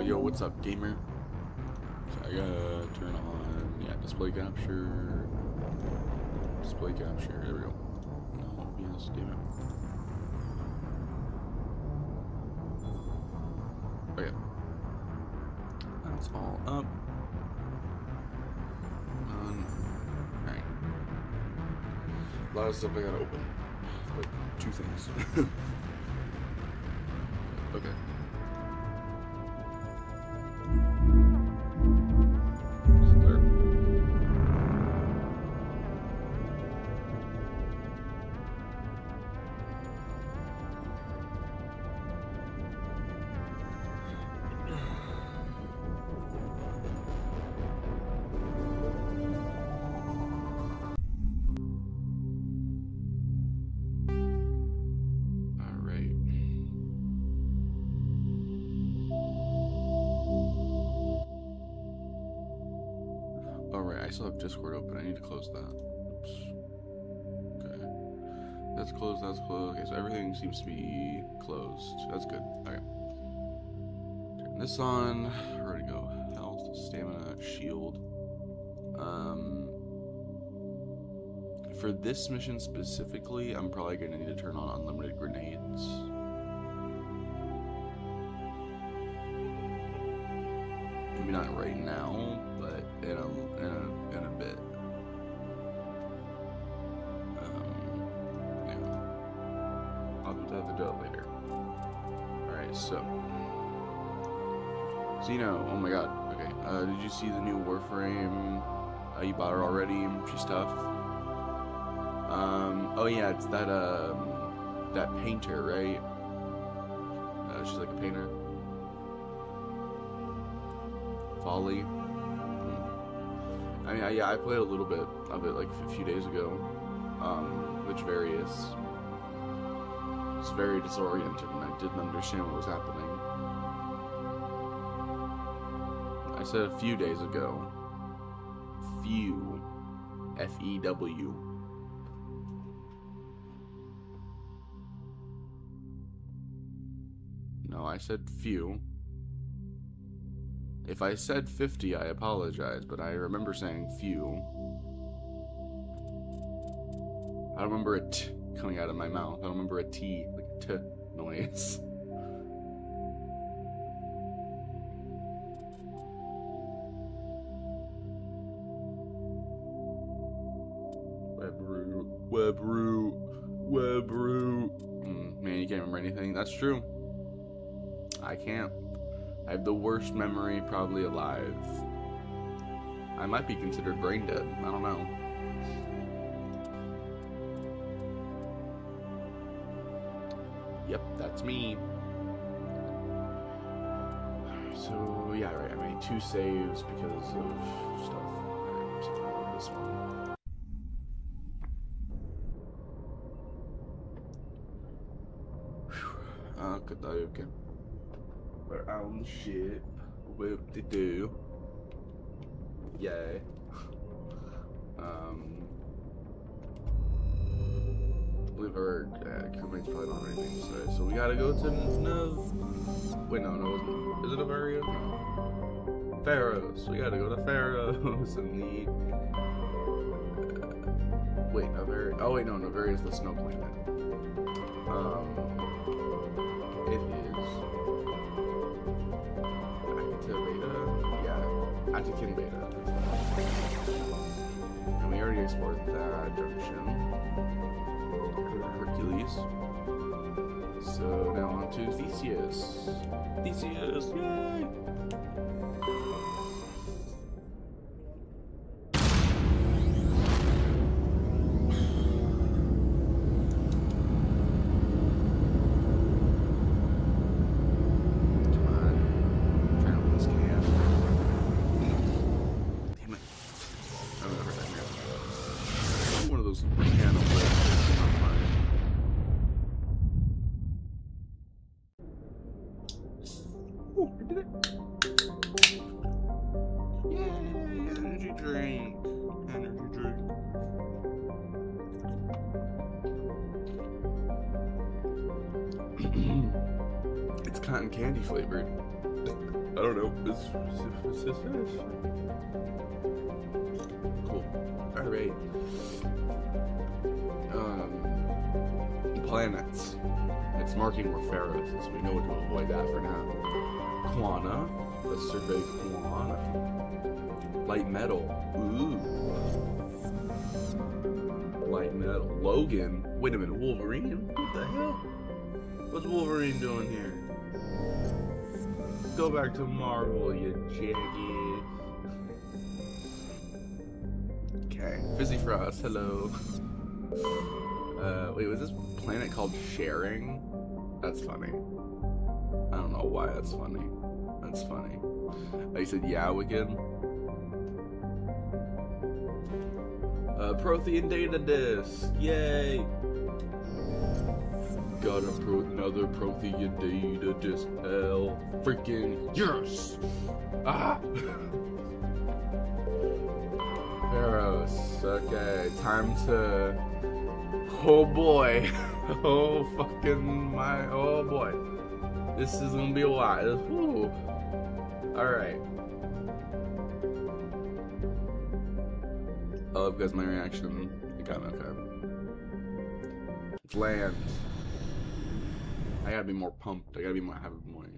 Yo, what's up, gamer? So I gotta turn on, display capture. Display capture, there we go. No, yes, damn it. Oh, yeah. That's all up. Alright. A lot of stuff I gotta open. Like, 2 things. Okay. Alright, I still have Discord open. I need to close that. Oops. Okay. That's closed, that's closed. Okay, so everything seems to be closed. That's good. Okay. Turn this on. Where'd it go? Health, stamina, shield. For this mission specifically, I'm probably going to need to turn on unlimited grenades. Maybe not right now, but in a bit. Yeah. I'll do that later. Alright, so Xeno, oh my god. Okay. Did you see the new Warframe? You bought her already? She's tough. Oh yeah, it's that that painter, right? She's like a painter. Folly. I mean, I played a little bit of it like a few days ago, which it's very disoriented, and I didn't understand what was happening. I said a few days ago. Few. F-E-W. No, I said few. If I said 50, I apologize, but I remember saying few. I don't remember a T coming out of my mouth. I don't remember a T, like a T noise. Webroot. Man, you can't remember anything. That's true. I can't. I have the worst memory probably alive. I might be considered brain dead. I don't know. Yep, that's me. So, yeah, right. I made 2 saves because of stuff. Alright, so I'll this one. Okay. We're on the ship. Whoop-de-doo. Yay. I believe our crewmate's probably not ready today. So we gotta go to Wait, no, it wasn't. Is it Novaria? No. Pharos. We gotta go to Pharos and meet. Wait, Novaria. Oh, wait, no, Novaria is the snow planet. It is. Attican Beta. And we already explored that junction. Hercules. So now on to Theseus. Theseus, yay! It's cotton candy flavored. I don't know. Cool. Alright. Planets. It's marking where Pharaoh is, so we know to avoid that for now. Quana. Let's survey Quana. Light metal. Ooh. Light metal. Logan. Wait a minute, Wolverine? What the hell? What's Wolverine doing here? Go back to Marvel, you jackass. Okay. Fizzy Frost, hello. Wait, was this planet called Sharing? That's funny. I don't know why that's funny. That's funny. I said, yeah, Wicked. Prothean data disk. Yay! Got another Prothean data disk. Hell. Freaking yes! Ah! Pharaohs. Okay, time to... Oh boy. Oh fucking my... Oh boy. This is gonna be a lot. Whew. Alright. I love guys my reaction. You got me, okay. It's land. I gotta be more pumped. I gotta be more, have more, you know.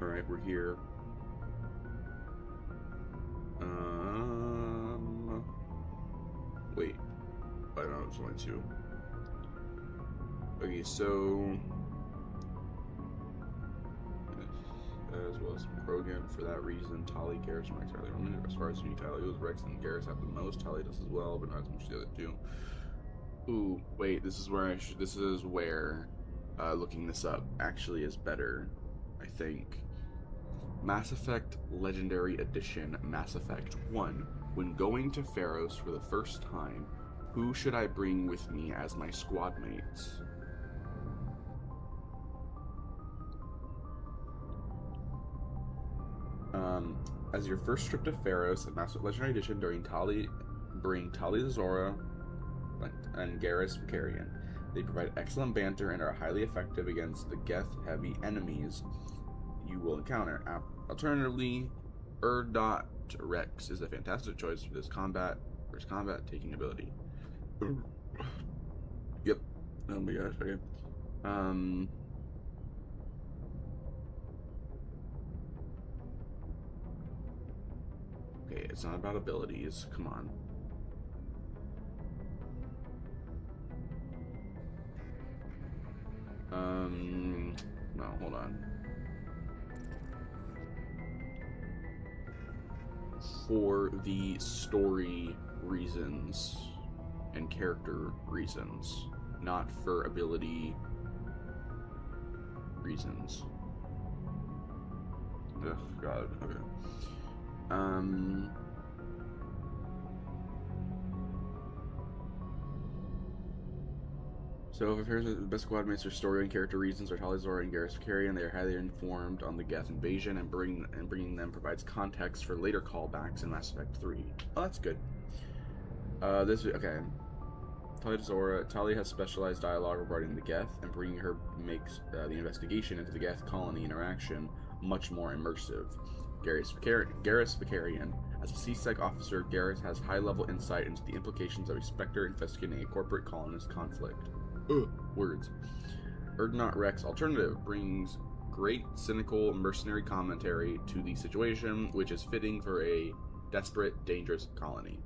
Alright, we're here. Wait. I don't know, it's only two. Okay, so... As well as Krogan for that reason. Tali, Garrus, and Rex are the only. As far as unique Tali goes, Rex and Garrus have the most. Tali does as well, but not as much as the other two. Ooh, wait, this is where looking this up actually is better, I think. Mass Effect Legendary Edition, Mass Effect 1. When going to Pharaohs for the first time, who should I bring with me as my squad mates? As your first trip to Pharaohs in Mass Effect Legendary Edition bring Tali the Zora and Garrus Vakarian. They provide excellent banter and are highly effective against the Geth-heavy enemies you will encounter. Alternatively, Rex is a fantastic choice for this combat taking ability. Yep. Oh my gosh, okay. Okay, it's not about abilities. Come on. No, hold on. For the story reasons and character reasons, not for ability reasons. Ugh, God, okay. So if the best squad mates for story and character reasons are Tali, Zora, and Garrus Vakarian, they are highly informed on the Geth invasion, and bringing them provides context for later callbacks in Mass Effect 3. Oh, that's good. Okay. Tali has specialized dialogue regarding the Geth, and bringing her makes the investigation into the Geth colony interaction much more immersive. Garrus Vakarian. As a C-Sec officer, Garrus has high-level insight into the implications of a Spectre investigating a corporate colonist conflict. Words. Urdnot Rex Alternative brings great, cynical, mercenary commentary to the situation, which is fitting for a desperate, dangerous colony.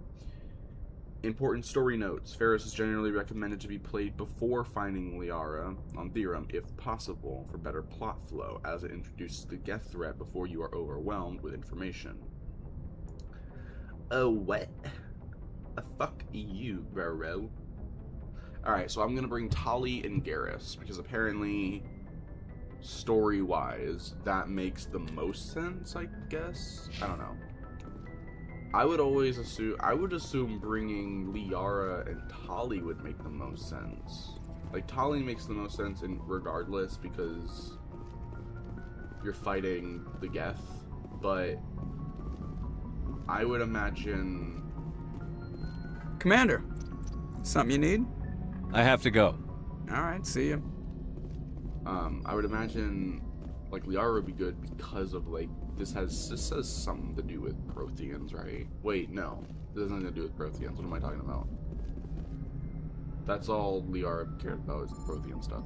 Important story notes. Pharaohs is generally recommended to be played before finding Liara on Therum, if possible, for better plot flow, as it introduces the Geth threat before you are overwhelmed with information. Oh, what? Fuck you, bro. Alright, so I'm gonna bring Tali and Garrus, because apparently, story-wise, that makes the most sense, I guess? I don't know. I would assume bringing Liara and Tali would make the most sense. Like, Tali makes the most sense in regardless because you're fighting the Geth, but I would imagine... Commander, something you need? I have to go. Alright, see ya. I would imagine, like, Liara would be good because of, like, this has something to do with Protheans, right? Wait, no. This has nothing to do with Protheans. What am I talking about? That's all Liara cared about is the Prothean stuff.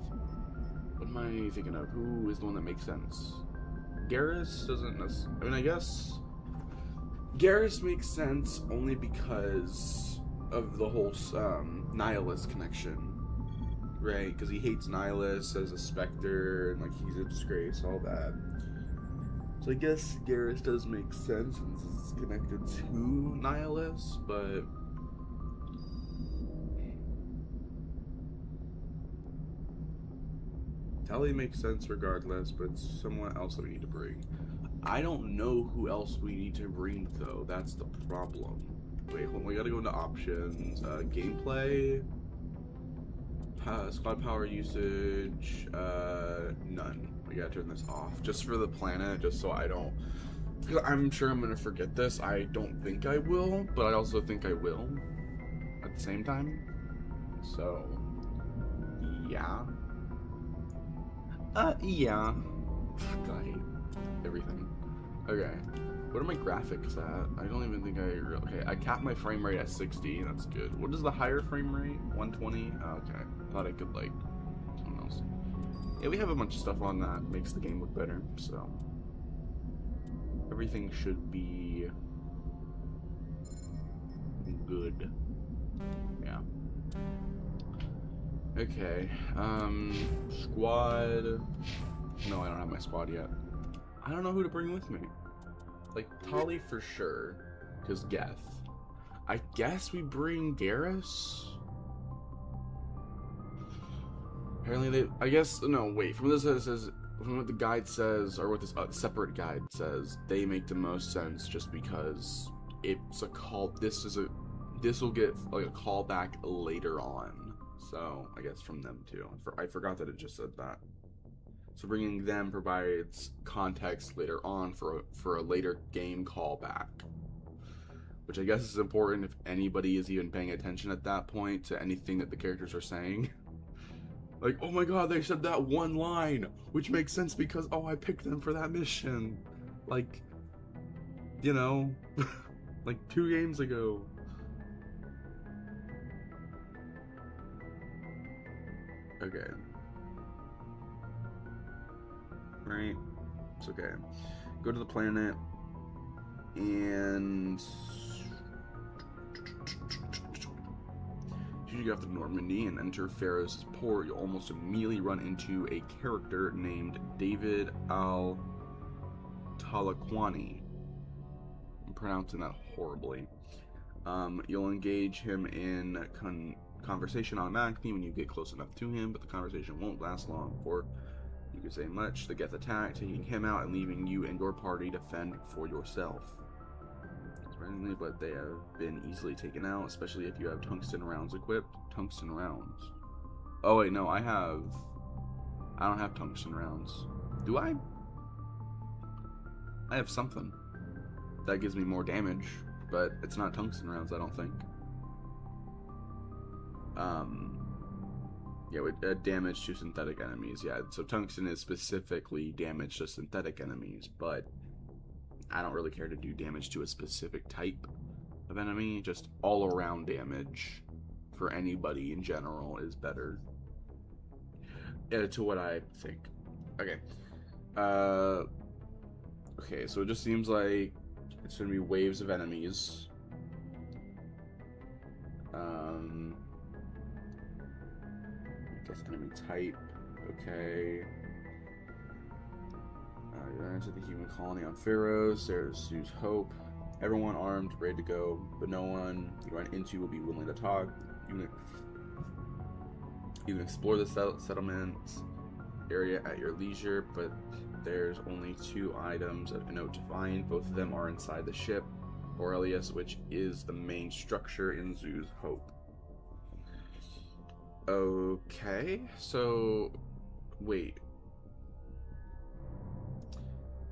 What am I thinking of? Who is the one that makes sense? Garrus doesn't necessarily... I mean, I guess... Garrus makes sense only because of the whole Nihilus connection. Right, because he hates Nihilus as a Spectre, and like he's a disgrace, all that. So I guess Garrus does make sense since it's connected to Nihilus, but... Tali makes sense regardless, but it's someone else that we need to bring. I don't know who else we need to bring, though. That's the problem. Wait, hold on. We gotta go into options. Gameplay... squad power usage, none. We gotta turn this off. Just for the planet, just so I don't... Because I'm sure I'm gonna forget this. I don't think I will, but I also think I will. At the same time. So... yeah. Yeah. God, I hate everything. Okay. What are my graphics at? I don't even think okay, I capped my frame rate at 60, that's good. What is the higher frame rate? 120? Oh, okay. I thought I could, like, something else. Yeah, we have a bunch of stuff on that makes the game look better, so. Everything should be good. Yeah. Okay, squad. No, I don't have my squad yet. I don't know who to bring with me. Like, Tali for sure, because Geth. I guess we bring Garrus? Apparently I guess, no, wait, from this it says, from what the guide says, or what this separate guide says, they make the most sense just because it's a call, this will get, like, a callback later on. So, I guess from them too. I forgot that it just said that. So bringing them provides context later on for a later game callback. Which I guess is important if anybody is even paying attention at that point to anything that the characters are saying. Like, oh my god, they said that one line! Which makes sense because, oh, I picked them for that mission. Like, you know, like 2 games ago. Okay. Right? It's okay. Go to the planet and you get off the Normandy and enter Pharaoh's port. You'll almost immediately run into a character named David Al-Talaquani. I'm pronouncing that horribly. You'll engage him in conversation automatically when you get close enough to him, but the conversation won't last long before you can say much. The Geth attack, taking him out and leaving you and your party to fend for yourself. Surprisingly, but they have been easily taken out, especially if you have tungsten rounds equipped. Tungsten rounds. Oh wait, no, I don't have tungsten rounds. Do I? I have something that gives me more damage, but it's not tungsten rounds, I don't think. Yeah, with damage to synthetic enemies. Yeah, so tungsten is specifically damage to synthetic enemies, but I don't really care to do damage to a specific type of enemy. Just all around damage for anybody in general is better. To what I think. Okay. Okay, so it just seems like it's gonna be waves of enemies. That's enemy type. Okay. You enter the human colony on Pharaohs. There's Zeus Hope. Everyone armed, ready to go, but no one you run into will be willing to talk. You can explore the settlements area at your leisure, but there's only 2 items of note to find. Both of them are inside the ship. Aurelius, which is the main structure in Zoo's Hope. Okay, so wait.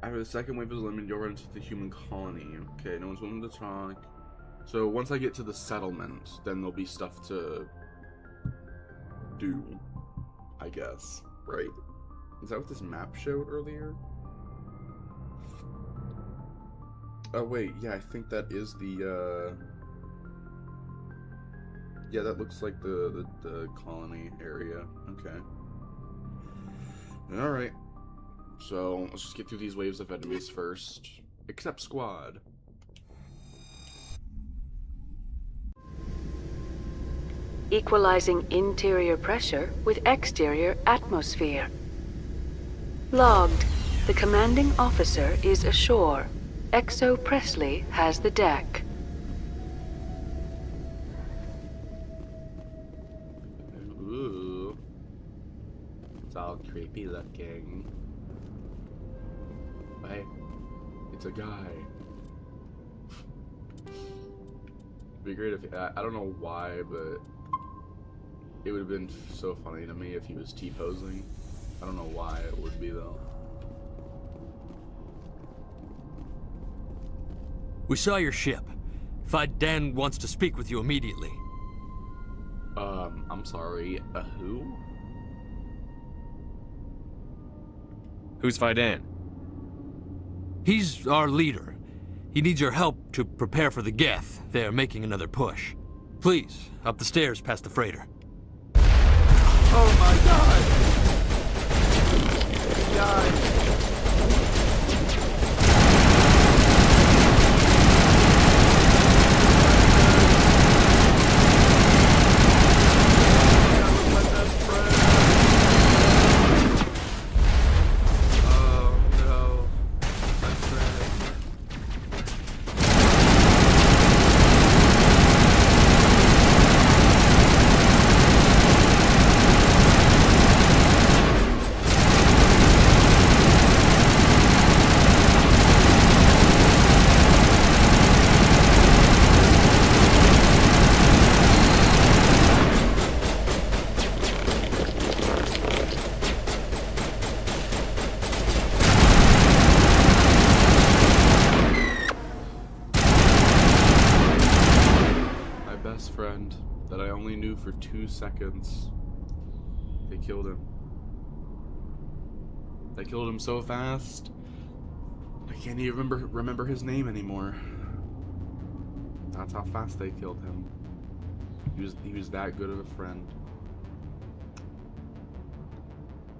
After the second wave is eliminated, you'll run into the human colony. Okay, no one's willing to talk. So once I get to the settlement, then there'll be stuff to do, I guess, right? Is that what this map showed earlier? Oh wait, yeah, I think that is the, yeah, that looks like the colony area. Okay. Alright. So, let's just get through these waves of enemies first. Except squad. Equalizing interior pressure with exterior atmosphere. Logged. The commanding officer is ashore. Exo Presley has the deck. Ooh. It's all creepy looking. Hey, it's a guy. It'd be great if, I don't know why, but it would have been so funny to me if he was T-posing. I don't know why it would be though. We saw your ship. Fiden wants to speak with you immediately. I'm sorry, who? Who's Fiden? He's our leader. He needs your help to prepare for the Geth. They're making another push. Please, up the stairs past the freighter. Oh my god! God. Friend that I only knew for 2 seconds. They killed him. They killed him so fast. I can't even remember his name anymore. That's how fast they killed him. He was that good of a friend.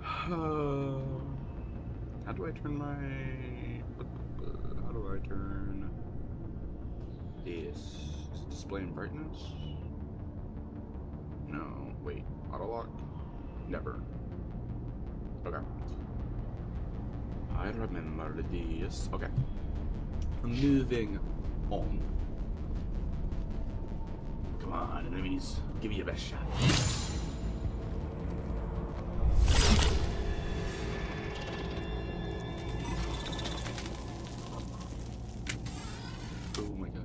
How do I turn my... How do I turn this? Display and brightness? No, wait. Auto lock? Never. Okay. I remember this. Okay. Moving on. Come on, enemies. Give me your best shot. Oh my gosh.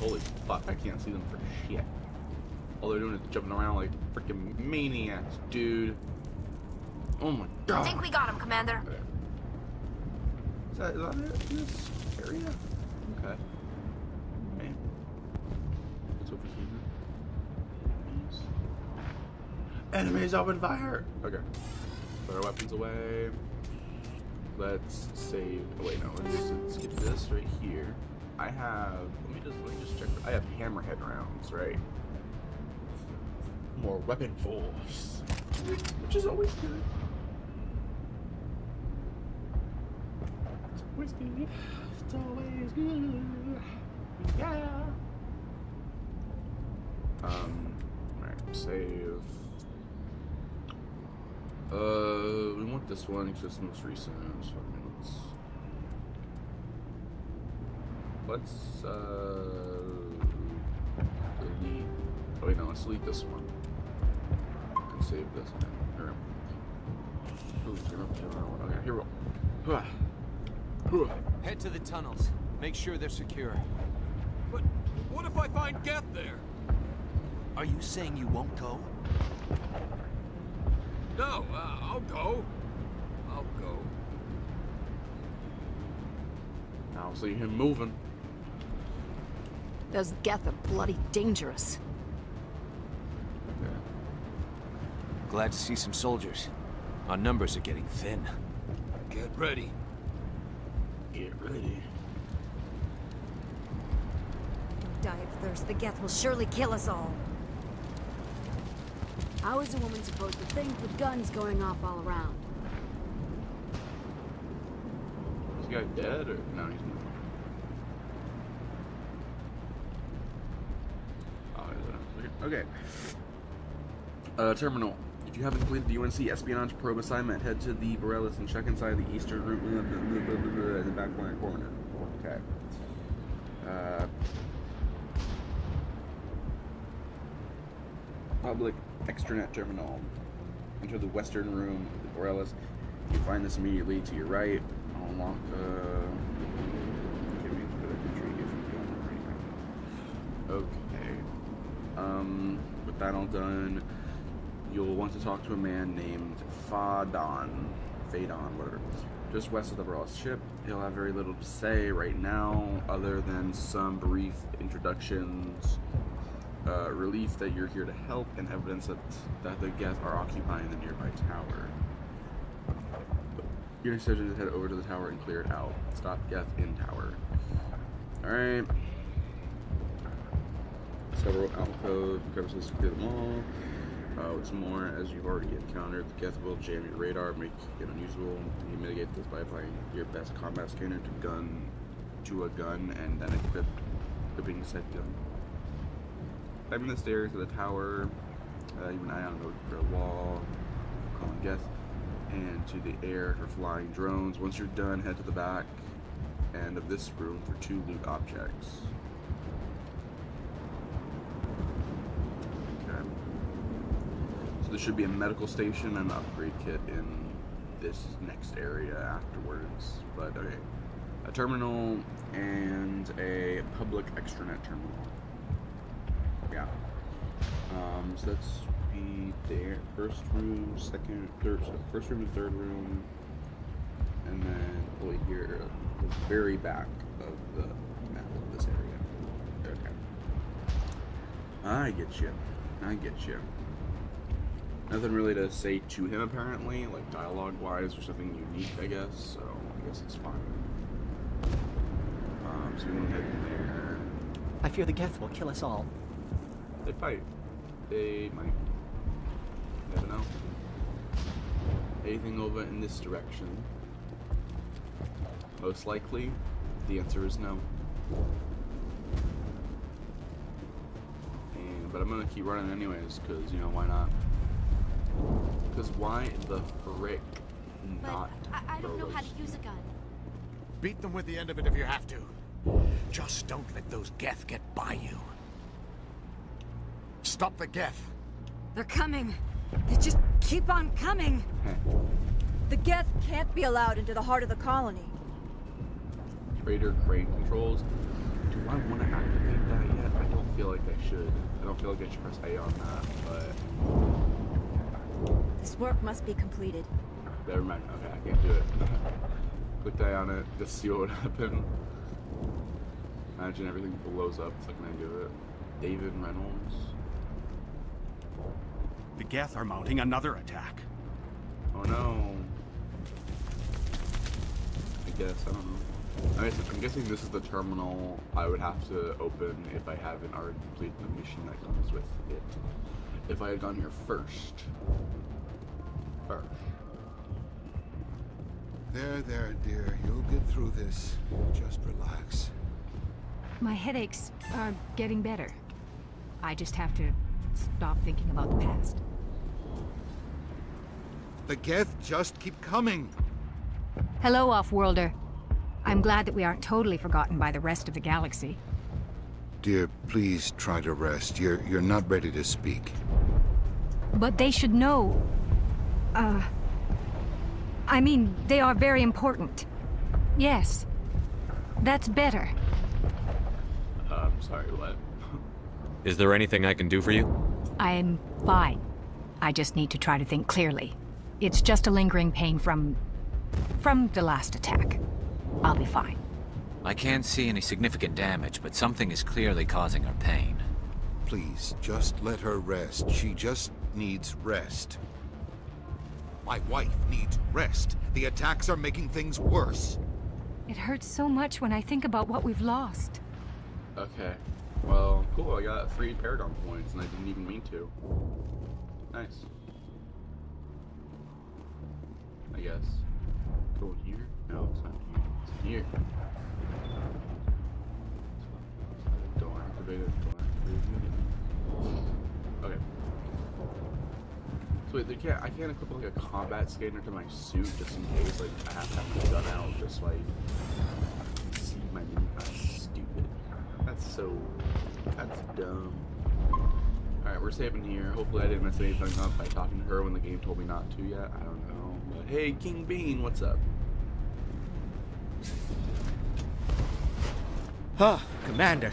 Holy fuck, I can't see them for shit. All they're doing is jumping around like freaking maniacs, dude. Oh my god. I think we got him, Commander. Okay. Is that it in this area? Okay. Okay. Let's hope we can. Enemies open fire! Okay. Put our weapons away. Let's save. Oh, wait, no. Let's get this right here. I have. Let me just check. I have hammerhead rounds, right? More weapon force, which is always good. It's always good. It's always good. Yeah. Alright, save. We want this one because it's the most recent. So let's. let's delete. Oh wait, no, let's delete this one and save this. Here. Ooh, okay, here we go. Head to the tunnels. Make sure they're secure. But what if I find Geth there? Are you saying you won't go? No, I'll go. I'll go. Now I'll see him moving. Those Geth are bloody dangerous. Okay. Glad to see some soldiers. Our numbers are getting thin. Get ready. Get ready. Don't die of thirst. The Geth will surely kill us all. How is a woman supposed to think with guns going off all around? Is the guy dead or no? He's not. Oh, he's not. Okay. Terminal. If you haven't completed the UNC espionage probe assignment, head to the Borellis and check inside the eastern room in the back corner. Okay. Public extranet terminal. Enter the western room of the Borellis. You find this immediately to your right. Unlock okay. With that all done, you'll want to talk to a man named Fadon, whatever, just west of the Borellis ship. He'll have very little to say right now, other than some brief introductions, relief that you're here to help, and evidence that the Geth are occupying the nearby tower. Your decision is to head over to the tower and clear it out. Stop Geth in tower. Alright. Several alcove crevices to clear them all. What's more, as you've already encountered, the Geth will jam your radar, make it unusable. You mitigate this by applying your best combat scanner to a gun, and then equipping said gun. Climbing the stairs to the tower, keep an eye on the wall, calling Geth, and to the air for flying drones. Once you're done, head to the back end of this room for 2 loot objects. Okay. So there should be a medical station and an upgrade kit in this next area afterwards. But okay. A terminal and a public extranet terminal. Yeah. So that's be there. First room, second, third. So first room and third room, and then over here, the very back of the map of this area. Okay. I get you. Nothing really to say to him apparently, like dialogue-wise, or something unique, I guess. So I guess it's fine. So we can head in there. I fear the Geth will kill us all. They fight. They might. Never know. Anything over in this direction? Most likely, the answer is no. But I'm gonna keep running anyways, because, you know, why not? Because why the frick not? But I don't know how to use a gun. Beat them with the end of it if you have to. Just don't let those Geth get by you. Stop the Geth. They're coming. They just keep on coming. The Geth can't be allowed into the heart of the colony. Trader crane controls. Do I want to activate that yet? I don't feel like I should. I don't feel like I should press A on that, but... This work must be completed. Never mind. Okay, I can't do it. Click A on it, just see what would happen. Imagine everything blows up the second I do it. David Reynolds. The Geth are mounting another attack. Oh no. I guess, I don't know. I'm guessing this is the terminal I would have to open if I haven't already completed the mission that comes with it. If I had gone here first. There, dear. You'll get through this. Just relax. My headaches are getting better. I just have to stop thinking about the past. The Geth just keep coming. Hello, Off-Worlder. I'm glad that we aren't totally forgotten by the rest of the galaxy. Dear, please try to rest. You're not ready to speak. But they should know... I mean, they are very important. Yes. That's better. I'm sorry, what? Is there anything I can do for you? I'm fine. I just need to try to think clearly. It's just a lingering pain from the last attack. I'll be fine. I can't see any significant damage, but something is clearly causing her pain. Please, just let her rest. She just needs rest. My wife needs rest. The attacks are making things worse. It hurts so much when I think about what we've lost. Okay. Well, cool. I got 3 Paragon points, and I didn't even mean to. Nice. I guess. Go here? No, it's not here. It's here. Don't activate it. Don't activate it. Okay. So wait, I can't equip like a combat scanner to my suit just in case like I have to have my gun out just so I can see my mini. That's stupid. That's dumb. Alright, we're saving here. Hopefully I didn't mess anything up by talking to her when the game told me not to yet. I don't know. But hey, King Bean, what's up? Huh, Commander.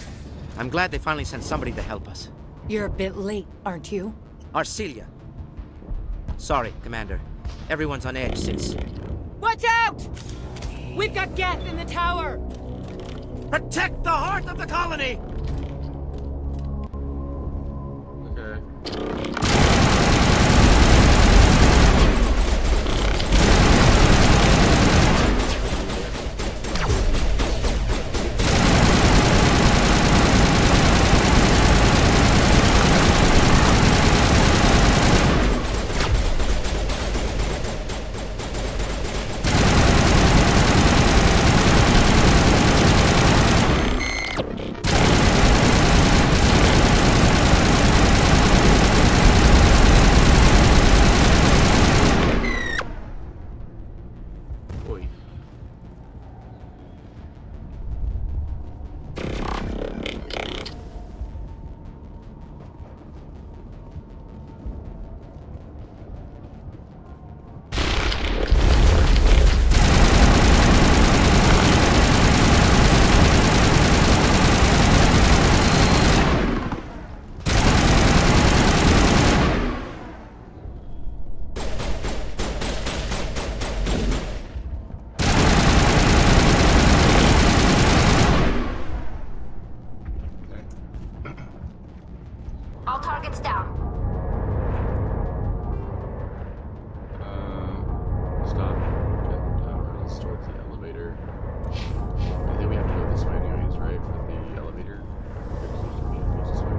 I'm glad they finally sent somebody to help us. You're a bit late, aren't you? Arcelia. Sorry, Commander. Everyone's on edge since... Watch out! We've got Geth in the tower! Protect the heart of the colony! Okay. All targets down. Stop. Get the tower. Let's towards the elevator. I think we have to go this way anyways, right? For the elevator. This way.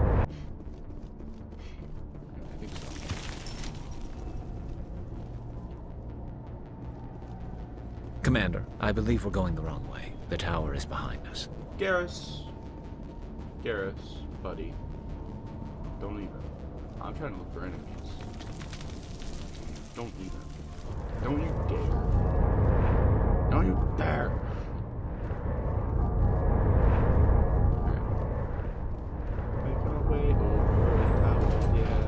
I think so. Commander, I believe we're going the wrong way. The tower is behind us. Garrus, buddy. Don't even. I'm trying to look for enemies. Don't even. Don't you dare. Don't you dare. Okay. Make our way over the tower, yeah.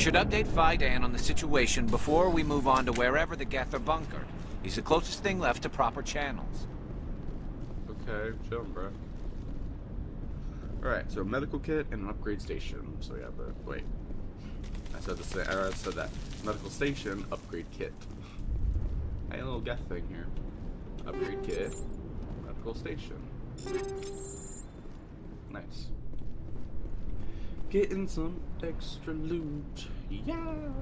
should update Fidan on the situation before we move on to wherever the Geth are bunkered. He's the closest thing left to proper channels. Okay, chillin', bro. Alright, so medical kit and an upgrade station. So yeah, but wait. I said that. Medical station, upgrade kit. Hey, a little Geth thing here. Upgrade kit, medical station. Nice. Getting some extra loot. Yeah! In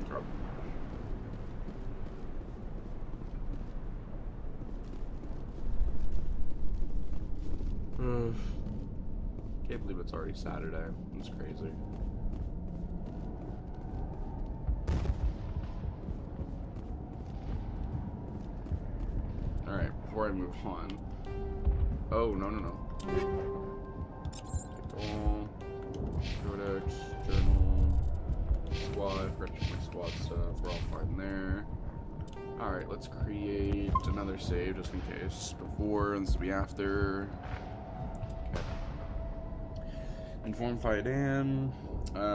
trouble. Can't believe it's already Saturday. It's crazy. Alright, before I move on. Oh, no. All, codex, journal, squad, correction my squad stuff. We're all fine there. Alright, let's create another save just in case. Before, and this will be after. Okay. Inform Fidan.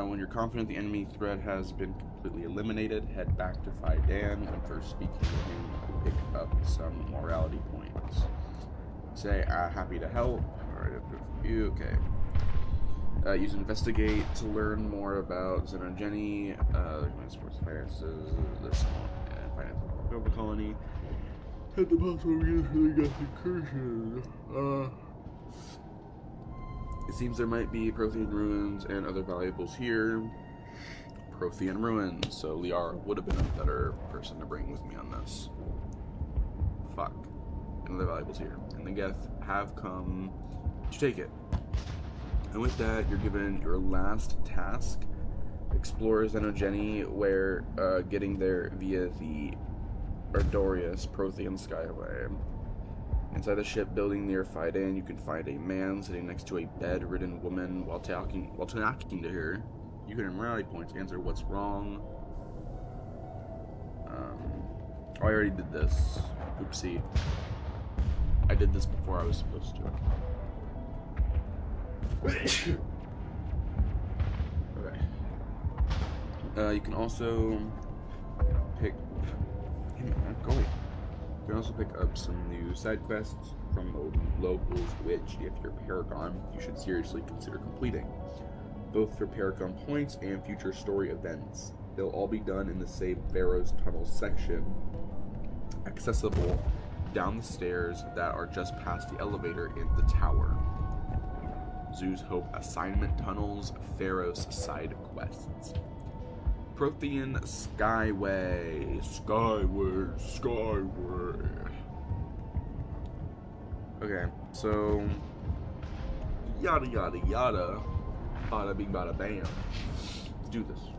When you're confident the enemy threat has been completely eliminated, head back to Fidan and first speaking with him, pick up some morality points. Say, happy to help. Alright, you, okay. Use Investigate to learn more about Xenogeny, sports finances, this and finances of the colony. Had the possible use for the Geth incursion. It seems there might be Prothean ruins and other valuables here. Prothean ruins, so Liara would have been a better person to bring with me on this. Fuck. And other valuables here. And the Geth have come to take it. And with that, you're given your last task. Explore Xenogeny, where getting there via the Ardorius Prothean Skyway. Inside the shipbuilding near Fidan, you can find a man sitting next to a bedridden woman while talking to her. You can, in morality points, answer what's wrong. I already did this. Oopsie. I did this before I was supposed to. Okay. You can also pick. You can also pick up some new side quests from locals, which, if you're Paragon, you should seriously consider completing, both for Paragon points and future story events. They'll all be done in the same Pharaoh's Tunnel section, accessible down the stairs that are just past the elevator in the tower. Zoo's Hope Assignment Tunnels, Pharaoh's side quests. Prothean Skyway. Skyway. Okay, so yada yada yada. Bada bing bada bam. Let's do this.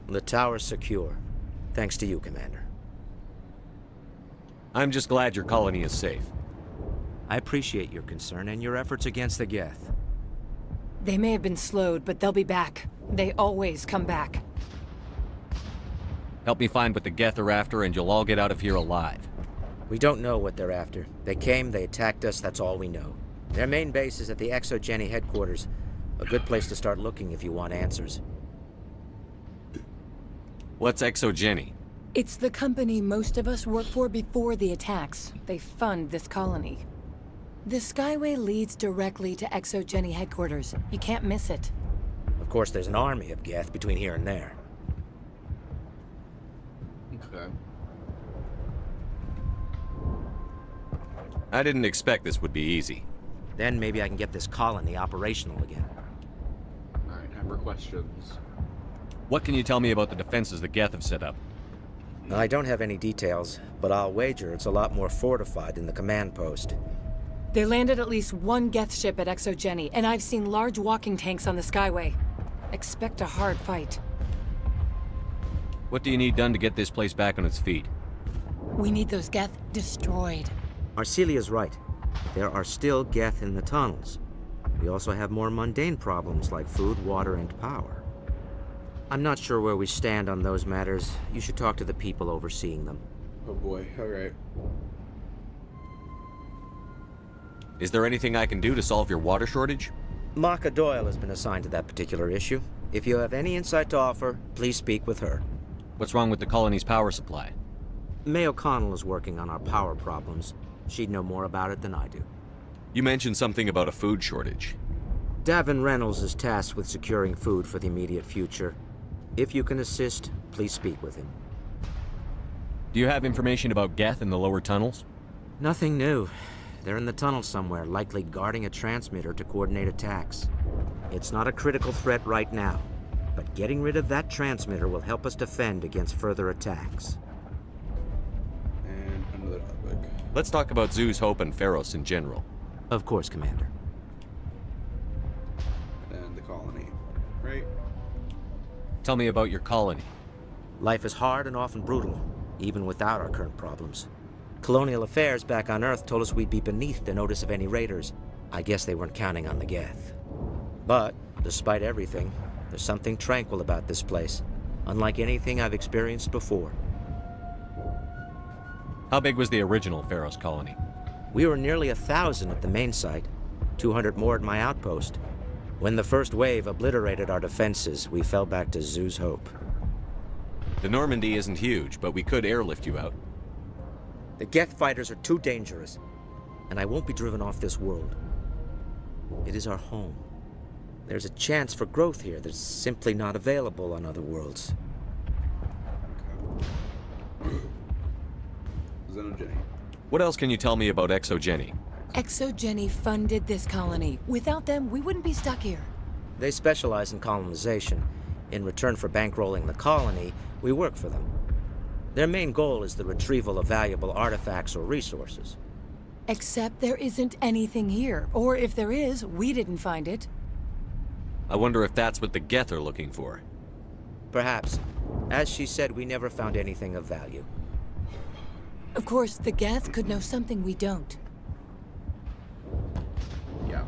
The tower's secure. Thanks to you, Commander. I'm just glad your colony is safe. I appreciate your concern and your efforts against the Geth. They may have been slowed, but they'll be back. They always come back. Help me find what the Geth are after, and you'll all get out of here alive. We don't know what they're after. They came, they attacked us, that's all we know. Their main base is at the Exogeny headquarters. A good place to start looking if you want answers. What's Exogeny? It's the company most of us worked for before the attacks. They fund this colony. The Skyway leads directly to Exogeny headquarters. You can't miss it. Of course, there's an army of Geth between here and there. Okay. I didn't expect this would be easy. Then maybe I can get this colony operational again. Alright, have more questions. What can you tell me about the defenses the Geth have set up? I don't have any details, but I'll wager it's a lot more fortified than the command post. They landed at least one Geth ship at Exogeny, and I've seen large walking tanks on the Skyway. Expect a hard fight. What do you need done to get this place back on its feet? We need those Geth destroyed. Arcelia's right. There are still Geth in the tunnels. We also have more mundane problems like food, water, and power. I'm not sure where we stand on those matters. You should talk to the people overseeing them. Oh boy, alright. Is there anything I can do to solve your water shortage? Maka Doyle has been assigned to that particular issue. If you have any insight to offer, please speak with her. What's wrong with the colony's power supply? May O'Connell is working on our power problems. She'd know more about it than I do. You mentioned something about a food shortage. Davin Reynolds is tasked with securing food for the immediate future. If you can assist, please speak with him. Do you have information about Geth in the lower tunnels? Nothing new. They're in the tunnel somewhere, likely guarding a transmitter to coordinate attacks. It's not a critical threat right now, but getting rid of that transmitter will help us defend against further attacks. And another topic. Let's talk about Zoo's Hope and Pharos in general. Of course, Commander. And the colony. Right? Tell me about your colony. Life is hard and often brutal, even without our current problems. Colonial Affairs back on Earth told us we'd be beneath the notice of any raiders. I guess they weren't counting on the Geth. But, despite everything, there's something tranquil about this place, unlike anything I've experienced before. How big was the original Pharos colony? We were nearly 1,000 at the main site, 200 more at my outpost. When the first wave obliterated our defenses, we fell back to Zoo's Hope. The Normandy isn't huge, but we could airlift you out. The Geth fighters are too dangerous, and I won't be driven off this world. It is our home. There's a chance for growth here that's simply not available on other worlds. Xenogenny. What else can you tell me about ExoGeni? ExoGeni funded this colony. Without them, we wouldn't be stuck here. They specialize in colonization. In return for bankrolling the colony, we work for them. Their main goal is the retrieval of valuable artifacts or resources. Except there isn't anything here. Or if there is, we didn't find it. I wonder if that's what the Geth are looking for. Perhaps. As she said, we never found anything of value. Of course, the Geth could know something we don't. Yeah.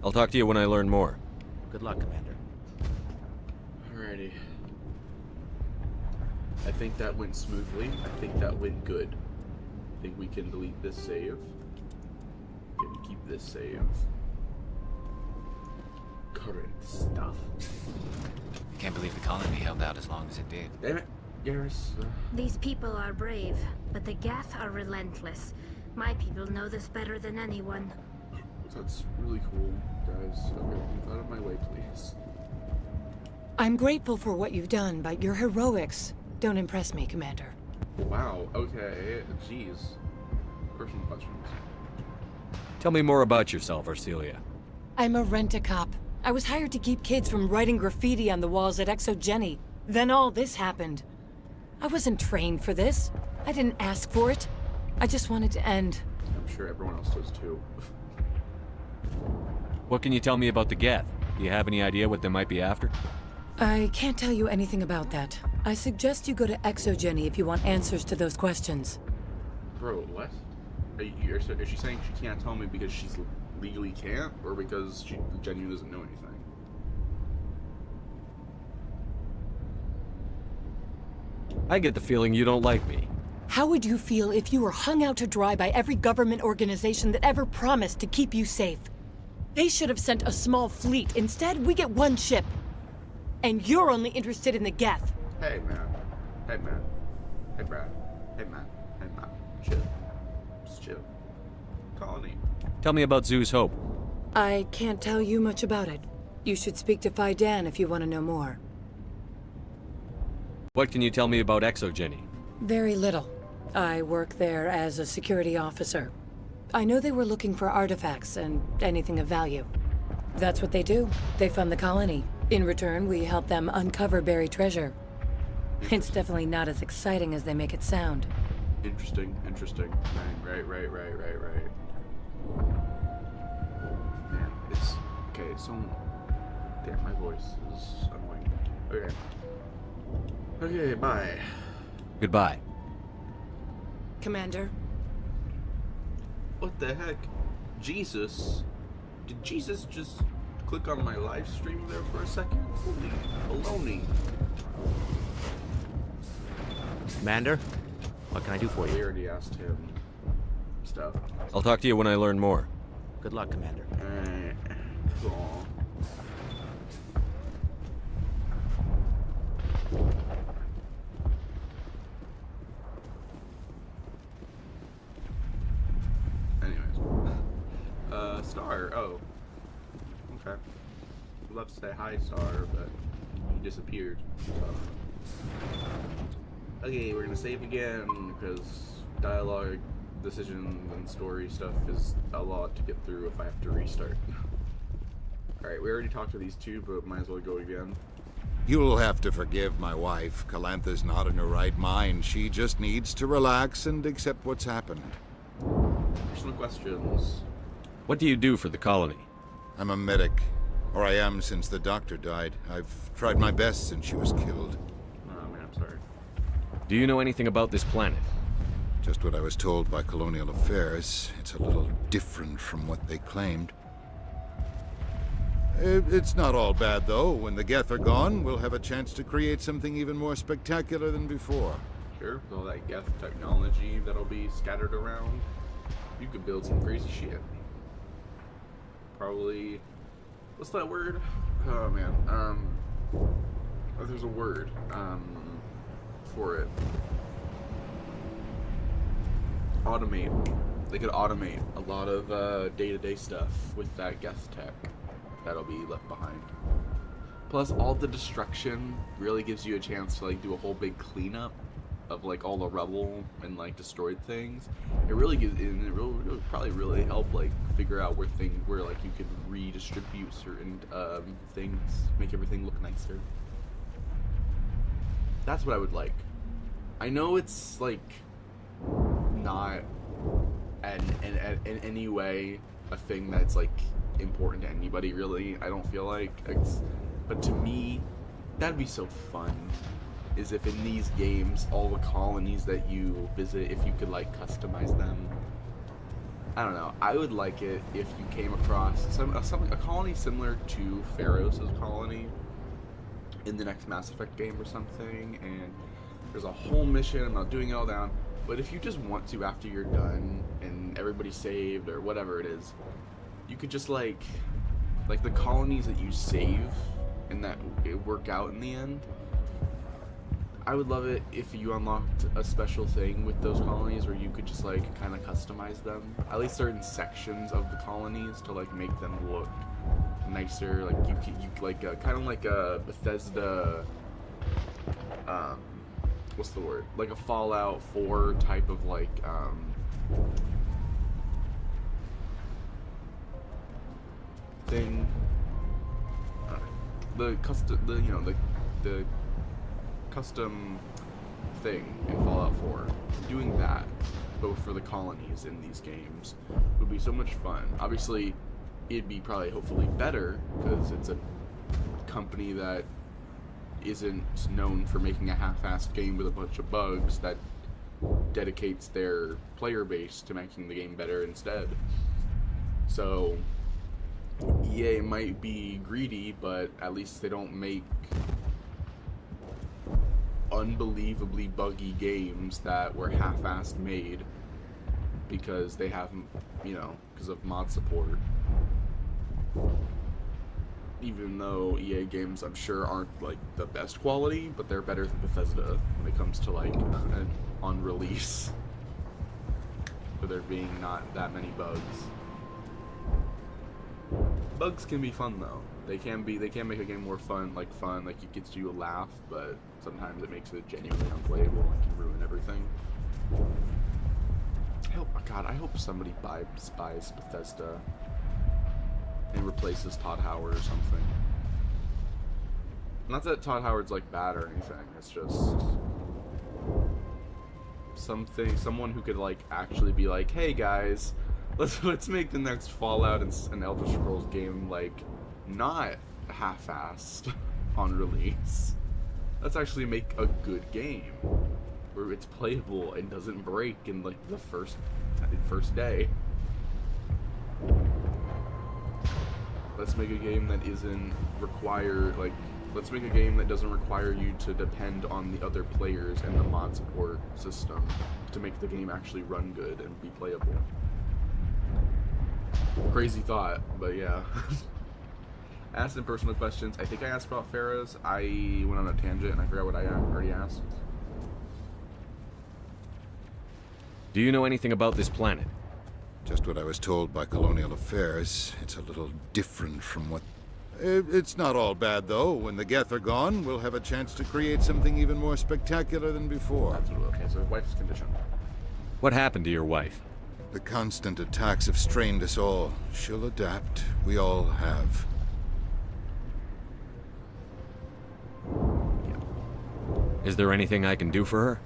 I'll talk to you when I learn more. Good luck, Commander. Alrighty. I think that went smoothly. I think that went good. I think we can delete this save. And keep this save. Current stuff. Can't believe the colony held out as long as it did. Damn it, Garrus. These people are brave, but the Geth are relentless. My people know this better than anyone. That's really cool, guys. Okay, get out of my way, please. I'm grateful for what you've done, but your heroics don't impress me, Commander. Wow, okay. Jeez. Personal questions. Tell me more about yourself, Arcelia. I'm a rent-a-cop. I was hired to keep kids from writing graffiti on the walls at ExoGeni. Then all this happened. I wasn't trained for this. I didn't ask for it. I just wanted to end. I'm sure everyone else does too. What can you tell me about the Geth? Do you have any idea what they might be after? I can't tell you anything about that. I suggest you go to ExoGeni if you want answers to those questions. Bro, what? Is she saying she can't tell me because she's legally can't, or because she genuinely doesn't know anything? I get the feeling you don't like me. How would you feel if you were hung out to dry by every government organization that ever promised to keep you safe? They should have sent a small fleet. Instead, we get one ship. And you're only interested in the Geth. Hey, man. Hey, man. Hey, Brad. Hey, man. Hey, man. Chill. Just chill. Colony. Tell me about Zoo's Hope. I can't tell you much about it. You should speak to Phi Dan if you want to know more. What can you tell me about ExoGeni? Very little. I work there as a security officer. I know they were looking for artifacts and anything of value. That's what they do. They fund the colony. In return, we help them uncover buried treasure. It's definitely not as exciting as they make it sound. Interesting, interesting. Right. Man, it's... Okay, it's so... Damn, my voice is annoying. Okay. Okay, bye. Goodbye. Commander? What the heck? Jesus? Did Jesus just click on my live stream there for a second? Holy baloney. Commander? What can I do for you? We already asked him stuff. I'll talk to you when I learn more. Good luck, Commander. Alright. Cool. Anyways. Star. Oh. Okay. I'd love to say hi, Star, but he disappeared. So. Okay, we're gonna save again, because dialogue, decisions, and story stuff is a lot to get through if I have to restart. Alright, we already talked to these two, but might as well go again. You'll have to forgive my wife. Calantha's not in her right mind. She just needs to relax and accept what's happened. Personal questions. What do you do for the colony? I'm a medic. Or I am since the doctor died. I've tried my best since she was killed. Oh man, I'm sorry. Do you know anything about this planet? Just what I was told by Colonial Affairs. It's a little different from what they claimed. It's not all bad, though. When the Geth are gone, we'll have a chance to create something even more spectacular than before. Sure, with all that Geth technology that'll be scattered around, you could build some crazy shit. Probably... What's that word? Oh, man. Oh, there's a word, for it. Automate. They could automate a lot of, day-to-day stuff with that Geth tech that'll be left behind. Plus, all the destruction really gives you a chance to, like, do a whole big cleanup of, like, all the rubble and, like, destroyed things. It really gives, and it would probably really help, like, figure out where like, you could redistribute certain, things, make everything look nicer. That's what I would like. I know it's, like, not in any way a thing that's, like, important to anybody, really. I don't feel like but to me that'd be so fun, is if in these games all the colonies that you visit, if you could, like, customize them. I don't know, I would like it if you came across a colony similar to Pharaoh's colony in the next Mass Effect game or something, and there's a whole mission about doing it all down. But if you just want to, after you're done and everybody's saved or whatever it is, you could just, like the colonies that you save and that it work out in the end. I would love it if you unlocked a special thing with those colonies where you could just, like, kind of customize them. At least certain sections of the colonies to, like, make them look nicer. Like, you like, kind of like a Bethesda, what's the word? Like a Fallout 4 type of, like, thing. The custom thing in Fallout 4. Doing that, but for the colonies in these games, would be so much fun. Obviously, it'd be probably hopefully better because it's a company that isn't known for making a half-assed game with a bunch of bugs, that dedicates their player base to making the game better instead. So EA might be greedy, but at least they don't make unbelievably buggy games that were half-assed made because they have, you know, because of mod support. Even though EA games, I'm sure, aren't, like, the best quality, but they're better than Bethesda when it comes to, like, on release, for there being not that many bugs. Bugs can be fun, though. They can make a game more fun, like it gets you a laugh, but sometimes it makes it genuinely unplayable and can ruin everything. I hope somebody buys Bethesda and replaces Todd Howard or something. Not that Todd Howard's, like, bad or anything, it's just someone who could, like, actually be like, hey guys, let's make the next Fallout and Elder Scrolls game, like, not half-assed on release. Let's actually make a good game where it's playable and doesn't break in, like, the first day. Let's make a game that isn't required, like, Let's make a game that doesn't require you to depend on the other players and the mod support system to make the game actually run good and be playable. Crazy thought, but yeah. Asked in personal questions. I think I asked about Farah's. I went on a tangent and I forgot what I already asked. Do you know anything about this planet? Just what I was told by Colonial Affairs. It's a little different from what... It's not all bad, though. When the Geth are gone, we'll have a chance to create something even more spectacular than before. That's what, okay, so wife's condition. What happened to your wife? The constant attacks have strained us all. She'll adapt. We all have. Is there anything I can do for her?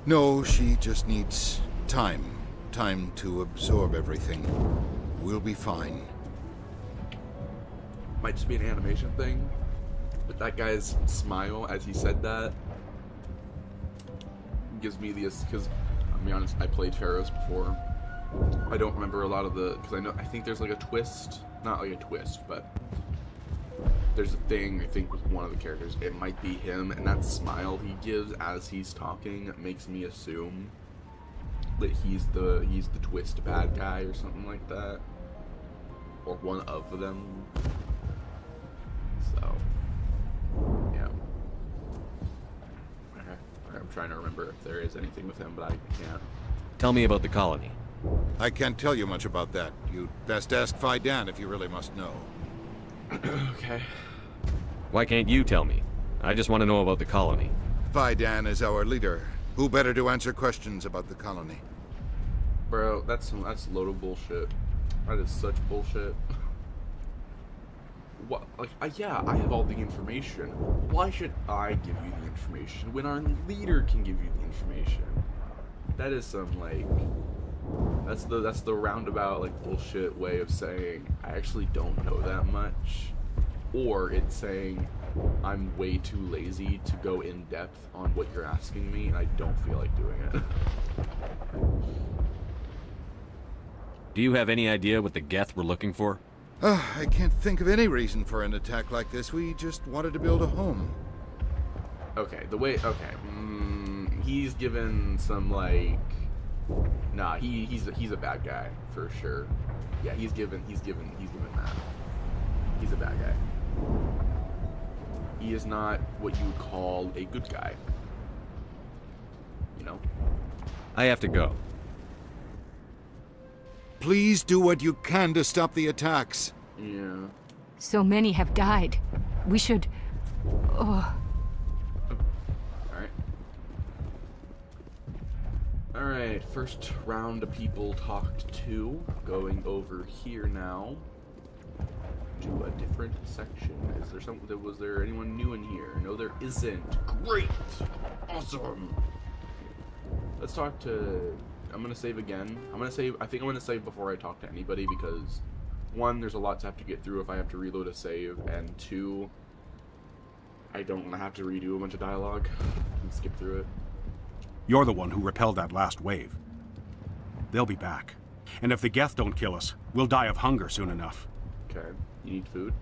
No, she just needs time. Time to absorb everything. We'll be fine. Might just be an animation thing, but that guy's smile as he said that gives me the, because I'll be honest, I played Pharaohs before. I don't remember a lot of the, because I think there's like a twist, not like a twist, but there's a thing I think with one of the characters. It might be him, and that smile he gives as he's talking makes me assume that he's the twist bad guy or something like that, or one of them. So, yeah. Okay. I'm trying to remember if there is anything with him, but I can't. Tell me about the colony. I can't tell you much about that. You'd best ask Faidan if you really must know. Okay. Why can't you tell me? I just want to know about the colony. Faidan is our leader. Who better to answer questions about the colony? Bro, that's a load of bullshit. That is such bullshit. What? Like, yeah, I have all the information. Why should I give you the information when our leader can give you the information? That is some, like, that's the roundabout, like, bullshit way of saying I actually don't know that much, or it's saying I'm way too lazy to go in depth on what you're asking me and I don't feel like doing it. Do you have any idea what the Geth were looking for? I can't think of any reason for an attack like this. We just wanted to build a home. Okay, he's given some, like, nah, he's a bad guy for sure. Yeah, he's given that. He's a bad guy. He is not what you would call a good guy. You know? I have to go. Please do what you can to stop the attacks. Yeah. So many have died. We should... Oh. Alright, first round of people talked to. Going over here now to a different section. Was there anyone new in here? No, there isn't. Great! Awesome! Let's talk to... I'm gonna save again. I think I'm gonna save before I talk to anybody because, one, there's a lot to have to get through if I have to reload a save, and two, I don't want to have to redo a bunch of dialogue and skip through it. You're the one who repelled that last wave. They'll be back. And if the Geth don't kill us, we'll die of hunger soon enough. Okay. You need food?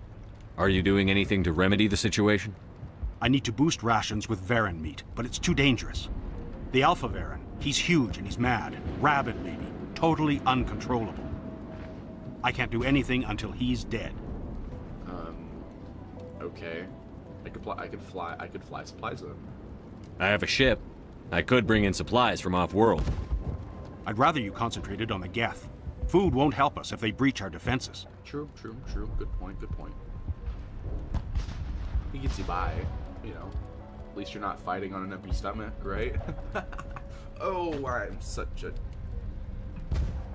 Are you doing anything to remedy the situation? I need to boost rations with Varren meat, but it's too dangerous. The Alpha Varren, he's huge and he's mad. Rabid, maybe. Totally uncontrollable. I can't do anything until he's dead. Okay. I could fly supplies with him. I have a ship. I could bring in supplies from off-world. I'd rather you concentrated on the Geth. Food won't help us if they breach our defenses. True. Good point. He gets you by, you know. At least you're not fighting on an empty stomach, right? Oh, I'm such a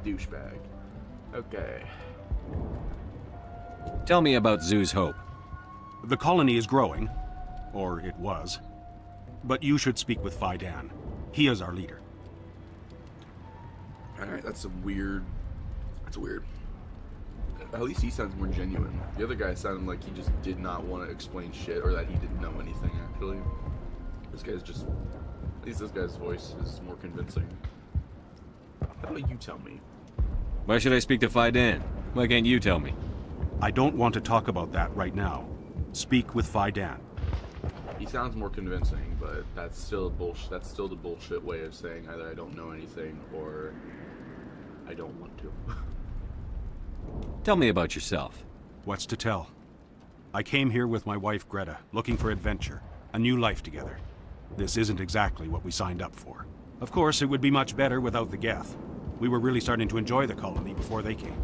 douchebag. Okay. Tell me about Zhu's Hope. The colony is growing, or it was. But you should speak with Faidan. He is our leader. Alright, that's weird. At least he sounds more genuine. The other guy sounded like he just did not want to explain shit, or that he didn't know anything, actually. This guy's just... At least this guy's voice is more convincing. How about you tell me? Why should I speak to Faidan? Why can't you tell me? I don't want to talk about that right now. Speak with Faidan. He sounds more convincing, but that's still bullshit. That's still the bullshit way of saying either I don't know anything or I don't want to. Tell me about yourself. What's to tell? I came here with my wife Greta, looking for adventure, a new life together. This isn't exactly what we signed up for. Of course, it would be much better without the Geth. We were really starting to enjoy the colony before they came.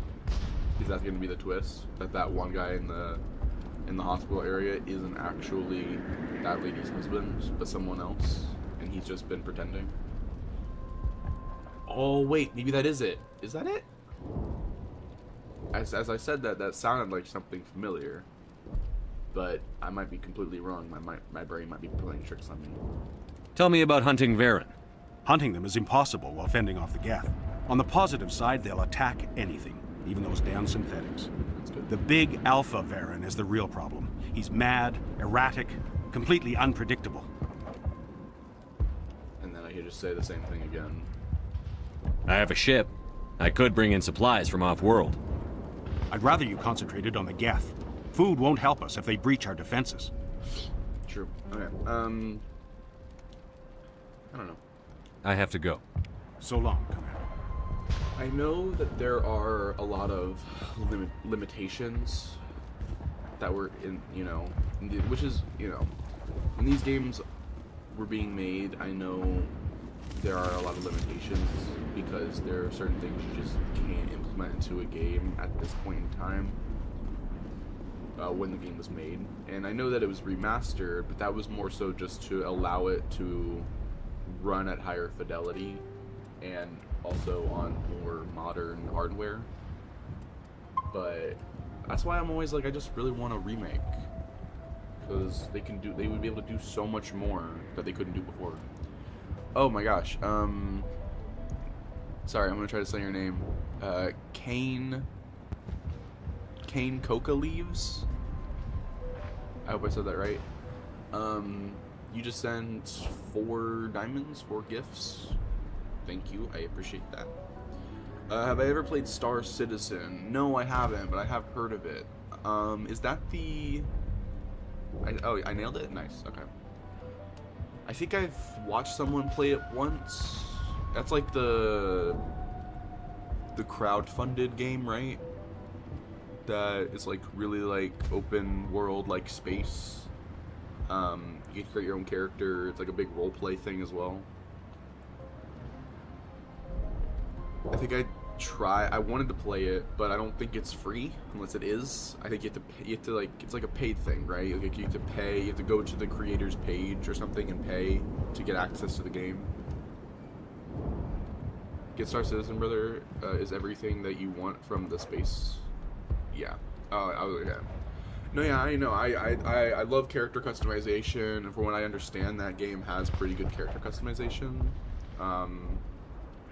Is that going to be the twist? That one guy in the hospital area isn't actually that lady's husband, but someone else, and he's just been pretending? Oh wait, maybe that is it. Is that it? As I said that sounded like something familiar, but I might be completely wrong. My brain might be playing tricks on me. Tell me about hunting Varen. Hunting them is impossible while fending off the Geth. On the positive side, they'll attack anything, even those damn synthetics. The big Alpha Varen is the real problem. He's mad, erratic, completely unpredictable. And then I could just say the same thing again. I have a ship. I could bring in supplies from off-world. I'd rather you concentrated on the Geth. Food won't help us if they breach our defenses. True. Okay. I don't know. I have to go. So long, Commander. I know that there are a lot of limitations that were in, which is, when these games were being made, I know there are a lot of limitations because there are certain things you just can't implement into a game at this point in time when the game was made. And I know that it was remastered, but that was more so just to allow it to run at higher fidelity and also on more modern hardware. But that's why I'm always like, I just really want a remake, because they would be able to do so much more that they couldn't do before. Oh my gosh. Sorry, I'm gonna try to say your name. Kane Coca Leaves. I hope I said that right. You just sent 4 diamonds, 4 gifts. Thank you, I appreciate that. Have I ever played Star Citizen? No, I haven't, but I have heard of it. Is that the... I nailed it? Nice, okay. I think I've watched someone play it once. That's like the crowd-funded game, right? That is like really like open world, like space. You can create your own character. It's like a big role play thing as well. I think I wanted to play it, but I don't think it's free unless it is. I think you have to like, it's like a paid thing, right? Like you have to pay, you have to go to the creator's page or something and pay to get access to the game. Get Star Citizen, brother, is everything that you want from the space. Yeah. Yeah. No, yeah, I know. I love character customization, and from what I understand, that game has pretty good character customization.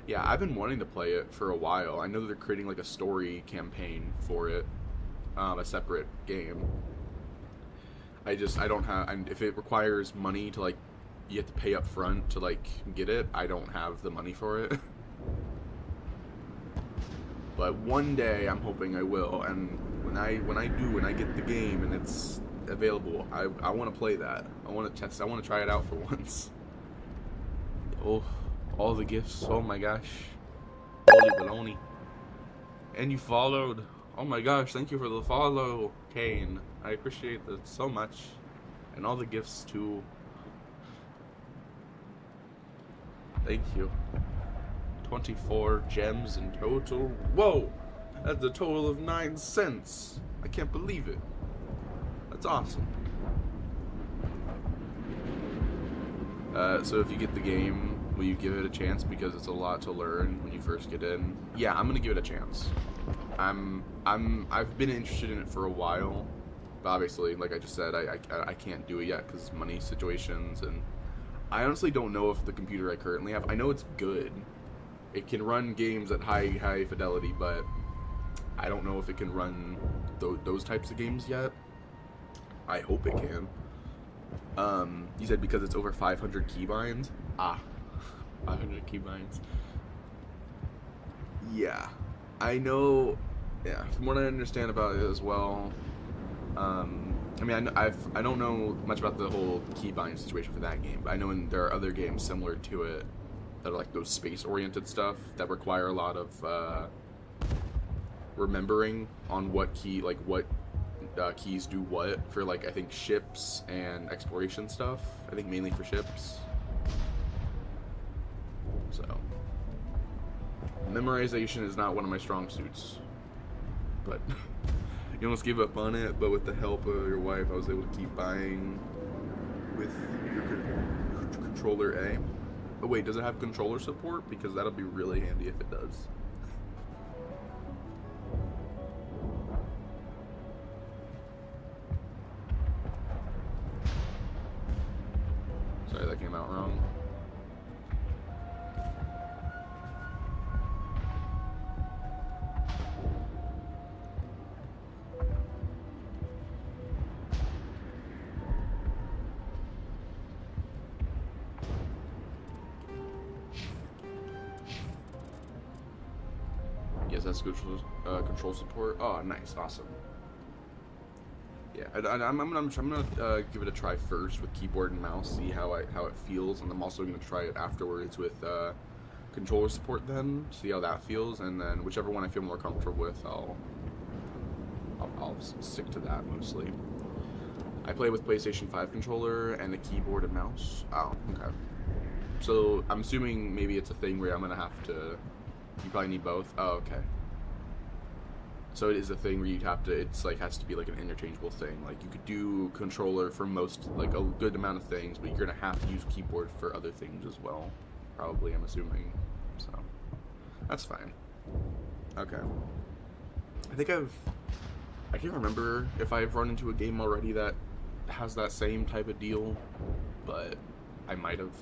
Yeah, I've been wanting to play it for a while. I know that they're creating like a story campaign for it, a separate game. I don't have, and if it requires money to like, you have to pay up front to like get it, I don't have the money for it. But one day I'm hoping I will, and when I get the game and it's available, I want to play that. I want to test. I want to try it out for once. Oh, all the gifts. Oh my gosh. Holy baloney. And you followed. Oh my gosh, thank you for the follow, Kane. I appreciate that so much. And all the gifts too. Thank you. 24 gems in total. Whoa! That's a total of 9 cents. I can't believe it. That's awesome. So if you get the game, will you give it a chance? Because it's a lot to learn when you first get in. Yeah, I'm gonna give it a chance. I've been interested in it for a while, but obviously, like I just said, I can't do it yet because money situations, and I honestly don't know if the computer I currently have. I know it's good. It can run games at high fidelity, but I don't know if it can run those types of games yet. I hope it can. You said because it's over 500 keybinds? 500 keybinds. Yeah. I know, yeah, from what I understand about it as well, I mean, I don't know much about the whole key buying situation for that game, but I know there are other games similar to it that are like those space-oriented stuff that require a lot of remembering on what key, like what keys do what for, like, I think ships and exploration stuff. I think mainly for ships. So memorization is not one of my strong suits, but you almost gave up on it. But with the help of your wife, I was able to keep buying with your controller A. Oh wait, does it have controller support? Because that'll be really handy if it does. Sorry, that came out wrong. Yes, that's control support. Oh, nice, awesome. Yeah, I'm gonna give it a try first with keyboard and mouse, see how it feels, and I'm also gonna try it afterwards with controller support. Then see how that feels, and then whichever one I feel more comfortable with, I'll stick to that mostly. I play with PlayStation 5 controller and a keyboard and mouse. Oh, okay. So I'm assuming maybe it's a thing where I'm gonna have to. You probably need both. Oh, okay. So it is a thing where you have to. It's like has to be like an interchangeable thing. Like you could do controller for most, like a good amount of things, but you're gonna have to use keyboard for other things as well. Probably, I'm assuming. So that's fine. Okay. I can't remember if I've run into a game already that has that same type of deal, but I might have.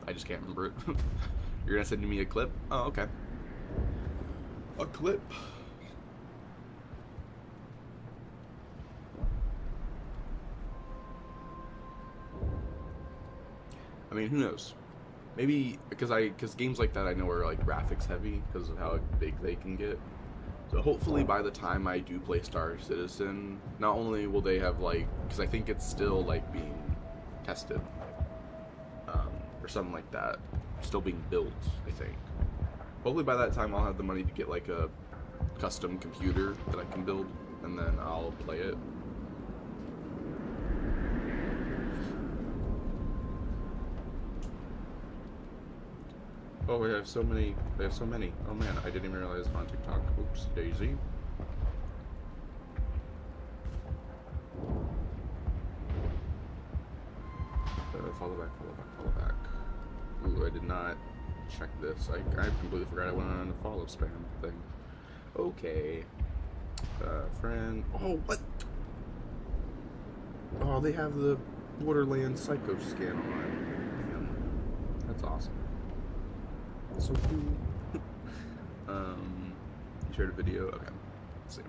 I just can't remember it. You're gonna send me a clip? Oh, okay. A clip. I mean, who knows? Maybe because games like that I know are like graphics heavy because of how big they can get. So hopefully by the time I do play Star Citizen, not only will they have like, because I think it's still like being tested, or something like that, still being built, I think. Hopefully by that time I'll have the money to get like a custom computer that I can build, and then I'll play it. Oh, we have so many. They have so many. Oh man, I didn't even realize on TikTok. Oops, Daisy. Follow back, follow back, follow back. Ooh, I did not check this. I completely forgot I went on the follow spam thing. Okay. Friend. Oh, what? Oh, they have the Borderlands Psycho skin on. Damn. That's awesome. So cool. You shared a video? Okay. Let's see.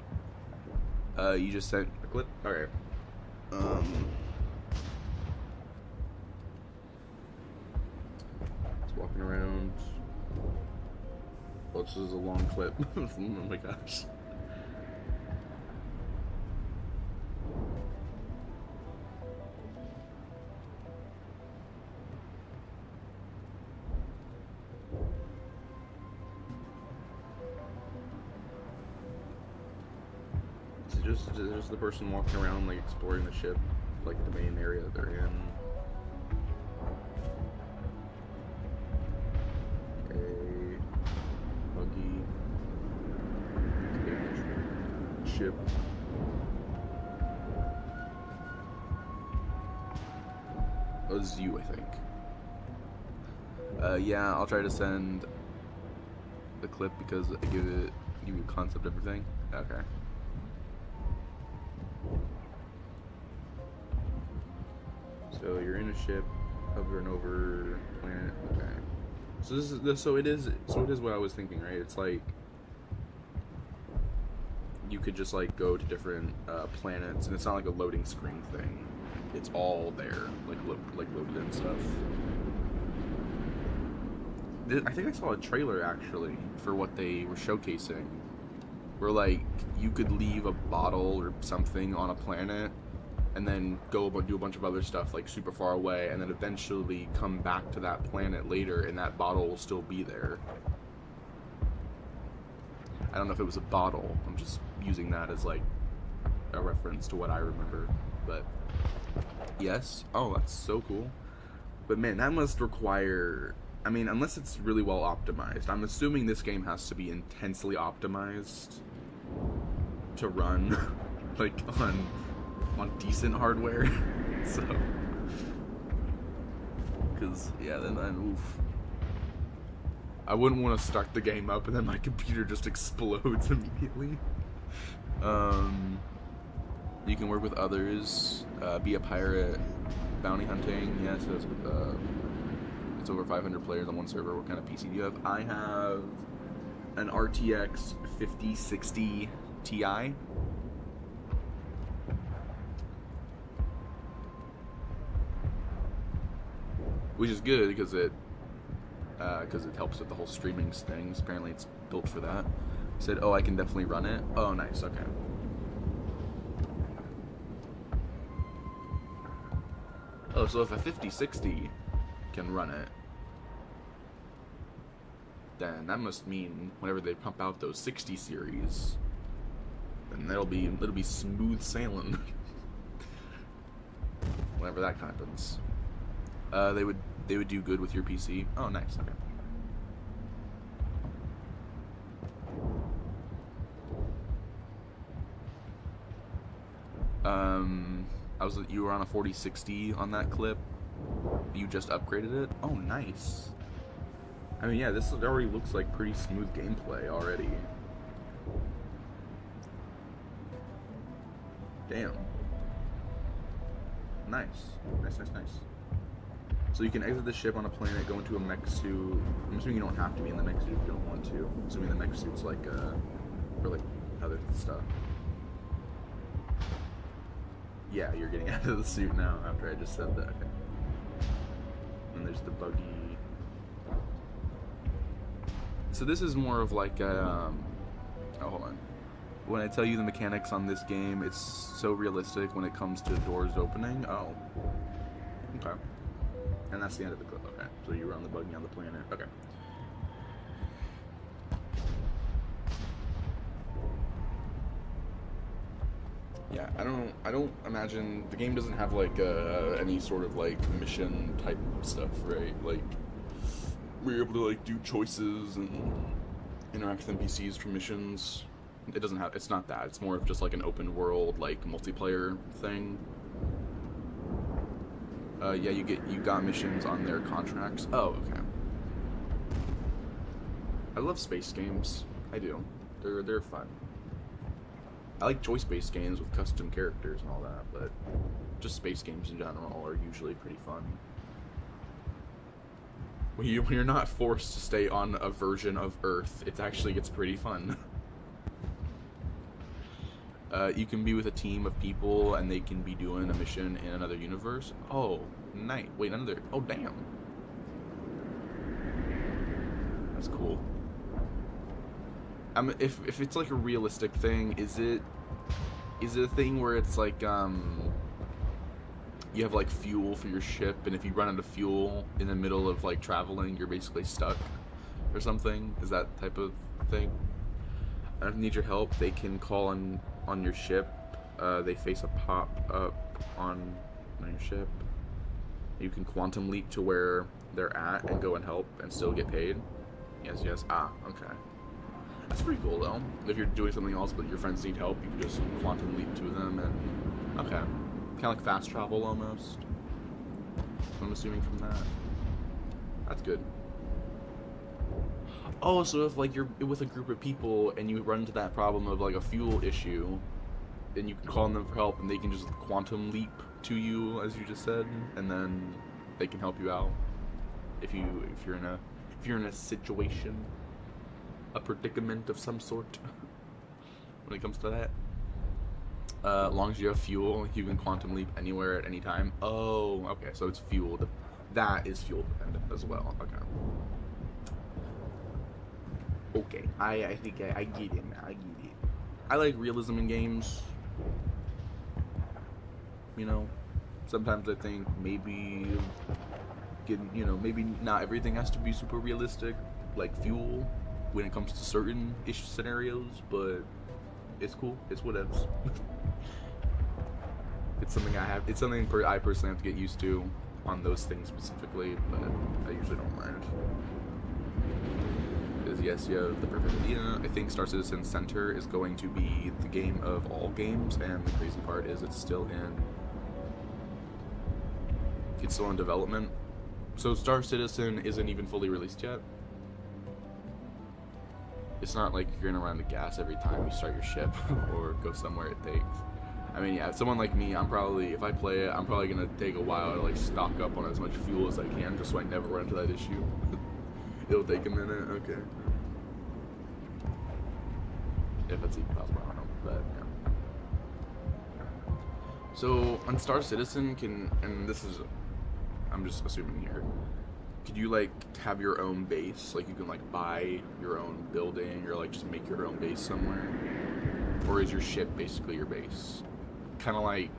You just sent a clip? Okay. It's walking around. Oh, this is a long clip. Oh my gosh. Just the person walking around, like, exploring the ship, like, the main area that they're in. Okay. Buggy. Okay. Ship. Oh, this is you, I think. Yeah, I'll try to send the clip because I give you a concept of everything. Okay. So you're in a ship, hovering over planet. Okay. So it is what I was thinking, right? It's like you could just like go to different planets, and it's not like a loading screen thing. It's all there, like loaded and stuff. I think I saw a trailer actually for what they were showcasing, where like you could leave a bottle or something on a planet, and then go do a bunch of other stuff like super far away, and then eventually come back to that planet later, and that bottle will still be there. I don't know if it was a bottle. I'm just using that as like a reference to what I remember. But yes. Oh, that's so cool. But man, that must require, I mean, unless it's really well optimized. I'm assuming this game has to be intensely optimized to run like on decent hardware. So, because yeah, then oof. I wouldn't want to start the game up and then my computer just explodes immediately. You can work with others, be a pirate, bounty hunting. Yes, it's over 500 players on one server. What kind of PC do you have? I have an RTX 5060 Ti. Which is good because it helps with the whole streaming things. Apparently it's built for that. Said, oh, I can definitely run it. Oh, nice, okay. Oh, so if a 5060 can run it, then that must mean whenever they pump out those 60 series, then it'll be smooth sailing. Whenever that happens. They would do good with your PC. Oh, nice. Okay. You were on a 4060 on that clip. You just upgraded it. Oh, nice. I mean, yeah, this already looks like pretty smooth gameplay already. Damn. Nice. Nice. So you can exit the ship on a planet, go into a mech suit. I'm assuming you don't have to be in the mech suit if you don't want to. I'm assuming the mech suit's like, for like other stuff. Yeah, you're getting out of the suit now after I just said that. Okay. And there's the buggy. So this is more of like a, oh, hold on. When I tell you the mechanics on this game, it's so realistic when it comes to doors opening. Oh. Okay. And that's the end of the clip. Okay. So you were on the buggy on the planet. Okay. Yeah, I don't imagine the game doesn't have like any sort of like mission type stuff, right? Like we're able to like do choices and interact with NPCs for missions. It doesn't have. It's not that. It's more of just like an open world like multiplayer thing. Yeah, you got missions on their contracts. Oh, okay. I love space games. I do. They're fun. I like choice-based games with custom characters and all that, but just space games in general are usually pretty fun. When you're not forced to stay on a version of Earth, it actually gets pretty fun. You can be with a team of people and they can be doing a mission in another universe. Oh, nice. Wait, another. Oh, damn. That's cool. If it's like a realistic thing, is it a thing where it's like you have like fuel for your ship, and if you run out of fuel in the middle of like traveling, you're basically stuck or something? Is that type of thing? And if you need your help, they can call on your ship. They face a pop-up on your ship. You can quantum leap to where they're at and go and help and still get paid. Yes. Ah, okay. That's pretty cool though. If you're doing something else but your friends need help, you can just quantum leap to them and okay. Kind of like fast travel almost. I'm assuming from that. That's good. Oh, so if like you're with a group of people and you run into that problem of like a fuel issue, then you can call on them for help and they can just quantum leap to you, as you just said, and then they can help you out if you're in a situation, a predicament of some sort. When it comes to that, as long as you have fuel, you can quantum leap anywhere at any time. Oh, okay, so it's fuel. That is fuel dependent as well. Okay. Okay, I think I get it now. I get it. I like realism in games. you know. Sometimes I think maybe maybe not everything has to be super realistic, like fuel, when it comes to certain ish scenarios, but it's cool. It's whatevs. It's something I personally have to get used to on those things specifically, but I usually don't mind. Because yes, you have the perfect idea. I think Star Citizen Center is going to be the game of all games, and the crazy part is it's still in development. So Star Citizen isn't even fully released yet. It's not like you're gonna run out of gas every time you start your ship or go somewhere it takes. I mean, yeah, someone like me, if I play it, I'm probably gonna take a while to like stock up on as much fuel as I can, just so I never run into that issue. It'll take a minute, okay. If it's even possible, I don't know, but yeah. So on Star Citizen, I'm just assuming here, could you like have your own base? Like you can like buy your own building or like just make your own base somewhere? Or is your ship basically your base? Kind of like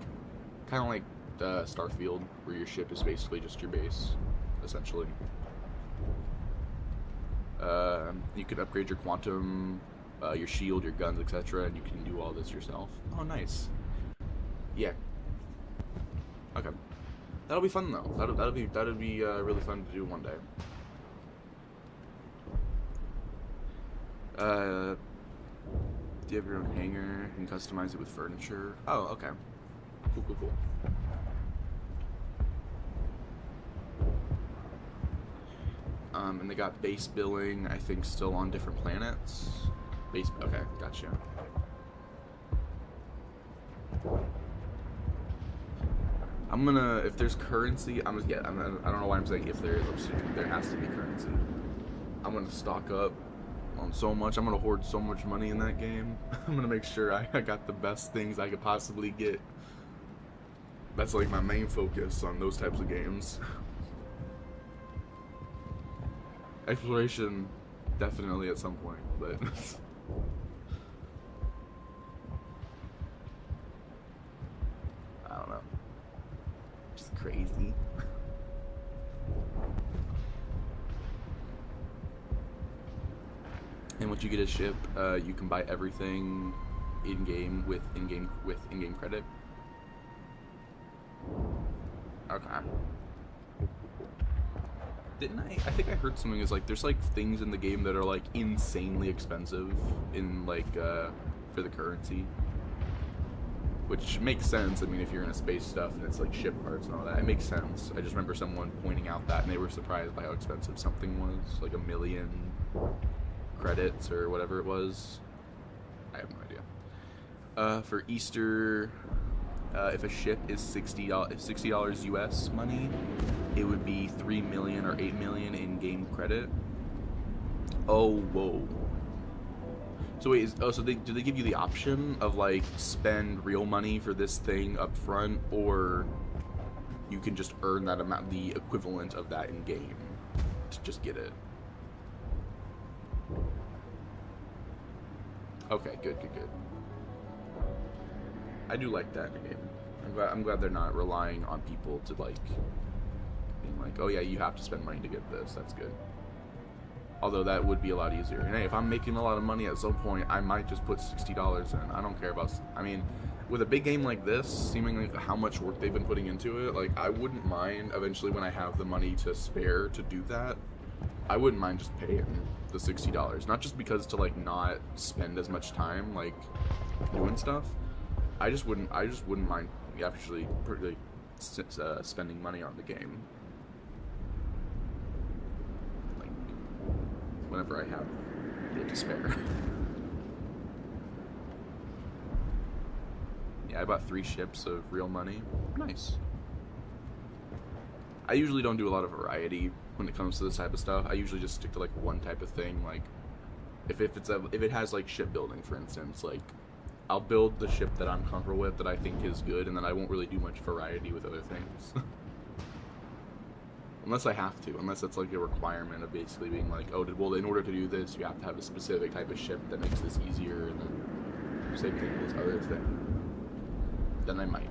Starfield, where your ship is basically just your base, essentially. You can upgrade your quantum, your shield, your guns, etc., and you can do all this yourself. Oh, nice. Yeah. Okay. That'll be fun though. That'll be really fun to do one day. Do you have your own hangar? You can customize it with furniture. Oh, okay. Cool. And they got base billing, I think, still on different planets. Okay, gotcha. I'm gonna, if there's currency, I don't know why I'm saying if there is, I'm assuming there has to be currency. I'm gonna stock up on so much, I'm gonna hoard so much money in that game. I'm gonna make sure I got the best things I could possibly get. That's like my main focus on those types of games. Exploration, definitely at some point, but... I don't know. Just crazy. And once you get a ship, you can buy everything in-game with in-game credit. Okay. I think I heard something is like there's like things in the game that are like insanely expensive in like for the currency, which makes sense. I mean, if you're in a space stuff and it's like ship parts and all that, it makes sense. I just remember someone pointing out that and they were surprised by how expensive something was, like 1 million credits or whatever it was. I have no idea. For Easter, if a ship is $60 US money, it would be 3 million or 8 million in game credit. Oh, whoa. So wait, do they give you the option of like spend real money for this thing up front, or you can just earn that amount, the equivalent of that in game, to just get it? Okay, good. I do like that in the game. I'm glad they're not relying on people to like being like, oh yeah, you have to spend money to get this. That's good. Although that would be a lot easier. And hey, if I'm making a lot of money at some point, I might just put $60 in. I don't care about. I mean, with a big game like this, seemingly how much work they've been putting into it, like I wouldn't mind eventually when I have the money to spare to do that. I wouldn't mind just paying the $60. Not just because to like not spend as much time like doing stuff. I just wouldn't mind actually spending money on the game. Like whenever I have it to spare. Yeah, I bought 3 ships of real money. Nice. I usually don't do a lot of variety when it comes to this type of stuff. I usually just stick to like one type of thing. Like if it has like shipbuilding, for instance, like I'll build the ship that I'm comfortable with, that I think is good, and then I won't really do much variety with other things. Unless I have to, unless it's like a requirement of basically being like, oh, well, in order to do this, you have to have a specific type of ship that makes this easier, and then same thing with this other thing. Then I might.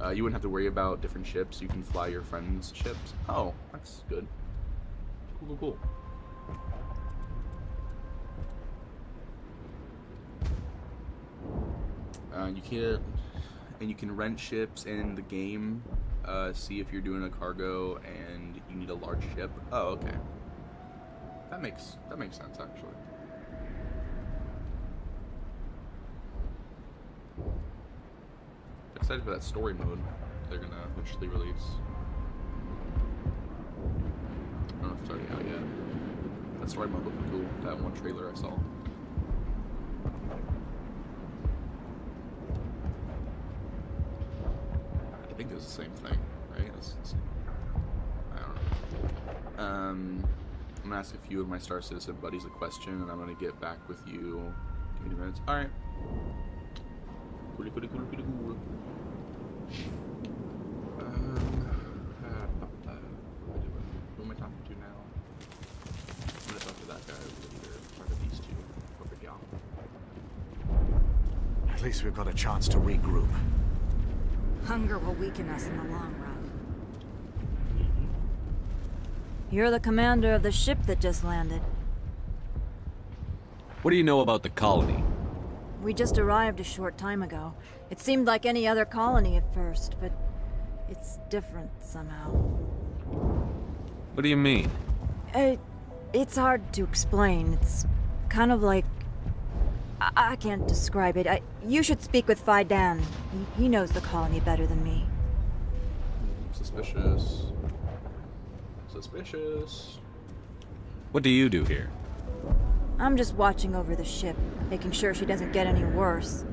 You wouldn't have to worry about different ships. You can fly your friends' ships. Oh, that's good. Cool, cool, cool. You can rent ships in the game. See if you're doing a cargo and you need a large ship. Oh, okay. That makes sense actually. Excited for that story mode they're gonna eventually release. I don't know if it's already out yet. That story mode looked cool. That one trailer I saw. I think it was the same thing, right? I don't know. I'm gonna ask a few of my Star Citizen buddies a question, and I'm gonna get back with you in 20 minutes. All right. Cool. Who am I talking to now? I'm gonna talk to that guy over here. Talk to these two. Perfect, y'all. At least we've got a chance to regroup. Hunger will weaken us in the long run. You're the commander of the ship that just landed. What do you know about the colony? We just arrived a short time ago. It seemed like any other colony at first, but it's different somehow. What do you mean? It's hard to explain. It's kind of like... I can't describe it. You should speak with Phi Dan. He knows the colony better than me. Suspicious. Suspicious. What do you do here? I'm just watching over the ship, making sure she doesn't get any worse.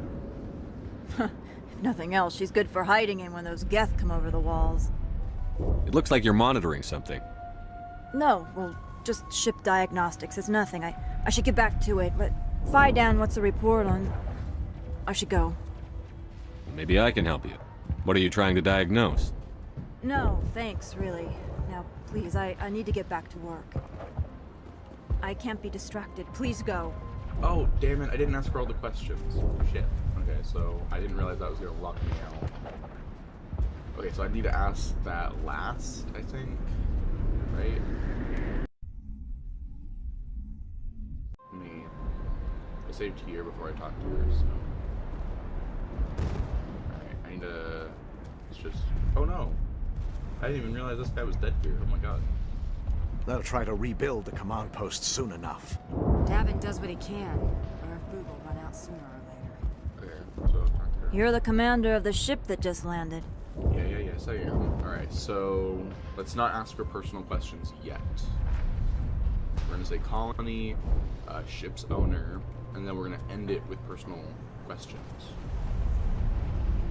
If nothing else, she's good for hiding in when those Geth come over the walls. It looks like you're monitoring something. No, well, just ship diagnostics. It's nothing. I should get back to it, but Phi Dan, what's the report on... I should go. Maybe I can help you. What are you trying to diagnose? No, thanks, really. Now, please, I need to get back to work. I can't be distracted. Please go. Oh, damn it. I didn't ask for all the questions. Shit. Okay, so I didn't realize that was going to lock me out. Okay, so I need to ask that last, I think. Right? I saved here before I talked to her, so... Alright, I need to... It's just... Oh no! I didn't even realize this guy was dead here. Oh my god. They'll try to rebuild the command post soon enough. Davin does what he can, or our food will run out sooner or later. Okay, so talk to her. You're the commander of the ship that just landed. Yes I am. Alright, so... Let's not ask her personal questions yet. We're gonna say colony, ship's owner, and then we're gonna end it with personal questions.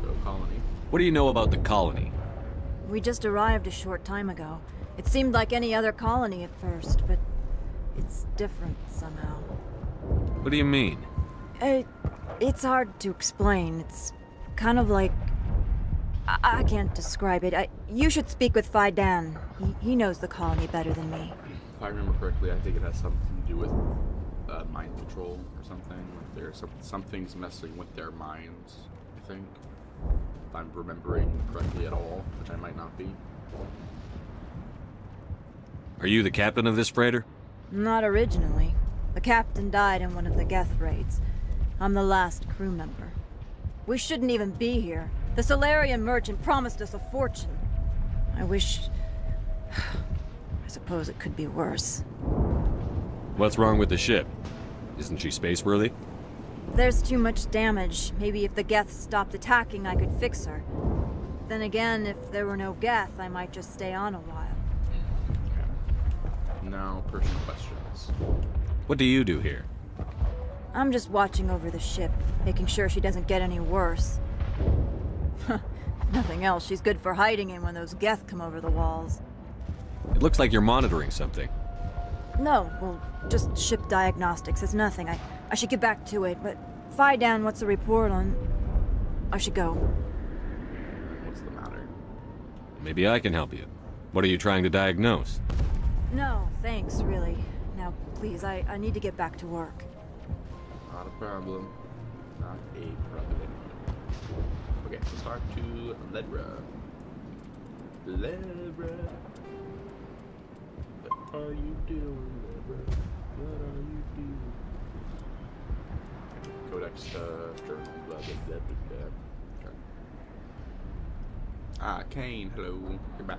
So, colony. What do you know about the colony? We just arrived a short time ago. It seemed like any other colony at first, but it's different somehow. What do you mean? It's hard to explain. It's kind of like... I can't describe it. You should speak with Phi Dan. He knows the colony better than me. If I remember correctly, I think it has something to do with mind control or something. Like there's something's messing with their minds, I think. If I'm remembering correctly at all, which I might not be. Are you the captain of this freighter? Not originally. The captain died in one of the Geth raids. I'm the last crew member. We shouldn't even be here. The Solarian merchant promised us a fortune. I wish... I suppose it could be worse. What's wrong with the ship? Isn't she space-worthy? There's too much damage. Maybe if the Geth stopped attacking, I could fix her. Then again, if there were no Geth, I might just stay on a while. Now, personal questions. What do you do here? I'm just watching over the ship, making sure she doesn't get any worse. If nothing else, she's good for hiding in when those Geth come over the walls. It looks like you're monitoring something. No, well, just ship diagnostics. It's nothing. I should get back to it, but Phi Dan, what's the report on... I should go. What's the matter? Maybe I can help you. What are you trying to diagnose? No, thanks, really. Now, please, I need to get back to work. Not a problem. Not a problem. Okay, let's talk to Ledra. Ledra. What are you doing, Ledra? What are you doing? Codex journal, blah, blah, blah, blah, blah. Okay. Ah, Kane, hello. You're back.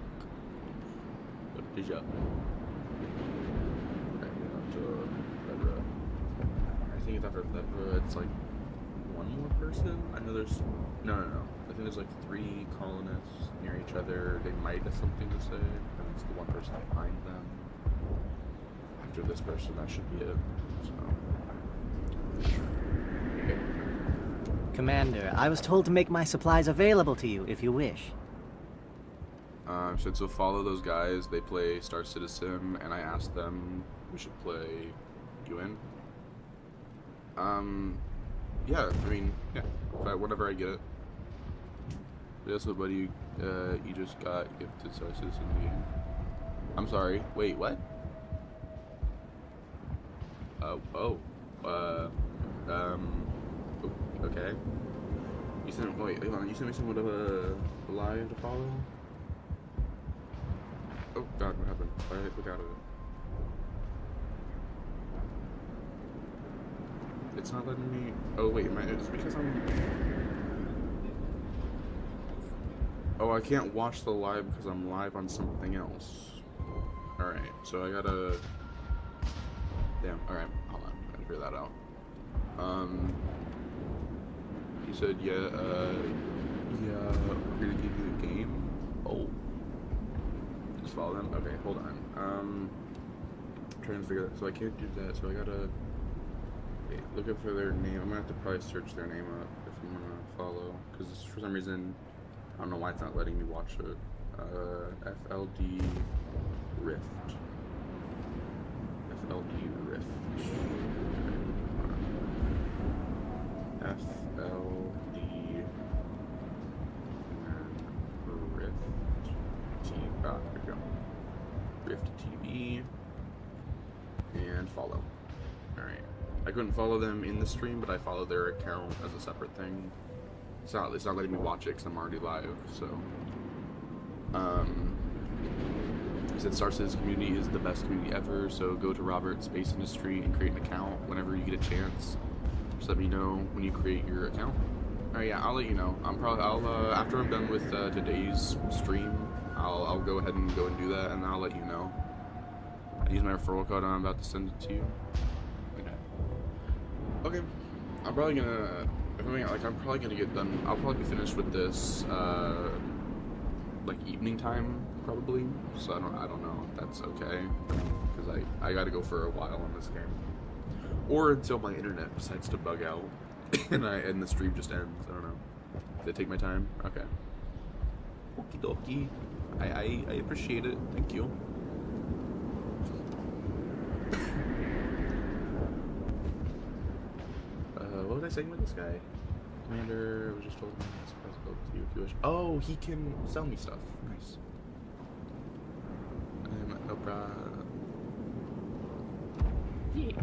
What is up? Okay, after Ledra. I think it's after Ledra, it's like one more person? I know there's... No. I think there's like 3 colonists near each other. They might have something to say, and it's the one person behind them. After this person, that should be it. So... Okay. Commander, I was told to make my supplies available to you if you wish. So follow those guys. They play Star Citizen, and I asked them we should play UN. Yeah, I mean, yeah, whenever I get it. Also, buddy, you just got gifted Star Citizen game. I'm sorry. Wait, what? Okay. You sent, wait, hold on, you sent me someone a live to follow? Oh god, what happened? Why did I click out of it? It's not letting me, oh wait, it's because oh, I can't watch the live because I'm live on something else. Alright, so I gotta, damn, alright, hold on, I gotta figure that out. You said, yeah, we're gonna give you a game. Oh. Just follow them? Okay, hold on. I'm trying to figure that, so I can't do that, so I gotta, wait, look up for their name. I'm gonna have to probably search their name up if I'm gonna follow, because for some reason, I don't know why it's not letting me watch it. FLD Rift. FLD Rift. FLD Rift TV. There we go. Rift TV and follow. Alright. I couldn't follow them in the stream, but I follow their account as a separate thing. It's not letting me watch it because I'm already live, so. He said Star Citizen community is the best community ever, so go to Robert Space Industry and create an account whenever you get a chance. Just let me know when you create your account. Alright, yeah, I'll let you know. I'll after I'm done with today's stream, I'll go ahead and go and do that, and I'll let you know. I use my referral code, and I'm about to send it to you. Okay. I'm probably gonna, I'm probably gonna get done. I'll probably be finished with this, like evening time, probably. So I don't know if that's okay, because I gotta go for a while on this game, or until my internet decides to bug out and the stream just ends. I don't know. Did I take my time? Okay. Okie dokie. I appreciate it. Thank you. What was I saying with this guy? Commander was just told me to go to you if you wish. Oh, he can sell me stuff. Nice. Oprah. Yeah.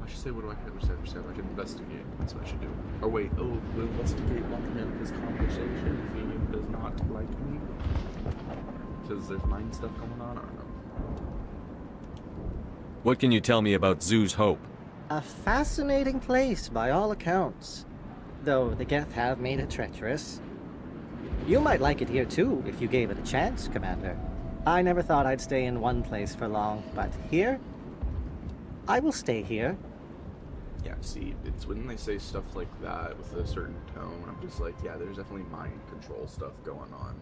I should say, what do I understand? I can investigate. That's what I should do. Or wait, we'll investigate Lockman his conversation if he does not like me. Because there's mind stuff going on, I don't know. What can you tell me about Zoo's Hope? A fascinating place by all accounts. Though the Geth have made it treacherous. You might like it here too, if you gave it a chance, Commander. I never thought I'd stay in one place for long, but here? I will stay here. Yeah, see, it's when they say stuff like that with a certain tone, I'm just like, yeah, there's definitely mind control stuff going on.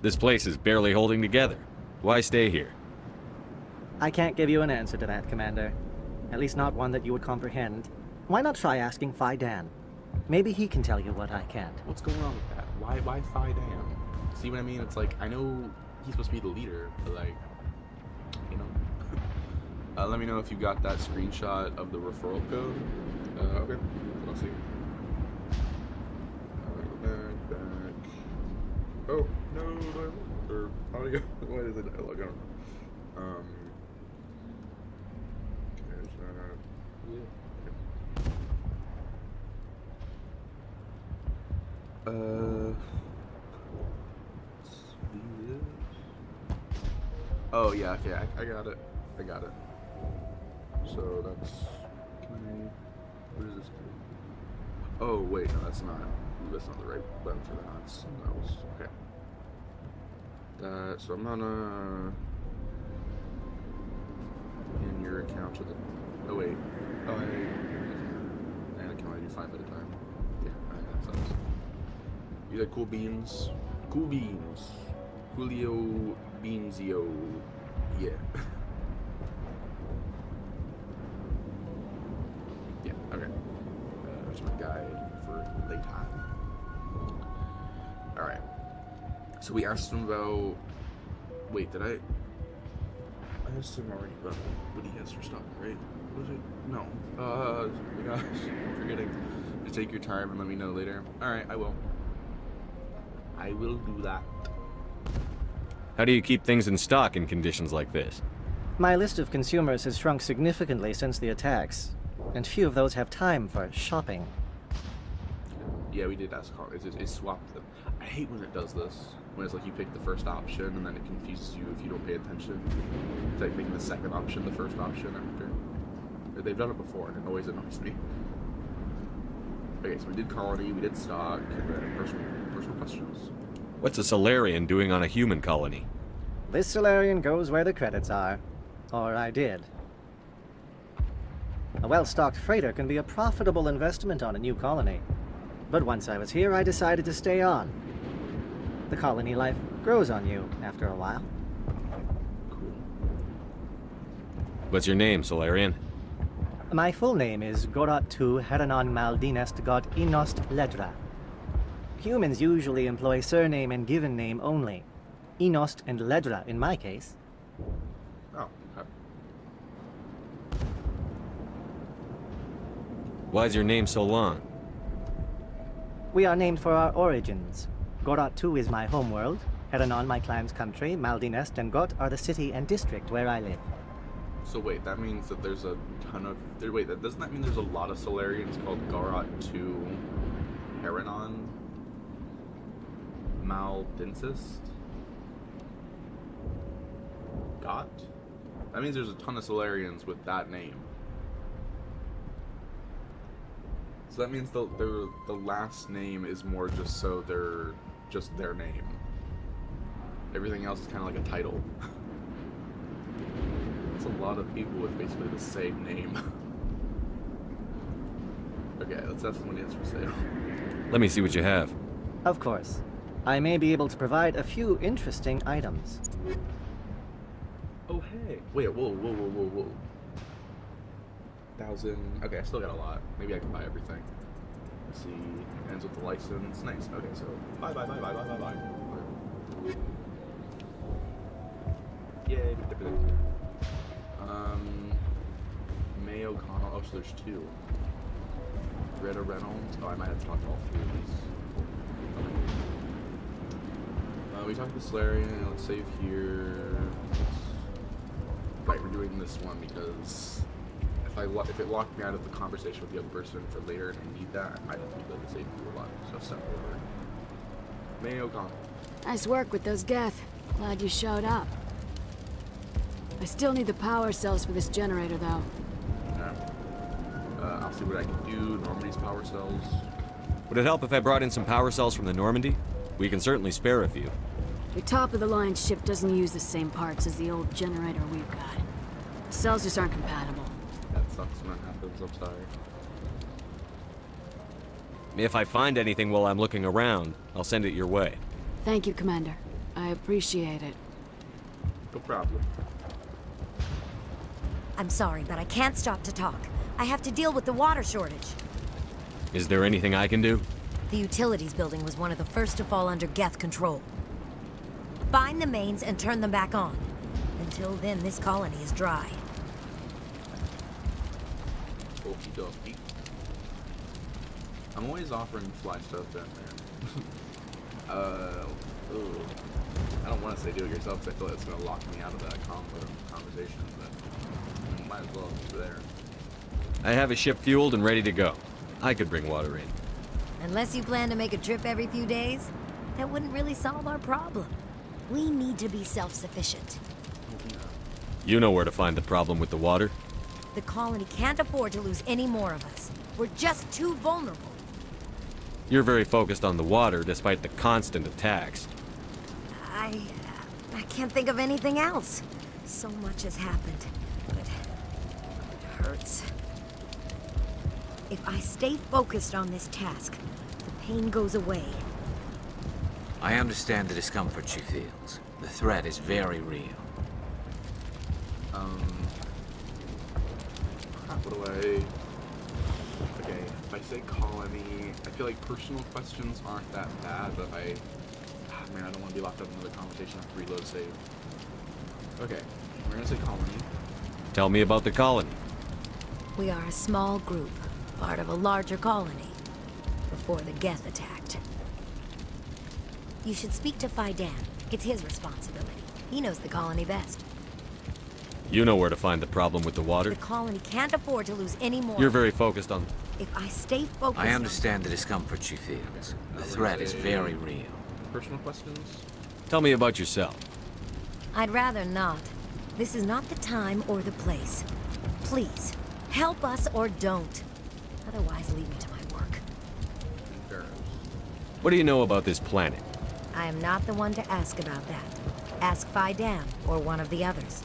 This place is barely holding together. Why stay here? I can't give you an answer to that, Commander. At least not one that you would comprehend. Why not try asking Phi Dan? Maybe he can tell you what I can't. What's going on with that? Why Phi Dan? See what I mean? It's like, I know he's supposed to be the leader, but like, you know. Let me know if you got that screenshot of the referral code. Okay, I'll see. Back. Oh, no, dialogue, or audio. Why is it dialogue? I don't know. There's, oh, yeah, okay, I got it. I got it. So that's, what is this? Oh, wait, no, that's not the right button for that. It's something else. Okay. So I'm gonna in your account to the. Oh wait. Oh, I can only do 5 at a time. Yeah, that sucks. You like cool beans? Cool beans. Julio Beansio. Yeah. Yeah. Okay. There's my guide for late time. All right. So we asked him about. Wait, did I asked him already about what he has for stock, right? Was it? No. Oh my gosh, I'm forgetting. Just take your time and let me know later. All right, I will. I will do that. How do you keep things in stock in conditions like this? My list of consumers has shrunk significantly since the attacks, and few of those have time for shopping. Yeah, we did ask Carl. It swapped them. I hate when it does this. When it's like you pick the first option and then it confuses you if you don't pay attention. It's like making the second option the first option after. They've done it before and it always annoys me. Okay, so we did colony, we did stock, and then personal questions. What's a Solarian doing on a human colony? This Solarian goes where the credits are. Or I did. A well-stocked freighter can be a profitable investment on a new colony. But once I was here, I decided to stay on. The colony life grows on you after a while. Cool. What's your name, Solarian? My full name is Gorat Tu Heranon Maldinest God Inost Ledra. Humans usually employ surname and given name only. Inost and Ledra in my case. Oh, okay. Why's your name so long? We are named for our origins. Gorat Tu is my homeworld, Heranon my clan's country, Maldinest and Got are the city and district where I live. So wait, that means that there's a ton of... Wait, doesn't that mean there's a lot of Solarians called Gorat Tu Heranon Maldinest? Got? That means there's a ton of Solarians with that name. So that means the last name is more just so they're just their name. Everything else is kind of like a title. It's a lot of people with basically the same name. Okay, let's ask someone else for sale. Let me see what you have. Of course. I may be able to provide a few interesting items. Oh, hey. Wait, whoa. 1,000. Okay, I still got a lot. Maybe I can buy everything. Let's see. Ends with the license. Nice. Okay, so bye. Yay. May O'Connell. Oh, so there's 2. Greta Reynolds. Oh, I might have talked to all 3 of these. We talked to Solarian. Let's save here. Right, we're doing this one because if it locked me out of the conversation with the other person for later and I need that, I might have to be able to save you a lot. So step over. May O'Connell. Nice work with those Geth. Glad you showed up. I still need the power cells for this generator, though. Yeah. I'll see what I can do. Normandy's power cells. Would it help if I brought in some power cells from the Normandy? We can certainly spare a few. Your top-of-the-line ship doesn't use the same parts as the old generator we've got. The cells just aren't compatible. That sucks when that happens. I'm sorry. If I find anything while I'm looking around, I'll send it your way. Thank you, Commander. I appreciate it. No problem. I'm sorry, but I can't stop to talk. I have to deal with the water shortage. Is there anything I can do? The utilities building was one of the first to fall under Geth control. Find the mains and turn them back on. Until then, this colony is dry. Okie dokie. I'm always offering to fly stuff down there. Ooh. I don't want to say do it yourself because I feel like it's going to lock me out of that conversation, but might as well be there. I have a ship fueled and ready to go. I could bring water in. Unless you plan to make a trip every few days, that wouldn't really solve our problem. We need to be self-sufficient. You know where to find the problem with the water? The colony can't afford to lose any more of us. We're just too vulnerable. You're very focused on the water despite the constant attacks. I can't think of anything else. So much has happened, but it hurts. If I stay focused on this task, the pain goes away. I understand the discomfort she feels. The threat is very real. What do I... Okay, if I say colony, I feel like personal questions aren't that bad, but I don't want to be locked up in another conversation. I have to reload save. Okay, we're gonna say colony. Tell me about the colony. We are a small group, part of a larger colony, before the Geth attacked. You should speak to Faidan. It's his responsibility. He knows the colony best. You know where to find the problem with the water? The colony can't afford to lose any more. You're very focused on... If I stay focused... I understand the discomfort she feels. The threat is very real. Personal questions? Tell me about yourself. I'd rather not. This is not the time or the place. Please, help us or don't. Otherwise, leave me to my work. What do you know about this planet? I am not the one to ask about that. Ask Faidan or one of the others.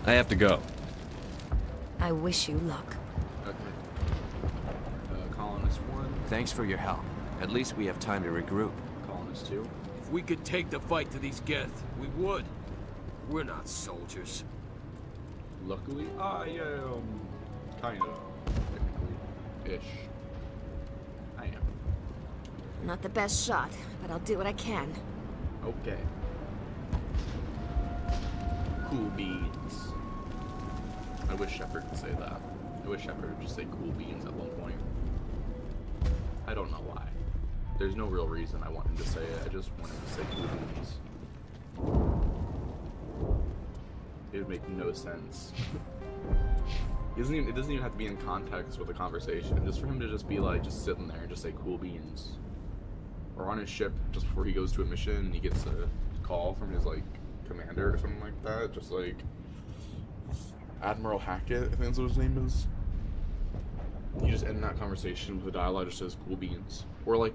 I have to go. I wish you luck. Okay. Colonist 1. Thanks for your help. At least we have time to regroup. Colonist 2. If we could take the fight to these Geth, we would. We're not soldiers. Luckily, I am kind of, technically-ish. I am. Not the best shot, but I'll do what I can. Okay. Cool beans. I wish Shepard could say that. I wish Shepard would just say cool beans at one point. I don't know why. There's no real reason I want him to say it. I just want him to say cool beans. It would make no sense. It doesn't even have to be in context with a conversation. Just for him to just be like, just sitting there and just say cool beans. Or on his ship, just before he goes to a mission and he gets a call from his, like, commander or something like that. Just like, Admiral Hackett, I think that's what his name is. You just end that conversation with a dialogue that just says cool beans. Or like,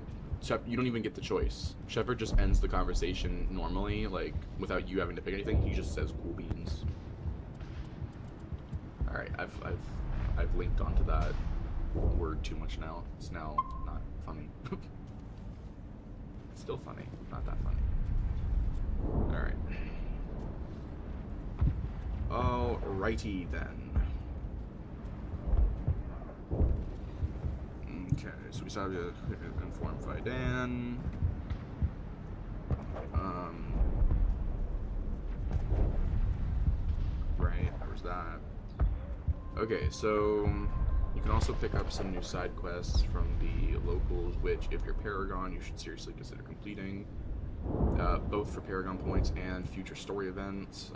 you don't even get the choice. Shepard just ends the conversation normally, like, without you having to pick anything. He just says cool beans. Alright, I've linked onto that word too much now. It's now not funny. It's still funny, not that funny. Alright. Alrighty then. Okay, so we saw the inform Faidan. Right, there was that. Okay, so you can also pick up some new side quests from the locals, which, if you're Paragon, you should seriously consider completing. Both for Paragon points and future story events.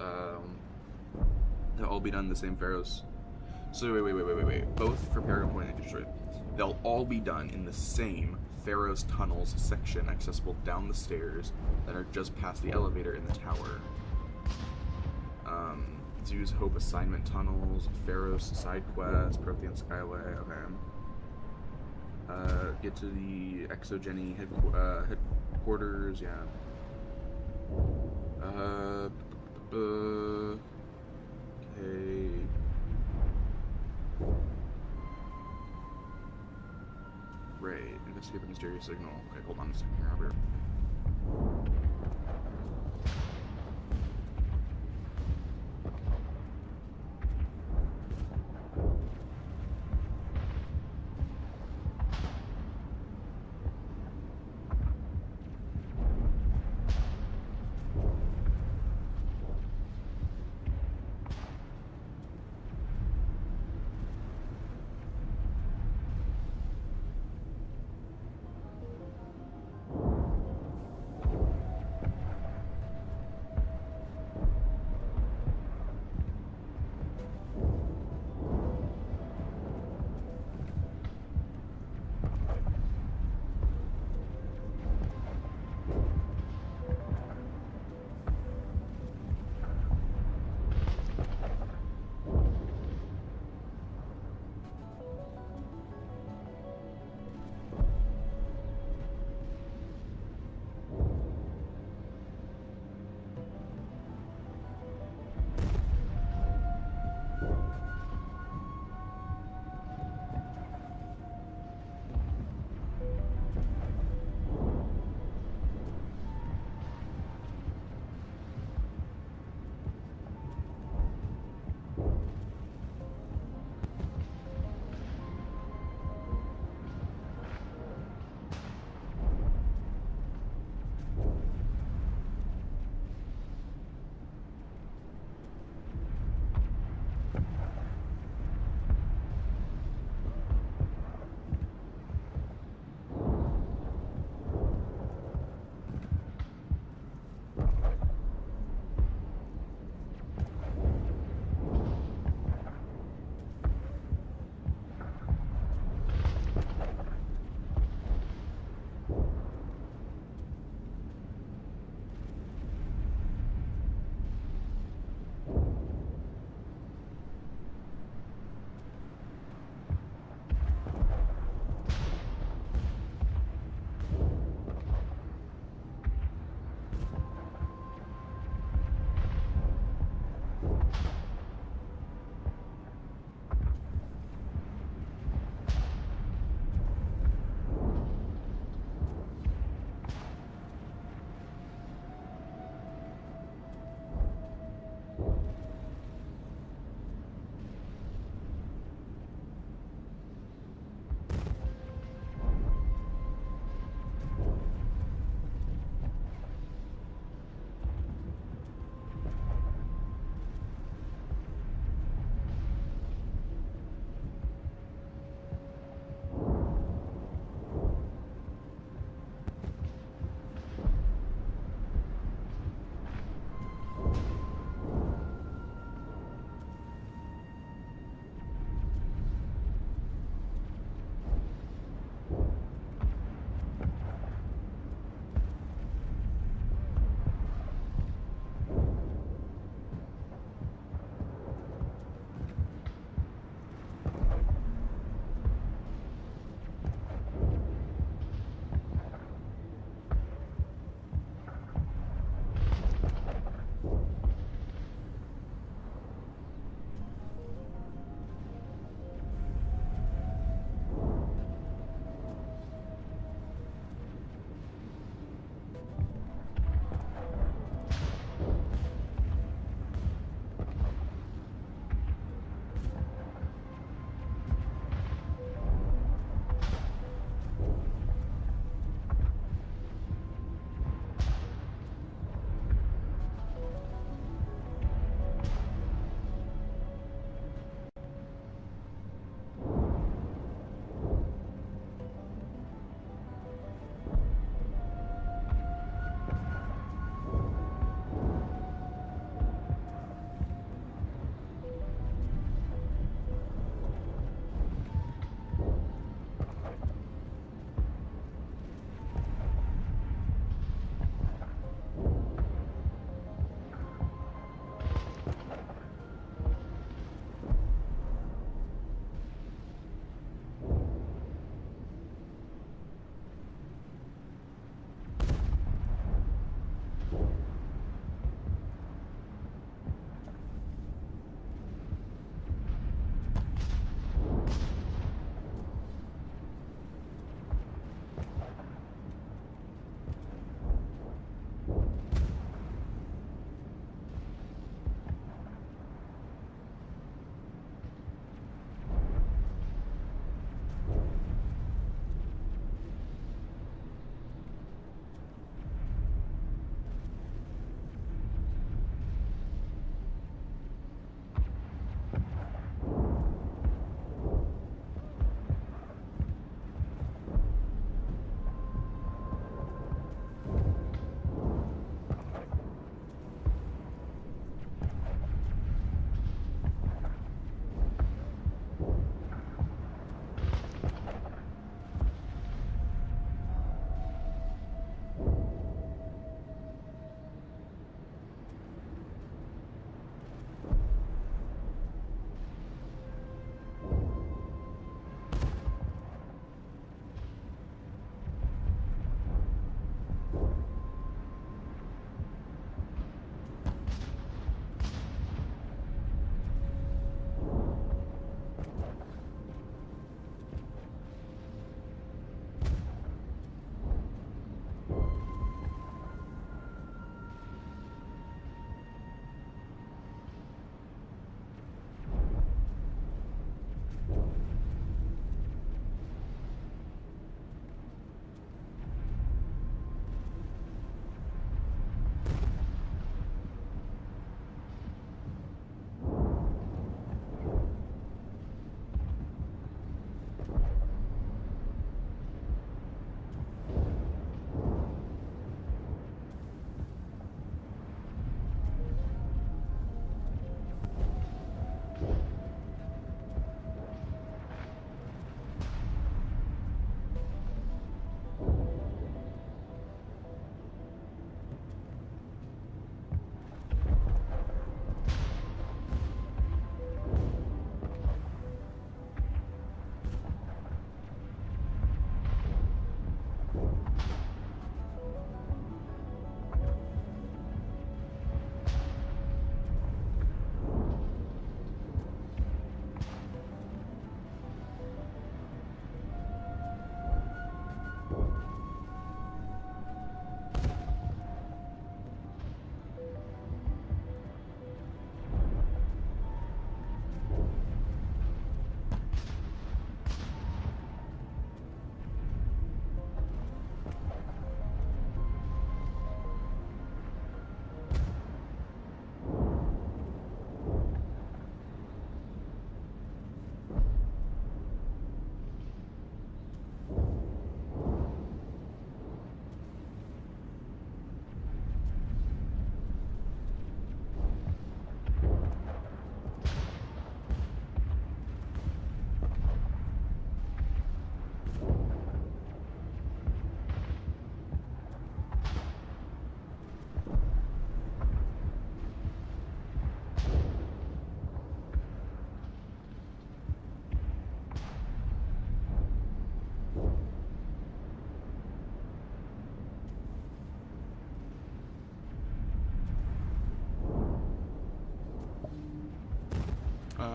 They'll all be done in the same Pharaohs. So wait. Both for Paragon point and future story. They'll all be done in the same Pharaoh's Tunnels section, accessible down the stairs that are just past the elevator in the tower. Zeus Hope Assignment Tunnels, Pharaoh's Side Quest, Prothean Skyway, okay. Get to the Exogeny headquarters, yeah. Okay. Right, investigate the mysterious signal. Okay, hold on a second here, Albert.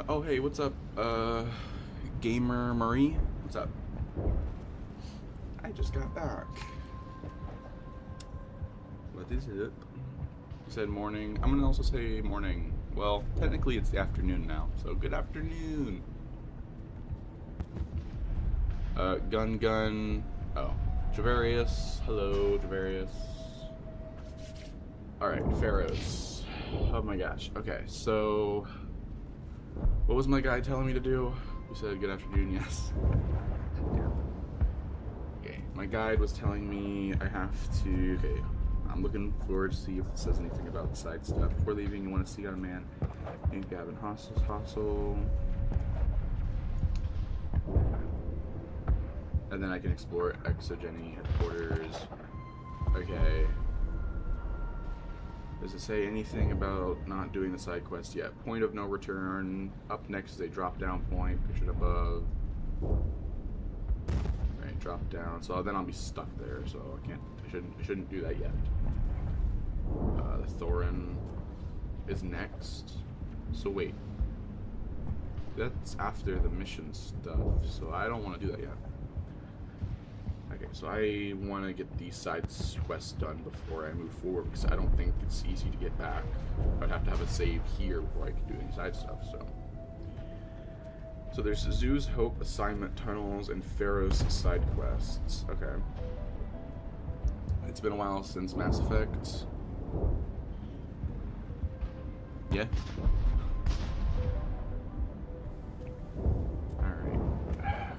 Oh, hey, what's up, Gamer Marie? What's up? I just got back. What is it? You said morning. I'm gonna also say morning. Well, technically it's the afternoon now, so good afternoon. Gun. Oh, Javarius. Hello, Javarius. Alright, Pharaohs. Oh my gosh. Okay, so what was my guy telling me to do? You said good afternoon, yes. Okay, my guide was telling me I have to. Okay, I'm looking forward to see if it says anything about the side stuff. Before leaving, you want to see on a man in cabin hostel. And then I can explore Exogeny headquarters. Okay. Does it say anything about not doing the side quest yet? Point of no return. Up next is a drop down point, pictured above. Right, drop down. So then I'll be stuck there, so I shouldn't do that yet. The Thorin is next. So wait. That's after the mission stuff, so I don't want to do that yet. Okay, so I want to get these side quests done before I move forward, because I don't think it's easy to get back. I'd have to have a save here before I can do any side stuff, so there's Zoo's Hope assignment tunnels and Pharaoh's side quests. Okay. It's been a while since Mass Effect. Yeah.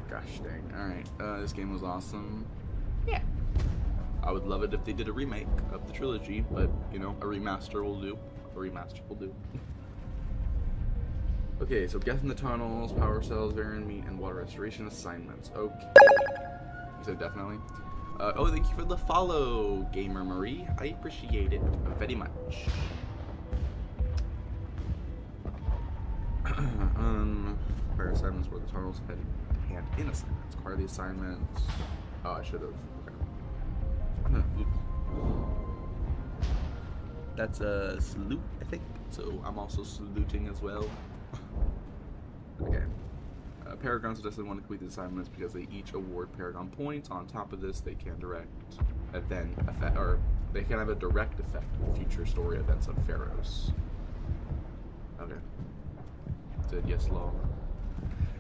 Gosh dang. Alright, this game was awesome. Yeah. I would love it if they did a remake of the trilogy, but, you know, a remaster will do. Okay, so Geth in the Tunnels, Power Cells, Varian Meat, and Water Restoration assignments. Okay. You said definitely? Oh, thank you for the follow, Gamer Marie. I appreciate it very much. Fire assignments where the tunnels head in assignments. Acquire the assignments. Oh, I should have. Okay. That's a salute, I think. So I'm also saluting as well. Okay. Paragons doesn't want to complete the assignments because they each award Paragon points. On top of this, they can they can have a direct effect on future story events on Pharaohs. Okay. Said yes, law.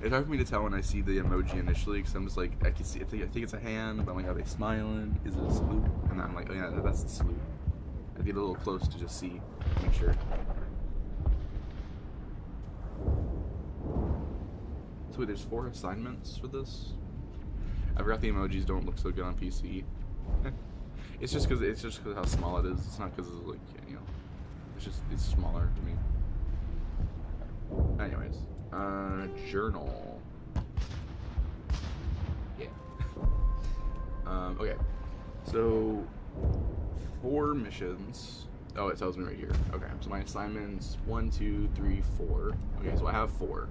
It's hard for me to tell when I see the emoji initially, because I'm just like, I can see. I think it's a hand, but I'm like, are they smiling? Is it a salute? And I'm like, oh yeah, that's the salute. I get a little close to just see, make sure. So wait, there's 4 assignments for this. I forgot the emojis don't look so good on PC. It's just because how small it is. It's not because it's like, you know, it's smaller to me. Anyways. Journal. Yeah. Okay. So 4 missions. Oh, it tells me right here. Okay, so my assignments 1, 2, 3, 4. Okay, so I have 4.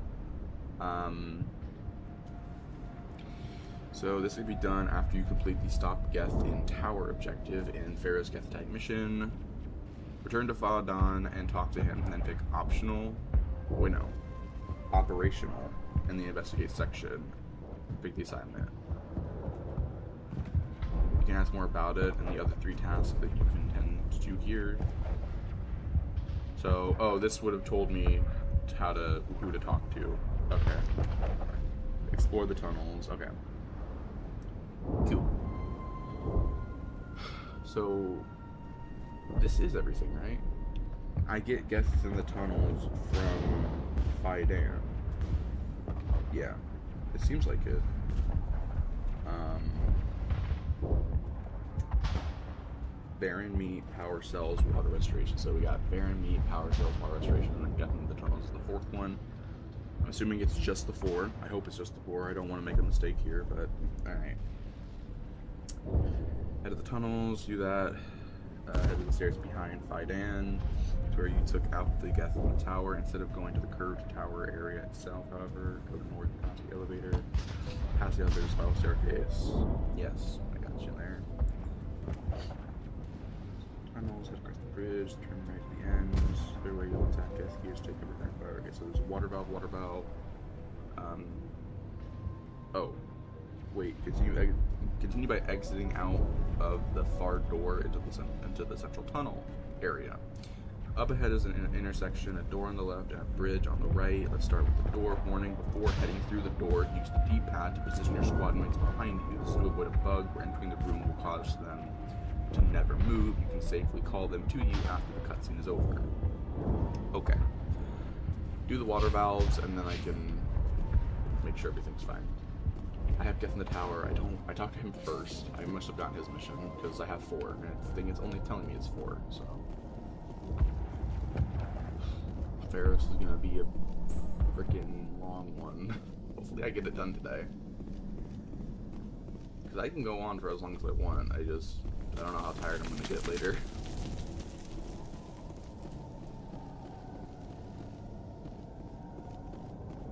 So this will be done after you complete the Stop Geth in Tower objective in Pharaoh's Geth type mission. Return to Faladon and talk to him, and then pick optional. Wait, no. Operational in the investigate section. Pick the assignment. You can ask more about it and the other 3 tasks that you can tend to do here. So, oh, this would have told me who to talk to. Okay. Explore the tunnels. Okay. Cool. So, this is everything, right? I get Geth in the Tunnels from Faidan. Yeah, it seems like it. Barren Meat, Power Cells, Water Restoration. So we got Barren Meat, Power Cells, Water Restoration, and then Geth in the Tunnels is the 4th one. I'm assuming it's just the 4. I hope it's just the 4. I don't want to make a mistake here, but alright. Head to the tunnels, do that. Head to the stairs behind Faidan. It's where you took out the Geth in the tower. Instead of going to the curved tower area itself, however, go to north past the elevator. Past the elevator spiral staircase. Yes, I got you there. Tunnels, head across the bridge, turn right to the end. Clear way you'll attack Geth gears take everything. Okay, so there's a water valve. Oh, wait. Continue by exiting out of the far door into the central tunnel area. Up ahead is an intersection, a door on the left, and a bridge on the right. Let's start with the door. Warning: before heading through the door, use the D-pad to position your squad mates behind you. This is to avoid a bug where entering the room will cause them to never move. You can safely call them to you after the cutscene is over. Okay. Do the water valves, and then I can make sure everything's fine. I have Geth in the tower. I talked to him first. I must have gotten his mission, because I have 4, and the thing is only telling me it's 4, so. Ferris is gonna be a freaking long one. Hopefully I get it done today. Because I can go on for as long as I want. I don't know how tired I'm gonna get later.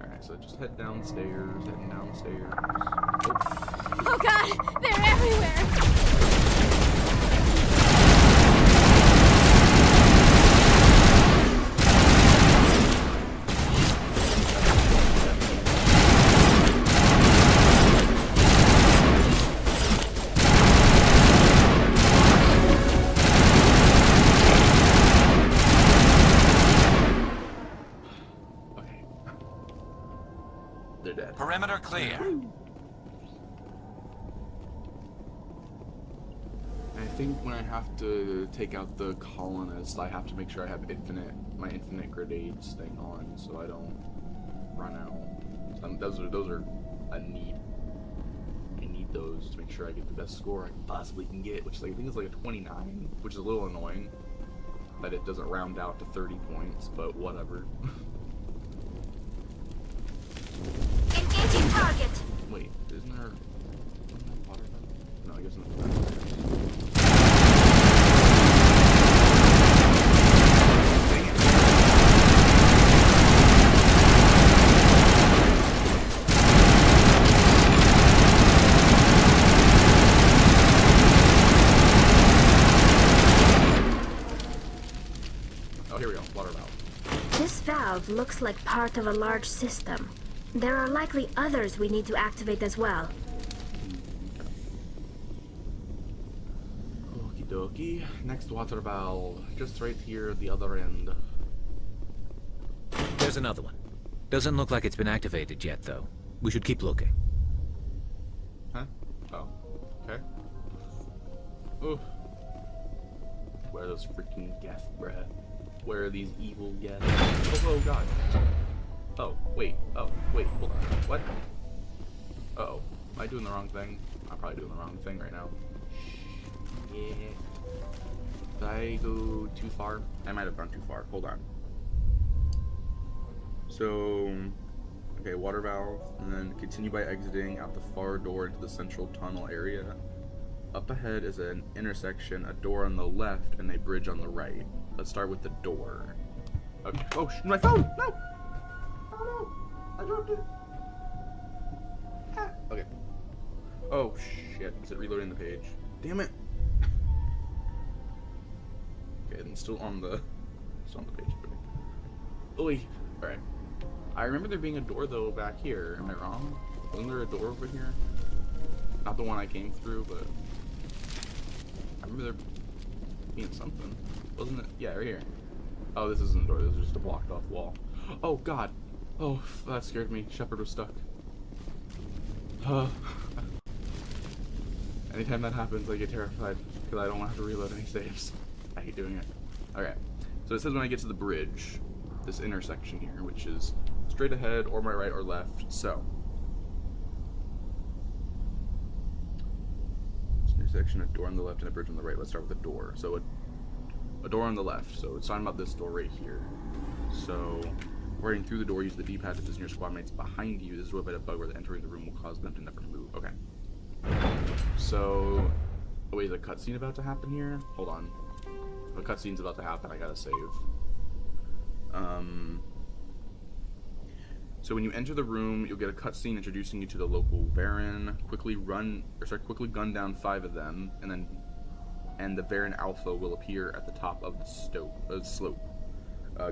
Alright, so just heading downstairs. Oh god! They're everywhere! They're dead. Perimeter clear. I think when I have to take out the colonists, I have to make sure I have my infinite grenades thing on, so I don't run out. Those are a need. I need those to make sure I get the best score I possibly can get, which I think is like a 29, which is a little annoying that it doesn't round out to 30 points, but whatever. Engaging target. Wait, isn't there water? No, I guess not. Oh, here we go. Water valve. This valve looks like part of a large system. There are likely others we need to activate as well. Okie dokie. Next water valve. Just right here at the other end. There's another one. Doesn't look like it's been activated yet, though. We should keep looking. Huh? Oh. Okay. Oof. Where are those freaking Geth, bruh? Where are these evil Geth? Oh god. Oh, wait, hold on. What? Uh-oh. Am I doing the wrong thing? I'm probably doing the wrong thing right now. Yeah. Did I go too far? I might have gone too far. Hold on. So, okay, water valve, and then continue by exiting out the far door into the central tunnel area. Up ahead is an intersection, a door on the left, and a bridge on the right. Let's start with the door. Okay. Oh, my phone! No! Oh no! I dropped it! Ah. Okay. Oh shit, is it reloading the page? Damn it! Okay, I'm still on the page. Oy! Alright. I remember there being a door though back here. Am I wrong? Wasn't there a door over here? Not the one I came through, but I remember there being something. Wasn't it? Yeah, right here. Oh, this isn't a door. This is just a blocked off wall. Oh god! Oh, that scared me. Shepard was stuck. Anytime that happens, I get terrified because I don't want to have to reload any saves. I hate doing it. Okay, so it says when I get to the bridge, this intersection here, which is straight ahead or my right or left. So, this intersection, a door on the left and a bridge on the right. Let's start with the door. So a door on the left. So it's talking about this door right here. So, running through the door, use the D-pad to position your squad mates behind you. This is a bit of a bug where entering the room will cause them to never move. Okay. So, oh wait, is a cutscene about to happen here? Hold on. A cutscene's about to happen. I gotta save. So when you enter the room, you'll get a cutscene introducing you to the local Varren. Quickly gun down 5 of them, and the Varren Alpha will appear at the top of the slope.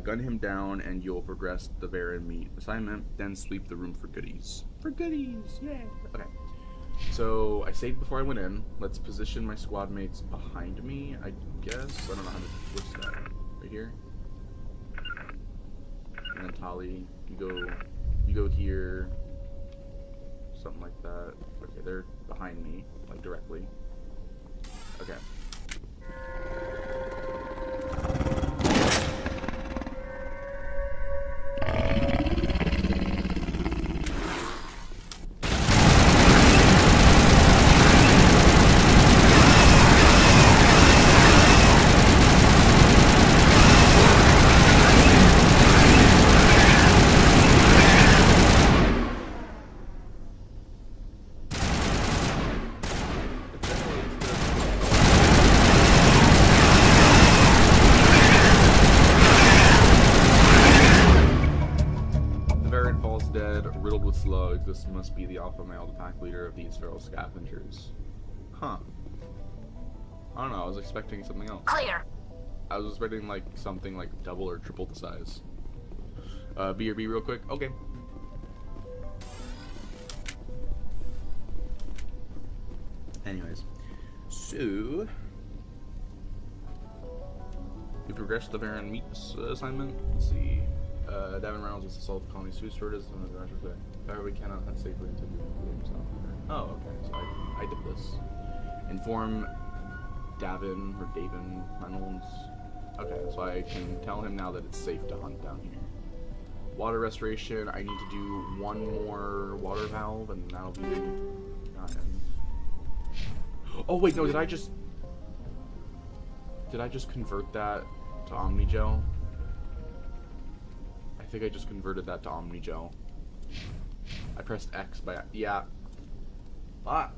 Gun him down and you'll progress the Varen meat assignment, then sweep the room for goodies. For goodies, yeah. Okay. So I saved before I went in. Let's position my squad mates behind me, I guess. I don't know how to twist that. Right here. And then Tali, you go here. Something like that. Okay, they're behind me, like directly. Okay. This must be the alpha male, the pack leader of these feral scavengers. Huh. I don't know, I was expecting something else. Clear. I was expecting like something like double or triple the size. BRB real quick. Okay. Anyways. So we progressed the Varen meat assignment. Let's see. Davin Reynolds is assault the colony's food shortage and the director's way. However, we cannot hunt safely until we himself. Oh, okay. So I did this. Inform Davin or Davin Reynolds. Okay, so I can tell him now that it's safe to hunt down here. Water restoration. I need to do one more water valve, and that'll be not end. Oh wait, no. Did I just convert that to Omnigel? I think I just converted that to Omnigel. I pressed X by... Yeah. Fuck.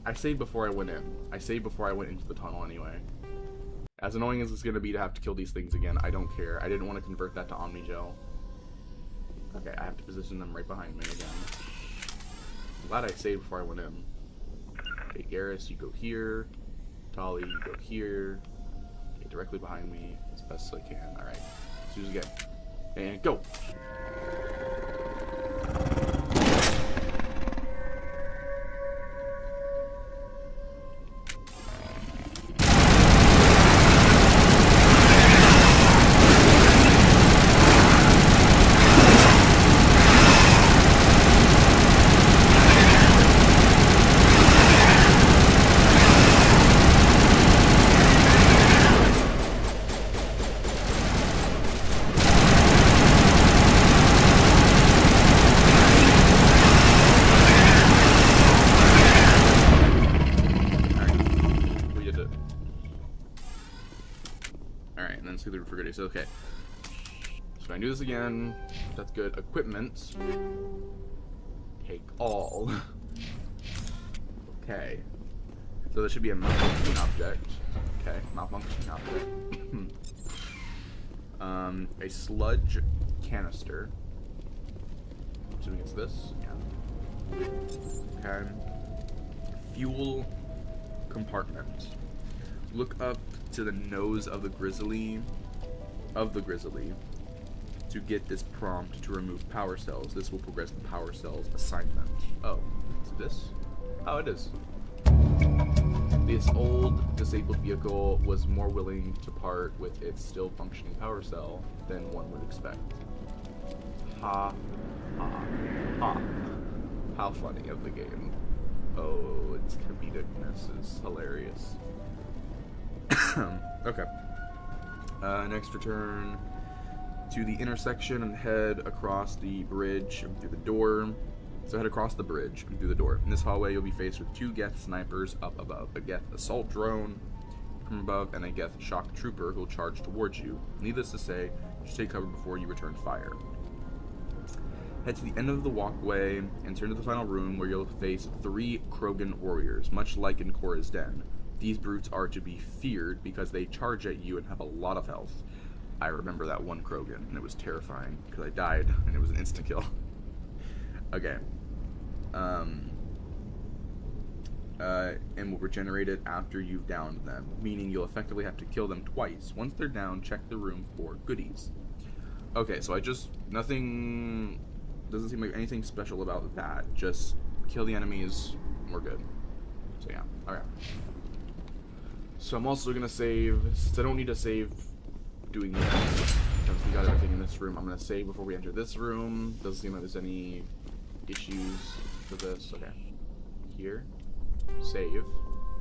I saved before I went in. I saved before I went into the tunnel anyway. As annoying as it's going to be to have to kill these things again, I don't care. I didn't want to convert that to Omnigel. Okay, I have to position them right behind me again. I'm glad I saved before I went in. Okay, Garrus, you go here. Tali, you go here. Okay, directly behind me as best as I can. Alright, let's do this again. And go! Okay, so I do this again. That's good. Equipment. Take all. Okay. So there should be a malfunctioning object. Okay, malfunctioning object. A sludge canister. Assuming it's this. Yeah. Okay. Fuel compartment. Look up to the nose of the grizzly. To get this prompt to remove power cells. This will progress the power cells assignment. Oh, is it this? Oh, it is. This old disabled vehicle was more willing to part with its still functioning power cell than one would expect. Ha, ha, ha. How funny of the game. Oh, its comedicness is hilarious. Okay. Next, return to the intersection and head across the bridge and through the door. So head across the bridge and through the door. In this hallway, you'll be faced with 2 Geth snipers up above. A Geth assault drone from above and a Geth shock trooper who will charge towards you. Needless to say, you should take cover before you return fire. Head to the end of the walkway and turn to the final room where you'll face 3 Krogan warriors, much like in Korra's Den. These brutes are to be feared because they charge at you and have a lot of health. I remember that one Krogan, and it was terrifying because I died and it was an instant kill. Okay. and will regenerate it after you've downed them, meaning you'll effectively have to kill them twice. Once they're down, check the room for goodies. Okay, so nothing, doesn't seem like anything special about that. Just kill the enemies, and we're good. So yeah, okay. So I'm also gonna save, since I don't need to save doing this, because we got everything in this room, I'm gonna save before we enter this room. Doesn't seem like there's any issues for this. Okay. Here. Save.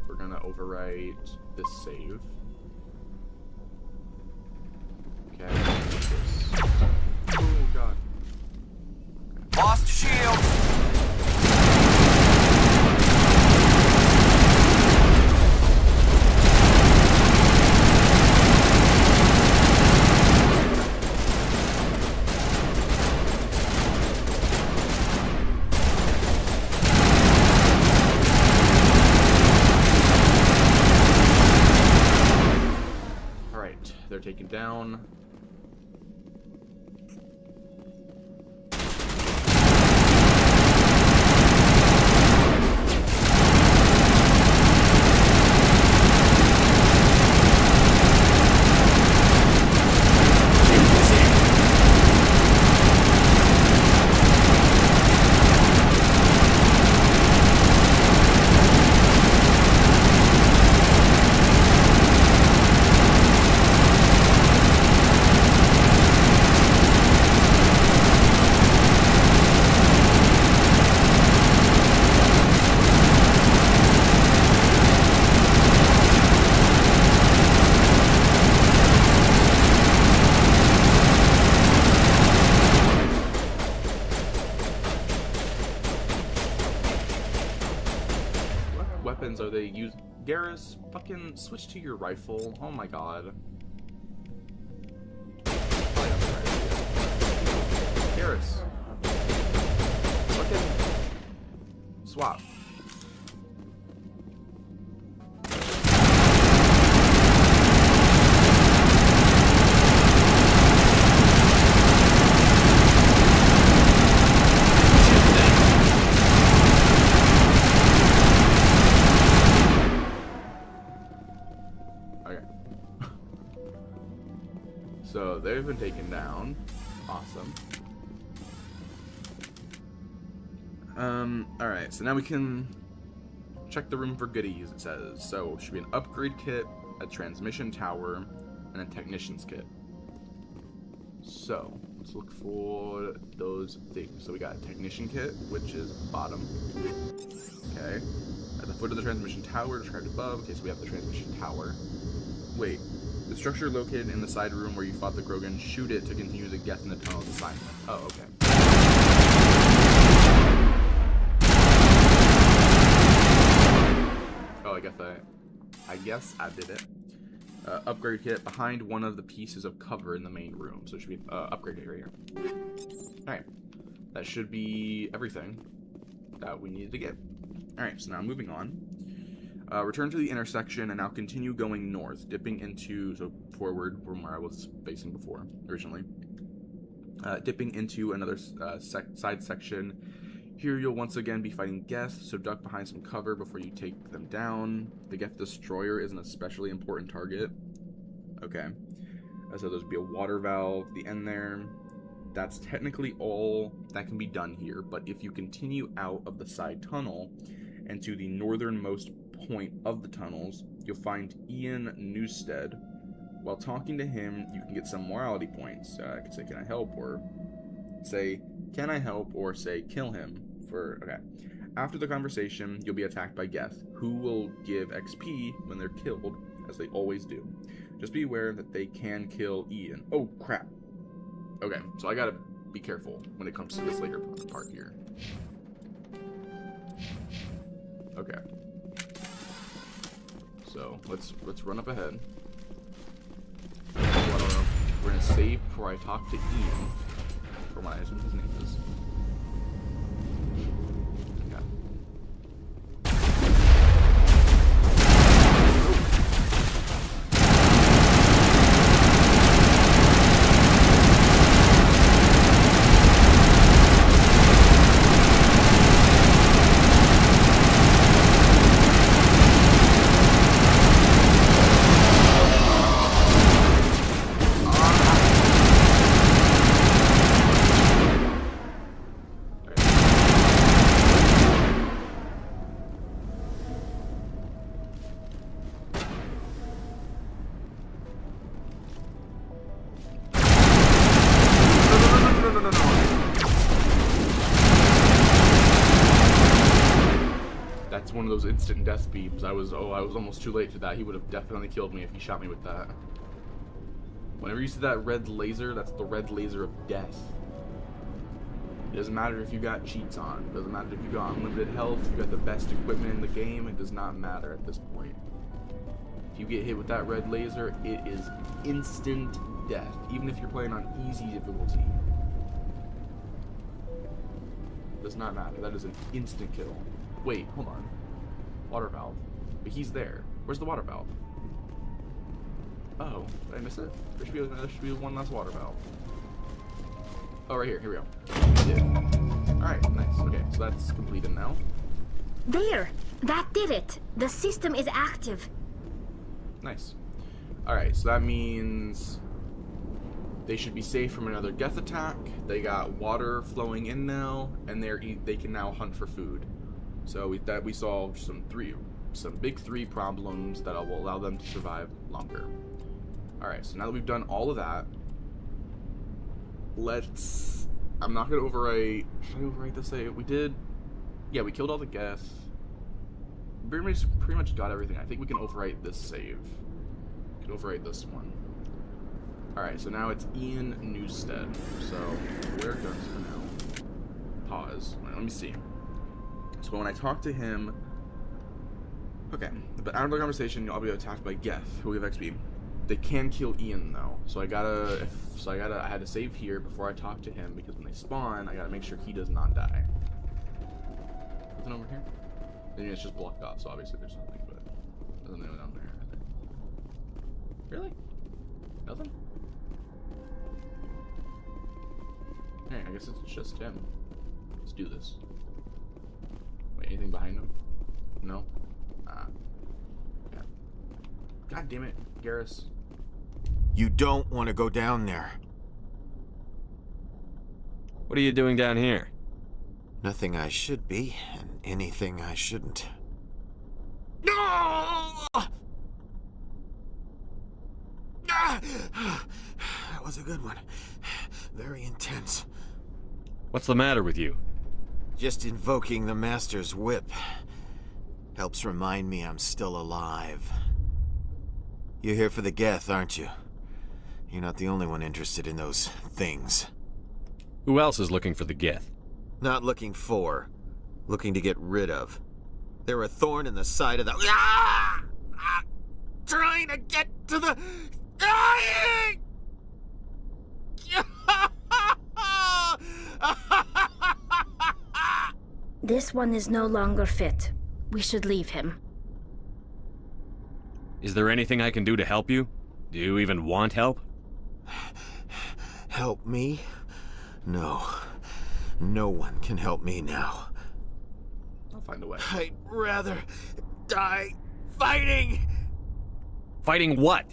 We're gonna overwrite this save. Okay. This. Oh god. Okay. Lost shields! They're taken down. Are they use Garrus? Fucking switch to your rifle. Oh my god. Garrus. Fucking swap. So they've been taken down. Awesome. Alright, so now we can check the room for goodies, it says. So it should be an upgrade kit, a transmission tower, and a technician's kit. So let's look for those things. So we got a technician kit, which is bottom. Okay. At the foot of the transmission tower, described above. Okay, so we have the transmission tower. Wait. The structure located in the side room where you fought the Grogan, shoot it to continue the Geth in the tunnel's assignment. Oh, okay. Oh, I guess I did it. Upgrade kit behind one of the pieces of cover in the main room. So it should be upgraded right here. Alright. That should be everything that we needed to get. Alright, so now moving on. Return to the intersection and now continue going north, dipping into, so forward from where I was facing before, originally. Dipping into another side section. Here you'll once again be fighting Geth, so duck behind some cover before you take them down. The Geth Destroyer is an especially important target. Okay. So there's be a water valve at the end there. That's technically all that can be done here, but if you continue out of the side tunnel and to the northernmost point of the tunnels, you'll find Ian Newstead. While talking to him, you can get some morality points. I could say, can I help? Or say, can I help? Or say, kill him. Okay. After the conversation, you'll be attacked by Geth, who will give XP when they're killed, as they always do. Just be aware that they can kill Ian. Oh, crap. Okay, so I gotta be careful when it comes to this later part here. Okay. So let's run up ahead. We're gonna save before I talk to Ian, or what I assume his name is. That's one of those instant death beams. I was almost too late to that. He would have definitely killed me if he shot me with that. Whenever you see that red laser, that's the red laser of death. It doesn't matter if you got cheats on. It doesn't matter if you got unlimited health, you got the best equipment in the game. It does not matter at this point. If you get hit with that red laser, it is instant death. Even if you're playing on easy difficulty. Does not matter. That is an instant kill. Wait, hold on. Water valve. But he's there. Where's the water valve? Oh, did I miss it? There should be one last water valve. Oh, right here. Here we go. I did. Alright, nice. Okay, so that's completed now. There! That did it! The system is active. Nice. Alright, so that means they should be safe from another Geth attack. They got water flowing in now, and they can now hunt for food. So we solved some big three problems that will allow them to survive longer. Alright, so now that we've done all of that, I'm not gonna overwrite. Should I overwrite the save? We killed all the Geth. Pretty much got everything. I think we can overwrite this save. We can overwrite this one. Alright, so now it's Ian Newstead. So, wear guns for now. Pause. Let me see. So when I talk to him... Okay, but out of the conversation, I'll be attacked by Geth, who we have XP. They can kill Ian, though. So I had to save here before I talk to him, because when they spawn, I gotta make sure he does not die. Nothing over here? I mean, it's just blocked off, so obviously there's nothing, but there's nothing down there. Really? Nothing? Hey, I guess it's just him. Let's do this. Wait, anything behind him? No? Yeah. God damn it, Garrus. You don't want to go down there. What are you doing down here? Nothing I should be, and anything I shouldn't. No! That was a good one. Very intense. What's the matter with you? Just invoking the Master's whip helps remind me I'm still alive. You're here for the Geth, aren't you? You're not the only one interested in those things. Who else is looking for the Geth? Not looking for. Looking to get rid of. They're a thorn in the side of the... Ah! Ah! Trying to get to the... Dying! This one is no longer fit. We should leave him. Is there anything I can do to help you? Do you even want help? Help me? No. No one can help me now. I'll find a way. I'd rather die fighting! Fighting what?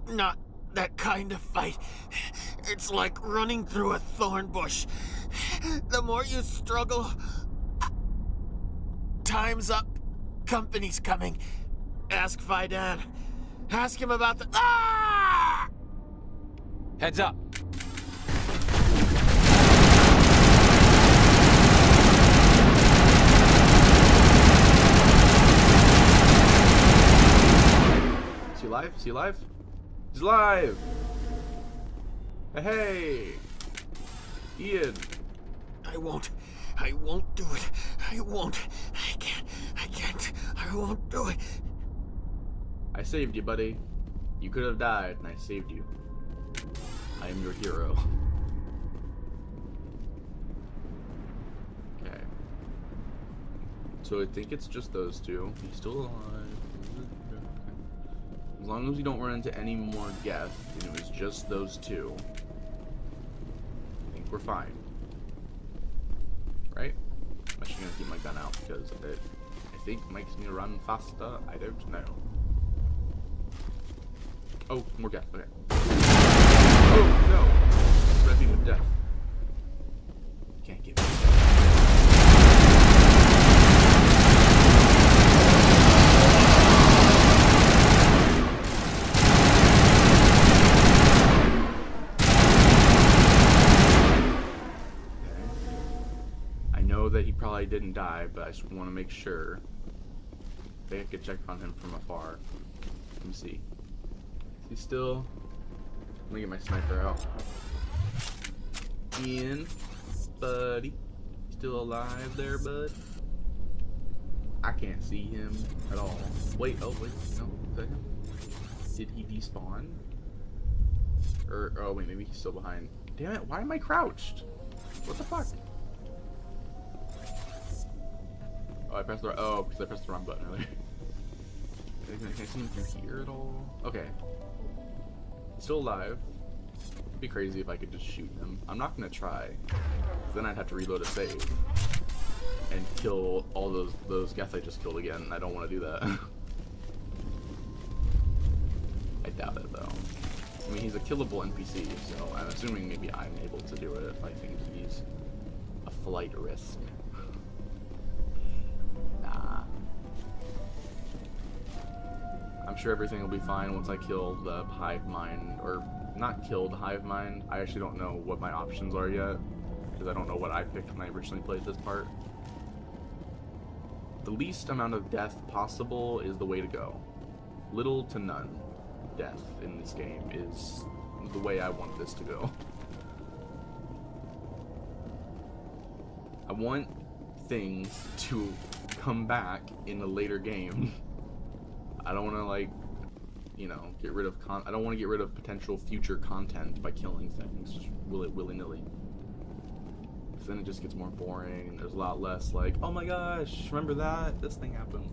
Not that kind of fight. It's like running through a thorn bush. The more you struggle... Time's up. Company's coming. Ask Faidan. Ask him about the... Ah! Heads up. Is he alive? Is he alive? He's alive! Hey! Ian! I won't do it. I won't. I can't. I won't do it. I saved you, buddy. You could have died, and I saved you. I am your hero. Okay. So I think it's just those two. He's still alive. As long as we don't run into any more Geth, and it was just those two, I think we're fine. Right? I'm actually gonna keep my gun out because it, I think, makes me run faster. I don't know. Oh, more Geth. Okay. Oh no! Red beam of death. Can't get me. That he probably didn't die, but I just want to make sure. Maybe I could check on him from afar. Let me see. Is he still? Let me get my sniper out. Ian, buddy. Still alive there, bud? I can't see him at all. Wait, oh wait, no, is that him? Did he despawn? Or, oh wait, maybe he's still behind. Damn it, why am I crouched? What the fuck? Oh, I pressed the, oh, because I pressed the wrong button earlier. Can I see him through here at all? Okay. He's still alive. It'd be crazy if I could just shoot him. I'm not gonna try, because then I'd have to reload a save and kill all those Geth I just killed again. I don't want to do that. I doubt it though. I mean, he's a killable NPC, so I'm assuming maybe I'm able to do it. I think he's a flight risk. Nah. I'm sure everything will be fine once I kill the hive mind, or not kill the hive mind. I actually don't know what my options are yet, because I don't know what I picked when I originally played this part. The least amount of death possible is the way to go. Little to none death in this game is the way I want this to go. I want things to come back in a later game. I don't want to, like, you know, get rid of I don't want to get rid of potential future content by killing things just willy-nilly. Because then it just gets more boring and there's a lot less like, oh my gosh, remember that? This thing happened.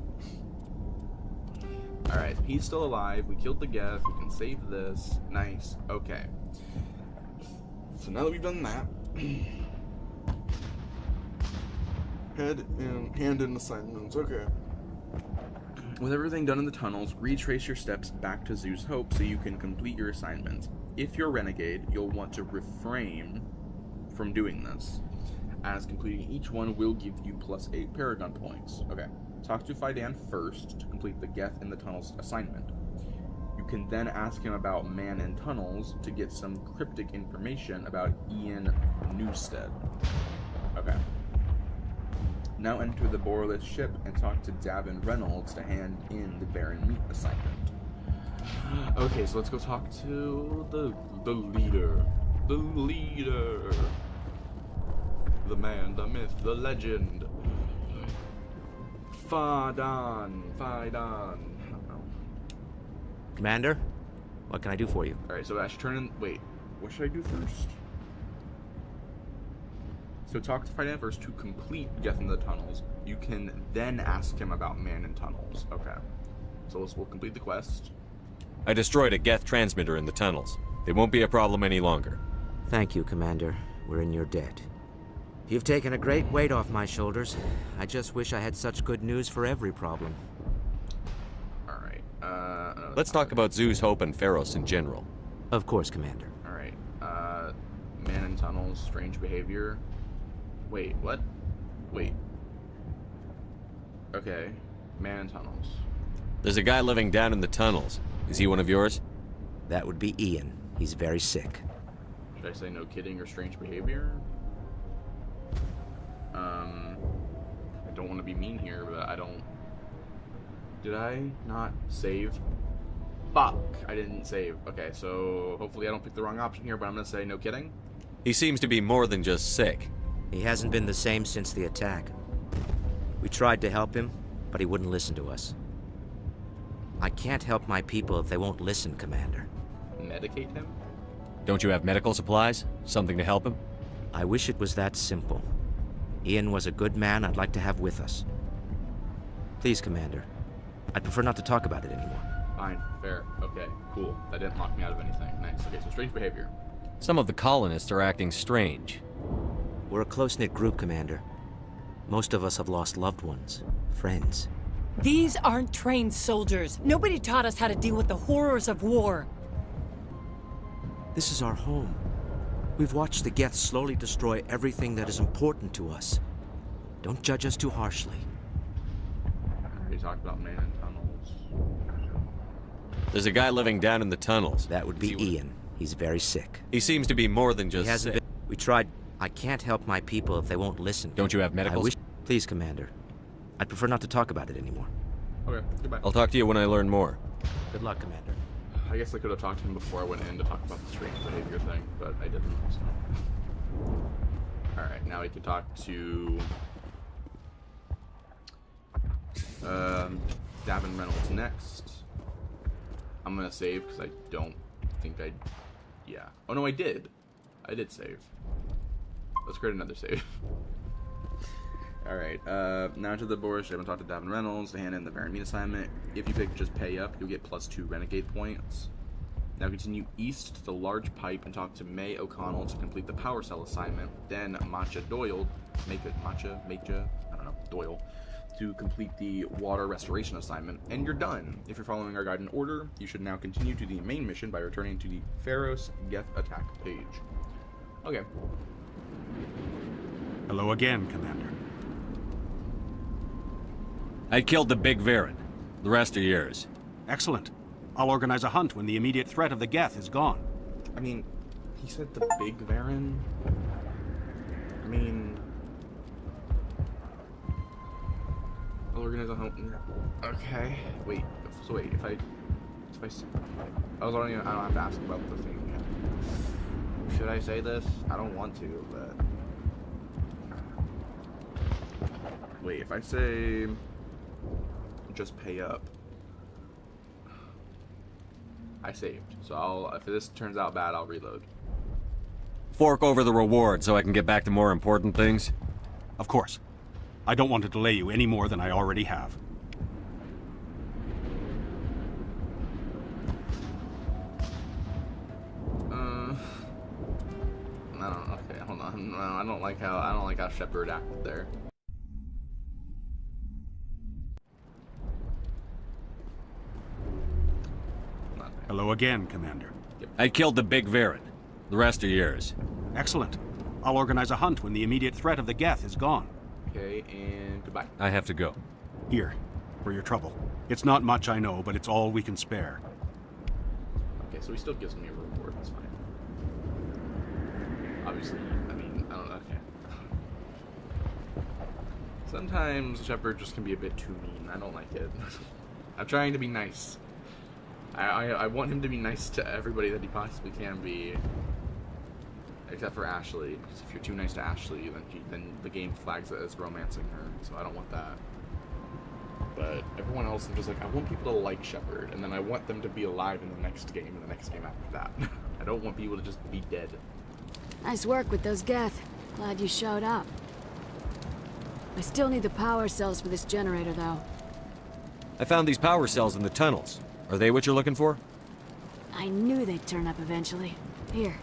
Alright, he's still alive. We killed the Geth. We can save this. Nice. Okay. So now that we've done that, hand in assignments. Okay. With everything done in the tunnels, retrace your steps back to Zeus Hope so you can complete your assignments. If you're Renegade, you'll want to refrain from doing this, as completing each one will give you +8 Paragon points. Okay. Talk to Fidan first to complete the Geth in the Tunnels assignment. You can then ask him about Man in Tunnels to get some cryptic information about Ian Newstead. Okay. Now enter the Borleth ship and talk to Davin Reynolds to hand in the Baron Meat assignment. Okay, so let's go talk to the leader. The leader. The man, the myth, the legend. Fidan. Commander, what can I do for you? Alright, so I should turn in. Wait, what should I do first? So talk to Fidan first to complete Geth in the Tunnels. You can then ask him about Man in Tunnels. Okay. So we'll complete the quest. I destroyed a Geth transmitter in the tunnels. They won't be a problem any longer. Thank you, Commander. We're in your debt. You've taken a great weight off my shoulders. I just wish I had such good news for every problem. Alright, let's talk about Zeus, Hope, and Pharos in general. Of course, Commander. Alright, Man in Tunnels, strange behavior. Wait, what? Wait. Okay, Man in Tunnels. There's a guy living down in the tunnels. Is he one of yours? That would be Ian. He's very sick. Should I say no kidding or strange behavior? I don't want to be mean here, but I don't... Did I not save? Fuck, I didn't save. Okay, so hopefully I don't pick the wrong option here, but I'm gonna say no kidding. He seems to be more than just sick. He hasn't been the same since the attack. We tried to help him, but he wouldn't listen to us. I can't help my people if they won't listen, Commander. Medicate him? Don't you have medical supplies? Something to help him? I wish it was that simple. Ian was a good man I'd like to have with us. Please, Commander. I'd prefer not to talk about it anymore. Fine, fair, okay, cool. That didn't lock me out of anything. Nice. Okay, so strange behavior. Some of the colonists are acting strange. We're a close-knit group, Commander. Most of us have lost loved ones, friends. These aren't trained soldiers. Nobody taught us how to deal with the horrors of war. This is our home. We've watched the Geth slowly destroy everything that is important to us. Don't judge us too harshly. I already talked about Man in Tunnels. There's a guy living down in the tunnels. That would be Ian. He's very sick. He seems to be more than just he hasn't sick. We tried. I can't help my people if they won't listen. Don't you have medical? I wish. Please, Commander. I'd prefer not to talk about it anymore. Okay, goodbye. I'll talk to you when I learn more. Good luck, Commander. I guess I could have talked to him before I went in to talk about the strange behavior thing, but I didn't. So. Alright, now we can talk to Davin Reynolds next. I'm gonna save because I don't think I... Yeah. Oh no, I did. I did save. Let's create another save. Alright, now to the board. I haven't talked to Davin Reynolds to hand in the Varen Meat assignment. If you pick just pay up, you'll get +2 Renegade points. Now continue east to the large pipe and talk to May O'Connell to complete the power cell assignment. Then Macha Doyle, Doyle, to complete the water restoration assignment, and you're done. If you're following our guide in order, you should now continue to the main mission by returning to the Pharos Geth attack page. Okay. Hello again, Commander. I killed the big Varen. The rest are yours. Excellent. I'll organize a hunt when the immediate threat of the Geth is gone. I mean, he said the big Varen. I mean, I'll organize a hunt. Okay. Wait. So wait, if I I don't have to ask about the thing yet. Should I say this? I don't want to, but wait. If I say just pay up. I saved, so if this turns out bad, I'll reload. Fork over the reward so I can get back to more important things? Of course. I don't want to delay you any more than I already have. I don't know. Okay, hold on. No, I don't like how Shepard acted there. Hello again, Commander. I killed the big Varen. The rest are yours. Excellent. I'll organize a hunt when the immediate threat of the Geth is gone. Okay, and goodbye. I have to go. Here, for your trouble. It's not much, I know, but it's all we can spare. Okay, so he still gives me a reward. That's fine. Obviously, I mean, I don't know. Okay. Sometimes Shepard just can be a bit too mean. I don't like it. I'm trying to be nice. I want him to be nice to everybody that he possibly can be, except for Ashley. Because if you're too nice to Ashley, then the game flags it as romancing her. So I don't want that. But everyone else, I'm just like, I want people to like Shepard, and then I want them to be alive in the next game, and the next game after that. I don't want people to just be dead. Nice work with those Geth. Glad you showed up. I still need the power cells for this generator, though. I found these power cells in the tunnels. Are they what you're looking for? I knew they'd turn up eventually. Here,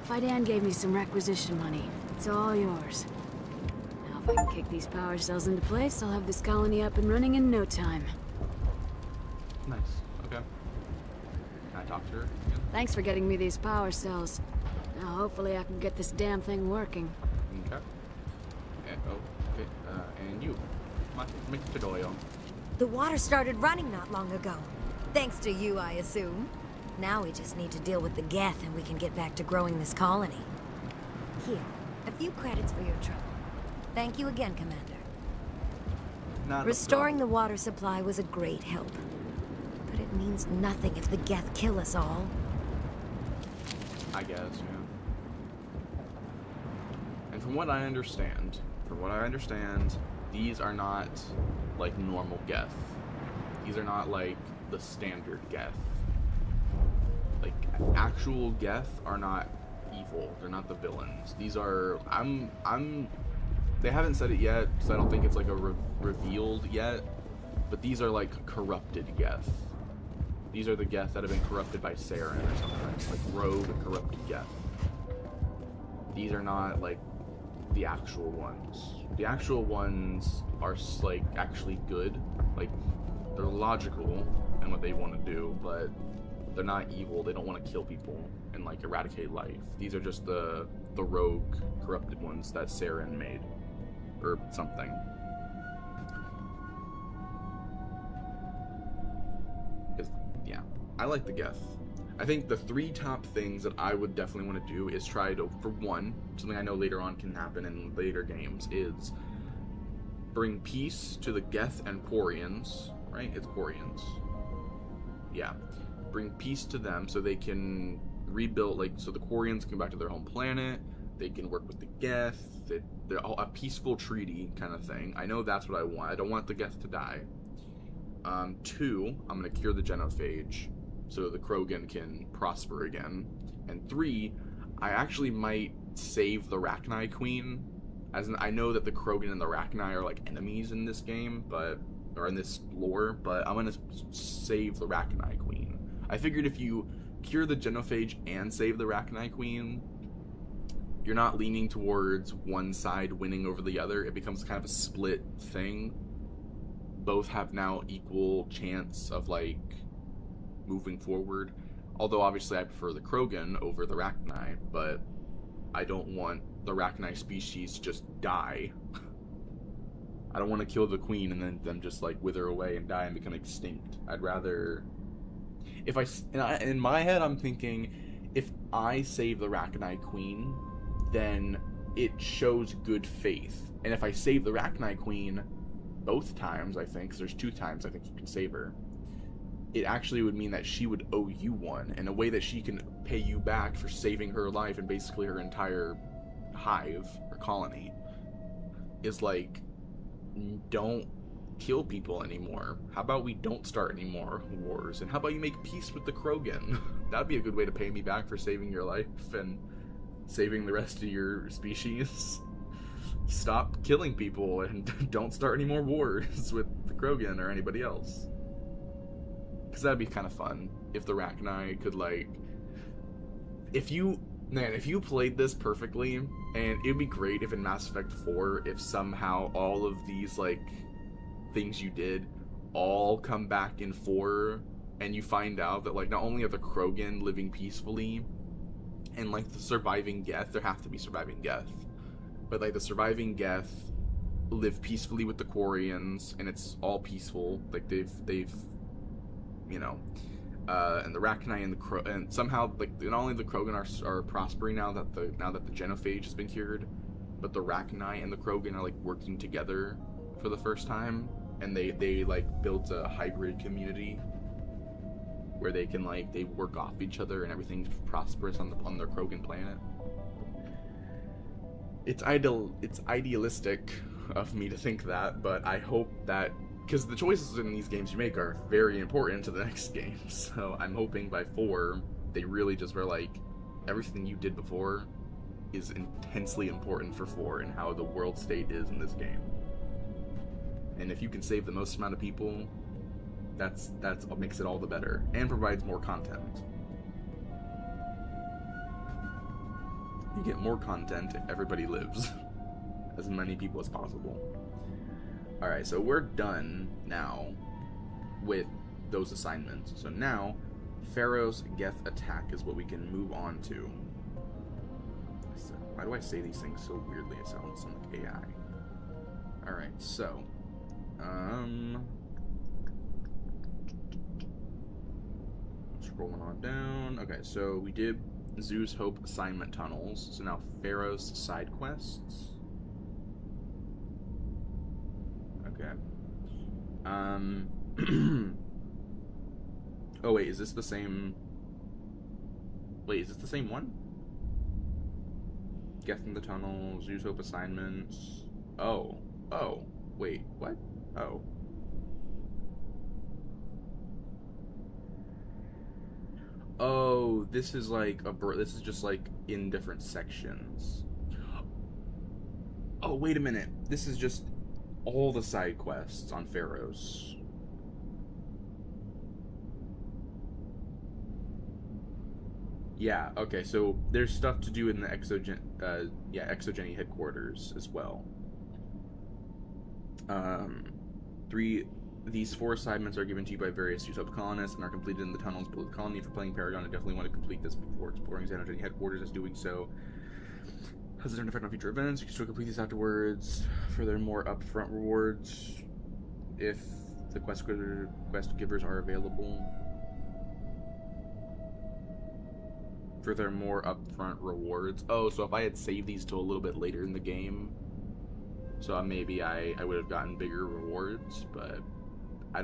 Fidan gave me some requisition money. It's all yours. Now if I can kick these power cells into place, I'll have this colony up and running in no time. Nice. Okay. Can I talk to her again? Thanks for getting me these power cells. Now hopefully I can get this damn thing working. Okay. And you. Mr. Doyle. The water started running not long ago. Thanks to you, I assume. Now we just need to deal with the Geth and we can get back to growing this colony. Here, a few credits for your trouble. Thank you again, Commander. Restoring the water supply was a great help. But it means nothing if the Geth kill us all. I guess, yeah. And from what I understand, these are not like normal Geth. These are not like the standard Geth. Like, actual Geth are not evil. They're not the villains. These are, they haven't said it yet, so I don't think it's like revealed yet, but these are like corrupted Geth. These are the Geth that have been corrupted by Saren or something, like rogue corrupted Geth. These are not like the actual ones. The actual ones are like actually good, like they're logical in what they want to do, but they're not evil. They don't want to kill people and like eradicate life. These are just the rogue corrupted ones that Saren made or something. Yeah, I like the Geth. I think the 3 top things that I would definitely want to do is try to, for one, something I know later on can happen in later games, is bring peace to the Geth and Quarians, right? It's Quarians. Yeah. Bring peace to them so they can rebuild, like, so the Quarians can go back to their home planet. They can work with the Geth. They're all a peaceful treaty kind of thing. I know that's what I want. I don't want the Geth to die. 2, I'm going to cure the genophage so the Krogan can prosper again. And 3, I actually might save the Rachni Queen. As in, I know that the Krogan and the Rachni are like enemies in this game, or in this lore, but I'm going to save the Rachni Queen. I figured if you cure the genophage and save the Rachni Queen, you're not leaning towards one side winning over the other. It becomes kind of a split thing. Both have now equal chance of, like, moving forward. Although, obviously, I prefer the Krogan over the Rachni, but I don't want the Rachni species to just die. I don't want to kill the queen and then them just, like, wither away and die and become extinct. I'd rather... in my head, I'm thinking, if I save the Rachni Queen, then it shows good faith. And if I save the Rachni Queen both times, I think, 'cause there's 2 times I think you can save her, it actually would mean that she would owe you one, in a way that she can pay you back for saving her life and basically her entire hive or colony. Is like, don't kill people anymore. How about we don't start any more wars? And how about you make peace with the Krogan? That'd be a good way to pay me back for saving your life and saving the rest of your species. Stop killing people and don't start any more wars with the Krogan or anybody else. Because that'd be kind of fun if the Rachni could, like... If you played this perfectly, and it'd be great if in Mass Effect 4, if somehow all of these, like, things you did all come back in 4, and you find out that, like, not only are the Krogan living peacefully, and, like, the surviving Geth, there have to be surviving Geth, but, like, the surviving Geth live peacefully with the Quarians, and it's all peaceful. Like, they've you know, and the Rachni and somehow, like, not only the Krogan are prospering now that the genophage has been cured, but the Rachni and the Krogan are, like, working together for the first time, and they like built a hybrid community where they can, like, they work off each other and everything's prosperous on their Krogan planet. It's idealistic of me to think that, but I hope that, because the choices in these games you make are very important to the next game, so I'm hoping by 4 they really just were like, everything you did before is intensely important for 4 and how the world state is in this game. And if you can save the most amount of people, that's what makes it all the better, and provides more content. You get more content if everybody lives. As many people as possible. Alright, so we're done now with those assignments. So now, Pharaoh's Geth attack is what we can move on to. So, why do I say these things so weirdly? It sounds like AI. Alright, so... scrolling on down. Okay, so we did Zoo's Hope assignment tunnels. So now Pharaoh's side quests. Okay. Oh wait, is this the same? Wait, is this the same one? Geth in the tunnels, Zoo's Hope assignments. Oh, wait, what? Oh, this is like this is just like in different sections. Oh, wait a minute. This is just all the side quests on Pharaoh's. Yeah, okay, so there's stuff to do in the Exogeny headquarters as well. These 4 assignments are given to you by various Zoo's Hope colonists and are completed in the tunnels below the colony. For playing Paragon, I definitely want to complete this before exploring Exogeny headquarters, as doing so has a different effect on future events. You can still complete these afterwards. Furthermore, upfront rewards if the quest givers are available. Furthermore, upfront rewards. Oh, so if I had saved these till a little bit later in the game, So maybe I would have gotten bigger rewards, but I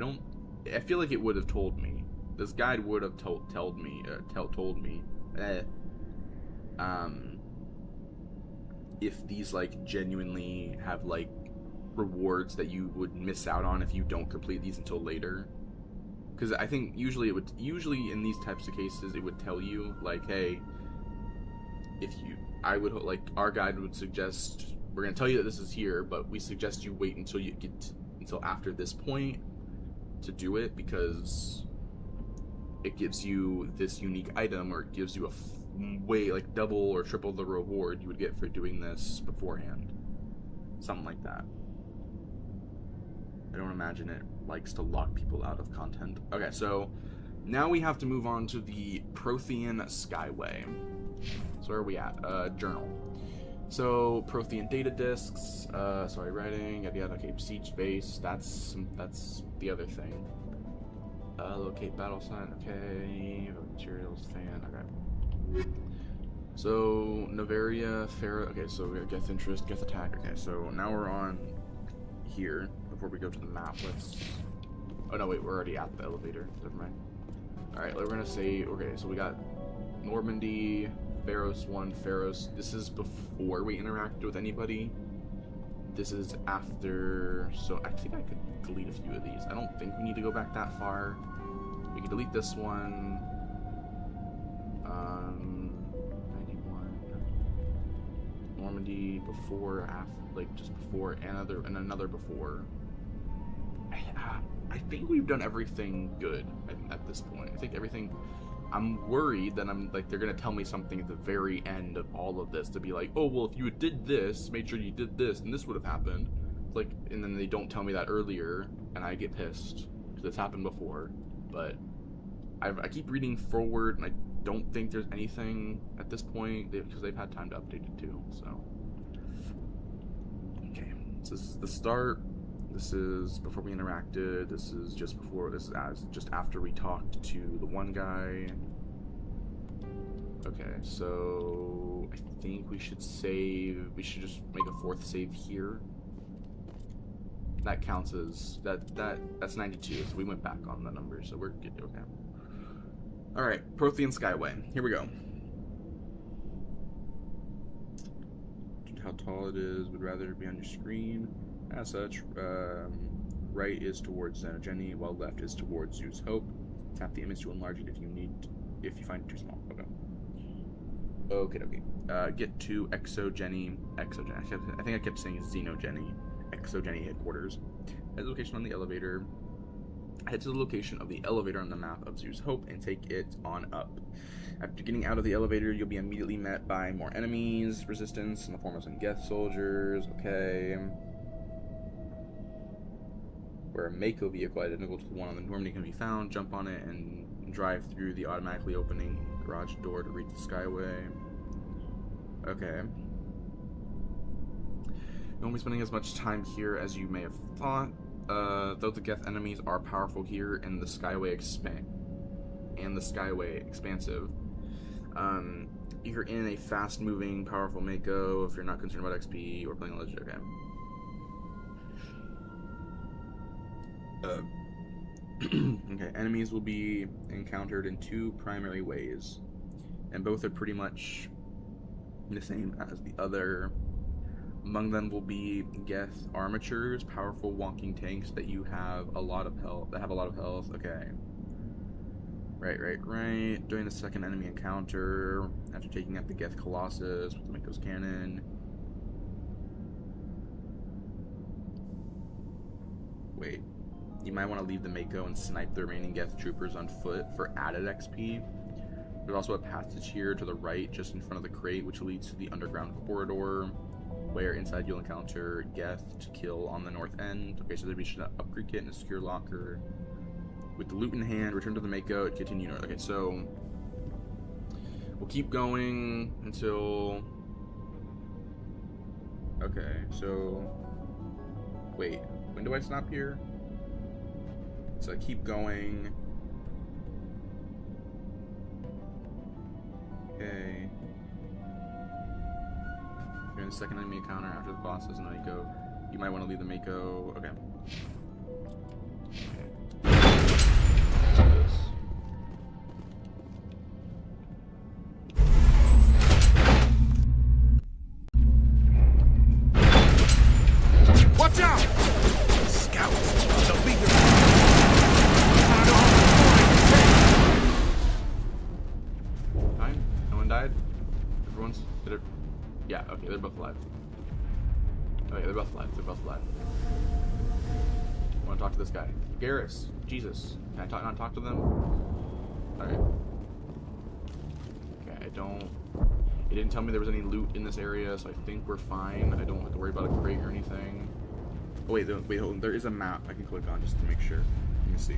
feel like it would have told me. This guide would have told me if these like genuinely have like rewards that you would miss out on if you don't complete these until later. Because I think usually in these types of cases it would tell you like, hey, our guide would suggest, we're gonna tell you that this is here, but we suggest you wait until you get until after this point to do it, because it gives you this unique item, or it gives you a way like double or triple the reward you would get for doing this beforehand. Something like that. I don't imagine it likes to lock people out of content. Okay, so now we have to move on to the Prothean Skyway. So where are we at? Journal. So Prothean data disks, sorry, writing, yada yada. Okay, siege base. That's the other thing. Locate battle sign. Okay, materials fan. Okay. So Novaria, Farah. Okay, so we got Geth interest, Geth attack. Okay, so now we're on here. Before we go to the map, let's. Oh no, wait, we're already at the elevator. Never mind. All right, we're gonna say. Okay, so we got Normandy, Pharos 1, Pharos. This is before we interacted with anybody. This is after. So I think I could delete a few of these. I don't think we need to go back that far. We can delete this one. 91. Normandy before, after, like just before, and another before. I think we've done everything good at this point. I think everything. I'm worried that they're gonna tell me something at the very end of all of this to be like, oh well, if you did this, made sure you did this, and this would have happened. Like, and then they don't tell me that earlier, and I get pissed because it's happened before. But I keep reading forward, and I don't think there's anything at this point because they've had time to update it too. So okay, so this is the start. This is before we interacted. This is just before. This is just after we talked to the one guy. Okay, so I think we should save. We should just make a 4th save here. That counts as that's 92. So we went back on the number, so we're good. Okay. All right, Prothean Skyway. Here we go. How tall it is would rather be on your screen. As such, right is towards Xenogeny, while left is towards Zeus Hope. Tap the image to enlarge it if you find it too small. Okay. Get to Exogeny. I think I kept saying Xenogeny. Exogeny headquarters. Head to the location on the elevator. Head to the location of the elevator on the map of Zeus Hope and take it on up. After getting out of the elevator, you'll be immediately met by more enemies, resistance in the form of some Geth soldiers. Okay. Where a Mako vehicle identical to the one on the Normandy can be found, jump on it and drive through the automatically opening garage door to reach the Skyway. Okay. You won't be spending as much time here as you may have thought. Though the Geth enemies are powerful here and the Skyway expansive. You're in a fast-moving, powerful Mako if you're not concerned about XP or playing a legend. Okay. Okay, enemies will be encountered in 2 primary ways, and both are pretty much the same as the other. Among them will be Geth armatures, powerful walking tanks that have a lot of health. Okay. Right. During the second enemy encounter, after taking out the Geth Colossus with the Mako's cannon. Wait. You might want to leave the Mako and snipe the remaining Geth troopers on foot for added XP. There's also a passage here to the right, just in front of the crate, which leads to the underground corridor, where inside you'll encounter Geth to kill on the north end. Okay, so there'll be an upgrade kit and a secure locker. With the loot in hand, return to the Mako and continue north. Okay, so we'll keep going until... Okay, so... Wait, when do I stop here? So I keep going. Okay. During the second enemy encounter after the bosses and Mako, You might want to leave the Mako. Okay. Watch out! Scouts! They'll be here. Fine. No one died? Everyone's... Did it... Yeah, okay, they're both alive. Okay, they're both alive. They're both alive. I want to talk to this guy. Garrus. Jesus. Can I not talk to them? Alright. Okay, I don't... It didn't tell me there was any loot in this area, so I think we're fine. I don't have to worry about a crate or anything. Oh, wait, wait, hold on. There is a map I can click on just to make sure. Let me see.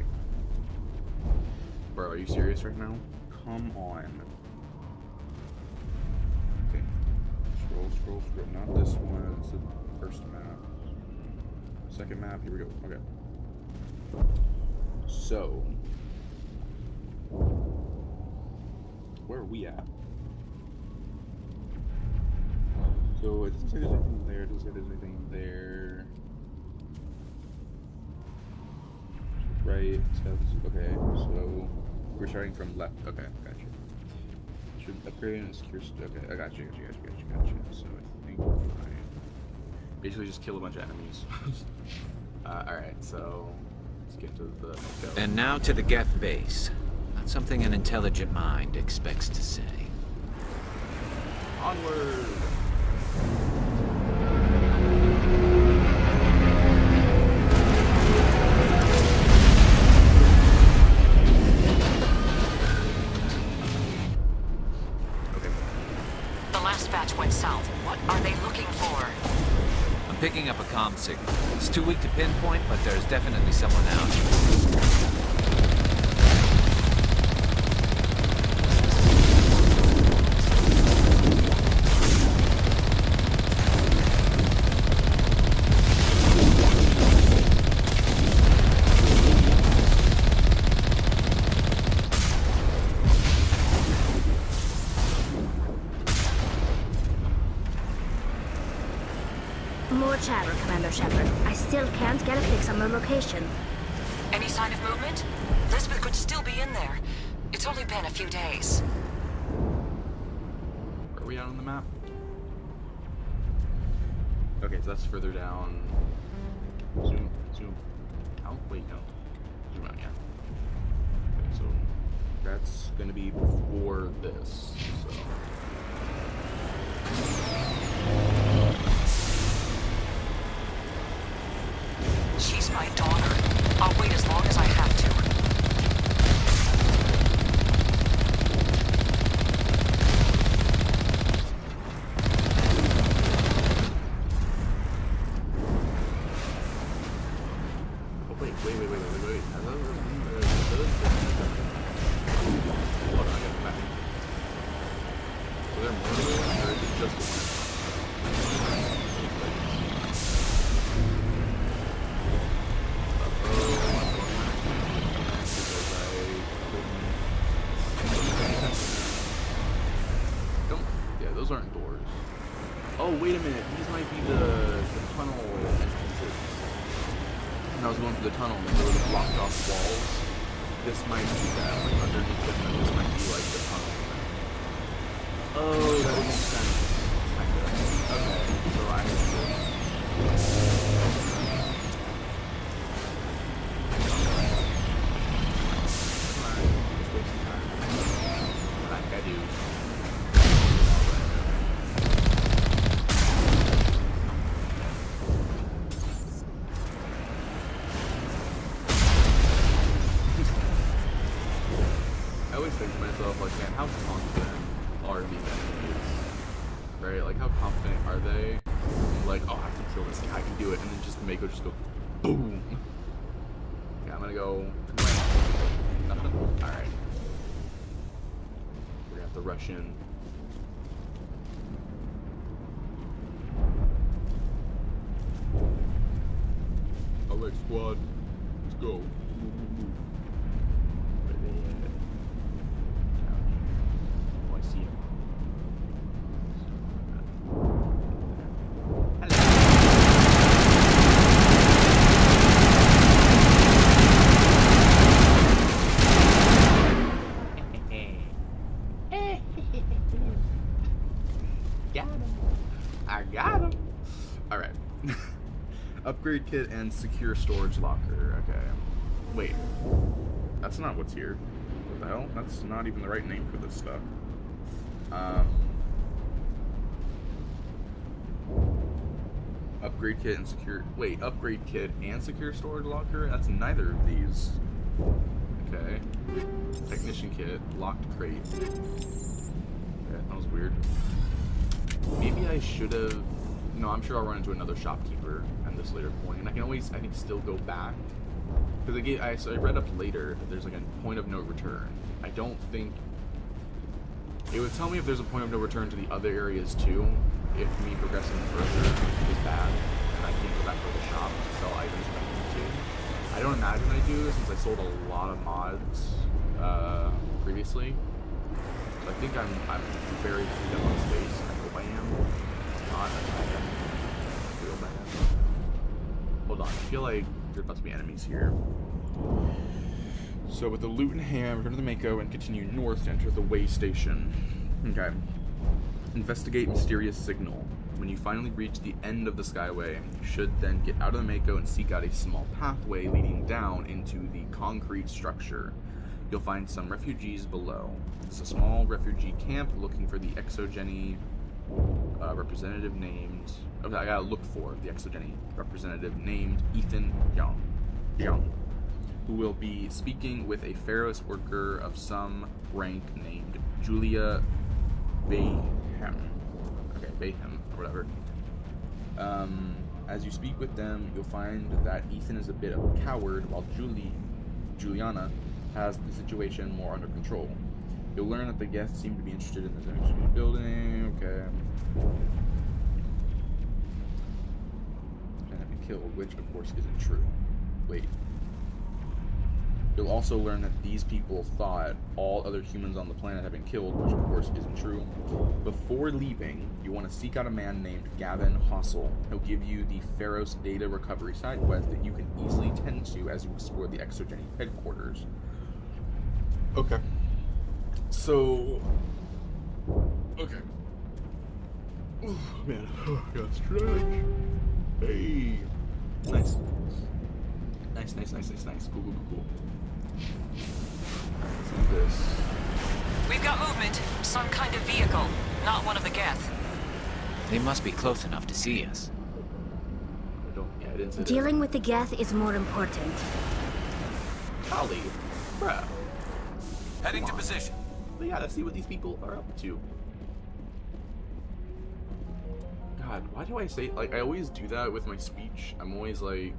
Bro, are you serious right now? Come on. Okay. Scroll, scroll, scroll. Not this one. It's the first map. Second map. Here we go. Okay. So. Where are we at? So it doesn't say there's anything there. It doesn't say there's anything there. Right. Okay. So we're starting from left. Okay, gotcha. Should upgrade and secure. Okay, I got you. So I think we're fine. Basically, just kill a bunch of enemies. All right. So let's get to the. Go. And now to the Geth base. Not something an intelligent mind expects to say. Onward. The last batch went south. What are they looking for? I'm picking up a comm signal. It's too weak to pinpoint, but there's definitely someone out. More chatter, Commander Shepard. I still can't get a fix on the location. Any sign of movement? Lisbeth could still be in there. It's only been a few days. Are we out on the map? Okay, so that's further down. Zoom. Out? Wait, no. Zoom out, yeah. Okay, so that's gonna be before this, so. She's my daughter. I'll wait as long as I have to. Oh, wait. Hold on, I got it back. So there are more of them, or is it just one? Those aren't doors. Oh, wait a minute. These might be the tunnel entrances. When I was going through the tunnel and there were the blocked off walls. This might be that. Like underneath them, this might be like the tunnel. Oh, that would make sense. Okay, so I have to... Just go boom. Okay, I'm gonna go. Nothing? Alright. We're gonna have to rush in. Alright, squad. Let's go. Where are they at? Oh, I see him. Hello. upgrade kit and secure storage locker. Okay. Wait. That's not what's here. What the hell? That's not even the right name for this stuff. Upgrade kit and secure... Wait, upgrade kit and secure storage locker? That's neither of these. Okay. Technician kit, locked crate. Okay, that was weird. Maybe I should have... No, I'm sure I'll run into another shopkeeper at this later point. And I can always, I think, still go back. Because I read up later that there's like a point of no return. I don't think... It would tell me if there's a point of no return to the other areas too, if me progressing further is bad, and I can't go back to the shop to sell items if I need to. I don't imagine I do, since I sold a lot of mods previously. So I think I'm very freed up on space. I hope I am. If not, I feel bad. Hold on, I feel like there's about to be enemies here. So with the loot in hand, return to the Mako and continue north to enter the way station. Okay. Investigate mysterious signal. When you finally reach the end of the Skyway, you should then get out of the Mako and seek out a small pathway leading down into the concrete structure. You'll find some refugees below. It's a small refugee camp looking for the Exogeny representative named... Okay, I gotta look for the Exogeny representative named Ethan Young, who will be speaking with a Pharos worker of some rank named Julia Bayhem. Okay, Bayhem, or whatever. As you speak with them, you'll find that Ethan is a bit of a coward, while Juliana has the situation more under control. You'll learn that the guests seem to be interested in this actual building. Okay. And have been killed, which of course isn't true. Wait. You'll also learn that these people thought all other humans on the planet have been killed, which of course isn't true. Before leaving, you want to seek out a man named Gavin Hossel. He'll give you the Pharos data recovery side quest that you can easily tend to as you explore the Exogeny headquarters. Okay. So... Okay. Oh, man. Oh, got stretch. Hey. Nice. Nice. Cool. Let's do this. We've got movement. Some kind of vehicle. Not one of the Geth. They must be close enough to see us. I didn't say Dealing with the Geth is more important. Golly. Bruh. Heading to position. We gotta see what these people are up to. God, why do I say... Like, I always do that with my speech. I'm always, like...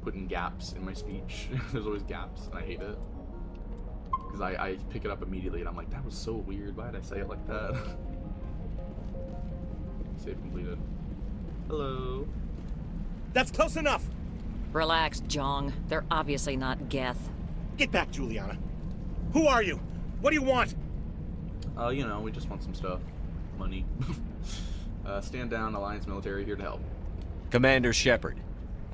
putting gaps in my speech. There's always gaps, and I hate it. Because I pick it up immediately, and I'm like, that was so weird. Why did I say it like that? Save completed. Hello. That's close enough! Relax, Jong. They're obviously not Geth. Get back, Juliana. Who are you? What do you want? You know, we just want some stuff. Money. Stand down, Alliance military, here to help. Commander Shepard.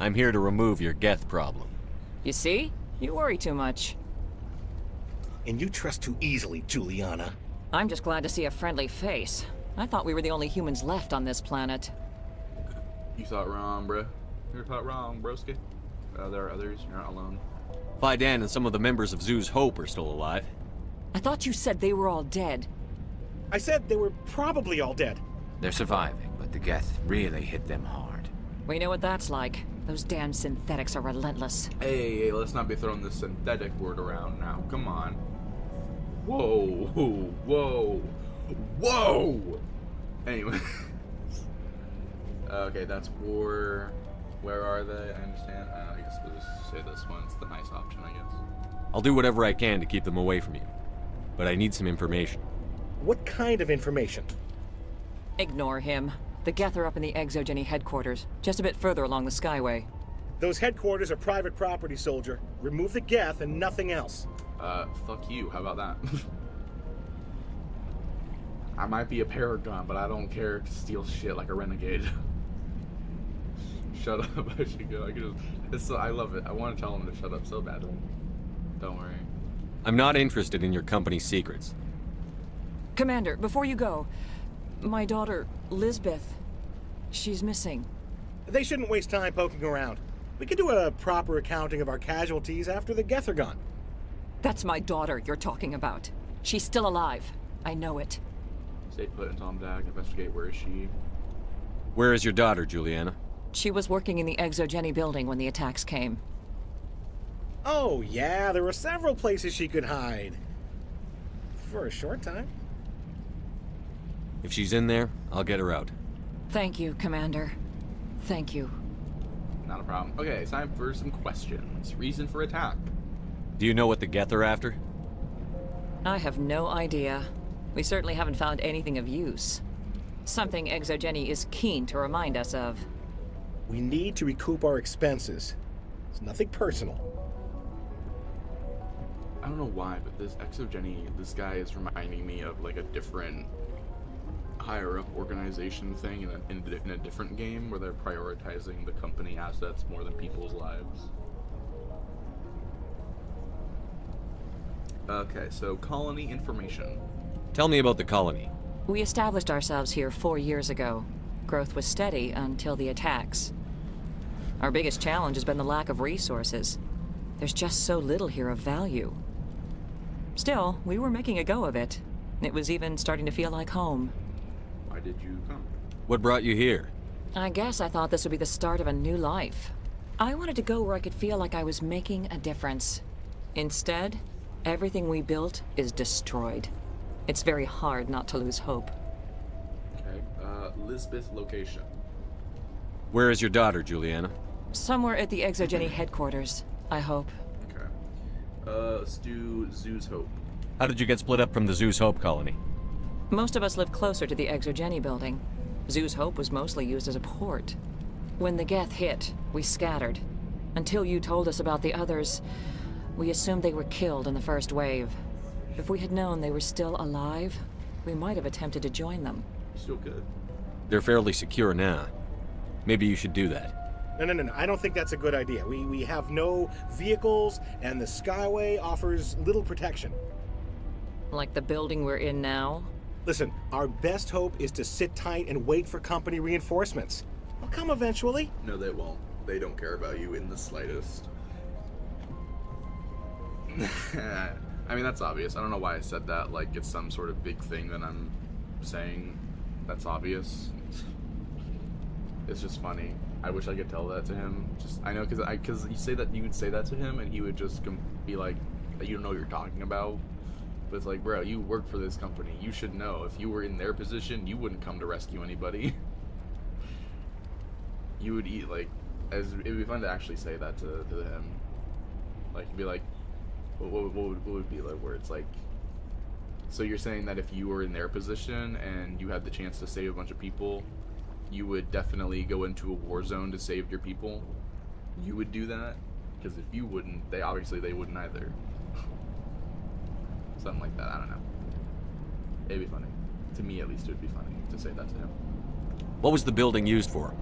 I'm here to remove your Geth problem. You see? You worry too much. And you trust too easily, Juliana. I'm just glad to see a friendly face. I thought we were the only humans left on this planet. You thought wrong, bruh. You thought wrong, broski. There are others. You're not alone. Fidan and some of the members of Zoo's Hope are still alive. I thought you said they were all dead. I said they were probably all dead. They're surviving, but the Geth really hit them hard. We know what that's like. Those damn synthetics are relentless. Hey, let's not be throwing the synthetic word around now. Come on. Whoa. Anyway. Okay, that's war. Where are they? I understand. I guess we'll just say this one. It's the nice option, I guess. I'll do whatever I can to keep them away from you. But I need some information. What kind of information? Ignore him. The Geth are up in the Exogeny headquarters, just a bit further along the Skyway. Those headquarters are private property, soldier. Remove the Geth and nothing else. Fuck you. How about that? I might be a paragon, but I don't care to steal shit like a renegade. Shut up. I should go. I love it. I want to tell him to shut up so badly. Don't worry. I'm not interested in your company's secrets. Commander, before you go, my daughter, Lisbeth, she's missing. They shouldn't waste time poking around. We could do a proper accounting of our casualties after the Geth are gone. That's my daughter you're talking about. She's still alive. I know it. Stay put and Tom Dag. Investigate. Where is she? Where is your daughter, Juliana? She was working in the Exogeny building when the attacks came. Oh, yeah, there were several places she could hide. For a short time. If she's in there, I'll get her out. Thank you, Commander. Thank you. Not a problem. Okay, it's time for some questions. Reason for attack. Do you know what the Geth are after? I have no idea. We certainly haven't found anything of use. Something Exogeny is keen to remind us of. We need to recoup our expenses. It's nothing personal. I don't know why, but this Exogeny, this guy is reminding me of like a different higher-up organization thing in a different game where they're prioritizing the company assets more than people's lives. Okay, so colony information. Tell me about the colony. We established ourselves here 4 years ago. Growth was steady until the attacks. Our biggest challenge has been the lack of resources. There's just so little here of value. Still, we were making a go of it. It was even starting to feel like home. Why did you come? What brought you here? I guess I thought this would be the start of a new life. I wanted to go where I could feel like I was making a difference. Instead, everything we built is destroyed. It's very hard not to lose hope. Okay, Lisbeth location. Where is your daughter, Juliana? Somewhere at the Exogeny headquarters, I hope. Okay. Let's do Zoo's Hope. How did you get split up from the Zeus Hope colony? Most of us lived closer to the Exogeny building. Zeus Hope was mostly used as a port. When the Geth hit, we scattered. Until you told us about the others, we assumed they were killed in the first wave. If we had known they were still alive, we might have attempted to join them. Still good. They're fairly secure now. Maybe you should do that. No. I don't think that's a good idea. We have no vehicles, and the Skyway offers little protection. Like the building we're in now? Listen, our best hope is to sit tight and wait for company reinforcements. They'll come eventually. No, they won't. They don't care about you in the slightest. I mean, that's obvious. I don't know why I said that like it's some sort of big thing that I'm saying that's obvious. It's just funny. I wish I could tell that to him. I know because you say that you would say that to him and he would just be like, you don't know what you're talking about. But it's like, bro, you work for this company. You should know. If you were in their position, you wouldn't come to rescue anybody. You would eat like, it'd be fun to actually say that to him. Like, you'd be like, what would be like where it's like, so you're saying that if you were in their position and you had the chance to save a bunch of people, you would definitely go into a war zone to save your people? You would do that? Because if you wouldn't, they wouldn't either. Something like that, I don't know. It'd be funny. To me, at least, it would be funny to say that to him. What was the building used for?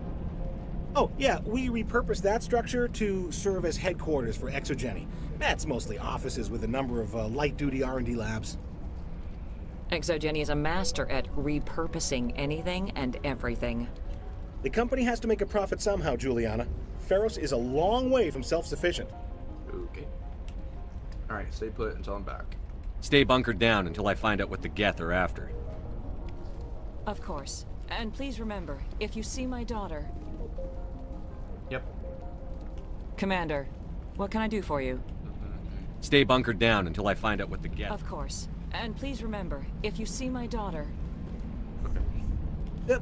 Oh, yeah, we repurposed that structure to serve as headquarters for Exogeny. That's mostly offices with a number of light-duty R&D labs. Exogeny is a master at repurposing anything and everything. The company has to make a profit somehow, Juliana. Feros is a long way from self-sufficient. Okay. Alright, stay put until I'm back. Stay bunkered down until I find out what the Geth are after. Of course. And please remember, if you see my daughter... Yep. Commander, what can I do for you? Stay bunkered down until I find out what the Geth... Of course. And please remember, if you see my daughter...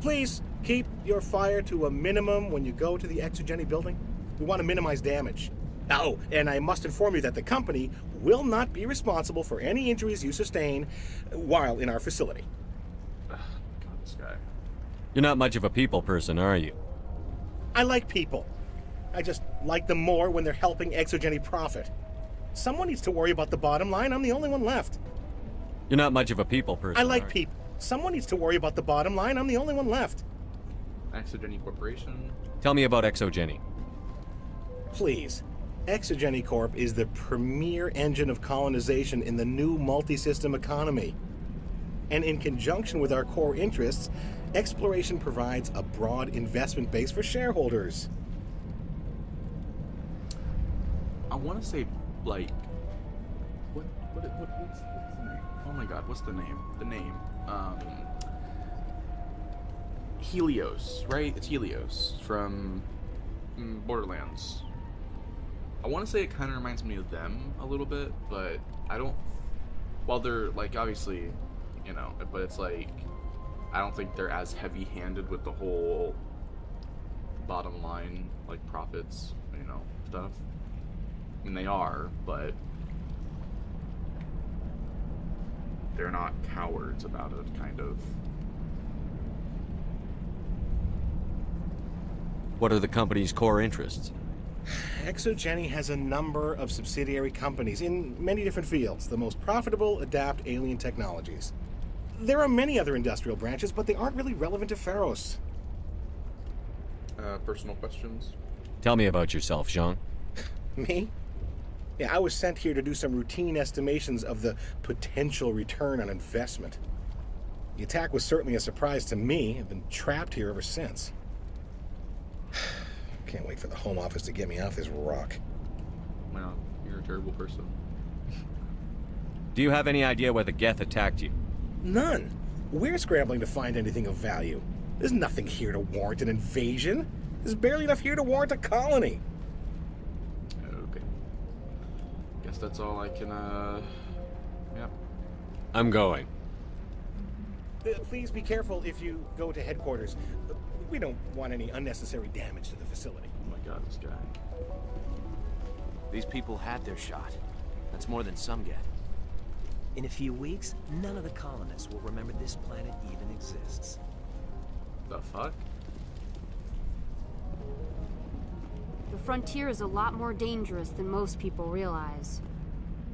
Please, keep your fire to a minimum when you go to the Exogeny building. We want to minimize damage. Oh, and I must inform you that the company will not be responsible for any injuries you sustain while in our facility. God, this guy. You're not much of a people person, are you? I like people. I just like them more when they're helping Exogeny profit. Someone needs to worry about the bottom line. I'm the only one left. You're not much of a people person. I like people. Someone needs to worry about the bottom line. I'm the only one left. Exogeny Corporation. Tell me about Exogeny. Please. Exogeny Corp is the premier engine of colonization in the new multi-system economy. And in conjunction with our core interests, Exploration provides a broad investment base for shareholders. I want to say, like, what's the name? Oh my god, what's the name? The name. Helios, right? It's Helios from Borderlands. I want to say it kind of reminds me of them a little bit, but I don't. While they're, like, obviously, you know, but it's like, I don't think they're as heavy-handed with the whole bottom line, like, profits, you know, stuff. I mean, they are, but they're not cowards about it, kind of. What are the company's core interests? ExoGeni has a number of subsidiary companies in many different fields. The most profitable adapt alien technologies. There are many other industrial branches, but they aren't really relevant to Feros. Personal questions? Tell me about yourself, Jean. Me? Yeah, I was sent here to do some routine estimations of the potential return on investment. The attack was certainly a surprise to me. I've been trapped here ever since. Can't wait for the Home Office to get me off this rock. Well, you're a terrible person. Do you have any idea why the Geth attacked you? None. We're scrambling to find anything of value. There's nothing here to warrant an invasion. There's barely enough here to warrant a colony. Okay. Guess that's all I can, yep. I'm going. Please be careful if you go to headquarters. We don't want any unnecessary damage to the facility. Oh my god, this guy. These people had their shot. That's more than some get. In a few weeks, none of the colonists will remember this planet even exists. The fuck? The frontier is a lot more dangerous than most people realize.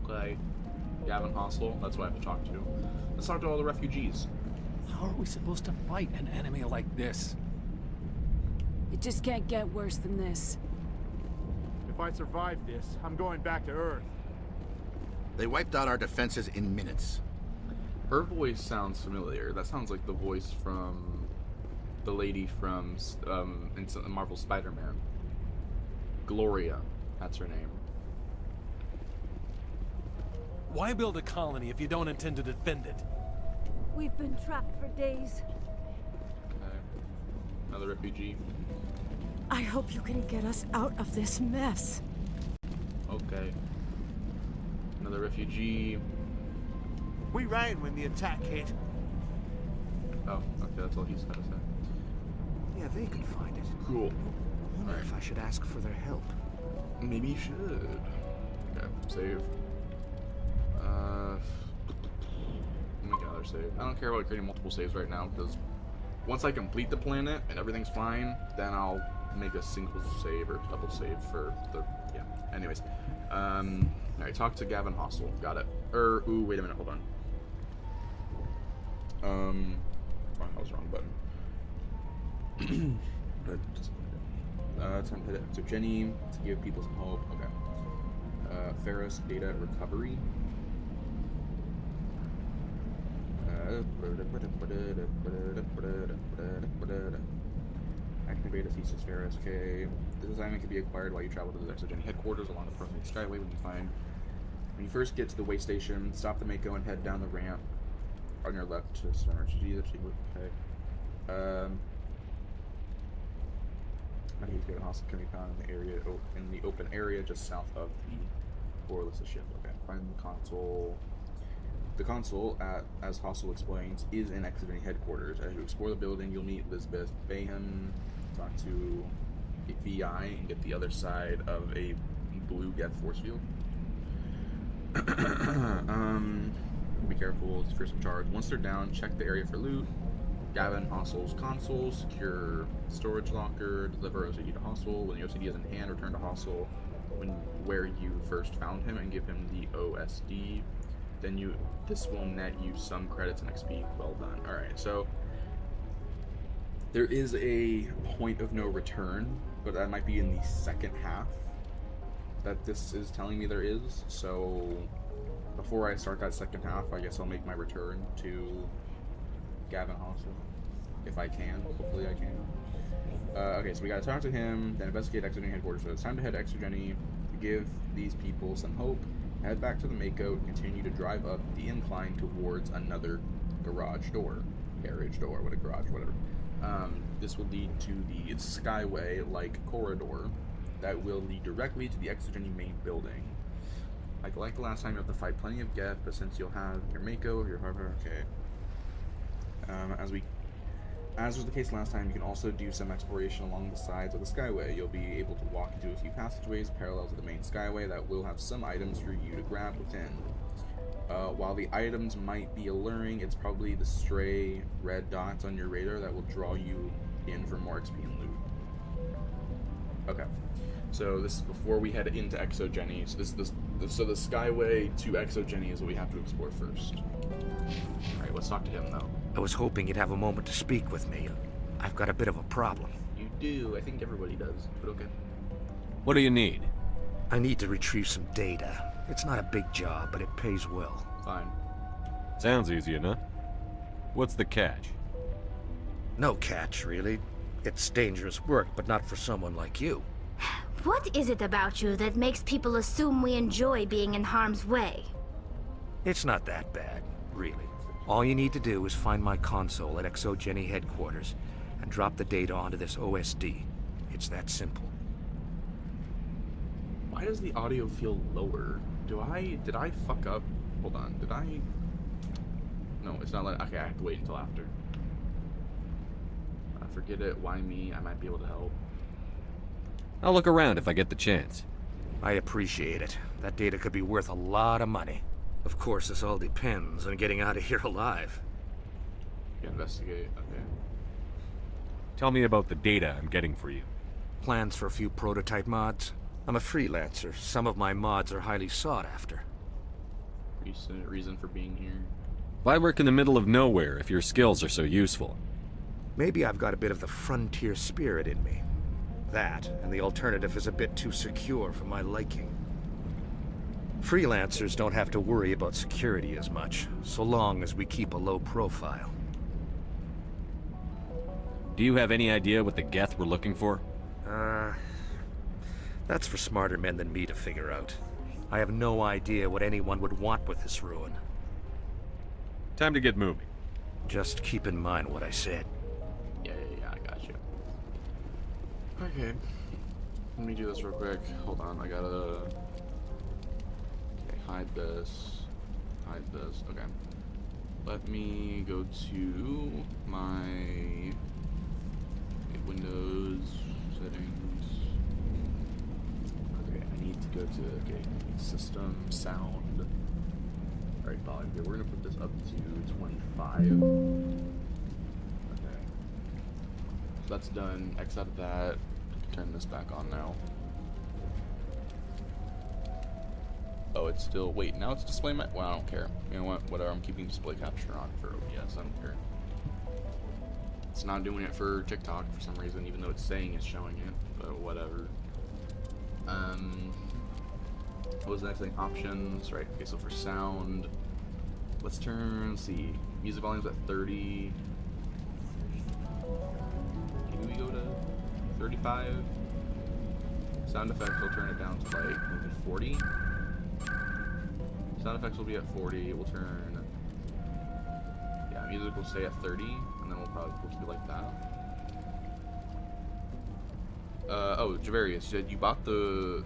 Okay. Gavin Hostel, that's what I have to talk to. Let's talk to all the refugees. How are we supposed to fight an enemy like this? It just can't get worse than this. If I survive this, I'm going back to Earth. They wiped out our defenses in minutes. Her voice sounds familiar. That sounds like the voice from the lady from Marvel Spider-Man. Gloria, that's her name. Why build a colony if you don't intend to defend it? We've been trapped for days. Okay. Another refugee. I hope you can get us out of this mess. Okay. Another refugee. We ran when the attack hit. Oh, okay, that's all he's got to say. Yeah, they can find it. Cool. I wonder if I should ask for their help. Maybe you should. Okay, save. Make another save. I don't care about creating multiple saves right now, because once I complete the planet and everything's fine, then I'll make a single save or double save for the, yeah. Anyways. Alright, talk to Gavin Hostel. Got it. Ooh, wait a minute, hold on. That was the wrong button. Time to hit it. So Jenny, to give people some hope. Okay. Feros data recovery. Activate a thesis Feros. Okay. This assignment can be acquired while you travel to the ExoGeni headquarters along the Prothean Skyway. When you first get to the way station, stop the Mako and head down the ramp on your left to Star G. Okay. I need to get a hostile can be found in the area, in the open area just south of the Borlissa ship. Okay, find the console. The console, as Hostel explains, is in ExoGeni headquarters. As you explore the building, you'll meet Elizabeth Bayham, talk to a VI, and get the other side of a blue Geth force field. Be careful, it's fearsome charge. Once they're down, check the area for loot. Gavin Hostel's console, secure storage locker, deliver OCD to Hostel. When the OCD is in hand, return to Hostel where you first found him and give him the OSD. Then this will net you some credits and XP. Well done. Alright, so there is a point of no return, but that might be in the second half that this is telling me there is. So before I start that second half, I guess I'll make my return to Gavin Hostel. if I can. Hopefully I can. Okay, so we gotta talk to him, then investigate Exogeny headquarters. So it's time to head to Exogeny, give these people some hope, head back to the Mako, and continue to drive up the incline towards another garage door. What a garage, whatever. This will lead to the Skyway-like corridor that will lead directly to the Exogeny main building. Like the last time, you have to fight plenty of Geth, but since you'll have your Mako, your harbor, okay. As was the case last time, you can also do some exploration along the sides of the Skyway. You'll be able to walk into a few passageways parallel to the main Skyway that will have some items for you to grab within. While the items might be alluring, it's probably the stray red dots on your radar that will draw you in for more XP and loot. Okay, so this is before we head into Exogeny. So the Skyway to Exogeny is what we have to explore first. Alright, let's talk to him though. I was hoping you'd have a moment to speak with me. I've got a bit of a problem. You do, I think everybody does, but okay. What do you need? I need to retrieve some data. It's not a big job, but it pays well. Fine. Sounds easy enough. What's the catch? No catch, really. It's dangerous work, but not for someone like you. What is it about you that makes people assume we enjoy being in harm's way? It's not that bad, really. All you need to do is find my console at Exogeny headquarters and drop the data onto this OSD. It's that simple. Why does the audio feel lower? Did I fuck up? Hold on, did I? No, it's not okay, I have to wait until after. Forget it, why me? I might be able to help. I'll look around if I get the chance. I appreciate it. That data could be worth a lot of money. Of course, this all depends on getting out of here alive. Investigate, okay. Tell me about the data I'm getting for you. Plans for a few prototype mods. I'm a freelancer. Some of my mods are highly sought after. Reason for being here? Why work in the middle of nowhere if your skills are so useful? Maybe I've got a bit of the frontier spirit in me. That, and the alternative is a bit too secure for my liking. Freelancers don't have to worry about security as much, so long as we keep a low profile. Do you have any idea what the Geth were looking for? That's for smarter men than me to figure out. I have no idea what anyone would want with this ruin. Time to get moving. Just keep in mind what I said. Yeah, I got you. Okay. Let me do this real quick. Hold on, I gotta... Okay, hide this. Hide this. Okay. Let me go to my... Windows, settings. Okay, I need to go to, system, sound. Alright, volume. Okay, we're gonna put this up to 25. Okay. So that's done. X out of that. Turn this back on now. Oh, it's still, wait, now it's display well, I don't care. You know what, whatever, I'm keeping display capture on for OBS, I don't care. It's not doing it for TikTok for some reason, even though it's saying it's showing it, but whatever. What was the next thing? Options, right, okay, so for sound, let's see, music volume's at 30. Can we go to 35? Sound effects, we'll turn it down to like maybe 40. Sound effects will be at 40, we'll turn, yeah, music will stay at 30, and then we'll keep it like that. Oh, Javarius, you said you bought the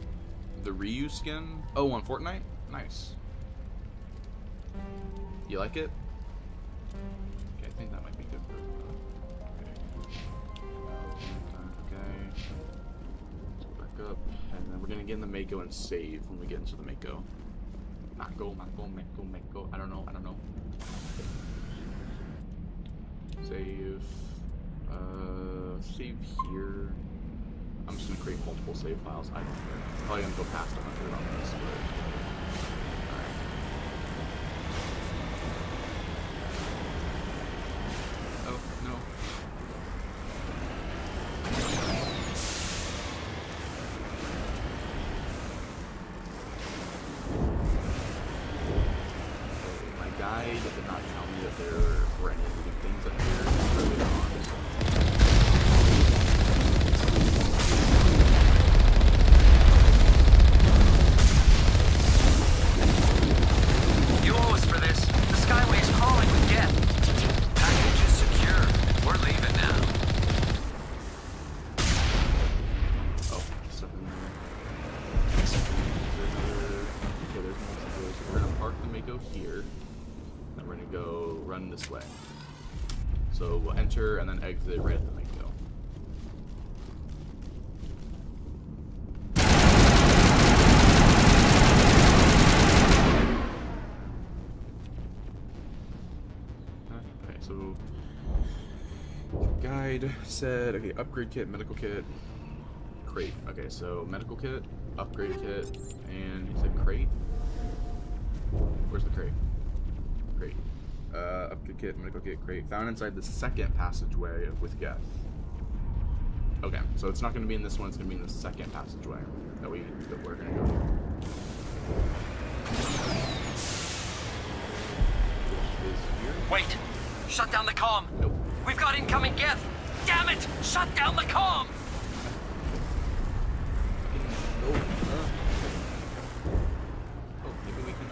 Ryu skin? Oh, on Fortnite? Nice. You like it? Okay, I think that might be good for, okay. Let's go back up, and then we're gonna get in the Mako and save when we get into the Mako. Mako, I don't know. Save. Save here. I'm just gonna create multiple save files. I don't care. Probably gonna go past 100 on this, but. Alright. Oh, no. My guide did not tell me that there were any moving things up here early on, so Mako here. Then we're gonna go run this way. So we'll enter and then exit right at the Mako. Okay, so guide said, okay, upgrade kit, medical kit, crate. Okay, so medical kit, upgrade kit, and he said crate. Where's the crate? Crate. Upgrade kit, medical kit, crate. Found inside the second passageway with Geth. Okay, so it's not going to be in this one, it's going to be in the second passageway that we're going to go through. Wait! Shut down the comm! Nope. We've got incoming Geth! Damn it! Shut down the comm! Maybe we can,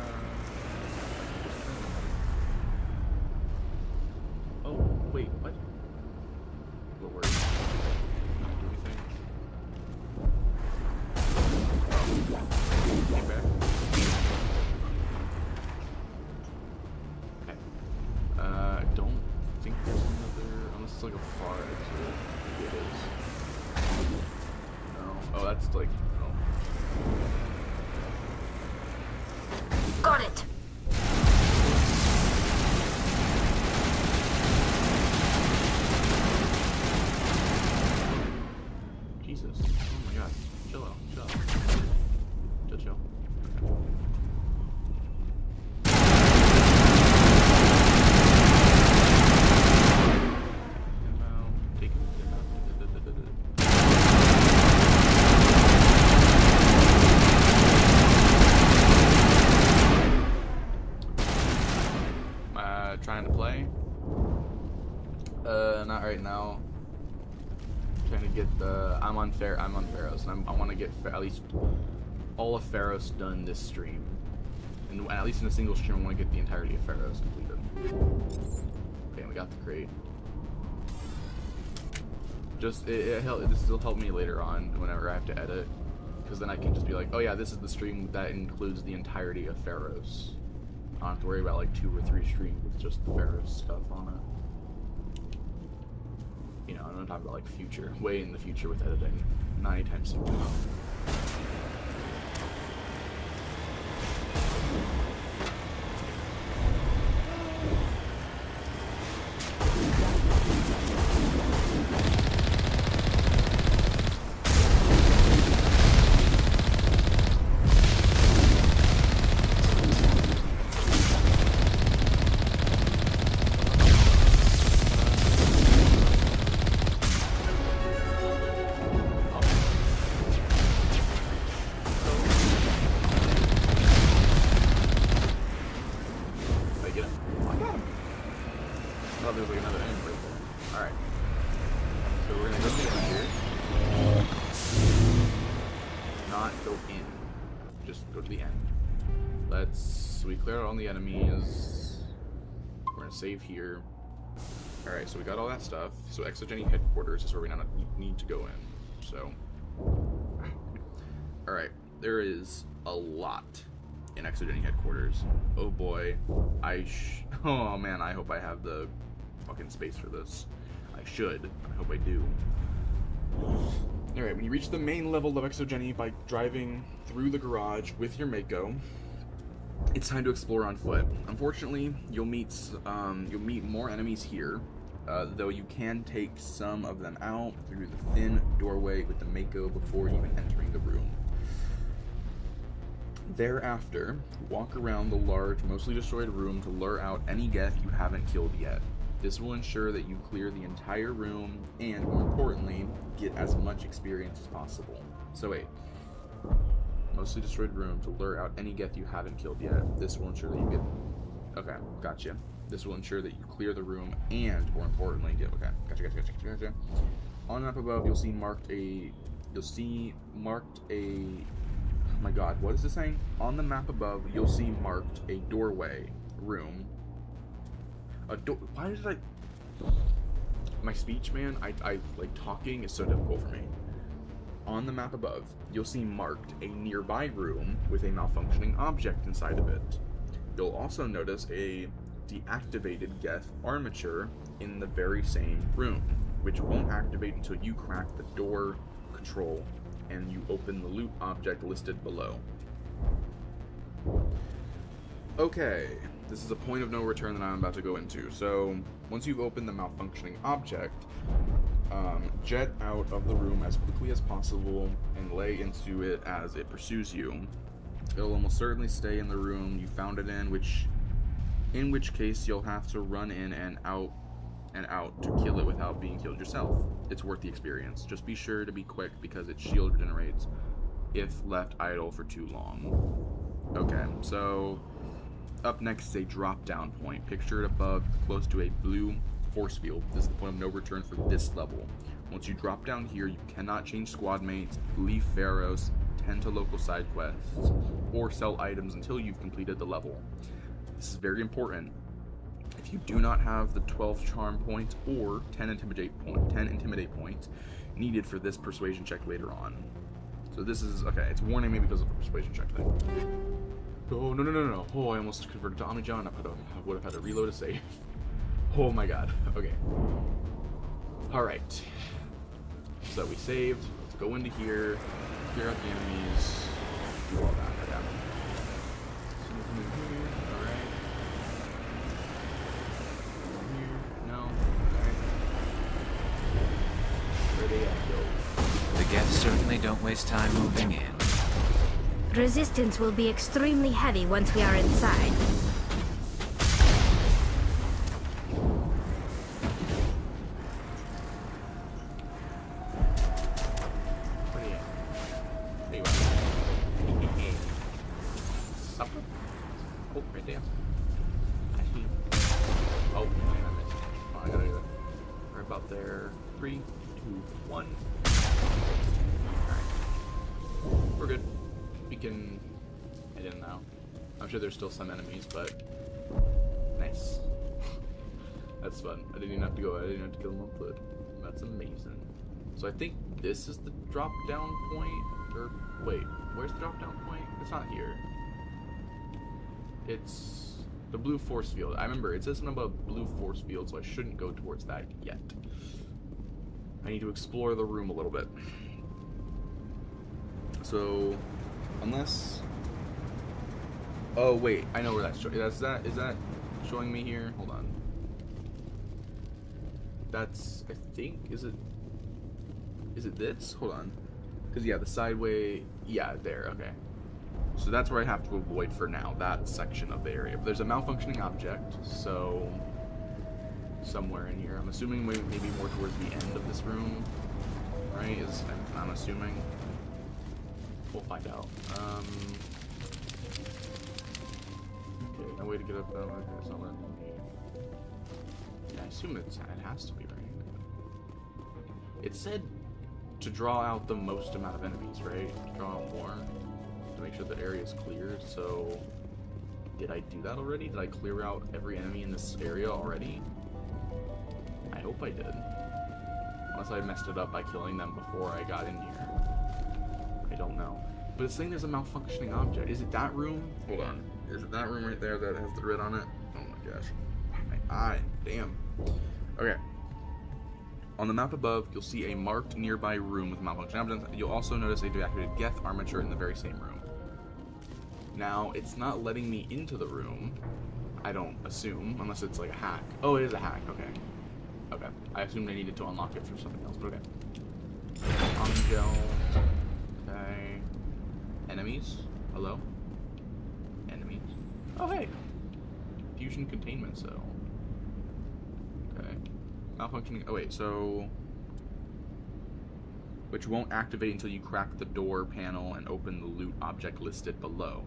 oh, wait, what? What word? Do we think? Came back. Okay. I don't think there's another, unless it's like a far exit. Maybe it is. No. Oh, that's like, no. Got it. Jesus. Oh my god. Chill out. Chill out. Chill, chill. Trying to play. Not right now. Trying to get the. I'm on Pharos, and I want to get at least all of Pharos done this stream, and at least in a single stream, I want to get the entirety of Pharos completed. Okay, we got the crate. Just this will help me later on whenever I have to edit, because then I can just be like, oh yeah, this is the stream that includes the entirety of Pharos. I don't have to worry about like 2 or 3 streams with just the Pharos stuff on it. You know, I'm not talking about like future, way in the future with editing, not anytime soon. The enemies. We're gonna save here. Alright, so we got all that stuff. So Exogeny headquarters is where we now need to go in. So alright, there is a lot in Exogeny headquarters. Oh boy. Oh man, I hope I have the fucking space for this. I should. I hope I do. Alright, when you reach the main level of Exogeny by driving through the garage with your Mako, it's time to explore on foot. Unfortunately, you'll meet more enemies here, though you can take some of them out through the thin doorway with the Mako before even entering the room. Thereafter, walk around the large, mostly destroyed room to lure out any Geth you haven't killed yet. This will ensure that you clear the entire room and, more importantly, get as much experience as possible. So wait. Mostly destroyed room to lure out any Geth you haven't killed yet. This will ensure that you get... Okay, gotcha. This will ensure that you clear the room and, more importantly, get... Okay, gotcha. On the map above, you'll see marked a... Oh my god, what is this saying? On the map above, you'll see marked a doorway room. A door... Why did I... My speech, man, I like, talking is so difficult for me. On the map above, you'll see marked a nearby room with a malfunctioning object inside of it. you'll also notice a deactivated Geth armature in the very same room, which won't activate until you crack the door control and you open the loot object listed below. Okay, this is a point of no return that I'm about to go into. So, once you've opened the malfunctioning object, jet out of the room as quickly as possible and lay into it as it pursues you. It'll almost certainly stay in the room you found it in which case you'll have to run in and out to kill it without being killed yourself. It's worth the experience. Just be sure to be quick because its shield regenerates if left idle for too long. Okay, so up next is a drop-down point. Picture it above, close to a blue force field. This is the point of no return for this level. Once you drop down here, you cannot change squad mates, leave Pharos, tend to local side quests, or sell items until you've completed the level. This is very important. If you do not have the 12 charm points or 10 intimidate points needed for this persuasion check later on. So this is, okay, it's warning me because of the persuasion check thing. Oh, no. Oh, I almost converted to Omni-John. I would have had to reload a save. Oh my god. Okay. Alright. So we saved. Let's go into here. Clear out the enemies. Do all that. Okay. So nothing in here. Alright. Here. No. Alright. Where they at, yo? The Geth certainly don't waste time moving in. Resistance will be extremely heavy once we are inside. There's still some enemies, but nice. That's fun. I didn't even have to go. I didn't have to kill them on foot. That's amazing. So I think this is the drop down point. Or wait, where's the drop down point? It's not here. It's the blue force field. I remember it says something about blue force field, so I shouldn't go towards that yet. I need to explore the room a little bit. So unless. Oh wait, I know where that's showing. Is that showing me here? Hold on. That's, I think, is it this? Hold on. Because yeah, the sideway, yeah, there, okay. So that's where I have to avoid for now, that section of the area. But there's a malfunctioning object, so somewhere in here. I'm assuming maybe more towards the end of this room, right? I'm assuming. We'll find out. Okay, no way to get up that way. It's not letting me. Yeah, I assume it has to be, right? It said to draw out the most amount of enemies, right? To draw out more. To make sure the area is cleared, so... Did I do that already? Did I clear out every enemy in this area already? I hope I did. Unless I messed it up by killing them before I got in here. I don't know. But it's saying there's a malfunctioning object. Is it that room? Hold on. Is it that room right there that has the red on it? Oh my gosh. My eye. Damn. Okay. On the map above, you'll see a marked nearby room with malfunctioning objects. You'll also notice a deactivated Geth armature in the very same room. Now, it's not letting me into the room. I don't assume, unless it's like a hack. Oh, it is a hack. Okay. Okay. I assumed I needed to unlock it for something else, but okay. Angel. Okay. Enemies? Hello? Enemies? Oh, hey! Fusion containment cell. Okay. Malfunctioning. Oh, wait, so. Which won't activate until you crack the door panel and open the loot object listed below.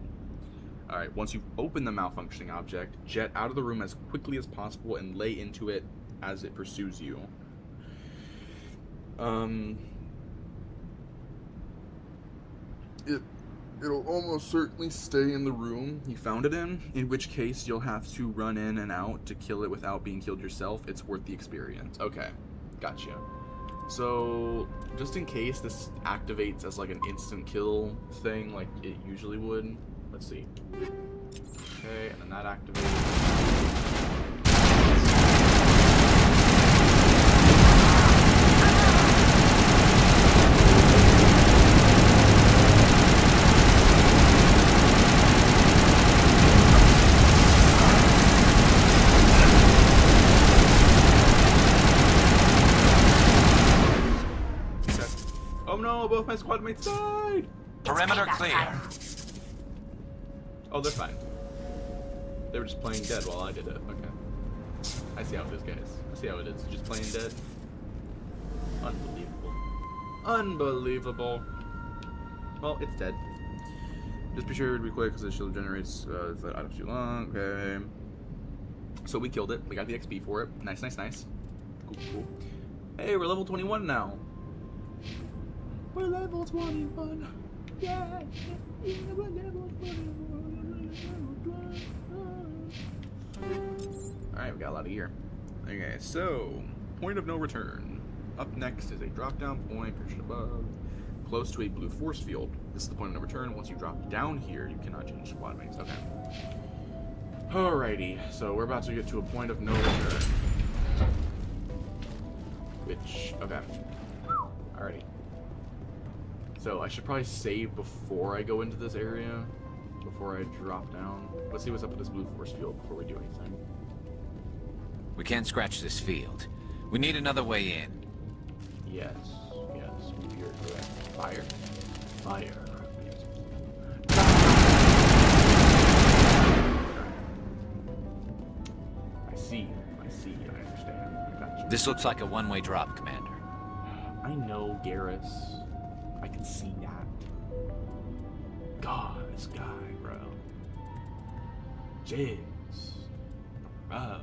Alright, once you've opened the malfunctioning object, jet out of the room as quickly as possible and lay into it as it pursues you. It'll almost certainly stay in the room you found it in which case you'll have to run in and out to kill it without being killed yourself. It's worth the experience. Okay, gotcha. So, just in case this activates as like an instant kill thing like it usually would, let's see. Okay, and then that activates. Oh no, both my squad mates died! Perimeter clear. Oh, they're fine. They were just playing dead while I did it. Okay. I see how it is, guys. I see how it is. Just playing dead. Unbelievable. Unbelievable. Well, it's dead. Just be sure to be quick because the shield generates if the item's too long. Okay. So we killed it. We got the XP for it. Nice, nice, nice. Cool, cool. Hey, we're level 21 now. We're level 21. Yeah. We're level 21. Alright, we got a lot of gear. Okay, so point of no return. Up next is a drop down point perched above, close to a blue force field. This is the point of no return. Once you drop down here, you cannot change squad mates. Okay. Alrighty, so we're about to get to a point of no return. Which, okay. Alrighty. So I should probably save before I go into this area, before I drop down. Let's see what's up with this blue force field before we do anything. We can't scratch this field. We need another way in. Yes, yes, you're correct. Fire. Fire. I see, I understand. I got you. This looks like a one-way drop, Commander. I know, Garrus. I can see that. God, this guy, bro. Jeez. Bro.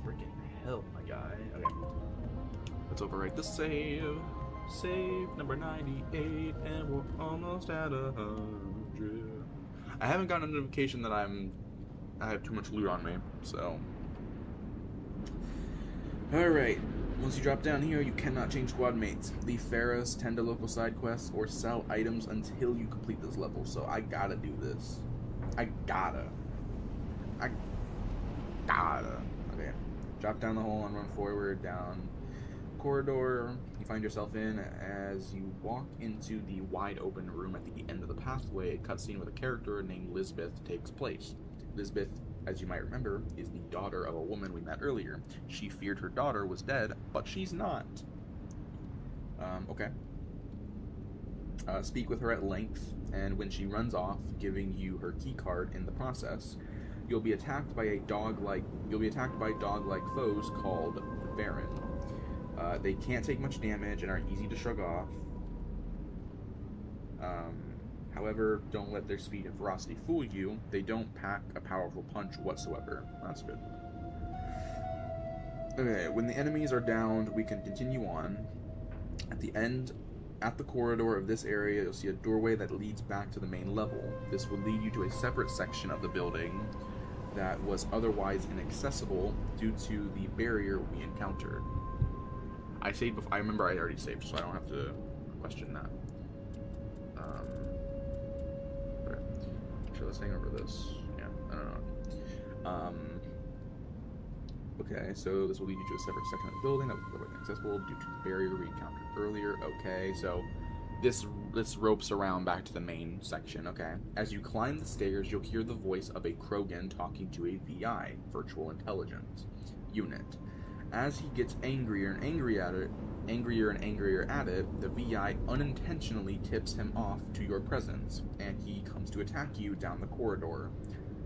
Freaking hell, my guy. Okay. Let's overwrite the save. Save number 98, and we're almost at 100. I haven't gotten a notification that I have too much loot on me, so. Alright. Once you drop down here, you cannot change squad mates. Leave Ferris, tend to local side quests, or sell items until you complete this level. So I gotta do this. I gotta. Okay. Drop down the hole and run forward down corridor you find yourself in. As you walk into the wide open room at the end of the pathway, a cutscene with a character named Lisbeth takes place. Lisbeth, as you might remember, is the daughter of a woman we met earlier. She feared her daughter was dead, but she's not. Okay. Speak with her at length, and when she runs off, giving you her key card in the process, you'll be attacked by dog-like foes called Baron. They can't take much damage and are easy to shrug off. However, don't let their speed and ferocity fool you. They don't pack a powerful punch whatsoever. That's good. Okay, when the enemies are downed, we can continue on. At the end, at the corridor of this area, you'll see a doorway that leads back to the main level. This will lead you to a separate section of the building that was otherwise inaccessible due to the barrier we encountered. I saved before. I remember I already saved, so I don't have to question that. Let's hang over this. Yeah, I don't know. Okay, so this will lead you to a separate section of the building that was otherwise inaccessible due to the barrier we encountered earlier. Okay, so this ropes around back to the main section. Okay, as you climb the stairs, you'll hear the voice of a Krogan talking to a VI, Virtual Intelligence unit. As he gets angrier and angrier at it, the VI unintentionally tips him off to your presence, and he comes to attack you down the corridor.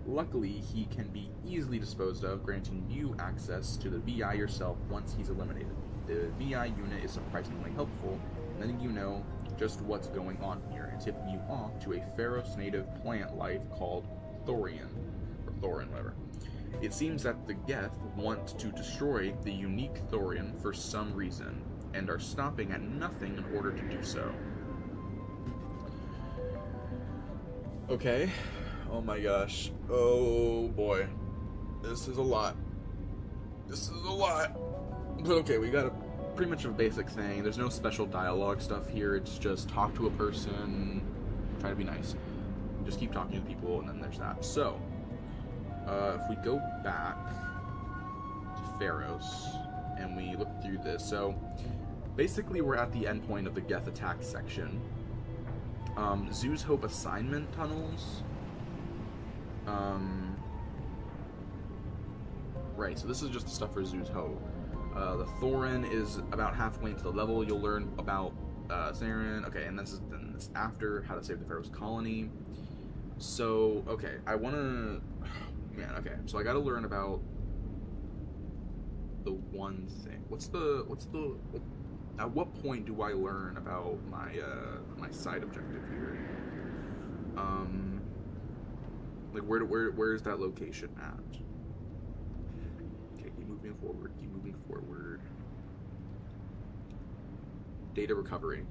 Luckily, he can be easily disposed of, granting you access to the VI yourself once he's eliminated. The VI unit is surprisingly helpful, letting you know just what's going on here, and tipping you off to a Pharos native plant life called Thorian, or Thorin, whatever. It seems that the Geth want to destroy the unique Thorian for some reason, and are stopping at nothing in order to do so. Okay. Oh my gosh. Oh boy. This is a lot. But okay, we got pretty much a basic thing. There's no special dialogue stuff here. It's just talk to a person, try to be nice. just keep talking to people, and then there's that. So, if we go back to Pharos, and we look through this, so basically we're at the end point of the Geth attack section. Zoo's Hope assignment tunnels. Right, so this is just the stuff for Zoo's Hope. The Thorin is about halfway into the level. You'll learn about Saren. Okay, and this is after how to save the Pharos colony. So, okay, I want to... Man, okay, so I got to learn about the one thing. At what point do I learn about my side objective here? Like where is that location at? Okay, keep moving forward. Data recovery.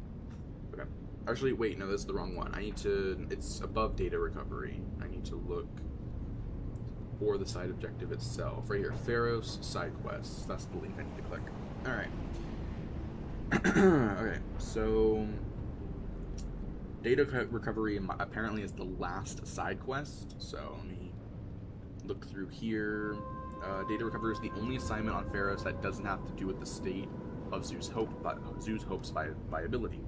Okay. Actually, wait, no, this is the wrong one. It's above data recovery. I need to look for the side objective itself. Right here, Pharos side quests. That's the link I need to click. Alright. Okay, so data recovery apparently is the last side quest. So let me look through here. Data recovery is the only assignment on Pharos that doesn't have to do with the state of Zoo's Hope, but Zoo's Hope's viability.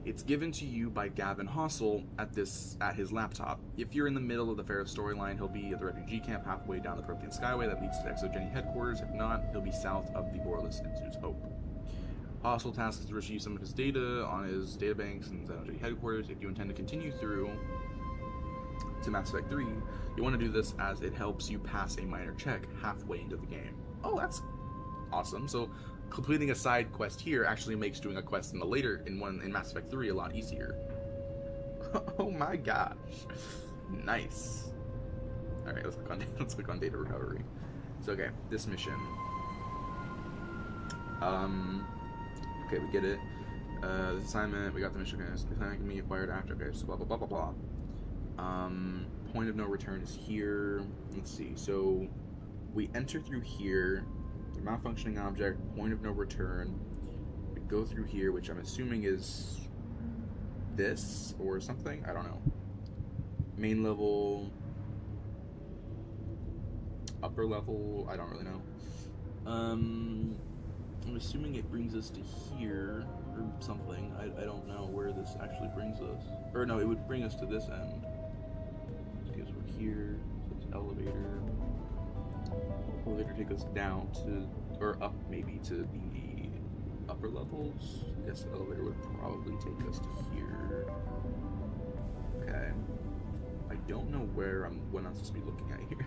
It's given to you by Gavin Hossel at his laptop. If you're in the middle of the Pharos storyline, he'll be at the refugee camp halfway down the Prothean Skyway that leads to Exogeny headquarters. If not, he'll be south of the Borlus in Zoo's Hope. Hossel tasks to receive some of his data on his databanks and Xenogen headquarters. If you intend to continue through to Mass Effect 3, you want to do this as it helps you pass a minor check halfway into the game. Oh, that's awesome. So completing a side quest here actually makes doing a quest in Mass Effect 3 a lot easier. Oh my gosh. Nice. Alright, let's click on data recovery. So okay, this mission. Okay, we get it. This assignment, we got the mission. Okay, this assignment can be acquired after. Okay, so blah blah blah blah blah. Point of no return is here. Let's see. So we enter through here. The malfunctioning object, point of no return. We go through here, which I'm assuming is this or something. I don't know. Main level, upper level. I don't really know. I'm assuming it brings us to here or something. I don't know where this actually brings us. Or no, it would bring us to this end. Because we're here. So it's elevator. Elevator take us down to, or up maybe to the upper levels. I guess the elevator would probably take us to here. Okay. I don't know what I'm supposed to be looking at here.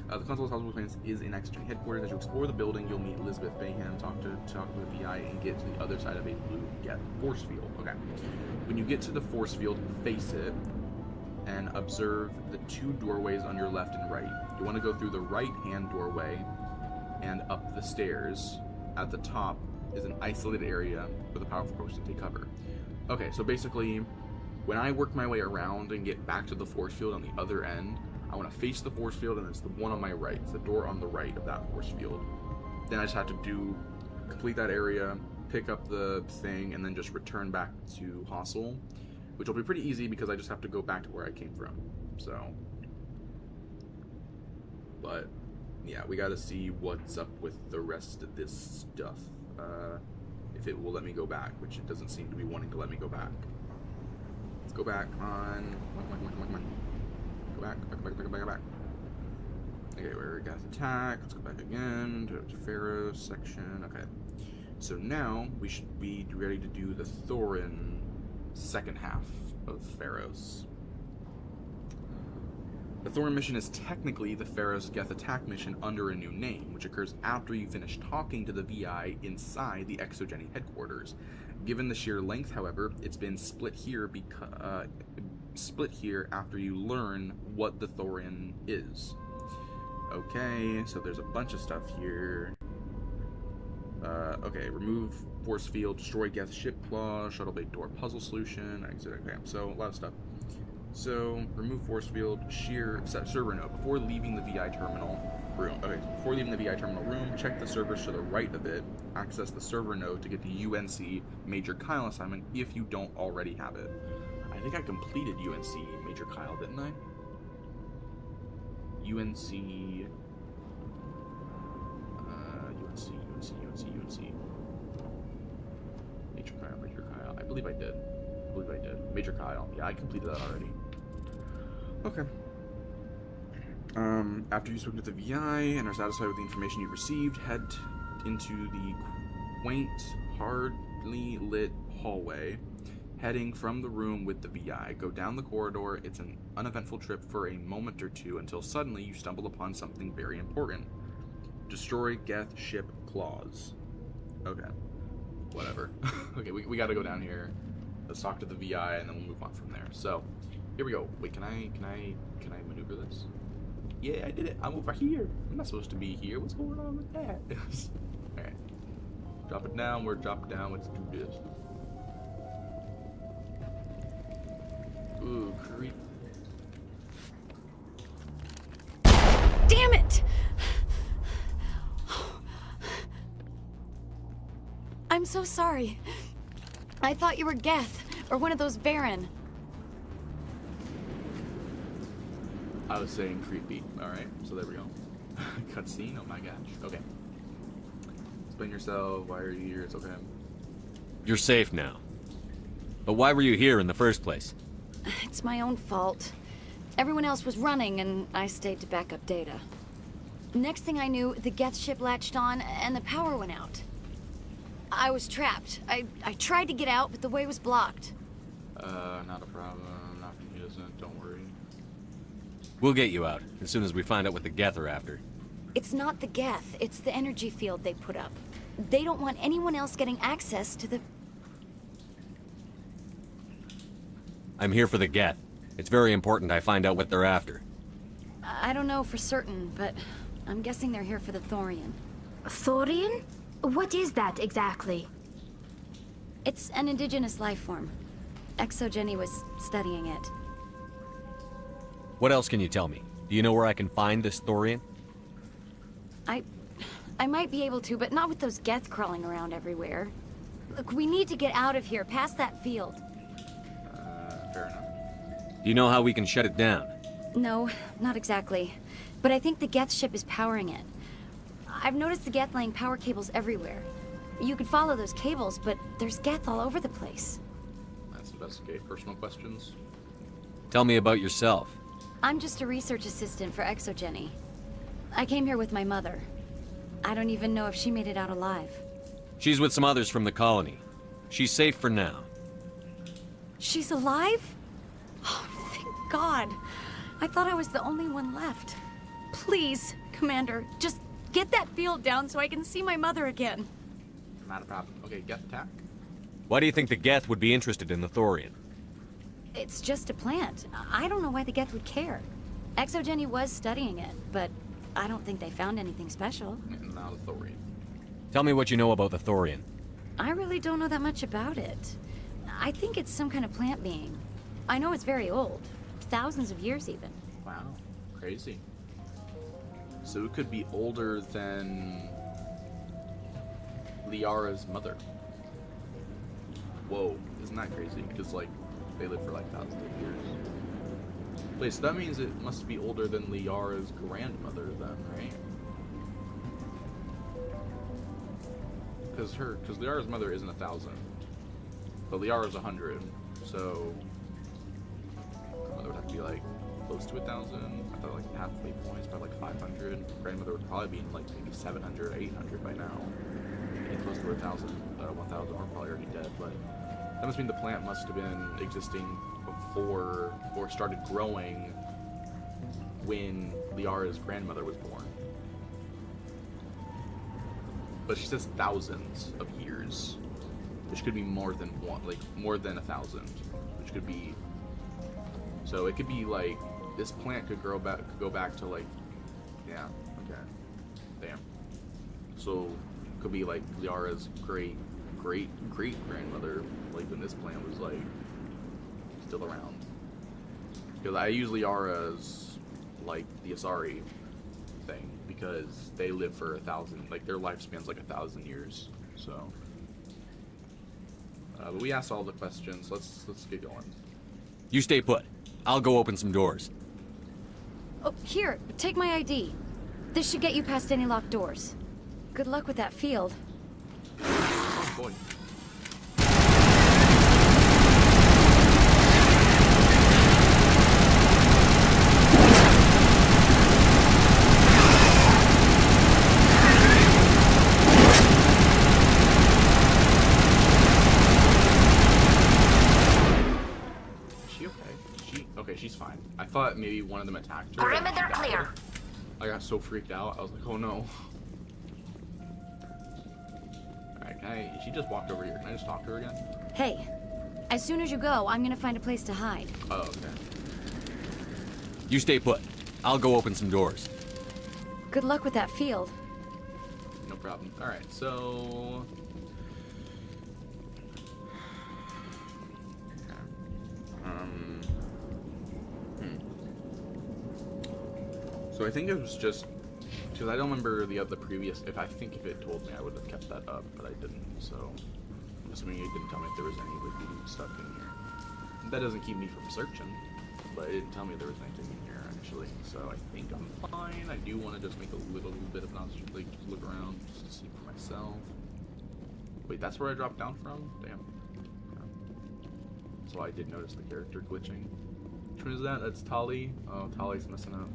The Constable's Hospital Plans is in Exogeny headquarters. As you explore the building, you'll meet Elizabeth Bayham, talk to the VI, and get to the other side of a blue Geth force field. Okay. When you get to the force field, face it and observe the two doorways on your left and right. You want to go through the right-hand doorway and up the stairs. At the top is an isolated area where the powerful forces take cover. Okay, so basically, when I work my way around and get back to the force field on the other end, I want to face the force field, and it's the one on my right. It's the door on the right of that force field. Then I just have to complete that area, pick up the thing, and then just return back to Hossel, which will be pretty easy because I just have to go back to where I came from. So, but yeah, we got to see what's up with the rest of this stuff. If it will let me go back, which it doesn't seem to be wanting to let me go back. Let's go back on. Come on. Go back. Okay, we're Geth attack. Let's go back again to Pharos section. Okay, so now we should be ready to do the Thorin second half of Pharos. The Thorin mission is technically the Pharos Geth attack mission under a new name, which occurs after you finish talking to the VI inside the Exogeny headquarters. Given the sheer length, however, it's been split here after you learn what the Thorin is. Okay, so there's a bunch of stuff here. Okay, remove force field, destroy Geth ship claw, shuttle bay door puzzle solution, exit. Okay, so a lot of stuff. So remove force field, set server node before leaving the VI terminal room. Okay, before leaving the VI terminal room, check the servers to the right of it. Access the server node to get the UNC Major Kyle assignment if you don't already have it. I I think I completed UNC Major Kyle, didn't I? UNC, Major Kyle. I believe I did. Major Kyle. Yeah, I completed that already. Okay. After you spoke to the VI and are satisfied with the information you received, head into the quaint, hardly lit hallway, heading from the room with the VI. Go down the corridor. It's an uneventful trip for a moment or two until suddenly you stumble upon something very important. Destroy Geth ship claws. Okay. Whatever. Okay, we gotta go down here. Let's talk to the VI and then we'll move on from there. So, here we go. Wait, can I maneuver this? Yeah, I did it. I'm over here. I'm not supposed to be here. What's going on with that? Alright. Drop it down. We're dropped down. Let's do this. Ooh, creep. Damn it! I'm so sorry. I thought you were Geth, or one of those Varen. I was saying creepy. Alright, so there we go. Cutscene? Oh my gosh. Okay. Explain yourself. Why are you here? It's okay. You're safe now. But why were you here in the first place? It's my own fault. Everyone else was running, and I stayed to back up data. Next thing I knew, the Geth ship latched on, and the power went out. I was trapped. I tried to get out, but the way was blocked. Not a problem. Nothing isn't. Don't worry. We'll get you out, as soon as we find out what the Geth are after. It's not the Geth, it's the energy field they put up. They don't want anyone else getting access to the... I'm here for the Geth. It's very important I find out what they're after. I don't know for certain, but I'm guessing they're here for the Thorian. Thorian? What is that exactly? It's an indigenous life form. ExoGeni was studying it. What else can you tell me? Do you know where I can find this Thorian? I might be able to, but not with those Geth crawling around everywhere. Look, we need to get out of here, past that field. Fair enough. Do you know how we can shut it down? No, not exactly. But I think the Geth ship is powering it. I've noticed the Geth laying power cables everywhere. You could follow those cables, but there's Geth all over the place. Let's investigate personal questions. Tell me about yourself. I'm just a research assistant for ExoGeni. I came here with my mother. I don't even know if she made it out alive. She's with some others from the colony. She's safe for now. She's alive? Oh, thank God. I thought I was the only one left. Please, Commander, just get that field down so I can see my mother again. Not a problem. Okay, Geth attack. Why do you think the Geth would be interested in the Thorian? It's just a plant. I don't know why the Geth would care. ExoGeni was studying it, but I don't think they found anything special. And now the Thorian. Tell me what you know about the Thorian. I really don't know that much about it. I think it's some kind of plant being. I know it's very old. Thousands of years, even. Wow. Crazy. So it could be older than Liara's mother. Whoa. Isn't that crazy? Because, like, they live for, like, thousands of years. Wait, so that means it must be older than Liara's grandmother, then, right? Because Liara's mother isn't 1,000. But Liara's 100, so... Grandmother would have to be, like, close to 1,000. I thought, like, halfway points, probably, like, 500. Grandmother would probably be, like, maybe 700 or 800 by now. Getting close to 1,000, 1,000 are probably already dead, but... That must mean the plant must have been existing before, or started growing when Liara's grandmother was born. But she says thousands of years, which could be more than one, like more than 1,000, which could be. So it could be like this plant could go back to like, yeah, okay, damn. So it could be like Liara's great grandmother, like when this plant was like still around. Because I use Liara as like the Asari thing because they live for 1,000, like their lifespan's like 1,000 years. So, but we asked all the questions. Let's get going. You stay put. I'll go open some doors. Oh, here, take my ID. This should get you past any locked doors. Good luck with that field. Oh boy. She's fine. I thought maybe one of them attacked her. Perimeter clear. I got so freaked out. I was like, oh no. Alright, she just walked over here. Can I just talk to her again? Hey, as soon as you go, I'm gonna find a place to hide. Oh, okay. You stay put. I'll go open some doors. Good luck with that field. No problem. Alright, so... So I think it was just because I don't remember the previous. If it told me, I would have kept that up, but I didn't. So I'm assuming it didn't tell me if there was any loot stuff in here. That doesn't keep me from searching, but it didn't tell me there was anything in here actually. So I think I'm fine. I do want to just make a little bit of like look around just to see for myself. Wait, that's where I dropped down from? Damn. So I did notice the character glitching. Which one is that? That's Tali. Oh, Tali's messing up.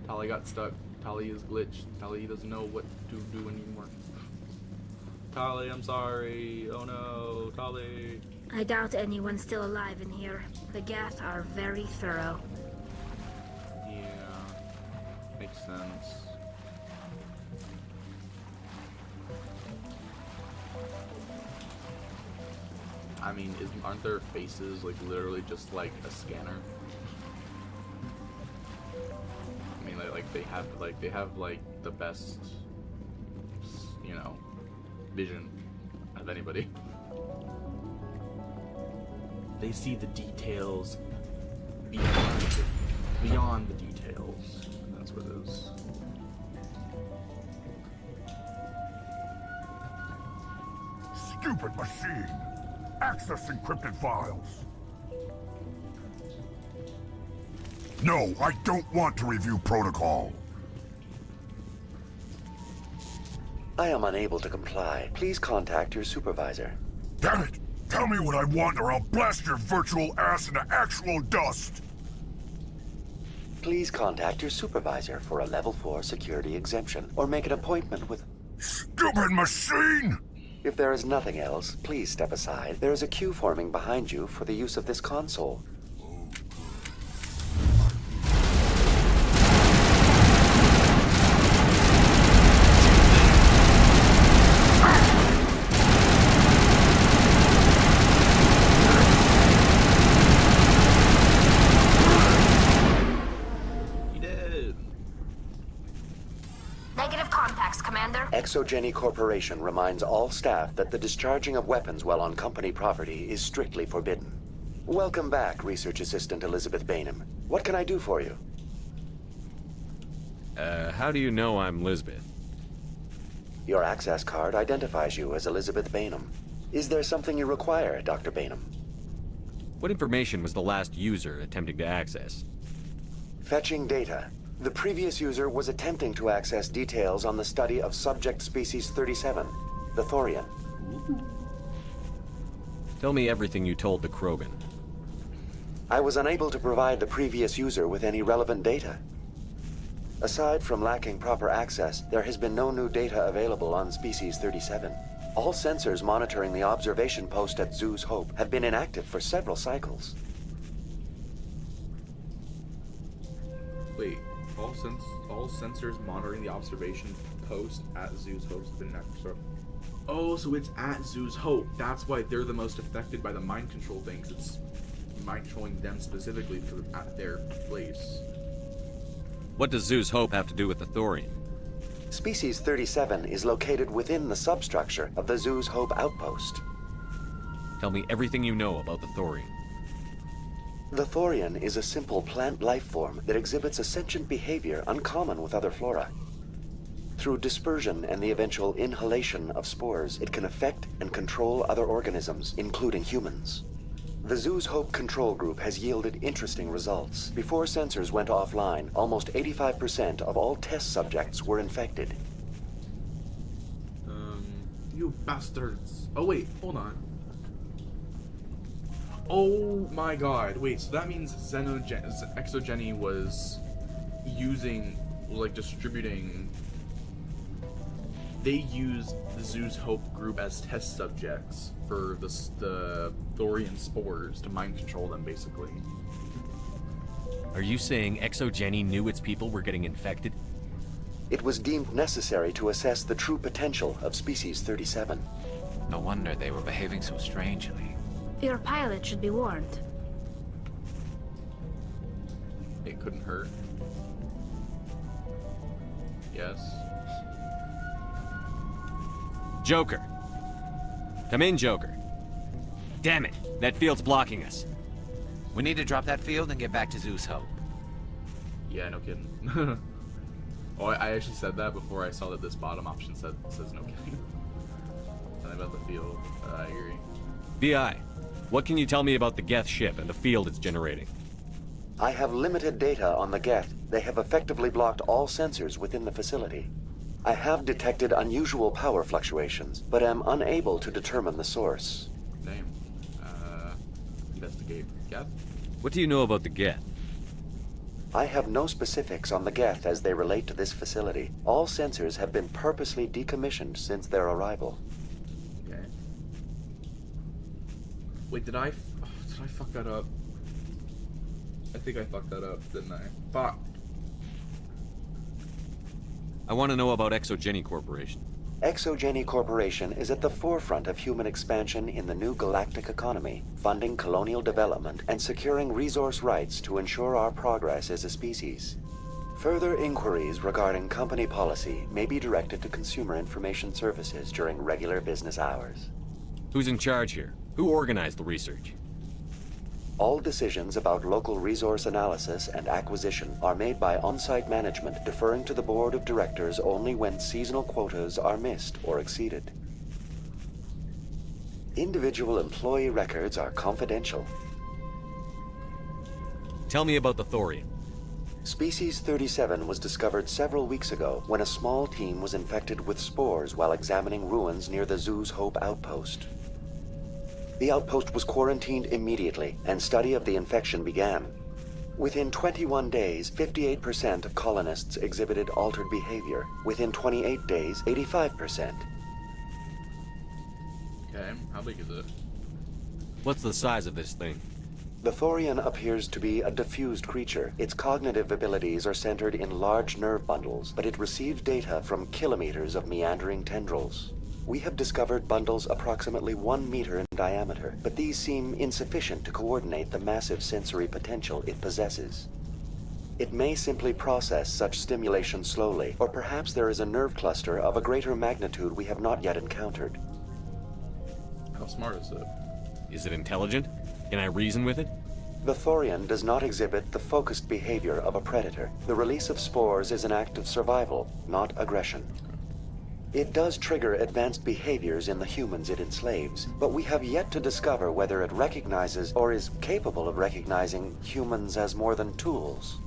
Tali got stuck. Tali is glitched. Tali doesn't know what to do anymore. Tali, I'm sorry. Oh no, Tali. I doubt anyone's still alive in here. The Geth are very thorough. Yeah, makes sense. I mean, aren't their faces like literally just like a scanner? I mean, they have like the best, you know, vision of anybody. They see the details beyond the details. That's what it is. Stupid machine! Access encrypted files. No, I don't want to review protocol. I am unable to comply. Please contact your supervisor. Damn it! Tell me what I want or I'll blast your virtual ass into actual dust! Please contact your supervisor for a level 4 security exemption, or make an appointment with... Stupid machine! If there is nothing else, please step aside. There is a queue forming behind you for the use of this console. Exogeny Corporation reminds all staff that the discharging of weapons while on company property is strictly forbidden. Welcome back, Research Assistant Elizabeth Bainham. What can I do for you? How do you know I'm Lisbeth? Your access card identifies you as Elizabeth Bainham. Is there something you require, Dr. Bainham? What information was the last user attempting to access? Fetching data. The previous user was attempting to access details on the study of subject species 37, the Thorian. Tell me everything you told the Krogan. I was unable to provide the previous user with any relevant data. Aside from lacking proper access, there has been no new data available on species 37. All sensors monitoring the observation post at Zoo's Hope have been inactive for several cycles. Wait. All sensors monitoring the observation post at Zoo's Hope has been inactive. Oh, so it's at Zoo's Hope. That's why they're the most affected by the mind control things. It's mind controlling them specifically at their place. What does Zoo's Hope have to do with the Thorian? Species 37 is located within the substructure of the Zoo's Hope outpost. Tell me everything you know about the Thorian. The Thorian is a simple plant life form that exhibits a sentient behavior uncommon with other flora. Through dispersion and the eventual inhalation of spores, it can affect and control other organisms, including humans. The Zoo's Hope control group has yielded interesting results. Before sensors went offline, almost 85% of all test subjects were infected. You bastards. Oh wait, hold on. Oh my god, wait, so that means Exogeny was using, like, distributing... They used the Zoo's Hope group as test subjects for the Thorian spores to mind control them, basically. Are you saying Exogeny knew its people were getting infected? It was deemed necessary to assess the true potential of Species 37. No wonder they were behaving so strangely. Your pilot should be warned. It couldn't hurt. Yes. Joker. Come in, Joker. Damn it, that field's blocking us. We need to drop that field and get back to Zeus Hope. Yeah, no kidding. Oh, I actually said that before I saw that this bottom option says no kidding. Something about the field. I agree. BI, what can you tell me about the Geth ship and the field it's generating? I have limited data on the Geth. They have effectively blocked all sensors within the facility. I have detected unusual power fluctuations, but am unable to determine the source. Name. Investigate. Geth? What do you know about the Geth? I have no specifics on the Geth as they relate to this facility. All sensors have been purposely decommissioned since their arrival. Okay. Wait, did I fuck that up? I think I fucked that up, didn't I? Fuck. I want to know about Exogeny Corporation. Exogeny Corporation is at the forefront of human expansion in the new galactic economy, funding colonial development and securing resource rights to ensure our progress as a species. Further inquiries regarding company policy may be directed to Consumer Information Services during regular business hours. Who's in charge here? Who organized the research? All decisions about local resource analysis and acquisition are made by on-site management, deferring to the board of directors only when seasonal quotas are missed or exceeded. Individual employee records are confidential. Tell me about the Thorian. Species 37 was discovered several weeks ago when a small team was infected with spores while examining ruins near the Zoo's Hope outpost. The outpost was quarantined immediately, and study of the infection began. Within 21 days, 58% of colonists exhibited altered behavior. Within 28 days, 85%. Okay, how big is it? What's the size of this thing? The Thorian appears to be a diffused creature. Its cognitive abilities are centered in large nerve bundles, but it receives data from kilometers of meandering tendrils. We have discovered bundles approximately 1 meter in diameter, but these seem insufficient to coordinate the massive sensory potential it possesses. It may simply process such stimulation slowly, or perhaps there is a nerve cluster of a greater magnitude we have not yet encountered. How smart is it? Is it intelligent? Can I reason with it? The Thorian does not exhibit the focused behavior of a predator. The release of spores is an act of survival, not aggression. It does trigger advanced behaviors in the humans it enslaves, but we have yet to discover whether it recognizes or is capable of recognizing humans as more than tools.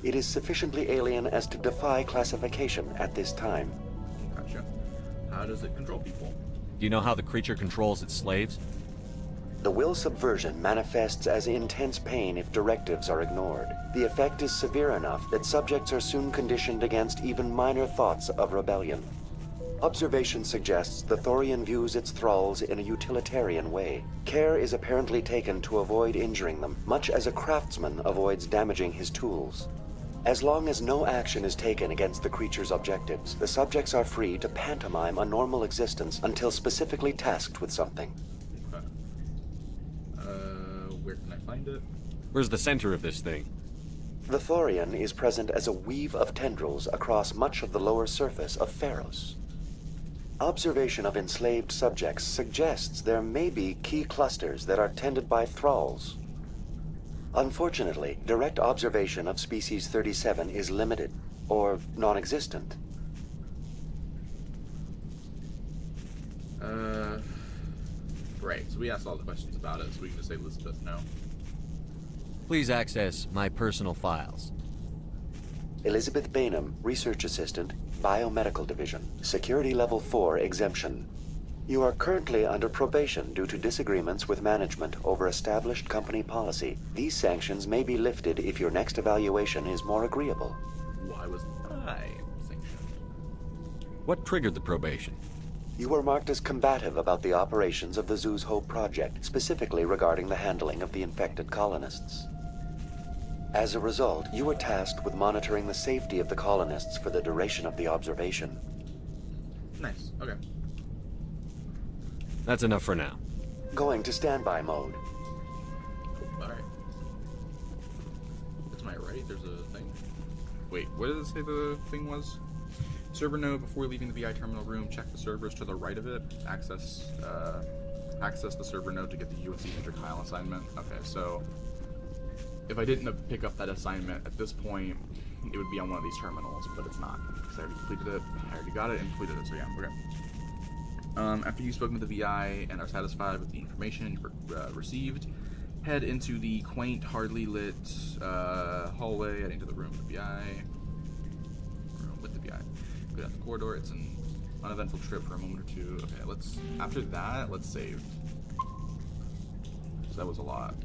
It is sufficiently alien as to defy classification at this time. Gotcha. How does it control people? Do you know how the creature controls its slaves? The will subversion manifests as intense pain if directives are ignored. The effect is severe enough that subjects are soon conditioned against even minor thoughts of rebellion. Observation suggests the Thorian views its thralls in a utilitarian way. Care is apparently taken to avoid injuring them, much as a craftsman avoids damaging his tools. As long as no action is taken against the creature's objectives, the subjects are free to pantomime a normal existence until specifically tasked with something. Where can I find it? Where's the center of this thing? The Thorian is present as a weave of tendrils across much of the lower surface of Pharos. Observation of enslaved subjects suggests there may be key clusters that are tended by thralls. Unfortunately, direct observation of Species 37 is limited, or non-existent. Great. So we asked all the questions about it, so we can just say Elizabeth no. Please access my personal files. Elizabeth Bainham, Research Assistant, Biomedical Division, Security Level 4 exemption. You are currently under probation due to disagreements with management over established company policy. These sanctions may be lifted if your next evaluation is more agreeable. Why was I sanctioned? What triggered the probation? You were marked as combative about the operations of the Zoo's Hope project, specifically regarding the handling of the infected colonists. As a result, you were tasked with monitoring the safety of the colonists for the duration of the observation. Nice. Okay. That's enough for now. Going to standby mode. Alright. To my right, there's a thing. Wait, what did it say the thing was? Server node, before leaving the VI terminal room, check the servers to the right of it. Access the server node to get the UNC Interkyle assignment. Okay, so if I didn't pick up that assignment at this point, it would be on one of these terminals, but it's not, because I already completed it. I already got it and completed it, so yeah, we're good. After you've spoken to the VI and are satisfied with the information you received, head into the quaint, hardly lit hallway, heading to the room with the VI. Go down the corridor. It's an uneventful trip for a moment or two. Okay, after that, let's save. So that was a lot.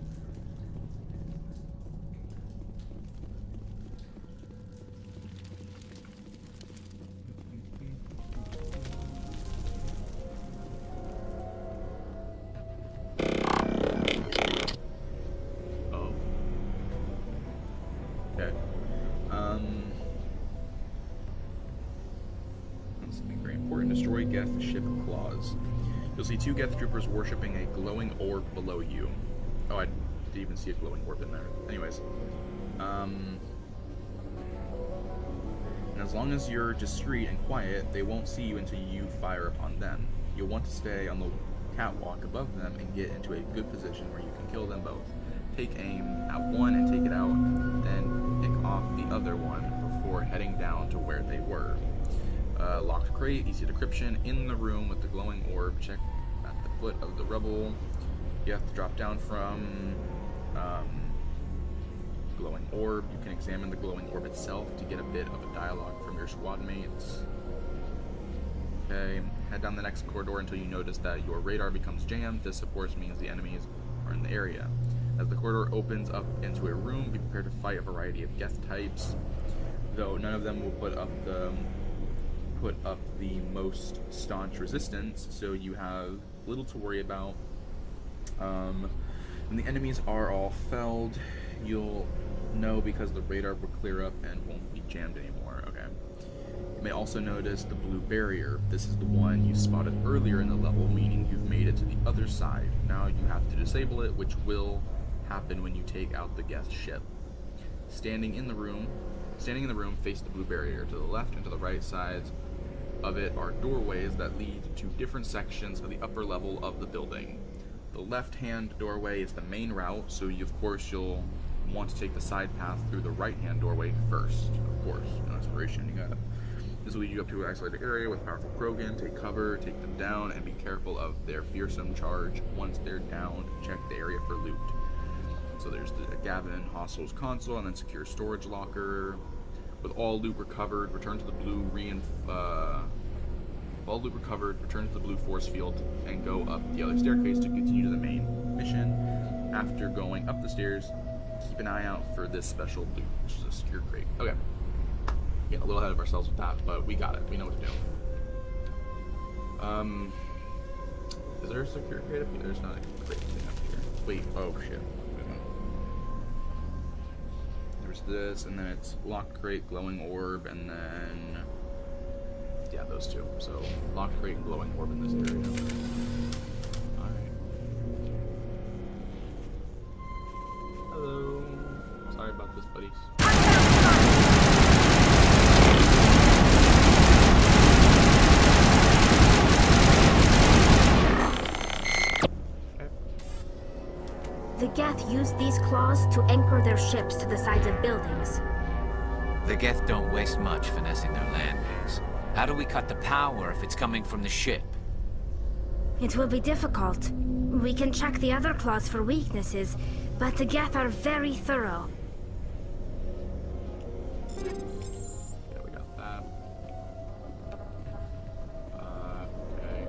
You'll see 2 Geth troopers worshipping a glowing orb below you. Oh, I didn't even see a glowing orb in there. Anyways. And as long as you're discreet and quiet, they won't see you until you fire upon them. You'll want to stay on the catwalk above them and get into a good position where you can kill them both. Take aim at one and take it out, then pick off the other one before heading down to where they were. Locked crate, easy decryption, in the room with the glowing orb, check at the foot of the rubble. You have to drop down from glowing orb. You can examine the glowing orb itself to get a bit of a dialogue from your squad mates. Okay, head down the next corridor until you notice that your radar becomes jammed. This of course means the enemies are in the area. As the corridor opens up into a room, be prepared to fight a variety of Geth types, though none of them will put up the most staunch resistance, so you have little to worry about. When the enemies are all felled, you'll know because the radar will clear up and won't be jammed anymore. Okay. You may also notice the blue barrier. This is the one you spotted earlier in the level, meaning you've made it to the other side. Now you have to disable it, which will happen when you take out the Geth ship. Standing in the room, face the blue barrier. To the left and to the right sides of it are doorways that lead to different sections of the upper level of the building. The left-hand doorway is the main route, so you'll want to take the side path through the right-hand doorway first. Of course, no inspiration, you got it. This will lead you up to an isolated area with powerful Krogan. Take cover, take them down, and be careful of their fearsome charge. Once they're down, check the area for loot. So there's the Gavin Hostels console, and then secure storage locker. With all loot recovered, return to the blue force field and go up the other staircase to continue to the main mission. After going up the stairs, keep an eye out for this special loot, which is a secure crate. Okay. Yeah, a little ahead of ourselves with that, but we got it. We know what to do. Is there a secure crate up here? There's not a crate thing up here. Wait, oh shit. There's this, and then it's locked crate, glowing orb, and then yeah, those two. So locked crate and glowing orb in this area. Alright. Hello. Sorry about this, buddies. The Geth use these claws to anchor their ships to the sides of buildings. The Geth don't waste much finessing their landings. How do we cut the power if it's coming from the ship? It will be difficult. We can check the other claws for weaknesses, but the Geth are very thorough. Yeah, we got that. Okay.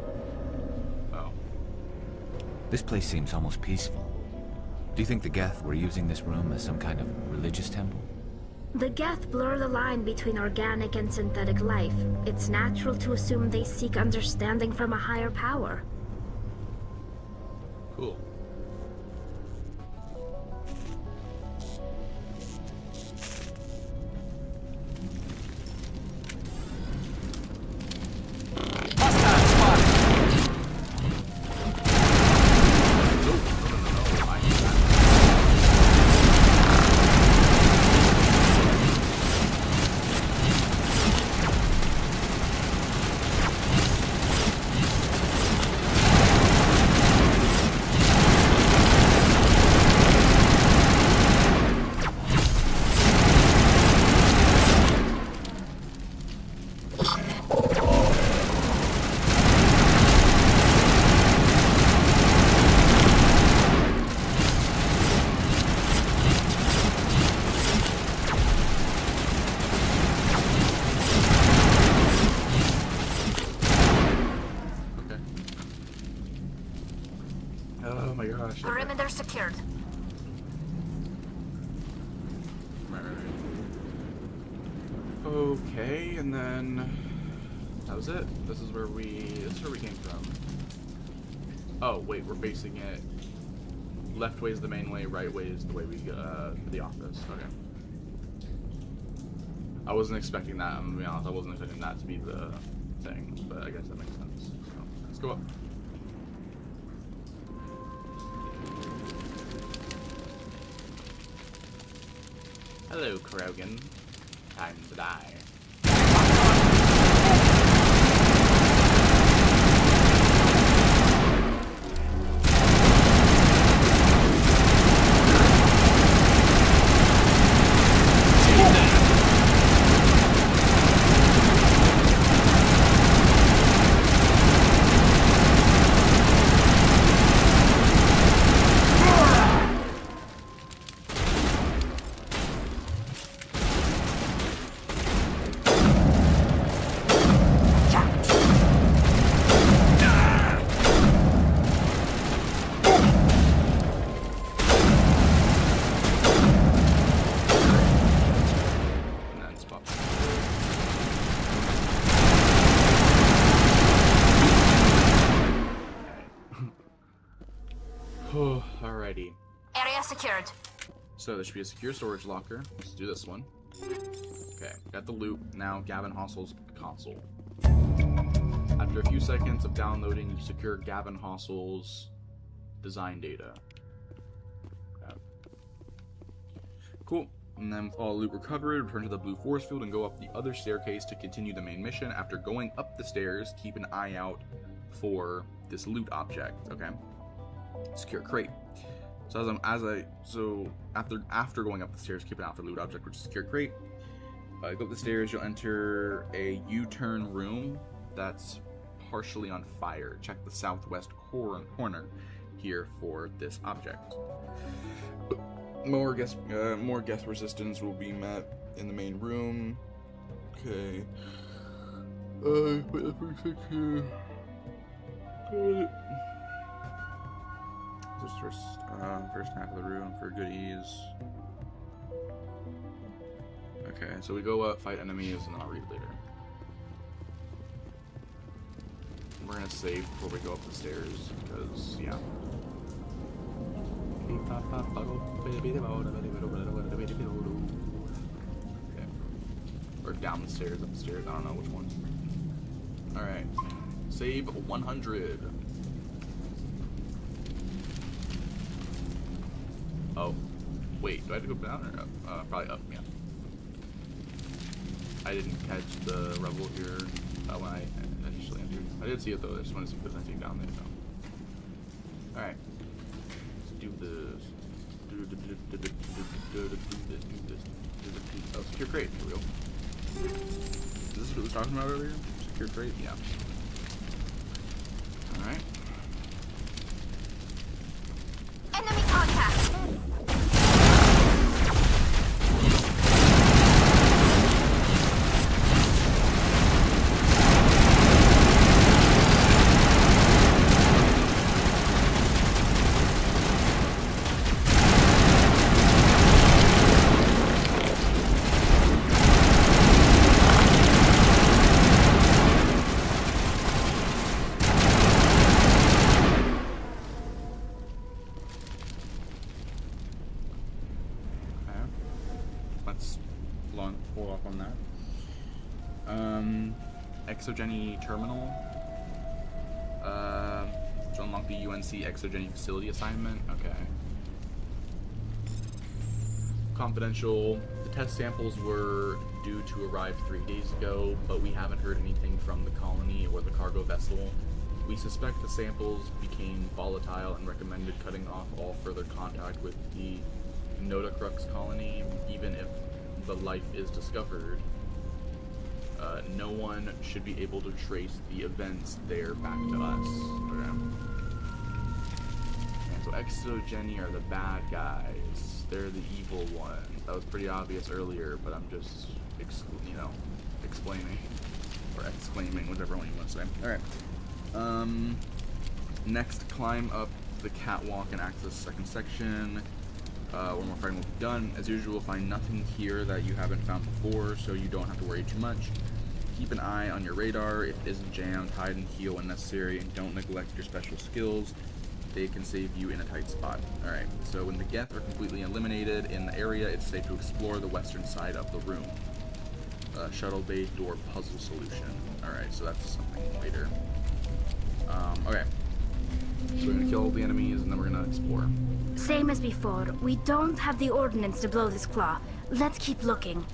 Oh. This place seems almost peaceful. Do you think the Geth were using this room as some kind of religious temple? The Geth blur the line between organic and synthetic life. It's natural to assume they seek understanding from a higher power. Cool. Oh my gosh. Perimeter secured. Okay, and then that was it. This is where we came from. Oh wait, we're facing it. Left way is the main way, right way is the way we to the office. Okay. I wasn't expecting that. I'm gonna be honest. I wasn't expecting that to be the thing, but I guess that makes sense. So let's go up. Hello, Krogan. Time to die. Alrighty. Area secured. So there should be a secure storage locker. Let's do this one. Okay, got the loot. Now Gavin Hossel's console. After a few seconds of downloading, you secure Gavin Hossel's design data. Okay. Cool. And then with all loot recovered, return to the blue force field and go up the other staircase to continue the main mission. After going up the stairs, keep an eye out for this loot object. Okay. Secure crate. So after going up the stairs, keep an eye out for loot object, which is secure crate. Go up the stairs, you'll enter a U-turn room that's partially on fire. Check the southwest corner here for this object. More Geth resistance will be met in the main room. Okay. But the first half of the room for good ease. Okay, so we go up, fight enemies, and then I'll read it later. We're gonna save before we go up the stairs, because, yeah. Okay. Or down the stairs, up the stairs, I don't know which one. Alright. Save 100. Oh. Wait, do I have to go down or up? Probably up, yeah. I didn't catch the rebel here when I initially entered. I did see it though, I just wanted to see if there's anything down there, so. Alright. Let's do this. Oh, secure crate, here we go. Is this what we were talking about earlier? Secure crate? Yeah. Alright. on that. Exogeny terminal. To unlock the UNC Exogeny facility assignment. Okay. Confidential. The test samples were due to arrive 3 days ago, but we haven't heard anything from the colony or the cargo vessel. We suspect the samples became volatile and recommended cutting off all further contact with the Notacrux colony, even if the life is discovered. No one should be able to trace the events there back to us. Okay. And so Exogeny are the bad guys. They're the evil ones. That was pretty obvious earlier, but I'm just, explaining. Or exclaiming, whatever one you want to say. Alright. Next, climb up the catwalk and access the second section. One more fighting will be done. As usual, find nothing here that you haven't found before, so you don't have to worry too much. Keep an eye on your radar. If it isn't jammed, hide and heal when necessary, and don't neglect your special skills. They can save you in a tight spot. Alright, so when the Geth are completely eliminated in the area, it's safe to explore the western side of the room. Shuttle bay door puzzle solution. Alright, so that's something later. Okay. So we're gonna kill all the enemies, and then we're gonna explore. Same as before, we don't have the ordnance to blow this claw. Let's keep looking.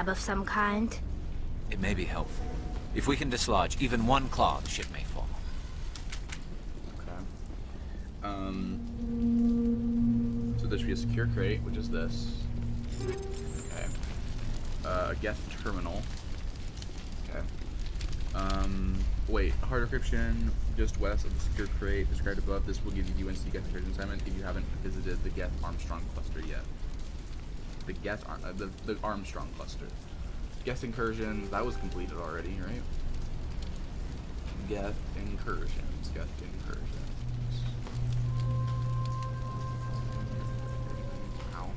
Of some kind. It may be helpful. If we can dislodge even one claw, the ship may fall. Okay. So there should be a secure crate, which is this. Okay. A Geth terminal. Okay. Wait, hard encryption just west of the secure crate described above. This will give you UNC Geth incursion assignment if you haven't visited the Geth Armstrong cluster yet. The Armstrong cluster. Geth incursions, that was completed already, right? Geth incursions. Ow.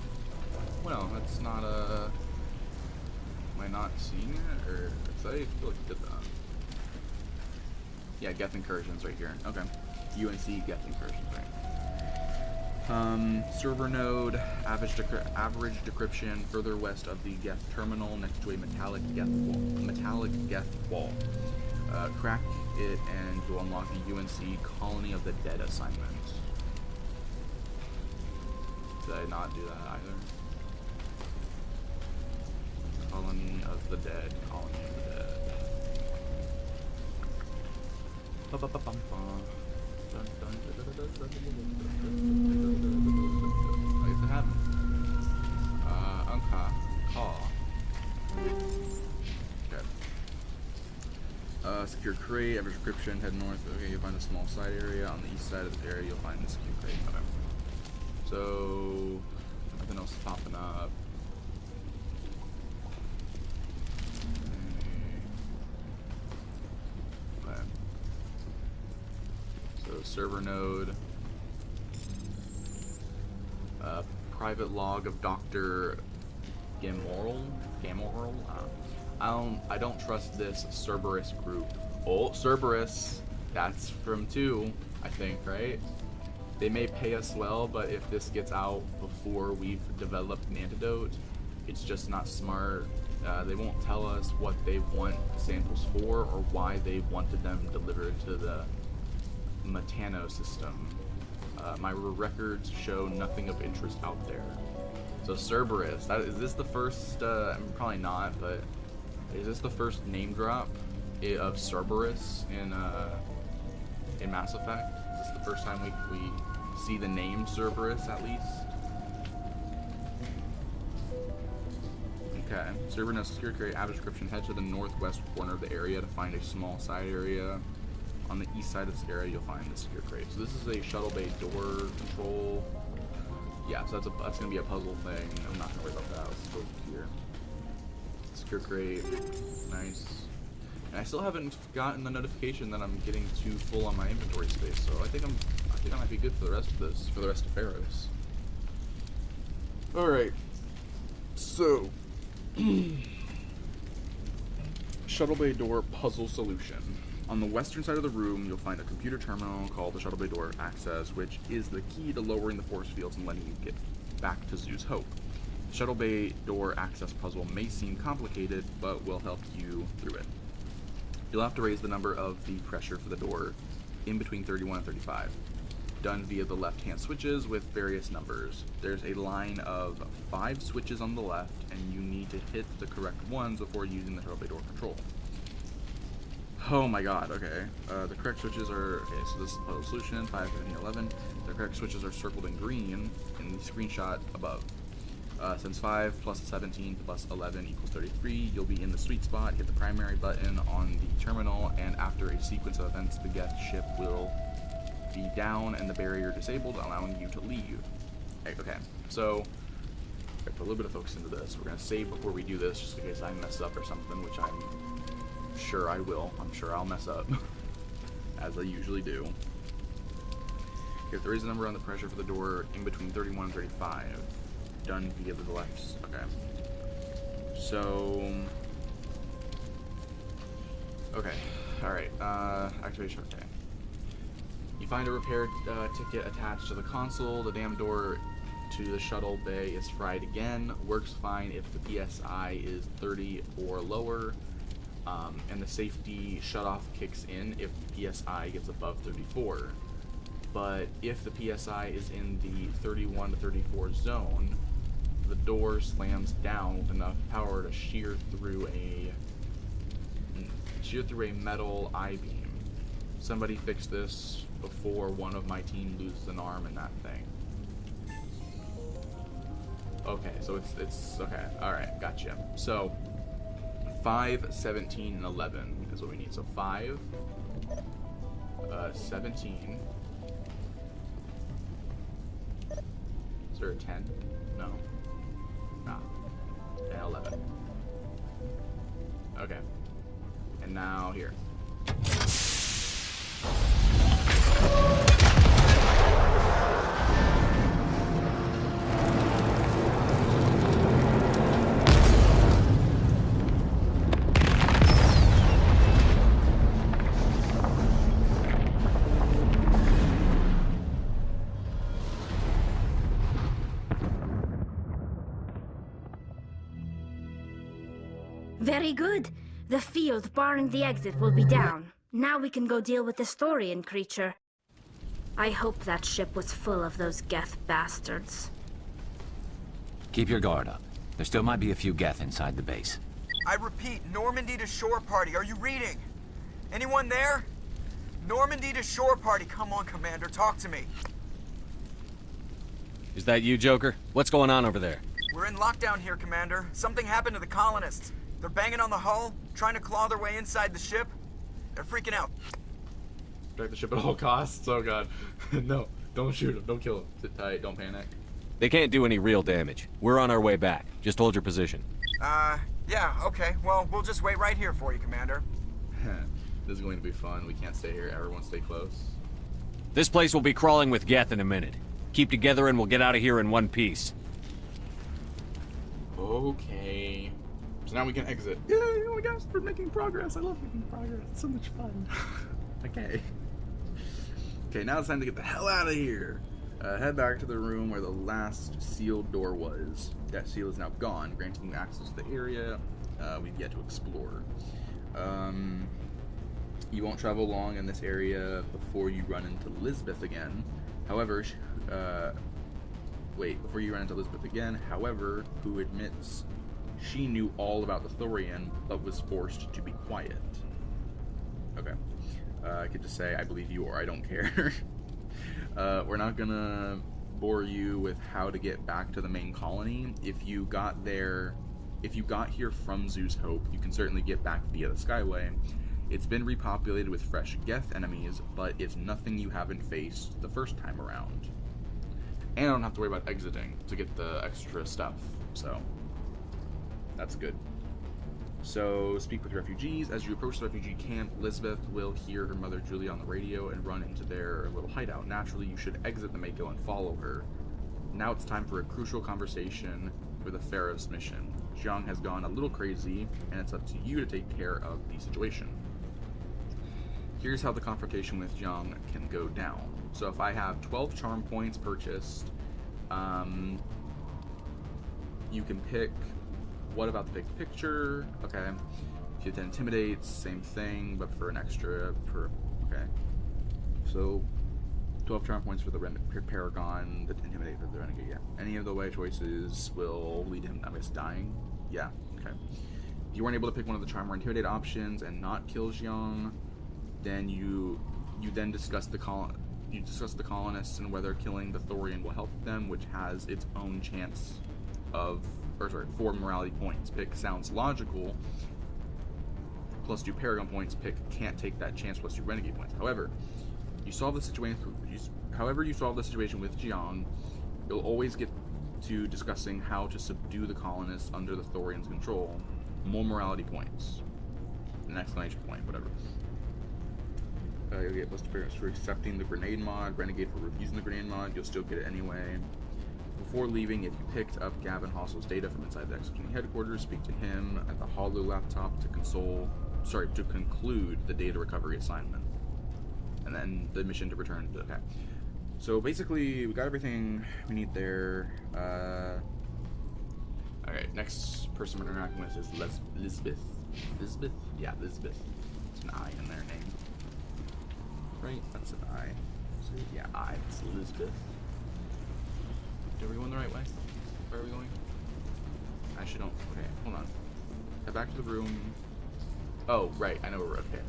Well, that's not a... Am I not seeing it? Or... I feel like I did that. Yeah, Geth incursions right here. Okay. UNC Geth incursions, right? Server node, average decryption further west of the Geth terminal next to a metallic Geth wall. Crack it and you'll unlock the UNC Colony of the Dead assignment. Did I not do that either? Colony of the Dead, Colony of the Dead. I guess it happened. Call. Okay. Secure crate, average description, head north. Okay, you'll find a small side area. On the east side of the area, you'll find the secure crate. Okay. So, nothing else is popping up. Okay. So, server node. Private log of Dr. Gamoral? I don't trust this Cerberus group. Oh, Cerberus. That's from 2, I think, right? They may pay us well, but if this gets out before we've developed an antidote, it's just not smart. They won't tell us what they want samples for or why they wanted them delivered to the Metano system. My records show nothing of interest out there. So Cerberus, is this the first, probably not, but is this the first name drop of Cerberus in Mass Effect. This is the first time we see the name Cerberus, at least. Okay, Cerberus secure crate, add description, head to the northwest corner of the area to find a small side area. On the east side of this area, you'll find the secure crate. So this is a shuttle bay door control. Yeah, so that's gonna be a puzzle thing. I'm not gonna worry about that. Let's go here. Secure crate, nice. And I still haven't gotten the notification that I'm getting too full on my inventory space. So I think I might be good for the rest of this, for the rest of Pharos. All right. So, shuttle bay door puzzle solution. On the western side of the room, you'll find a computer terminal called the shuttle bay door access, which is the key to lowering the force fields and letting you get back to Zoo's Hope. The shuttle bay door access puzzle may seem complicated, but will help you through it. You'll have to raise the number of the pressure for the door in between 31 and 35, done via the left-hand switches with various numbers. There's a line of 5 switches on the left, and you need to hit the correct ones before using the shuttle bay door control. Oh my god, okay. The correct switches are, okay, so this is the puzzle solution, 5, 15, 11. The correct switches are circled in green in the screenshot above. Since 5 plus 17 plus 11 equals 33, you'll be in the sweet spot. Hit the primary button on the terminal, and after a sequence of events, the Geth ship will be down and the barrier disabled, allowing you to leave. Okay, so I put a little bit of focus into this. We're gonna save before we do this, just in case I mess up or something, which I'm sure I will. I'm sure I'll mess up, as I usually do. You have to raise the number on the pressure for the door in between 31 and 35. Done via the left. Okay. So. Okay. All right. Activation. Okay. You find a repair ticket attached to the console. The damn door to the shuttle bay is fried again. Works fine if the PSI is 30 or lower. And the safety shutoff kicks in if the PSI gets above 34. But if the PSI is in the 31 to 34 zone, the door slams down with enough power to shear through a metal I-beam. Somebody fix this before one of my team loses an arm in that thing. Okay, so it's okay. All right, gotcha. So 5, 17, and 11 is what we need. So 5, 17. Is there a 10? No. Nah. And 11. Okay. And now here. Very good. The field barring the exit will be down. Now we can go deal with the Storian creature. I hope that ship was full of those Geth bastards. Keep your guard up. There still might be a few Geth inside the base. I repeat, Normandy to shore party. Are you reading? Anyone there? Normandy to shore party. Come on, Commander. Talk to me. Is that you, Joker? What's going on over there? We're in lockdown here, Commander. Something happened to the colonists. They're banging on the hull, trying to claw their way inside the ship. They're freaking out. Protect the ship at all costs. Oh god. No, don't shoot him. Don't kill him. Sit tight. Don't panic. They can't do any real damage. We're on our way back. Just hold your position. Yeah, okay. Well, we'll just wait right here for you, Commander. This is going to be fun. We can't stay here. Everyone stay close. This place will be crawling with Geth in a minute. Keep together and we'll get out of here in one piece. Okay. So now we can exit. Yay! Oh my gosh, we're making progress. I love making progress. It's so much fun. Okay. Okay, now it's time to get the hell out of here. Head back to the room where the last sealed door was. That seal is now gone, granting you access to the area we've yet to explore. You won't travel long in this area before you run into Lisbeth again. However, before you run into Lisbeth again, however, who admits she knew all about the Thorian, but was forced to be quiet. Okay. I could just say, I believe you, or I don't care. We're not gonna bore you with how to get back to the main colony. If you got here from Zoo's Hope, you can certainly get back via the Skyway. It's been repopulated with fresh Geth enemies, but it's nothing you haven't faced the first time around. And I don't have to worry about exiting to get the extra stuff, so that's good. So, speak with refugees. As you approach the refugee camp, Lisbeth will hear her mother Julia on the radio and run into their little hideout. Naturally, you should exit the Mako and follow her. Now it's time for a crucial conversation for the Pharaoh's mission. Jiang has gone a little crazy, and it's up to you to take care of the situation. Here's how the confrontation with Jiang can go down. So if I have 12 charm points purchased, you can pick what about the big picture. Okay. If you then intimidate, same thing, but for an extra per. Okay. So 12 charm points for the Paragon, the intimidate for the Renegade. Yeah. Any of the way choices will lead him, I guess, dying. Yeah. Okay. If you weren't able to pick one of the charm or intimidate options and not kill Jiang, then you then discuss the colonists and whether killing the Thorian will help them, which has its own chance of, 4 morality points. Pick sounds logical. +2 Paragon points. Pick can't take that chance. +2 Renegade points. However, you solve the situation with Jiang, you'll always get to discussing how to subdue the colonists under the Thorian's control. More morality points. An exclamation point, whatever. You'll get +2 Paragons for accepting the grenade mod, Renegade for refusing the grenade mod. You'll still get it anyway. Before leaving, if you picked up Gavin Hossel's data from inside the Exogeny headquarters, speak to him at the Holo laptop to conclude the data recovery assignment, and then the mission to return to. Okay. So basically, we got everything we need there. All right. Next person we're interacting with is Lisbeth. Lisbeth? Yeah, Lisbeth. It's an I in their name. Right? That's an I. So yeah, I. It's Lisbeth. Are we going the right way? Where are we going? I actually don't. Okay, hold on. Head back to the room. Oh, right. I know where we're. Okay.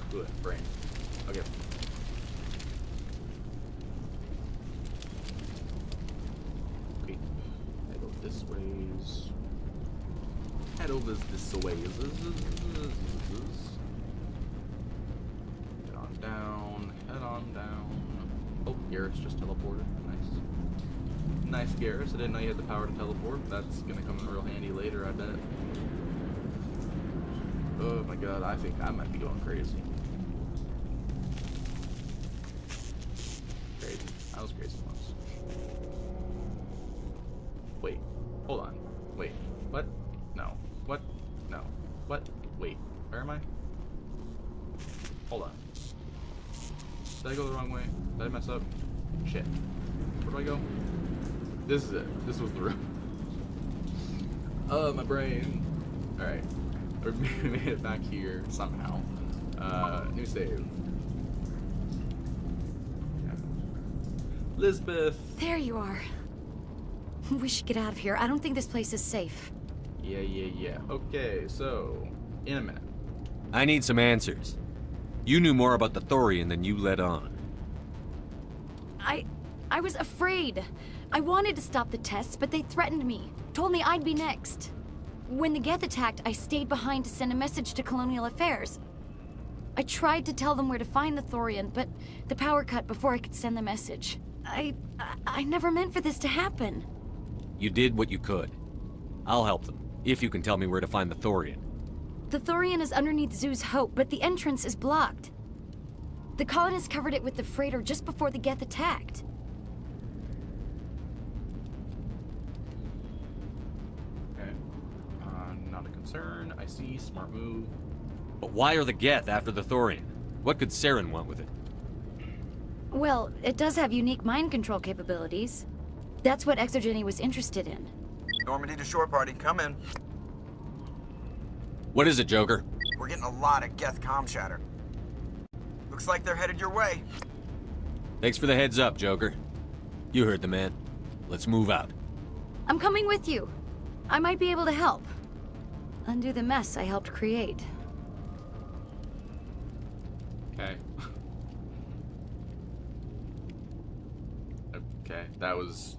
Good. Brain. Okay. Okay. Head over this ways. Head over this ways. Head on down. Head on down. Oh, Garrett's just teleported. Nice. Nice, Garrus. I didn't know you had the power to teleport. That's gonna come in real handy later, I bet. Oh my god, I think I might be going crazy. Crazy. I was crazy once. Wait. Hold on. Wait. What? No. What? No. What? Wait. Where am I? Hold on. Did I go the wrong way? Did I mess up? Shit. Where do I go? This is it. This was the room. Oh, my brain. Alright. We made it back here somehow. New save. Yeah. Lisbeth! There you are. We should get out of here. I don't think this place is safe. Yeah. Okay, so, in a minute. I need some answers. You knew more about the Thorian than you let on. I was afraid. I wanted to stop the tests, but they threatened me. Told me I'd be next. When the Geth attacked, I stayed behind to send a message to Colonial Affairs. I tried to tell them where to find the Thorian, but the power cut before I could send the message. I never meant for this to happen. You did what you could. I'll help them, if you can tell me where to find the Thorian. The Thorian is underneath Zoo's Hope, but the entrance is blocked. The colonists covered it with the freighter just before the Geth attacked. Concern. I see. Smart move. But why are the Geth after the Thorian? What could Saren want with it? Well, it does have unique mind control capabilities. That's what Exogeny was interested in. Normandy to shore party, come in. What is it, Joker? We're getting a lot of Geth comm chatter. Looks like they're headed your way. Thanks for the heads up, Joker. You heard the man. Let's move out. I'm coming with you. I might be able to help. Undo the mess I helped create. Okay. Okay, that was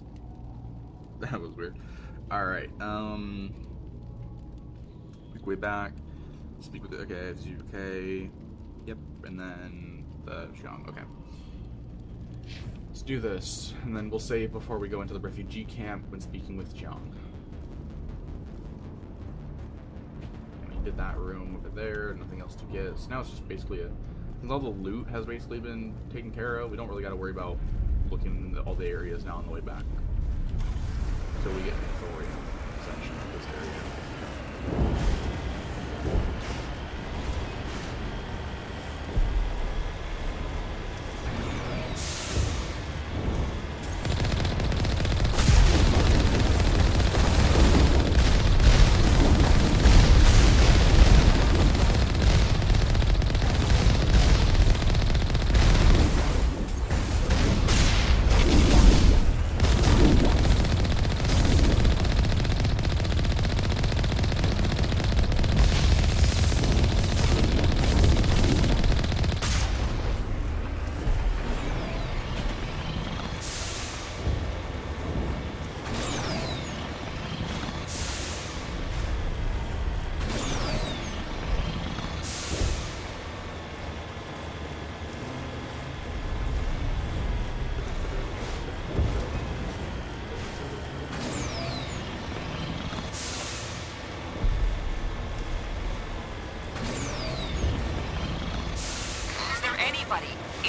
weird. All right. Make way back. Speak with it. Okay, it's you. Okay. Yep. And then the Xiong. Okay. Let's do this, and then we'll save before we go into the refugee camp when speaking with Xiong. We did that room over there. Nothing else to get. So now it's just basically since all the loot has basically been taken care of, we don't really got to worry about looking at all the areas now on the way back. So we get the authority section of this area.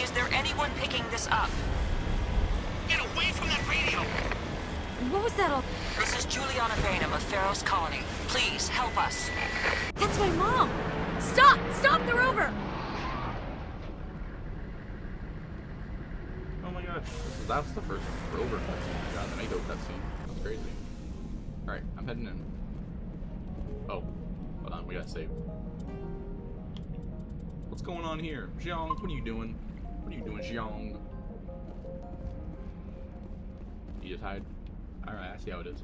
Is there anyone picking this up? Get away from that radio! What was that all? This is Juliana Bainham of Pharaoh's Colony. Please, help us. That's my mom! Stop! Stop the rover! Oh my gosh, that's the first rover cutscene we got, the Mako cutscene. That's crazy. Alright, I'm heading in. Oh, hold on, we gotta save. What's going on here? Xiong, what are you doing? What are you doing, Xiong? You just hide? Alright, I see how it is.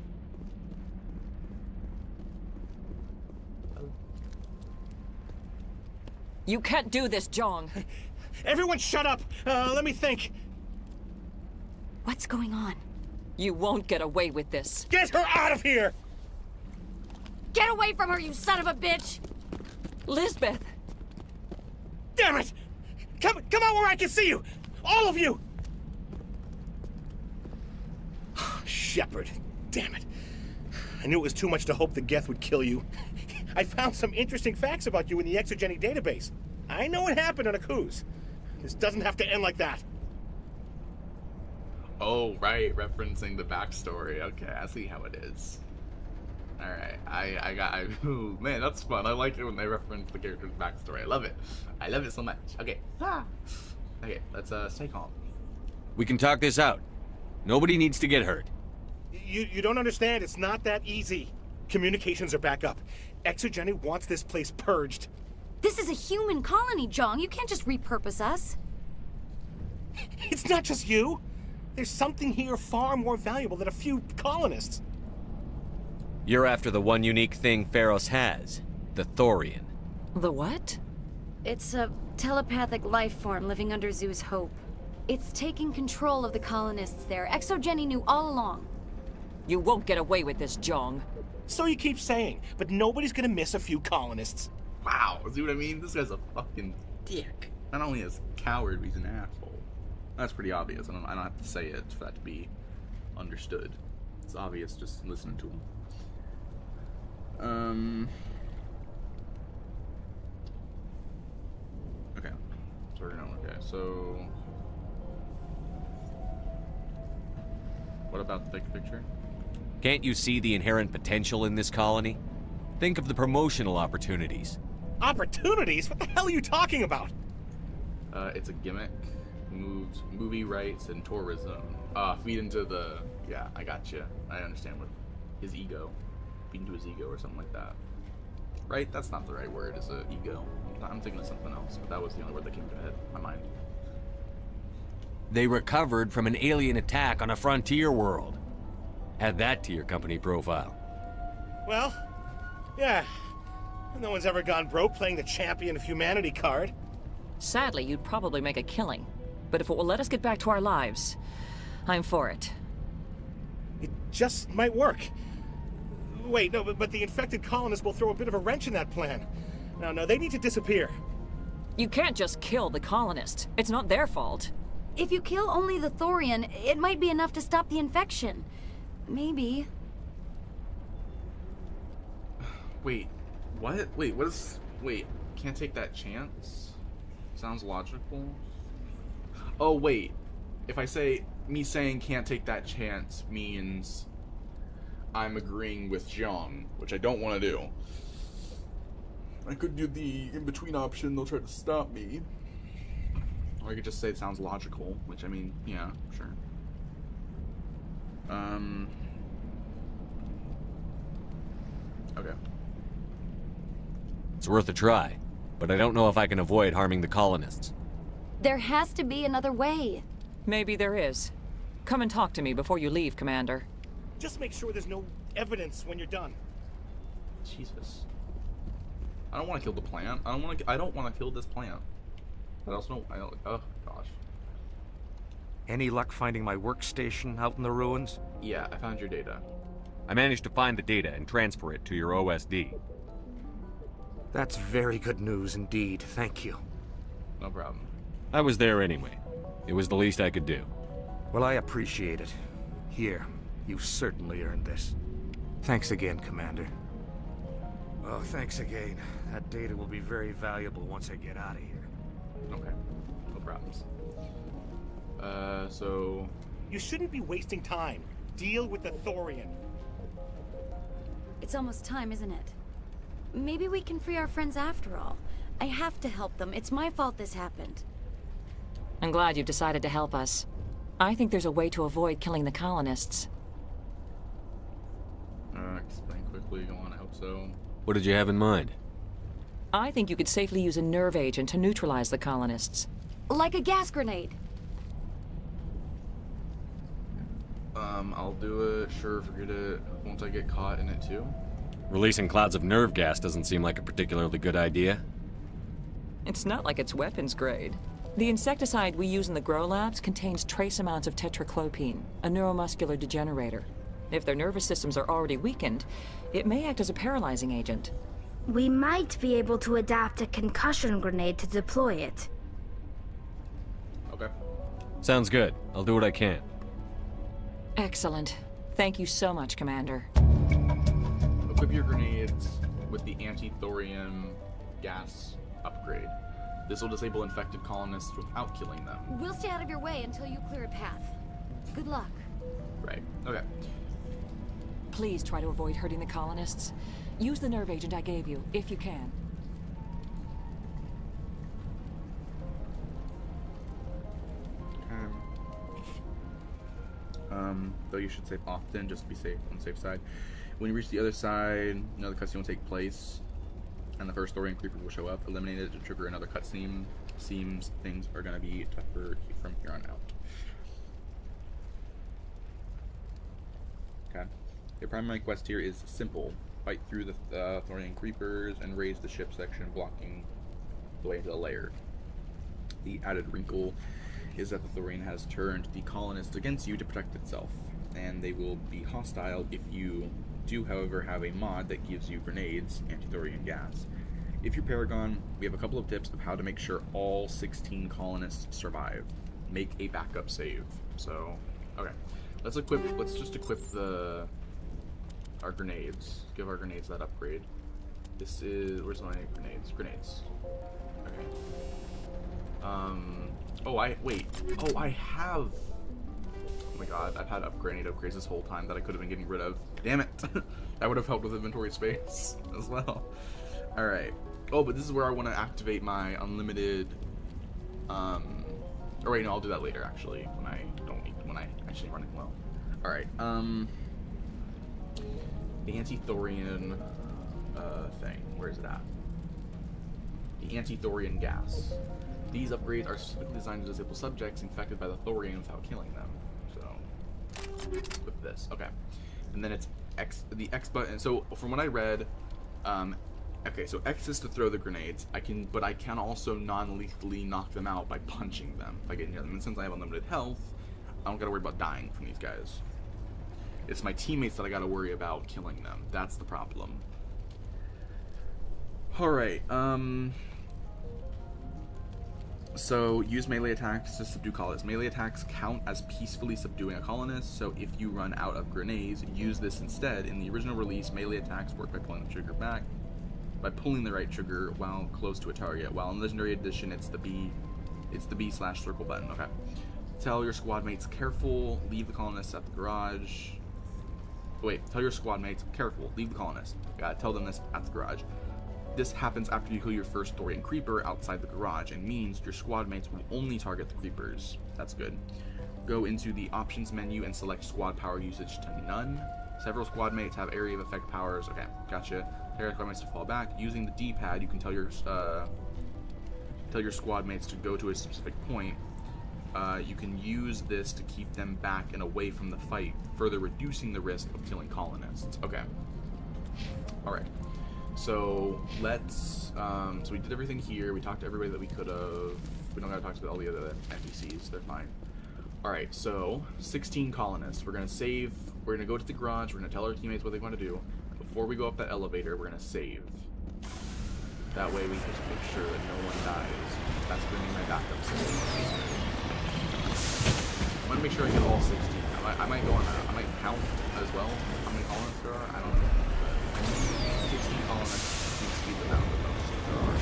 You can't do this, Zhong. Everyone shut up! Let me think. What's going on? You won't get away with this. Get her out of here! Get away from her, you son of a bitch! Lisbeth! Damn it! Come out where I can see you! All of you! Shepard, damn it. I knew it was too much to hope the Geth would kill you. I found some interesting facts about you in the Exogeny database. I know what happened on Akuz. This doesn't have to end like that. Oh, right, referencing the backstory. Okay, I see how it is. Alright, ooh, man, that's fun. I like it when they reference the character's backstory. I love it. I love it so much. Okay. Okay, let's stay calm. We can talk this out. Nobody needs to get hurt. You don't understand. It's not that easy. Communications are back up. Exogeny wants this place purged. This is a human colony, Zhong. You can't just repurpose us. It's not just you. There's something here far more valuable than a few colonists. You're after the one unique thing Pharos has, the Thorian. The what? It's a telepathic life form living under Zoo's Hope. It's taking control of the colonists there. Exogeny knew all along. You won't get away with this, Zhong. So you keep saying, but nobody's gonna miss a few colonists. Wow, see what I mean? This guy's a fucking dick. Not only is a coward, but he's an asshole. That's pretty obvious. I don't have to say it for that to be understood. It's obvious just listening to him. Okay. So we're gonna, okay, so what about the big picture? Can't you see the inherent potential in this colony? Think of the promotional opportunities. Opportunities? What the hell are you talking about? It's a gimmick. Moves, movie rights, and tourism. Feed into the... Yeah, I got you. I understand what... His ego. Feed into his ego or something like that. Right? That's not the right word, is it? Ego. I'm thinking of something else, but that was the only word that came to my mind. They recovered from an alien attack on a frontier world. Add that to your company profile. Well, yeah. No one's ever gone broke playing the champion of humanity card. Sadly, you'd probably make a killing. But if it will let us get back to our lives, I'm for it. It just might work. Wait, no, but the infected colonists will throw a bit of a wrench in that plan. No, they need to disappear. You can't just kill the colonists. It's not their fault. If you kill only the Thorian, it might be enough to stop the infection. Maybe. Wait, what? Wait, what is... Wait, can't take that chance? Sounds logical. Oh, wait. If I say... Me saying can't take that chance means... I'm agreeing with Jiang, which I don't want to do. I could do the in-between option, they'll try to stop me. Or I could just say it sounds logical, which I mean, yeah, sure. Okay. It's worth a try, but I don't know if I can avoid harming the colonists. There has to be another way. Maybe there is. Come and talk to me before you leave, Commander. Just make sure there's no evidence when you're done. Jesus. I don't want to kill the plant. I don't want to kill this plant. But I also don't. Oh gosh. Any luck finding my workstation out in the ruins? Yeah, I found your data. I managed to find the data and transfer it to your OSD. That's very good news indeed. Thank you. No problem. I was there anyway. It was the least I could do. Well, I appreciate it. Here, you've certainly earned this. Thanks again, Commander. Oh, thanks again. That data will be very valuable once I get out of here. Okay. No problems. So... You shouldn't be wasting time. Deal with the Thorian. It's almost time, isn't it? Maybe we can free our friends after all. I have to help them. It's my fault this happened. I'm glad you've decided to help us. I think there's a way to avoid killing the colonists. Explain quickly. Go on, I hope so. What did you have in mind? I think you could safely use a nerve agent to neutralize the colonists. Like a gas grenade. I'll do it. Sure, forget it. Won't I get caught in it too? Releasing clouds of nerve gas doesn't seem like a particularly good idea. It's not like it's weapons grade. The insecticide we use in the grow labs contains trace amounts of tetraclopine, a neuromuscular degenerator. If their nervous systems are already weakened, it may act as a paralyzing agent. We might be able to adapt a concussion grenade to deploy it. Okay. Sounds good. I'll do what I can. Excellent. Thank you so much, Commander. Equip your grenades with the anti-thorium gas upgrade. This will disable infected colonists without killing them. We'll stay out of your way until you clear a path. Good luck. Right. Okay. Please try to avoid hurting the colonists. Use the nerve agent I gave you, if you can. Though you should save often, just to be safe on the safe side. When you reach the other side, another cutscene will take place, and the first Thorian creeper will show up. Eliminate it to trigger another cutscene. Seems things are gonna be tougher from here on out. Okay. Your primary quest here is simple. Fight through the Thorian creepers and raise the ship section, blocking the way into the lair. The added wrinkle is that the Thorian has turned the colonists against you to protect itself, and they will be hostile if you do, however, have a mod that gives you grenades, anti-Thorian gas. If you're Paragon, we have a couple of tips of how to make sure all 16 colonists survive. Make a backup save. So, okay. Let's just equip our grenades. Give our grenades that upgrade. This is, where's my grenades? Grenades. Okay. I have. Oh my god, I've had grenade upgrades this whole time that I could have been getting rid of. Damn it! That would have helped with inventory space as well. All right. Oh, but this is where I want to activate my unlimited. Or wait, no, I'll do that later. Actually, when I actually running low. All right. The anti-Thorian thing. Where is it at? The anti-Thorian gas. These upgrades are specifically designed to disable subjects infected by the Thorian without killing them. So, with this, okay. And then it's the X button. So from what I read, Okay, so X is to throw the grenades. But I can also non-lethally knock them out by punching them if I get near them. And since I have unlimited health, I don't gotta worry about dying from these guys. It's my teammates that I gotta worry about killing them. That's the problem. Alright, so use melee attacks to subdue colonists. Melee attacks count as peacefully subduing a colonist, so if you run out of grenades, use this instead. In the original release, melee attacks work by pulling the trigger back, by pulling the right trigger while close to a target, while in Legendary Edition it's the B/circle button. Okay. Tell your squad mates careful, leave the colonists at the garage. Wait, tell your squad mates careful, leave the colonists. Gotta tell them this at the garage. This happens after you kill your first Thorian creeper outside the garage, and means your squad mates will only target the creepers. That's good. Go into the options menu and select squad power usage to none. Several squad mates have area of effect powers. Okay, gotcha. Tell your squad mates to fall back. Using the D-pad, you can tell your squad mates to go to a specific point. You can use this to keep them back and away from the fight, further reducing the risk of killing colonists. Okay. Alright. So, let's... so we did everything here. We talked to everybody that we could have. We don't gotta talk to all the other NPCs. They're fine. Alright, so, 16 colonists. We're gonna save. We're gonna go to the garage. We're gonna tell our teammates what they want to do. Before we go up that elevator, we're gonna save. That way we can just make sure that no one dies. That's bringing my backup system. I'm gonna make sure I get all 16. I might go on that. I might count as well how many colonists there are. I don't know. But 16 colonists seems to be the amount of those there are.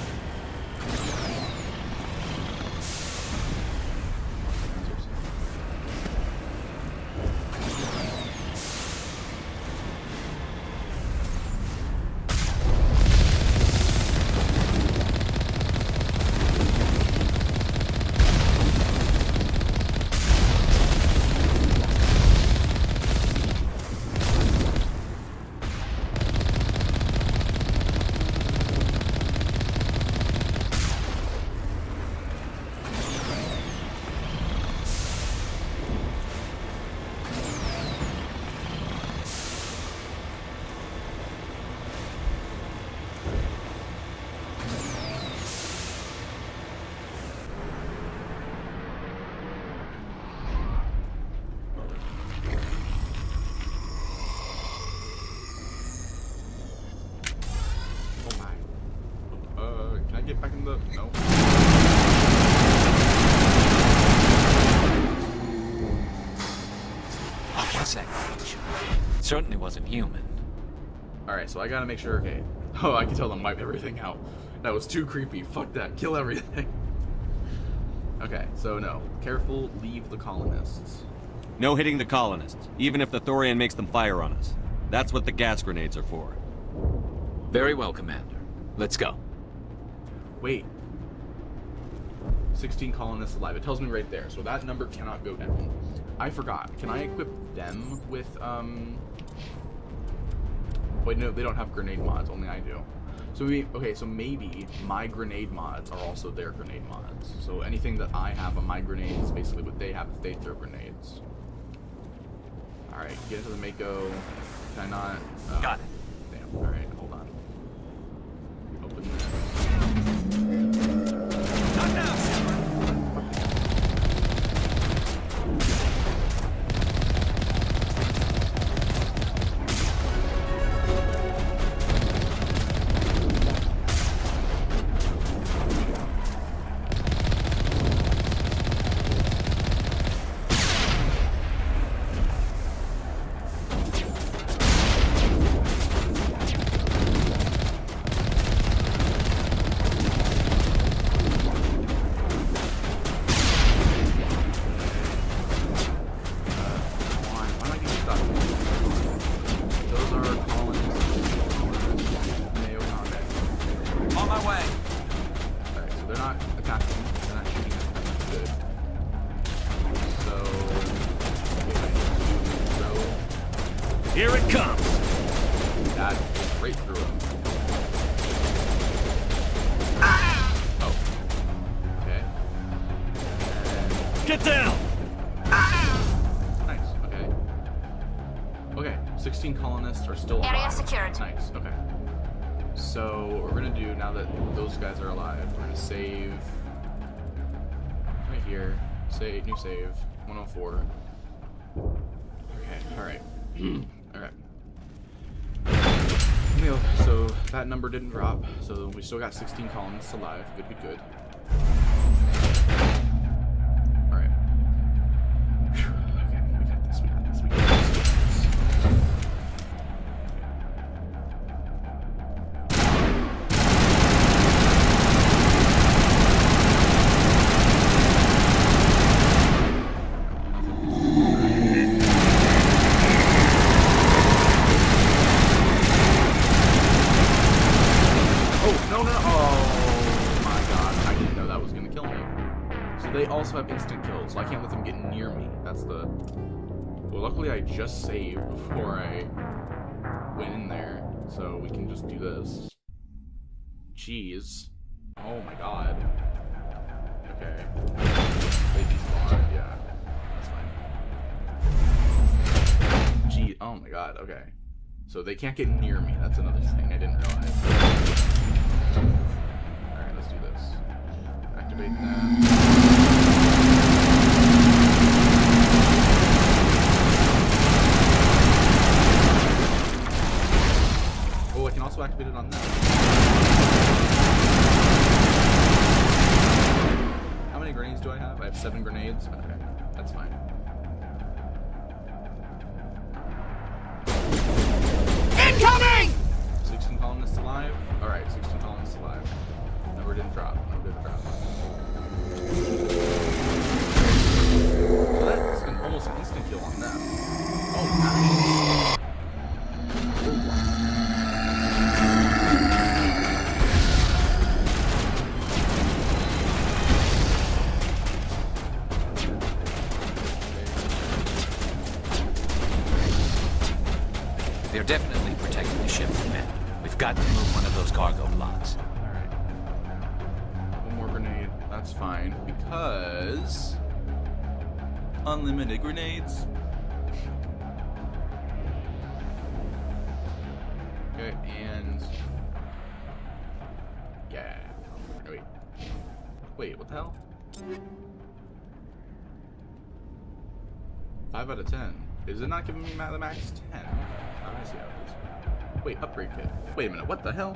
Get back in the... No. What's that creature? It certainly wasn't human. Alright, so I gotta make sure... Okay. Oh, I can tell them wipe everything out. That was too creepy. Fuck that. Kill everything. Okay, so no. Careful, leave the colonists. No hitting the colonists, even if the Thorian makes them fire on us. That's what the gas grenades are for. Very well, Commander. Let's go. Wait. 16 colonists alive. It tells me right there, so that number cannot go down. I forgot. Can I equip them with, Wait, no, they don't have grenade mods. Only I do. So okay, so maybe my grenade mods are also their grenade mods. So anything that I have on my grenade is basically what they have if they throw grenades. Alright, get into the Mako. Can I not? Got it. Damn, alright, hold on. Open this. Not now, Shepard. Here it comes. That is right through him. Oh. Okay. Get down. Nice. Okay. Okay. 16 colonists are still alive. Area secured. Nice. Okay. So what we're gonna do now that those guys are alive, we're gonna save right here. Say new save 104. Okay, alright. Alright. So that number didn't drop, so we still got 16 colonists alive. Good, good, good. Alright. Okay, we got this, we got this, we got this. Also have instant kills, so I can't let them get near me. That's the... Well, luckily I just saved before I went in there, so we can just do this. Jeez. Oh my god. Okay. They despawn, yeah. That's fine. Gee, oh my god, okay. So they can't get near me, that's another thing I didn't realize. Alright, let's do this. Activate that. I can also activate it on that. How many grenades do I have? I have 7 grenades. Okay, that's fine. Incoming! 16 colonists alive. Alright, 16 colonists alive. Number didn't drop. Number didn't drop. So that's almost an instant kill on them. Oh, nice. They're definitely protecting the ship from men. We've got to move one of those cargo lots. Alright. One more grenade. That's fine. Because... unlimited grenades. Okay, and... yeah. Oh, wait. Wait, what the hell? 5 out of 10. Is it not giving me the max 10? Oh, I see how it is. Wait, upgrade kit. Wait a minute, what the hell?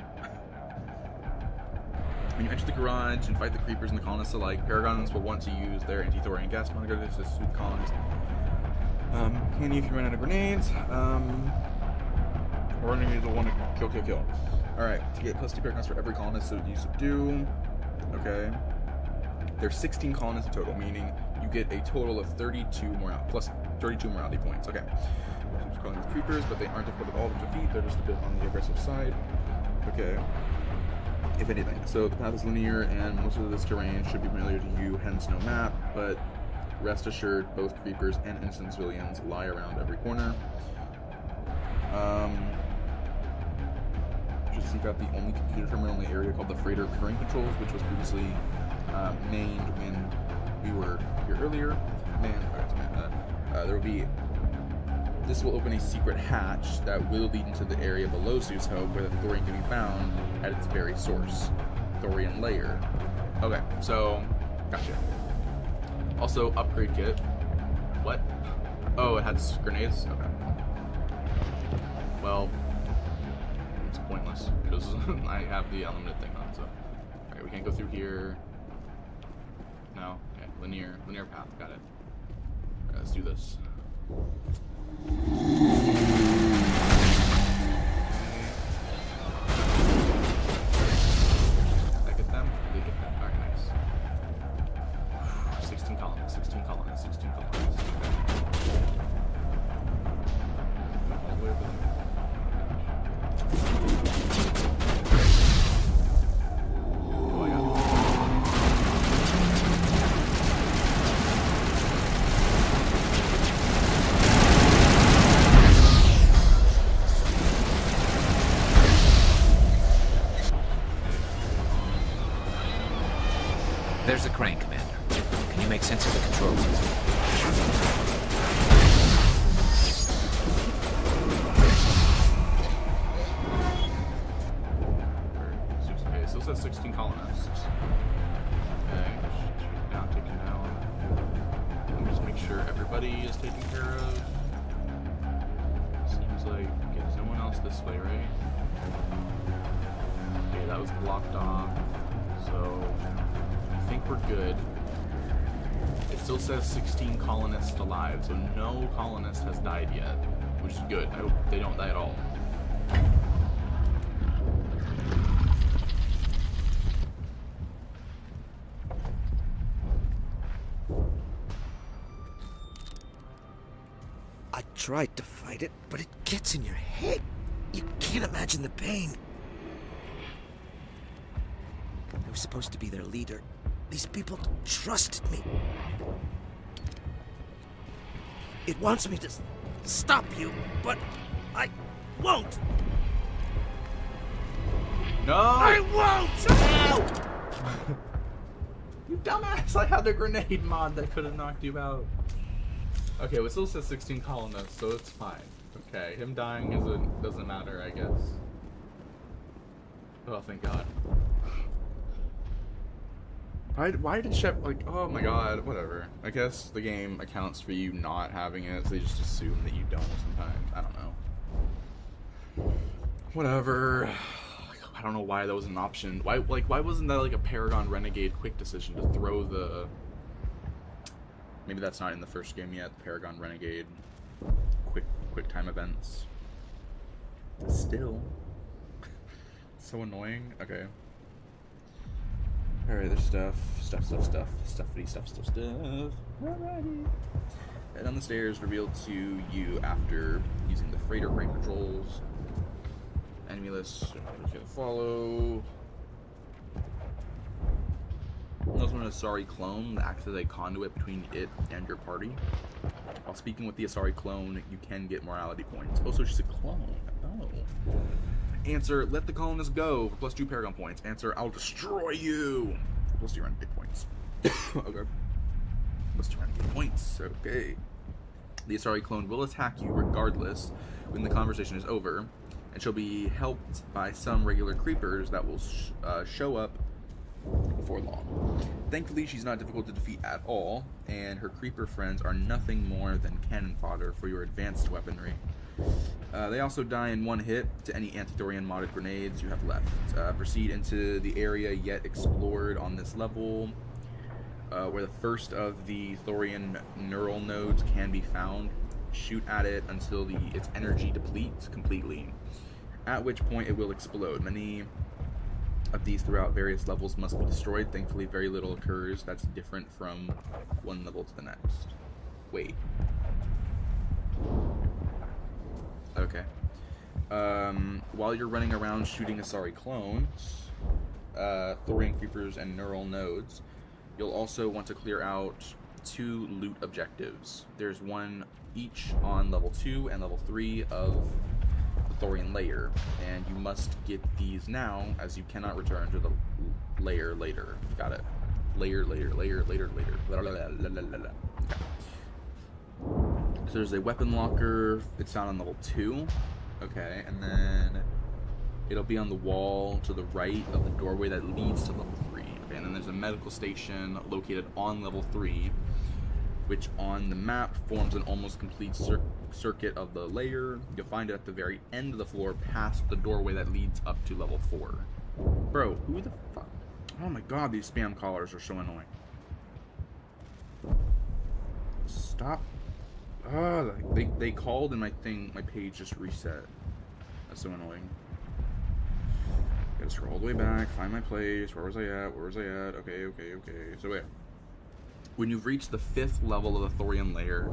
When you enter the garage and fight the creepers and the colonists alike, Paragons will want to use their anti-thorium gas monitor to assist with the colonists. Handy if you run out of grenades. Or enemies will want to kill. Alright, to get plus 2 Paragons for every colonist, so you subdue. Okay. There's 16 colonists in total, meaning you get a total of 32 morale, plus 32 morality points. Okay. So I'm just calling these creepers, but they aren't a part of all of the defeat, they're just a bit on the aggressive side. Okay. If anything. So the path is linear, and most of this terrain should be familiar to you, hence no map, but rest assured, both creepers and innocent civilians lie around every corner. Should seek out the only computer terminal in the area called the Freighter Current Controls, which was previously named when we were here earlier. There will be... This will open a secret hatch that will lead into the area below Zeus Hope, where the thorium can be found at its very source. Thorium layer. Okay, so... Gotcha. Also, upgrade kit. What? Oh, it has grenades? Okay. Well... It's pointless, because I have the unlimited thing on, so... Alright, we can't go through here. No? Okay, linear path, got it. Alright, let's do this. I get them? They get them. Alright, nice. 16 colonists, 16 colonists, 16 colonists. All the way over there. Oh, I got it. everybody is taken care of. Seems like, okay, there's no one else this way, right? Okay, that was blocked off. So, I think we're good. It still says 16 colonists alive, so no colonist has died yet, which is good. I hope they don't die at all. I tried to fight it, but it gets in your head. You can't imagine the pain. I was supposed to be their leader. These people trusted me. It wants me to stop you, but I won't. No! I won't! No! You dumbass! I had the grenade mod that could have knocked you out. Okay, well, it still says 16 colonists, so it's fine. Okay, him dying doesn't matter, I guess. Oh, thank God. Why did Shep, like, oh my God, whatever. I guess the game accounts for you not having it, so they just assume that you don't sometimes. I don't know. Whatever. I don't know why that was an option. Why wasn't that like a Paragon Renegade quick decision to throw the... Maybe that's not in the first game yet, the Paragon Renegade quick time events. Still. So annoying. Okay. Alright, there's stuff. Stuffity stuff. Alrighty. Head down the stairs revealed to you after using the freighter crane controls. Enemy list, follow. There's an Asari clone that acts as a conduit between it and your party. While speaking with the Asari clone, you can get morality points. Oh, so she's a clone. Oh. Answer, let the colonists go for +2 Paragon points. Answer, I'll destroy you. +2 renegade points. Okay. +2 renegade points. Okay. The Asari clone will attack you regardless when the conversation is over, and she'll be helped by some regular creepers that will show up before long. Thankfully, she's not difficult to defeat at all, and her creeper friends are nothing more than cannon fodder for your advanced weaponry. They also die in one hit to any Antidorian modded grenades you have left. Proceed into the area yet explored on this level, where the first of the Thorian neural nodes can be found. Shoot at it until its energy depletes completely, at which point it will explode. Many of these throughout various levels must be destroyed. Thankfully, very little occurs that's different from one level to the next. Wait. Okay. While you're running around shooting Asari clones, Thorian creepers, and neural nodes, you'll also want to clear out 2 loot objectives. There's one each on level 2 and level 3 of the Thorian layer, and you must get these now, as you cannot return to the layer later. Got it. Layer. Okay. So there's a weapon locker. It's found on level 2. Okay, and then it'll be on the wall to the right of the doorway that leads to level 3. Okay, and then there's a medical station located on level 3, which on the map forms an almost complete circuit of the layer. You'll find it at the very end of the floor, past the doorway that leads up to level 4. Bro, who the fuck? Oh my God, these spam callers are so annoying. Stop. They called and my page just reset. That's so annoying. Gotta scroll all the way back, find my place. Where was I at? Okay. So yeah. When you've reached the 5th level of the Thorian layer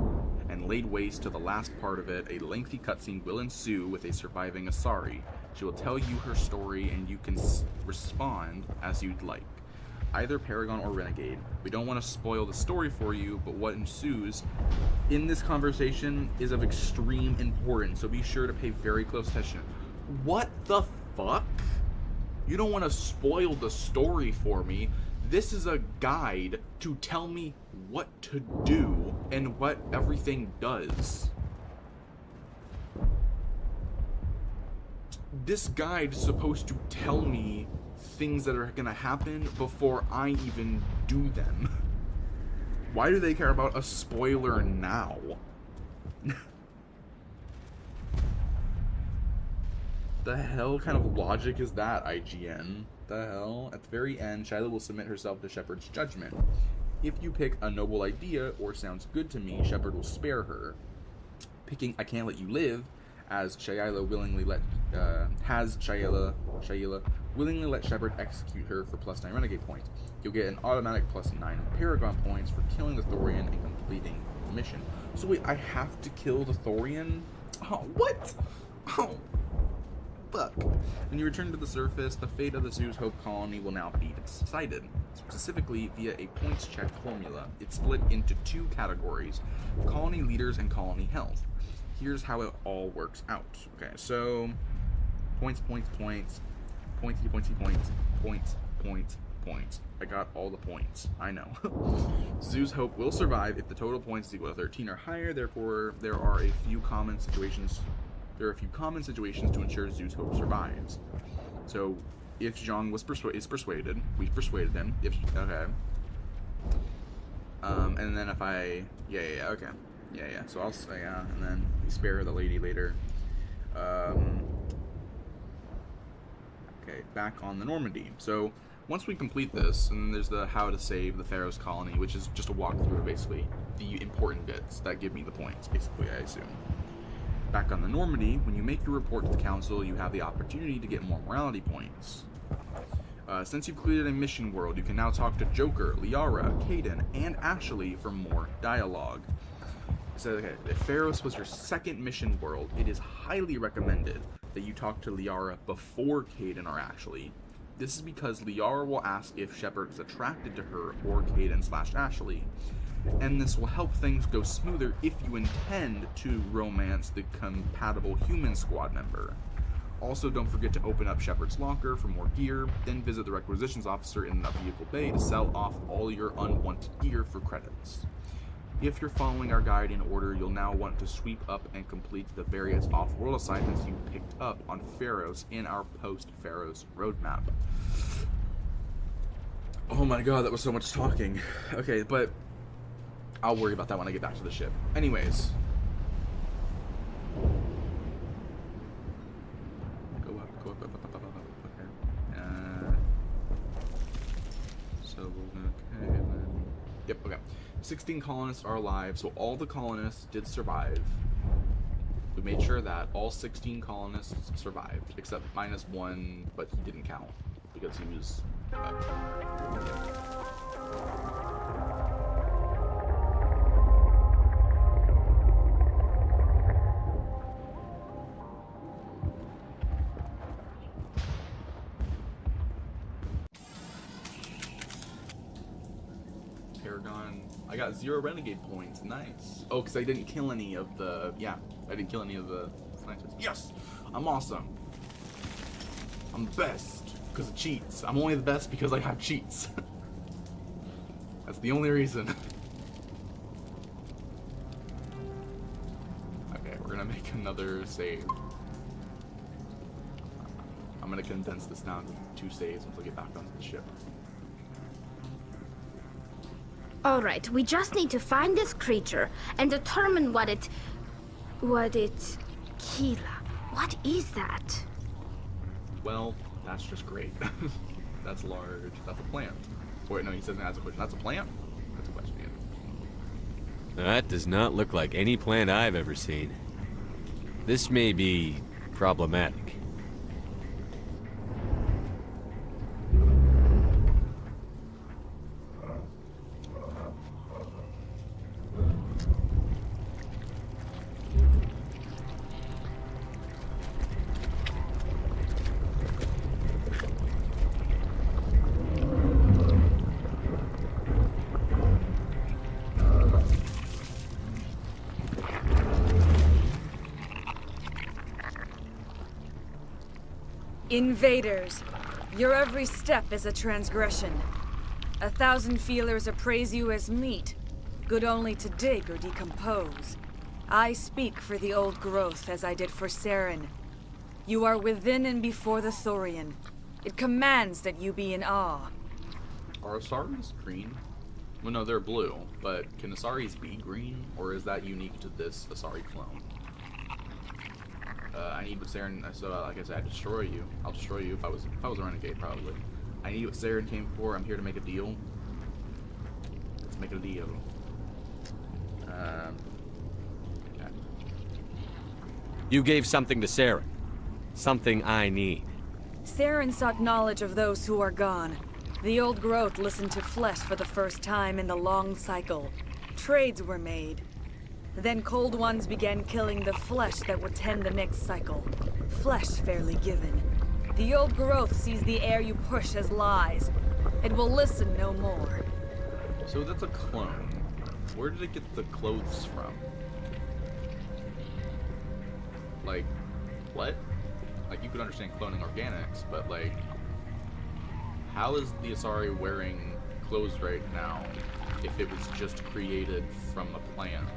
and laid waste to the last part of it, a lengthy cutscene will ensue with a surviving Asari. She will tell you her story and you can respond as you'd like. Either Paragon or Renegade. We don't want to spoil the story for you, but what ensues in this conversation is of extreme importance, so be sure to pay very close attention. What the fuck? You don't want to spoil the story for me. This is a guide to tell me what to do and what everything does. This guide is supposed to tell me things that are gonna happen before I even do them. Why do they care about a spoiler now? The hell kind of logic is that, IGN? The hell? At the very end, Shyla will submit herself to Shepard's judgment. If you pick a noble idea or sounds good to me, Shepard will spare her. Picking I Can't Let You Live, as Shyla willingly let willingly let Shepard execute her for +9 renegade points. You'll get an automatic +9 Paragon points for killing the Thorian and completing the mission. So wait, I have to kill the Thorian? Oh, what? Oh, fuck. When you return to the surface, the fate of the Zeus Hope colony will now be decided, specifically via a points check formula. It's split into 2 categories, colony leaders and colony health. Here's how it all works out. Okay, so points, I got all the points. I know. Zeus Hope will survive if the total points is equal to 13 or higher. Therefore, there are a few common situations to ensure Zeus Hope survives. So, if Zhang is persuaded, we've persuaded him. Okay. And then if I, okay. Yeah. So I'll say, and then we spare the lady later. Okay, back on the Normandy. So once we complete this, and there's the how to save the Pharaoh's colony, which is just a walkthrough of basically the important bits that give me the points, basically, I assume. Back on the Normandy, when you make your report to the Council, you have the opportunity to get more morality points. Since you've completed a mission world, you can now talk to Joker, Liara, Kaidan, and Ashley for more dialogue. So, okay, if Pharos was your second mission world, it is highly recommended that you talk to Liara before Kaidan or Ashley. This is because Liara will ask if Shepard is attracted to her or Kaidan/Ashley, and this will help things go smoother if you intend to romance the compatible human squad member. Also, don't forget to open up Shepard's locker for more gear, then visit the requisitions officer in the vehicle bay to sell off all your unwanted gear for credits. If you're following our guide in order, you'll now want to sweep up and complete the various off-world assignments you picked up on Pharos in our post-Pharos roadmap. Oh my god, that was so much talking. Okay, but I'll worry about that when I get back to the ship. Anyways. Go up. Okay. So we're gonna, okay, and then, yep, okay. 16 colonists are alive, so all the colonists did survive. We made sure that all 16 colonists survived, except -1, but he didn't count because he was. Paragon. I got 0 renegade points. Nice. Oh, because I didn't kill any of the. Yeah, I didn't kill any of the scientists. Yes! I'm awesome. I'm the best because of cheats. I'm only the best because I have cheats. That's the only reason. Okay, we're gonna make another save. I'm gonna condense this down to 2 saves once I get back onto the ship. Alright, we just need to find this creature and determine what it... Keela. What is that? Well, that's just great. That's large. That's a plant. Wait, no, he says that's a question. That's a plant? That's a question, yeah. That does not look like any plant I've ever seen. This may be problematic. Invaders, your every step is a transgression. 1,000 feelers appraise you as meat, good only to dig or decompose. I speak for the old growth as I did for Saren. You are within and before the Thorian. It commands that you be in awe. Are stars green? Well, no, they're blue, but can Asaris be green, or is that unique to this Asari clone? I need what Saren. So, like I said, I destroy you. I'll destroy you if I was a renegade, probably. I need what Saren came for. I'm here to make a deal. Let's make a deal. Yeah. You gave something to Saren. Something I need. Saren sought knowledge of those who are gone. The old growth listened to flesh for the first time in the long cycle. Trades were made. Then cold ones began killing the flesh that would tend the next cycle. Flesh fairly given. The old growth sees the air you push as lies. It will listen no more. So that's a clone. Where did it get the clothes from? Like, what? Like, you could understand cloning organics, but like, how is the Asari wearing clothes right now if it was just created from a plant?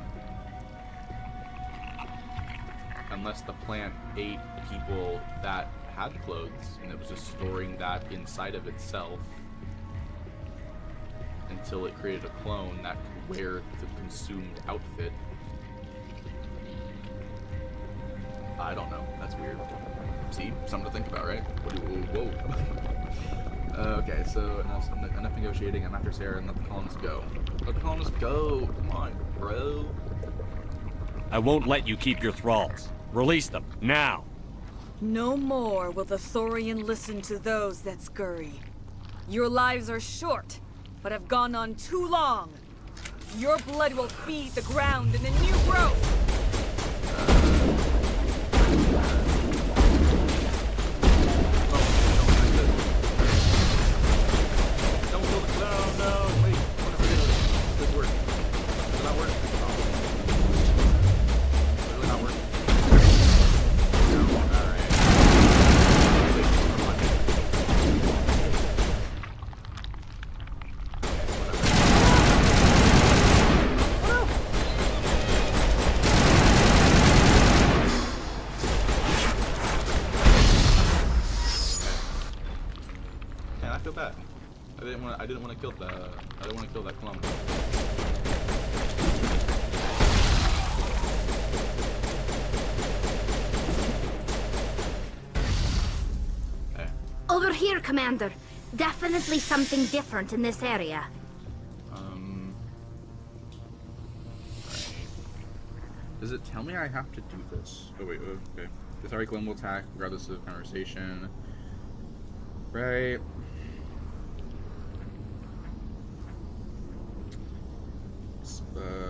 Unless the plant ate people that had clothes and it was just storing that inside of itself until it created a clone that could wear the consumed outfit. I don't know. That's weird. See? Something to think about, right? Whoa. Okay, so enough negotiating. I'm after Sarah and let the colonists go. Let the colonists go! Come on, bro. I won't let you keep your thralls. Release them, now! No more will the Thorian listen to those that scurry. Your lives are short, but have gone on too long. Your blood will feed the ground in a new growth. I didn't want to kill that clone. Okay. Over here, Commander. Definitely something different in this area. Right. Does it tell me I have to do this? Oh wait, okay. The Asari clone will attack regardless of conversation. Right.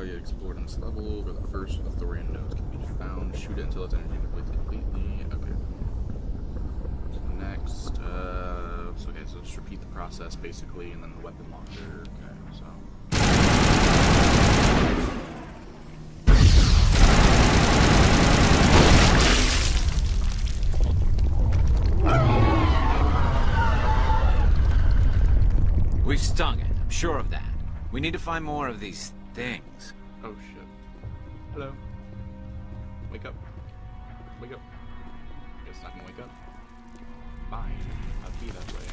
Yeah, explored on this level where the first of the Thorian nodes can be found. Shoot it until its energy depletes completely. Okay. So next, so just repeat the process basically, and then the weapon launcher. Okay, so. We've stung it, I'm sure of that. We need to find more of these things. Oh shit. Hello. Wake up. Wake up. Guess not gonna wake up. Fine. I'll be that way.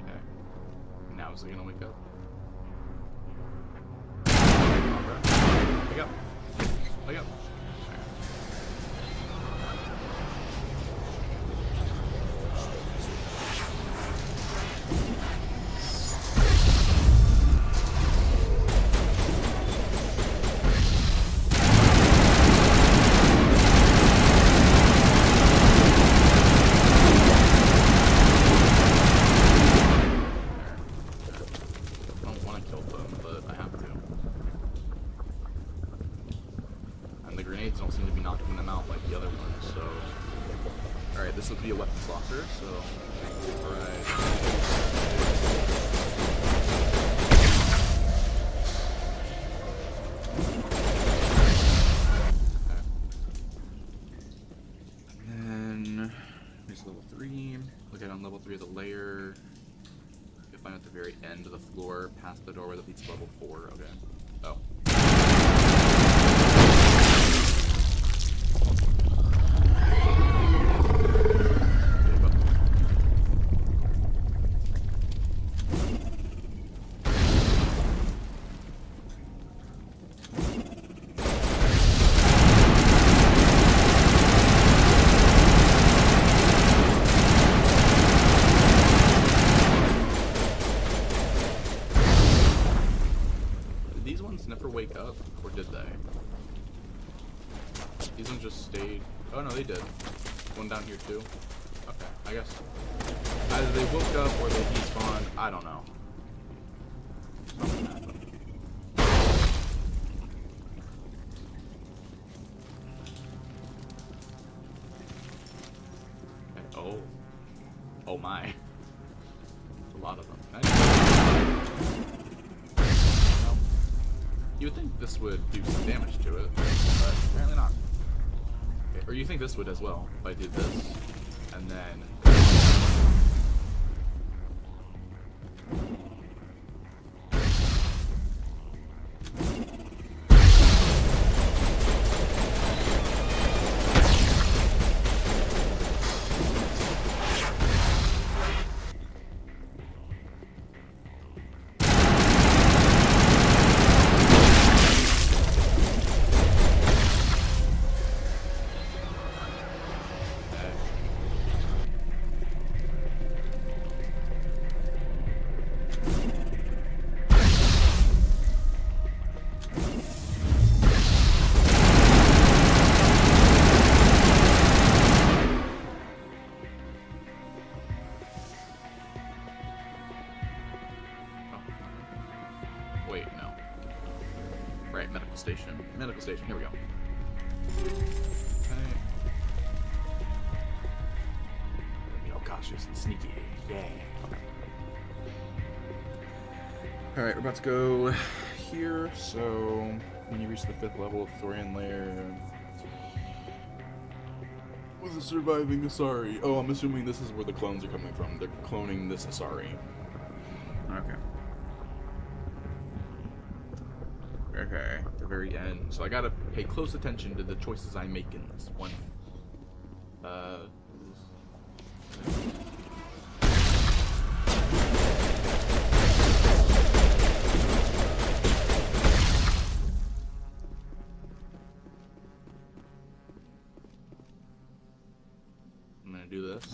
Okay. Now is he gonna wake up? Wake up. Wake up. I don't want to kill them, but I have to. And the grenades don't seem to be knocking them out like the other ones, so... Alright, this will be a weapons locker, so... Alright. And then... here's level 3. Look at on level 3 of the layer. You'll find at the very end of the floor, past the doorway that leads to level 4. Okay. Oh. they... Oh no, they did. One down here too. Okay, I guess either they woke up or they despawned. I don't know. Something happened. Okay. Oh. Oh my. There's a lot of them. Well, you would think this would do some damage to it, but apparently not. Okay. Or you think this would as well, if I did this, and then... Wait, no. Right, medical station. Medical station, here we go. Okay. Be all cautious and sneaky. Yeah. Okay. Alright, we're about to go here, so when you reach the 5th level of Thorian Lair with a surviving Asari. Oh, I'm assuming this is where the clones are coming from. They're cloning this Asari. Okay. Okay, at the very end. So I gotta pay close attention to the choices I make in this one. I'm gonna do this.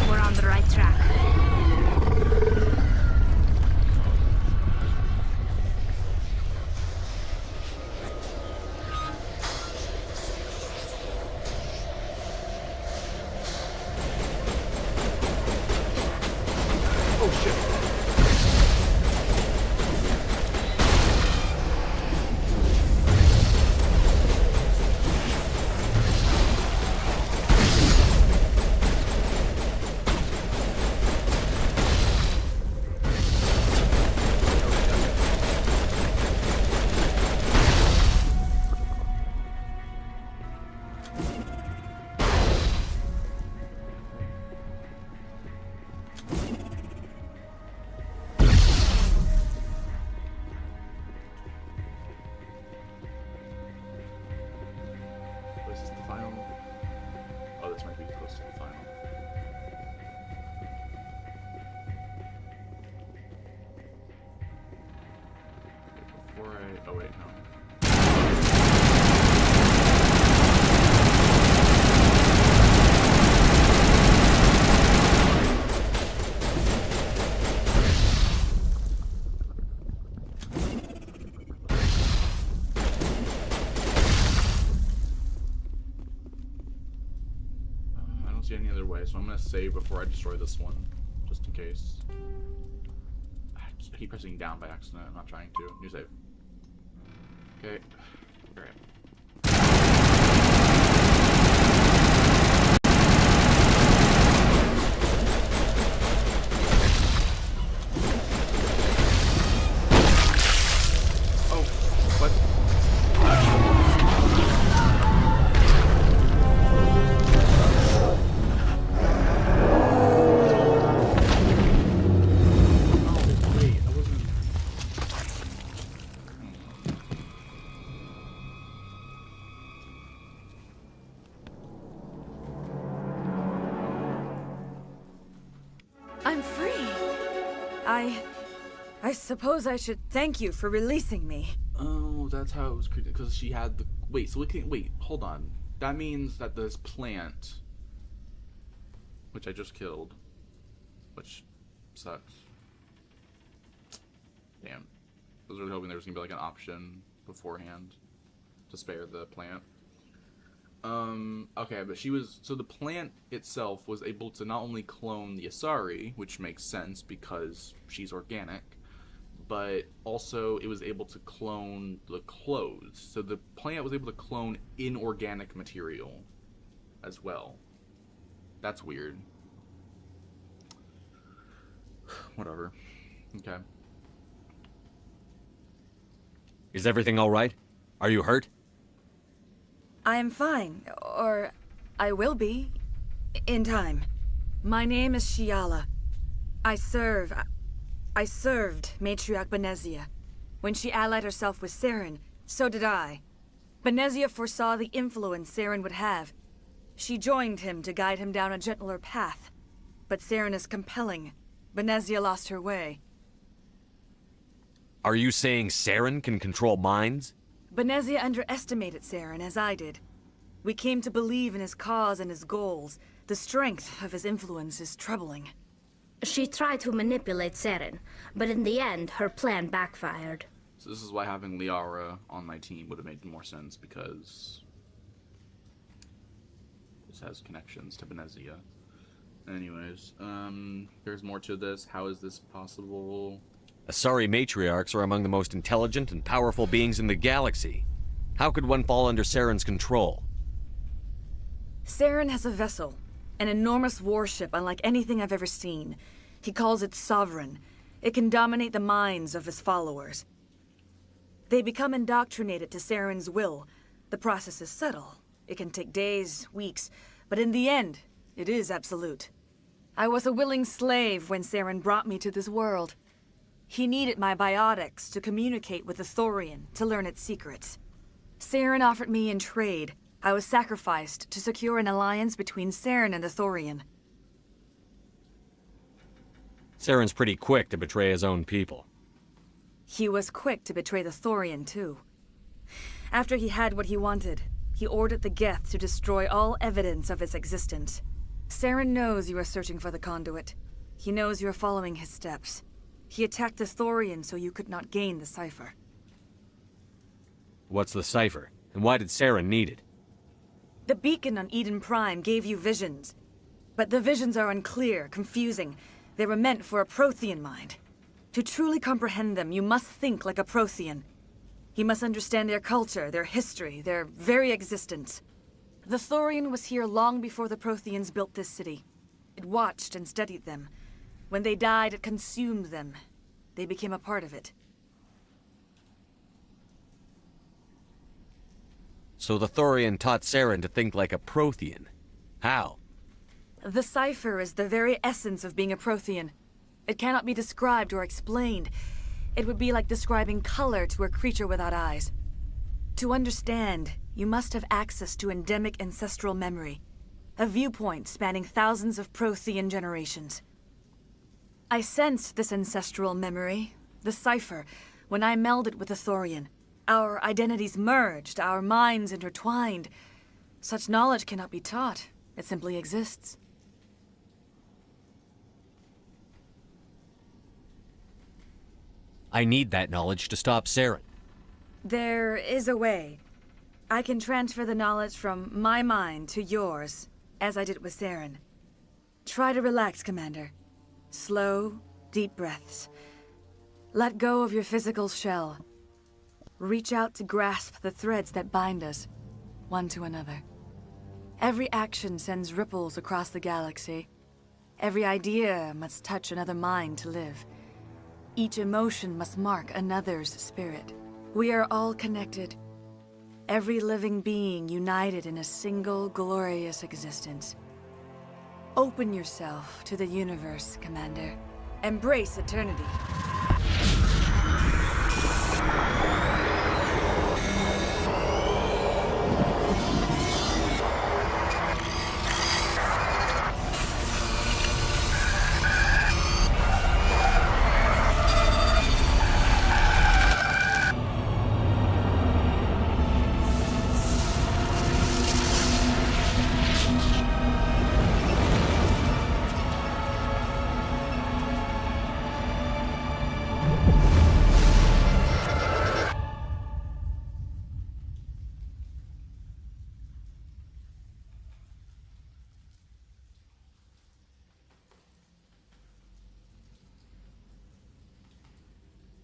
We're on the right track. Oh shit. Is this the final? Oh, this might be close to the final. Before I... Oh wait, no. See any other way, so I'm gonna save before I destroy this one, just in case. I keep pressing down by accident. I'm not trying to. New save. Okay. Alright. I suppose I should thank you for releasing me. Oh, that's how it was created. Because she had the... Wait, so we can... Wait, hold on. That means that this plant... Which I just killed. Which sucks. Damn. I was really hoping there was going to be like an option beforehand to spare the plant. Okay, but she was... So the plant itself was able to not only clone the Asari, which makes sense because she's organic, but also it was able to clone the clothes. So the plant was able to clone inorganic material as well. That's weird. Whatever. Okay. Is everything all right? Are you hurt? I am fine, or I will be, in time. My name is Shiala. I served Matriarch Benezia. When she allied herself with Saren, so did I. Benezia foresaw the influence Saren would have. She joined him to guide him down a gentler path. But Saren is compelling. Benezia lost her way. Are you saying Saren can control minds? Benezia underestimated Saren, as I did. We came to believe in his cause and his goals. The strength of his influence is troubling. She tried to manipulate Saren, but in the end, her plan backfired. So this is why having Liara on my team would have made more sense, because this has connections to Benezia. Anyways, there's more to this. How is this possible? Asari matriarchs are among the most intelligent and powerful beings in the galaxy. How could one fall under Saren's control? Saren has a vessel, an enormous warship unlike anything I've ever seen. He calls it Sovereign. It can dominate the minds of his followers. They become indoctrinated to Saren's will. The process is subtle. It can take days, weeks, but in the end, it is absolute. I was a willing slave when Saren brought me to this world. He needed my biotics to communicate with the Thorian, to learn its secrets. Saren offered me in trade. I was sacrificed to secure an alliance between Saren and the Thorian. Saren's pretty quick to betray his own people. He was quick to betray the Thorian, too. After he had what he wanted, he ordered the Geth to destroy all evidence of its existence. Saren knows you are searching for the conduit. He knows you are following his steps. He attacked the Thorian so you could not gain the cipher. What's the cipher? And why did Saren need it? The beacon on Eden Prime gave you visions. But the visions are unclear, confusing. They were meant for a Prothean mind. To truly comprehend them, you must think like a Prothean. You must understand their culture, their history, their very existence. The Thorian was here long before the Protheans built this city. It watched and studied them. When they died, it consumed them. They became a part of it. So the Thorian taught Saren to think like a Prothean. How? The cipher is the very essence of being a Prothean. It cannot be described or explained. It would be like describing color to a creature without eyes. To understand, you must have access to endemic ancestral memory, a viewpoint spanning thousands of Prothean generations. I sensed this ancestral memory, the cipher, when I melded with the Thorian. Our identities merged, our minds intertwined. Such knowledge cannot be taught. It simply exists. I need that knowledge to stop Saren. There is a way. I can transfer the knowledge from my mind to yours, as I did with Saren. Try to relax, Commander. Slow, deep breaths. Let go of your physical shell. Reach out to grasp the threads that bind us, one to another. Every action sends ripples across the galaxy. Every idea must touch another mind to live. Each emotion must mark another's spirit. We are all connected. Every living being united in a single glorious existence. Open yourself to the universe, Commander. Embrace eternity.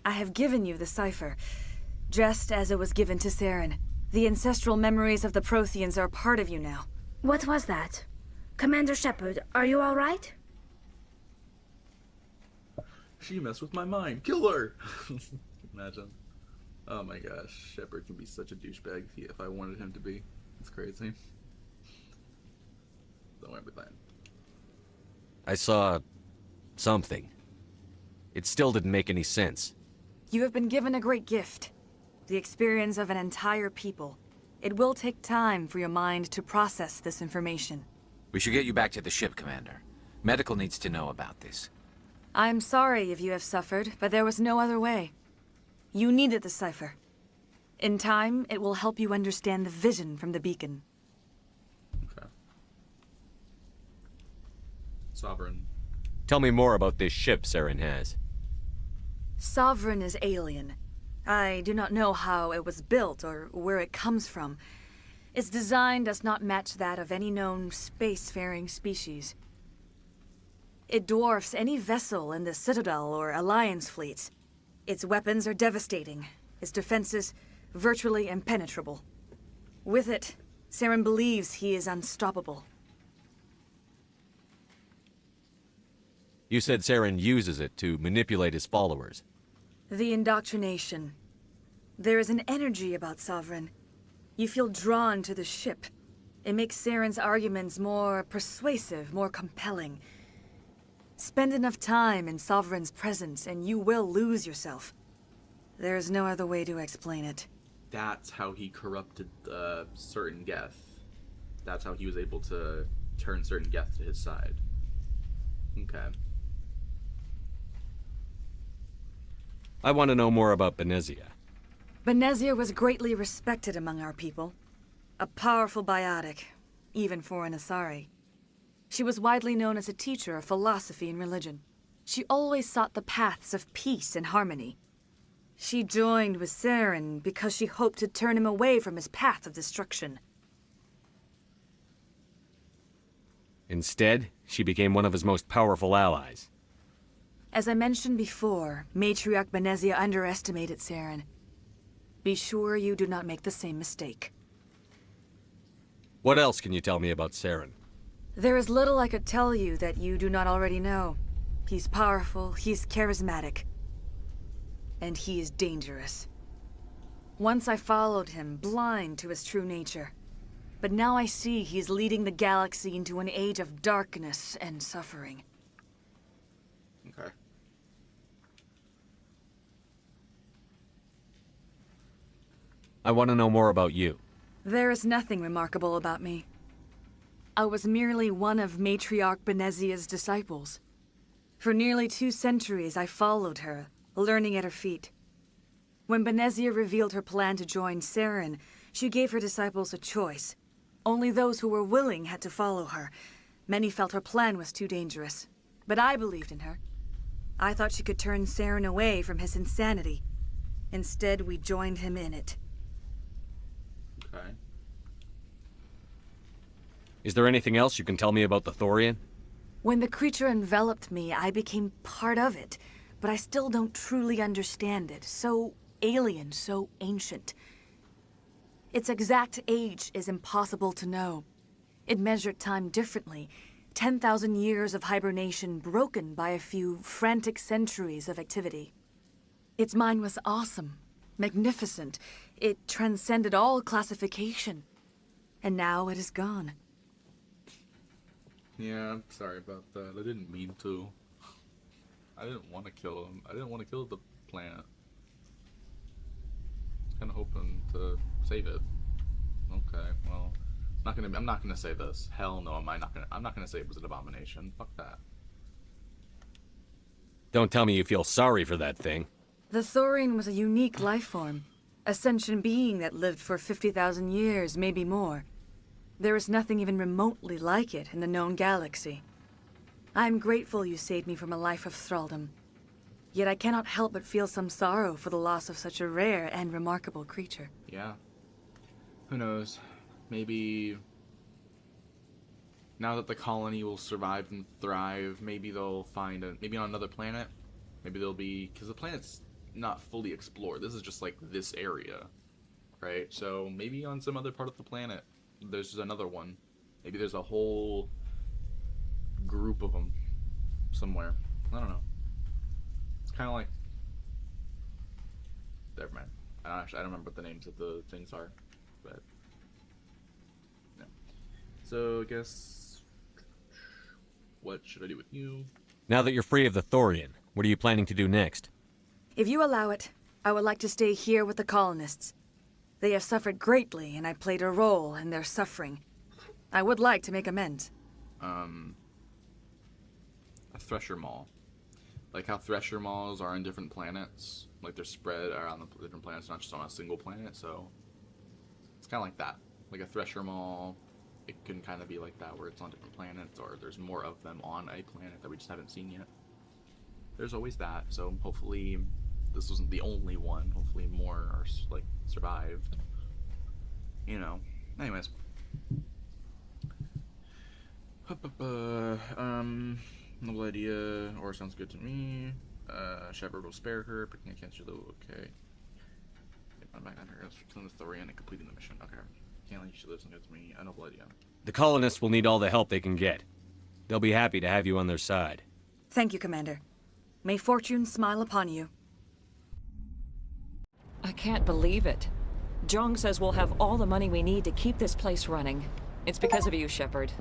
I have given you the cipher, just as it was given to Saren. The ancestral memories of the Protheans are part of you now. What was that? Commander Shepard, are you all right? She messed with my mind. Kill her! Imagine. Oh my gosh, Shepard can be such a douchebag if I wanted him to be. It's crazy. Don't worry about that. I saw something. It still didn't make any sense. You have been given a great gift. The experience of an entire people. It will take time for your mind to process this information. We should get you back to the ship, Commander. Medical needs to know about this. I'm sorry if you have suffered, but there was no other way. You needed the cipher. In time, it will help you understand the vision from the beacon. Okay. Sovereign. Tell me more about this ship Saren has. Sovereign is alien. I do not know how it was built or where it comes from. Its design does not match that of any known spacefaring species. It dwarfs any vessel in the Citadel or Alliance fleets. Its weapons are devastating, its defenses virtually impenetrable. With it, Saren believes he is unstoppable. You said Saren uses it to manipulate his followers. The indoctrination. There is an energy about Sovereign. You feel drawn to the ship. It makes Saren's arguments more persuasive, more compelling. Spend enough time in Sovereign's presence and you will lose yourself. There is no other way to explain it. That's how he corrupted certain Geth. That's how he was able to turn certain Geth to his side. Okay. I want to know more about Benezia. Benezia was greatly respected among our people. A powerful biotic, even for an Asari. She was widely known as a teacher of philosophy and religion. She always sought the paths of peace and harmony. She joined with Saren because she hoped to turn him away from his path of destruction. Instead, she became one of his most powerful allies. As I mentioned before, Matriarch Benezia underestimated Saren. Be sure you do not make the same mistake. What else can you tell me about Saren? There is little I could tell you that you do not already know. He's powerful, he's charismatic, and he is dangerous. Once I followed him, blind to his true nature. But now I see he's leading the galaxy into an age of darkness and suffering. Okay. I want to know more about you. There is nothing remarkable about me. I was merely one of Matriarch Benezia's disciples. For nearly 2 centuries, I followed her, learning at her feet. When Benezia revealed her plan to join Saren, she gave her disciples a choice. Only those who were willing had to follow her. Many felt her plan was too dangerous, but I believed in her. I thought she could turn Saren away from his insanity. Instead, we joined him in it. Okay. Is there anything else you can tell me about the Thorian? When the creature enveloped me, I became part of it, but I still don't truly understand it. So alien, so ancient. Its exact age is impossible to know. It measured time differently. 10,000 years of hibernation broken by a few frantic centuries of activity. Its mind was awesome, magnificent. It transcended all classification. And now it is gone. Yeah, I'm sorry about that. I didn't mean to. I didn't want to kill him. I didn't want to kill the planet. I was kind of hoping to save it. Okay, well, I'm not gonna say this. Hell no, I'm not gonna say it was an abomination. Fuck that. Don't tell me you feel sorry for that thing. The Thorian was a unique life form. A sentient being that lived for 50,000 years, maybe more. There is nothing even remotely like it in the known galaxy. I am grateful you saved me from a life of thraldom. Yet I cannot help but feel some sorrow for the loss of such a rare and remarkable creature. Yeah. Who knows? Maybe now that the colony will survive and thrive, maybe they'll find maybe on another planet. Maybe they'll be, because the planet's not fully explored. This is just like this area, right? So maybe on some other part of the planet, there's another one. Maybe there's a whole group of them somewhere. I don't know. It's kind of like... Never mind. I don't remember what the names of the things are, but... Yeah. So, I guess... What should I do with you? Now that you're free of the Thorian, what are you planning to do next? If you allow it, I would like to stay here with the colonists. They have suffered greatly, and I played a role in their suffering. I would like to make amends. A Thresher Maw. Like how Thresher Maws are on different planets. Like they're spread around the different planets, not just on a single planet, so... It's kind of like that. Like a Thresher Maw, it can kind of be like that, where it's on different planets, or there's more of them on a planet that we just haven't seen yet. There's always that, so hopefully this wasn't the only one. Hopefully more are, like, survived. You know. Anyways. Noble idea, or sounds good to me. Shepard will spare her, picking against you though, okay. I'm back on her, killing the Thorian and completing the mission, okay. Can't let you, she lives and good to me, a noble idea. The colonists will need all the help they can get. They'll be happy to have you on their side. Thank you, Commander. May fortune smile upon you. I can't believe it. Jong says we'll have all the money we need to keep this place running. It's because of you, Shepard.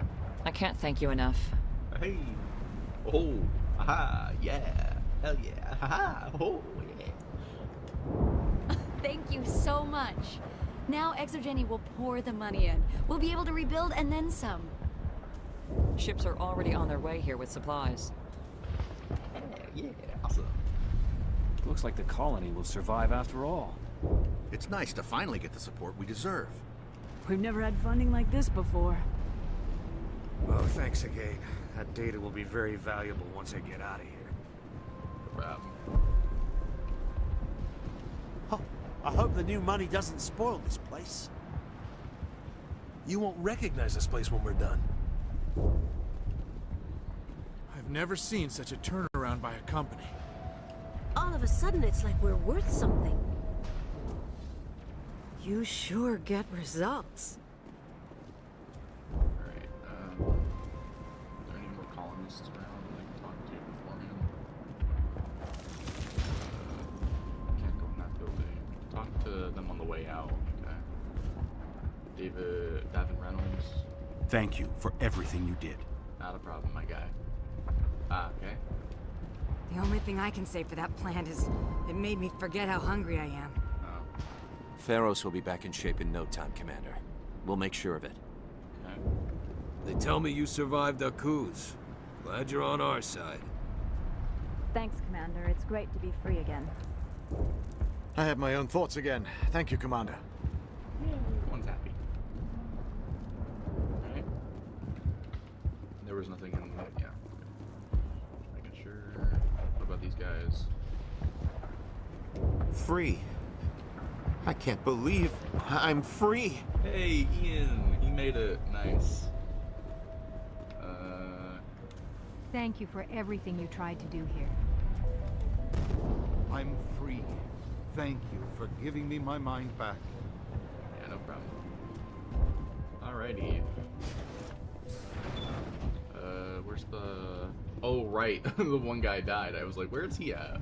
I can't thank you enough. Hey! Oh! Aha! Yeah! Hell yeah! Aha! Oh yeah! Thank you so much. Now Exogeny will pour the money in. We'll be able to rebuild and then some. Ships are already on their way here with supplies. Yeah, awesome. Looks like the colony will survive after all. It's nice to finally get the support we deserve. We've never had funding like this before. Oh, thanks again. That data will be very valuable once I get out of here. Oh, I hope the new money doesn't spoil this place. You won't recognize this place when we're done. I've never seen such a turnaround by a company. All of a sudden, it's like we're worth something. You sure get results. Alright, are there any more colonists around that I can talk to beforehand? Can't go in that building. Talk to them on the way out, okay. Davin Reynolds. Thank you for everything you did. Not a problem, my guy. Ah, okay. The only thing I can say for that plant is it made me forget how hungry I am. Feros will be back in shape in no time, Commander. We'll make sure of it. Okay. They tell me you survived Akuz. Glad you're on our side. Thanks, Commander. It's great to be free again. I have my own thoughts again. Thank you, Commander. Everyone's happy. Alright. There was nothing in the... yeah. Making sure... What about these guys? Free. I can't believe I'm free. Hey, Ian! He made it. Nice. Thank you for everything you tried to do here. I'm free. Thank you for giving me my mind back. Yeah, no problem. Alrighty. Where's the... Oh, right. The one guy died. I was like, where's he at?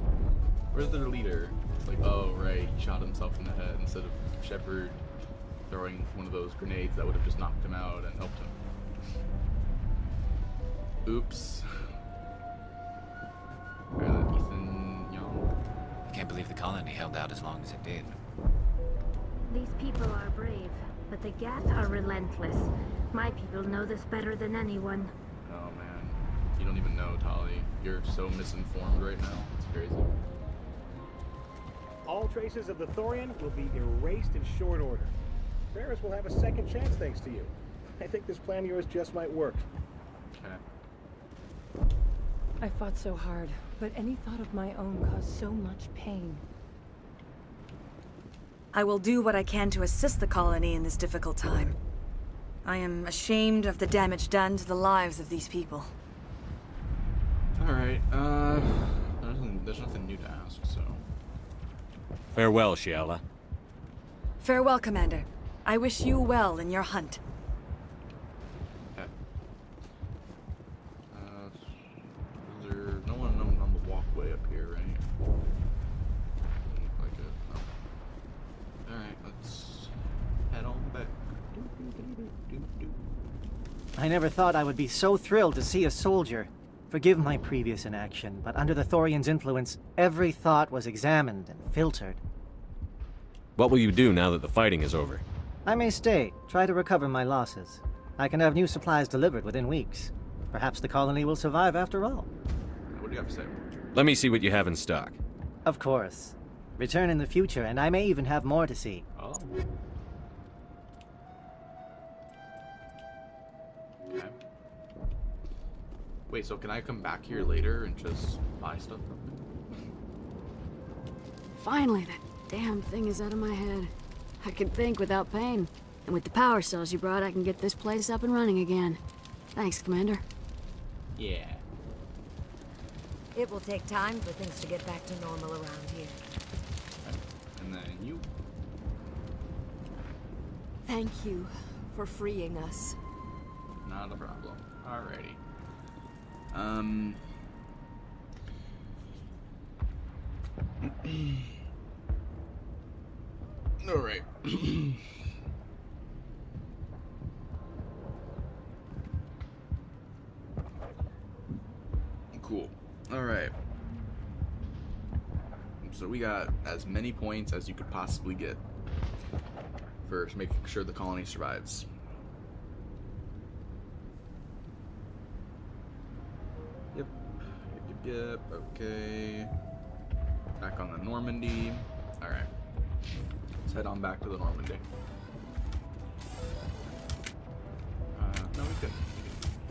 Where's their leader? It's like, oh, right. He shot himself in the head instead of Shepard throwing one of those grenades that would have just knocked him out and helped him. Oops. Ethan Young. I can't believe the colony held out as long as it did. These people are brave, but the Geth are relentless. My people know this better than anyone. Oh man, you don't even know, Tali. You're so misinformed right now. It's crazy. All traces of the Thorian will be erased in short order. Ferris will have a second chance thanks to you. I think this plan of yours just might work. Okay. I fought so hard, but any thought of my own caused so much pain. I will do what I can to assist the colony in this difficult time. I am ashamed of the damage done to the lives of these people. Alright, there's nothing new to ask, so... Farewell, Shiala. Farewell, Commander. I wish you well in your hunt. Okay. Is there no one on the walkway up here, right? Doesn't look like it. No. Alright, let's head on back. I never thought I would be so thrilled to see a soldier. Forgive my previous inaction, but under the Thorian's influence, every thought was examined and filtered. What will you do now that the fighting is over? I may stay, try to recover my losses. I can have new supplies delivered within weeks. Perhaps the colony will survive after all. What do you have to say? Let me see what you have in stock. Of course. Return in the future, and I may even have more to see. Oh. Okay. Wait, so can I come back here later and just buy stuff from it? Finally, that damn thing is out of my head. I can think without pain. And with the power cells you brought, I can get this place up and running again. Thanks, Commander. Yeah. It will take time for things to get back to normal around here. Okay. And then you. Thank you for freeing us. Not a problem. Alrighty. Alright. Cool. Alright. So we got as many points as you could possibly get for making sure the colony survives. Yep, okay. Back on the Normandy. Alright. Let's head on back to the Normandy. No, we can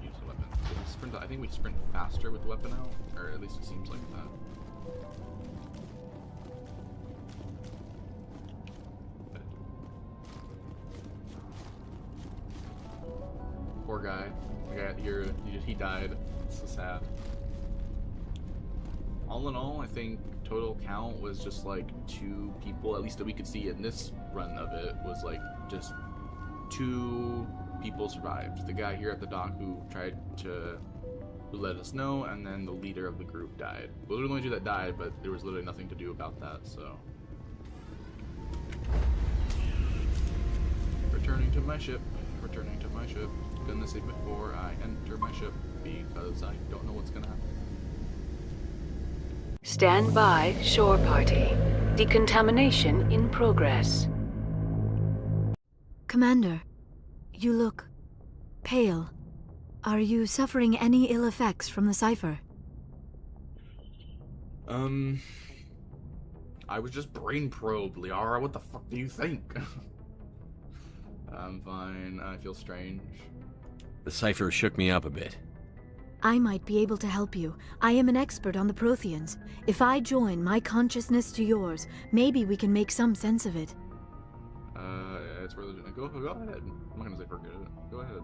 use the weapon. So we sprint, I think we sprint faster with the weapon out, or at least it seems like that. Poor guy. The guy here, he died. It's so sad. All in all, I think total count was just like 2 people, at least that we could see in this run of it, was like just 2 people survived. The guy here at the dock who let us know, and then the leader of the group died. We were the only 2 that died, but there was literally nothing to do about that, so. Returning to my ship. Gonna say before I enter my ship, because I don't know what's gonna happen. Stand by, shore party. Decontamination in progress. Commander, you look pale. Are you suffering any ill effects from the cipher? I was just brain probed, Liara. What the fuck do you think? I'm fine. I feel strange. The cipher shook me up a bit. I might be able to help you. I am an expert on the Protheans. If I join my consciousness to yours, maybe we can make some sense of it. It's really go ahead. I'm not gonna say forget it. Go ahead.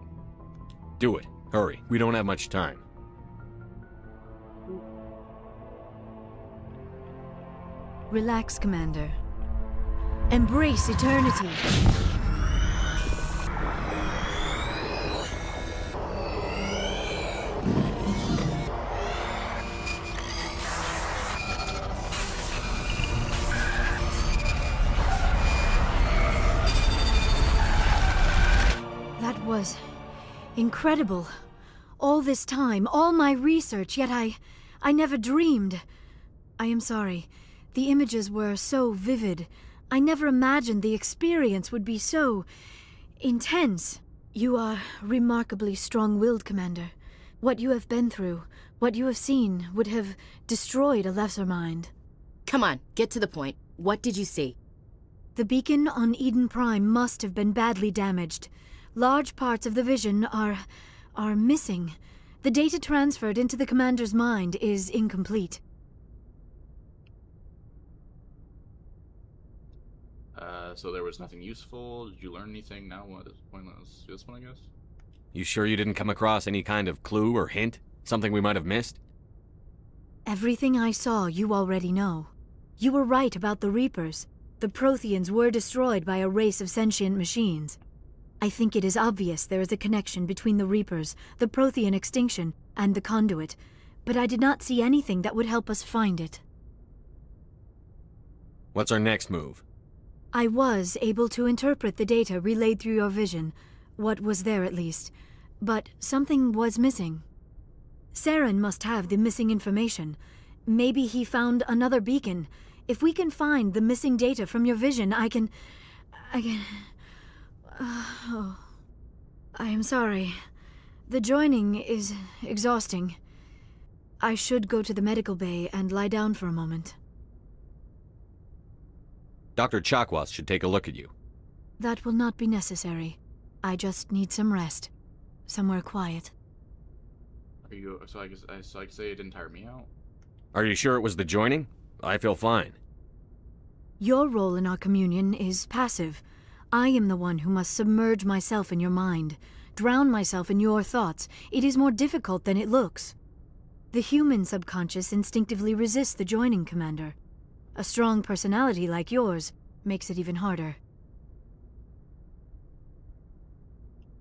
Do it. Hurry. We don't have much time. Relax, Commander. Embrace eternity. That was incredible. All this time, all my research, yet I never dreamed. I am sorry. The images were so vivid. I never imagined the experience would be so intense. You are remarkably strong-willed, Commander. What you have been through, what you have seen, would have destroyed a lesser mind. Come on, get to the point. What did you see? The beacon on Eden Prime must have been badly damaged. Large parts of the vision are missing. The data transferred into the Commander's mind is incomplete. So there was nothing useful. Did you learn anything? Now what is pointless? This one, I guess. You sure you didn't come across any kind of clue or hint? Something we might have missed? Everything I saw you already know. You were right about the Reapers. The Protheans were destroyed by a race of sentient machines. I think it is obvious there is a connection between the Reapers, the Prothean extinction, and the Conduit, but I did not see anything that would help us find it. What's our next move? I was able to interpret the data relayed through your vision, what was there at least, but something was missing. Saren must have the missing information. Maybe he found another beacon. If we can find the missing data from your vision, I can... Oh. I am sorry. The joining is exhausting. I should go to the medical bay and lie down for a moment. Dr. Chakwas should take a look at you. That will not be necessary. I just need some rest. Somewhere quiet. Are you, so I can say it didn't tire me out? Are you sure it was the joining? I feel fine. Your role in our communion is passive. I am the one who must submerge myself in your mind, drown myself in your thoughts. It is more difficult than it looks. The human subconscious instinctively resists the joining, Commander. A strong personality like yours makes it even harder.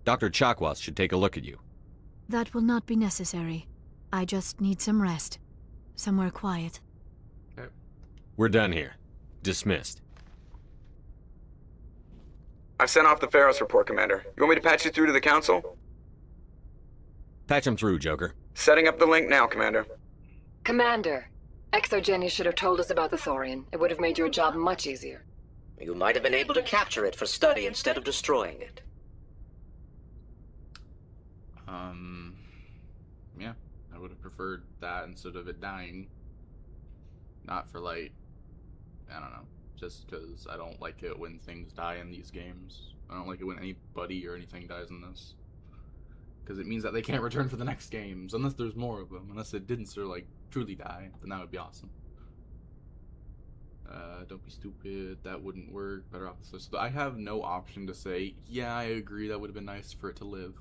Dr. Chakwas should take a look at you. That will not be necessary. I just need some rest. Somewhere quiet. Okay. We're done here. Dismissed. I've sent off the Pharos report, Commander. You want me to patch you through to the Council? Patch him through, Joker. Setting up the link now, Commander. Commander, Exogeny should have told us about the Thorian. It would have made your job much easier. You might have been able to capture it for study instead of destroying it. Yeah. I would have preferred that instead of it dying. Not for, like, I don't know. Just because I don't like it when things die in these games. I don't like it when anybody or anything dies in this. Because it means that they can't return for the next games, unless there's more of them. Unless it didn't sort of, like, truly die, then that would be awesome. Don't be stupid, that wouldn't work, better off this. So I have no option to say, yeah, I agree, that would have been nice for it to live.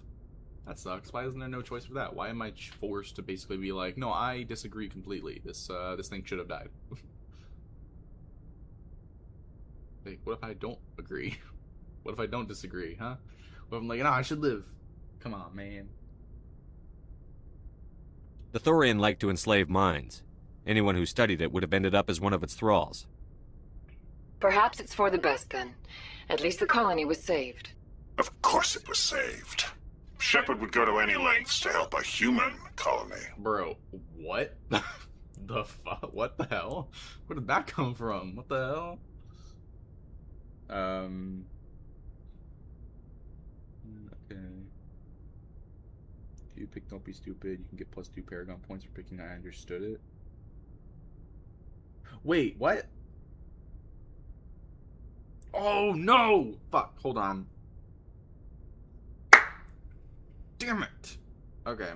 That sucks. Why isn't there no choice for that? Why am I forced to basically be like, no, I disagree completely. This thing should have died. Like, what if I don't agree? What if I don't disagree, huh? What if I'm like, no, I should live? Come on, man. The Thorian liked to enslave minds. Anyone who studied it would have ended up as one of its thralls. Perhaps it's for the best, then. At least the colony was saved. Of course it was saved. Shepard would go to any lengths to help a human colony. Bro, what? The fuck? What the hell? Where did that come from? What the hell? Okay. If you pick Don't Be Stupid, you can get +2 Paragon points for picking I Understood It. Wait, what? Oh, no! Fuck, hold on. Damn it! Okay.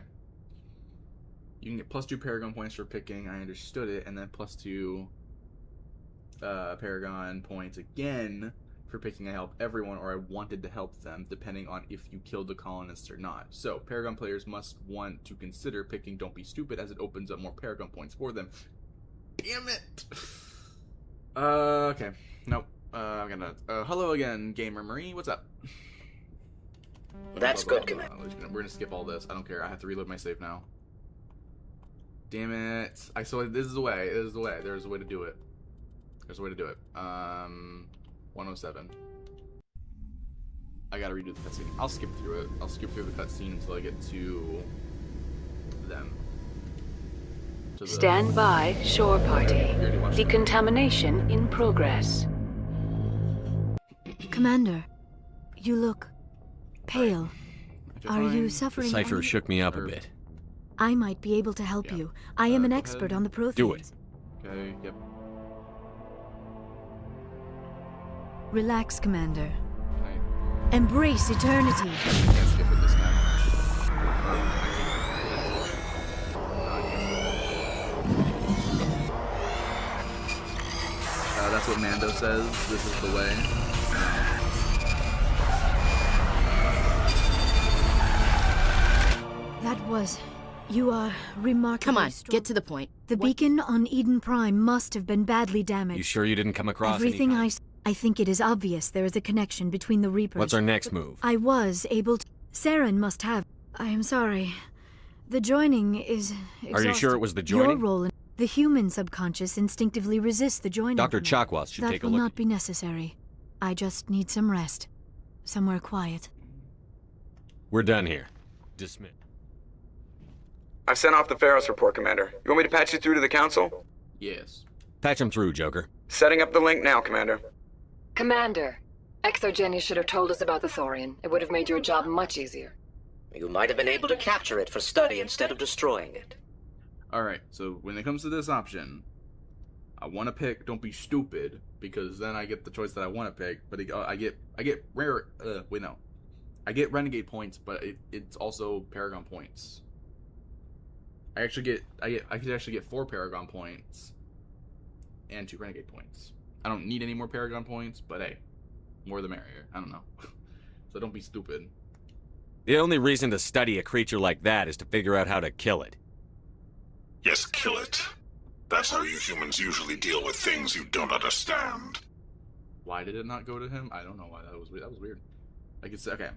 You can get +2 Paragon points for picking I Understood It, and then +2 Paragon points again for picking I help everyone or I wanted to help them, depending on if you killed the colonists or not. So, Paragon players must want to consider picking Don't Be Stupid as it opens up more Paragon points for them. Damn it! Okay. Nope. I'm gonna... hello again, Gamer Marie. What's up? That's good, Commander. We're gonna skip all this. I don't care. I have to reload my save now. Damn it. So this is the way. This is the way. There's a way to do it. There's a way to do it. 107. I gotta redo the cutscene. I'll skip through it. I'll skip through the cutscene until I get to them. Stand by, shore party. Decontamination in progress. Commander, you look pale. Are you suffering? The cipher any... shook me up a bit. I might be able to help you. I am an expert on the Protheans. Do it. Okay, yep. Relax, Commander. Embrace eternity. Can't skip it this time. That's what Mando says. This is the way. That was... You are remarkably Come on, strong. get to the point. The beacon on Eden Prime must have been badly damaged. You sure you didn't come across Everything any... I think it is obvious there is a connection between the Reapers. What's our next move? I was able to... Saren must have... I am sorry. The joining is Are you sure it was the joining? Your role in... The human subconscious instinctively resists the joining. Dr. Chakwas should take a That will look. not be necessary. I just need some rest. Somewhere quiet. We're done here. Dismiss. I've sent off the Pharos report, Commander. You want me to patch you through to the Council? Yes. Patch him through, Joker. Setting up the link now, Commander. Commander, ExoGeni should have told us about the Thorian. It would have made your job much easier. You might have been able to capture it for study instead of destroying it. Alright, so when it comes to this option, I want to pick Don't Be Stupid, because then I get the choice that I want to pick, but I get rare, I get Renegade points, but it's also Paragon points. I could actually get 4 Paragon points and 2 Renegade points. I don't need any more Paragon points, but hey, more the merrier. I don't know. So don't be stupid. The only reason to study a creature like that is to figure out how to kill it. Yes, kill it. That's how you humans usually deal with things you don't understand. Why did it not go to him? I don't know why. That was weird. I could say, okay.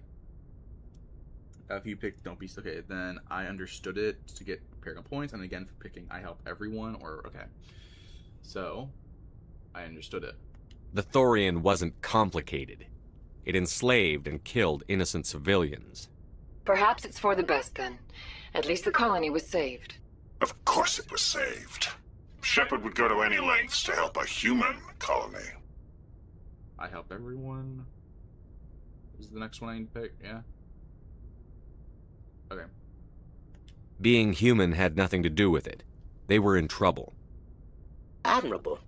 If you pick Don't Be Okay, then I understood it to get Paragon points, and again for picking I help everyone, or okay. So, I understood it. The Thorian wasn't complicated. It enslaved and killed innocent civilians. Perhaps it's for the best then. At least the colony was saved. Of course it was saved. Shepard would go to any lengths to help a human colony. I help everyone. Is the next one I need to pick? Yeah. Okay. Being human had nothing to do with it. They were in trouble. Admirable.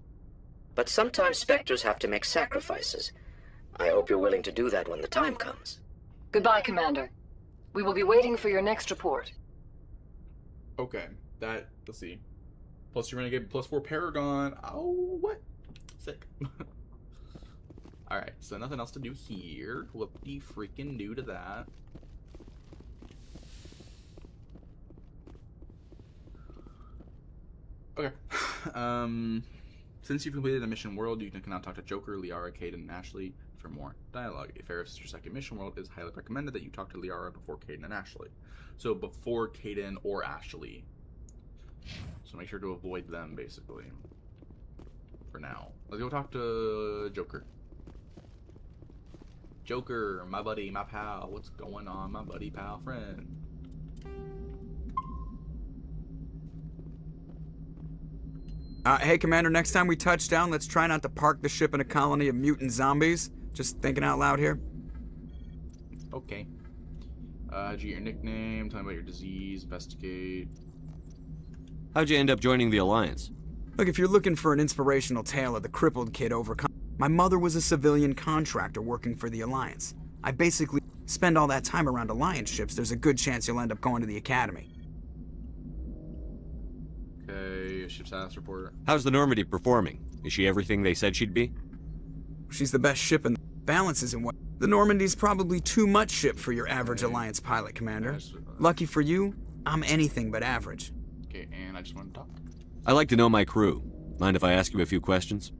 But sometimes Spectres have to make sacrifices. I hope you're willing to do that when the time comes. Goodbye, Commander. We will be waiting for your next report. Okay. Let's see. Plus 2 Renegade, plus 4 Paragon. Oh, what? Sick. Alright, so nothing else to do here. Whoop-de-freaking do to that. Okay. Since you've completed the mission world, you can now talk to Joker, Liara, Kaidan, and Ashley for more dialogue. If Pharos is your second mission world, it is highly recommended that you talk to Liara before Kaidan and Ashley. So before Kaidan or Ashley. So make sure to avoid them, basically. For now. Let's go talk to Joker. Joker, my buddy, my pal. What's going on, my buddy, pal, friend? Hey, Commander, next time we touch down, let's try not to park the ship in a colony of mutant zombies. Just thinking out loud here. Okay. How'd you get your nickname? Tell me about your disease. Investigate. How'd you end up joining the Alliance? Look, if you're looking for an inspirational tale of the crippled kid overcome... My mother was a civilian contractor working for the Alliance. I basically spend all that time around Alliance ships. There's a good chance you'll end up going to the Academy. Okay, ship status report. How's the Normandy performing? Is she everything they said she'd be? She's the best ship in the balance isn't what... The Normandy's probably too much ship for your average Alliance pilot, Commander. Lucky for you, I'm anything but average. Okay, and I just want to talk. I like to know my crew. Mind if I ask you a few questions?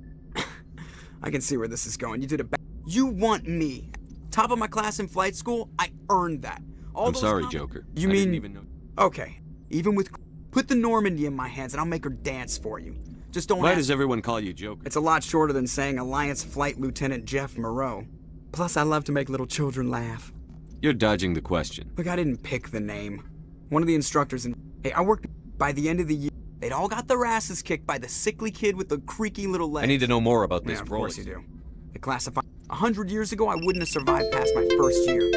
I can see where this is going. You did a You want me. Top of my class in flight school? I earned that. I'm sorry, Joker. You I mean... didn't even know. Okay. Even with... Put the Normandy in my hands and I'll make her dance for you. Just don't Why does everyone call you Joker? It's a lot shorter than saying Alliance Flight Lieutenant Jeff Moreau. Plus, I love to make little children laugh. You're dodging the question. Look, I didn't pick the name. One of the instructors in... Hey, I worked... By the end of the year, they'd all got their asses kicked by the sickly kid with the creaky little legs. I need to know more about this Of role. course you do. They classified... 100 years ago, I wouldn't have survived past my first year.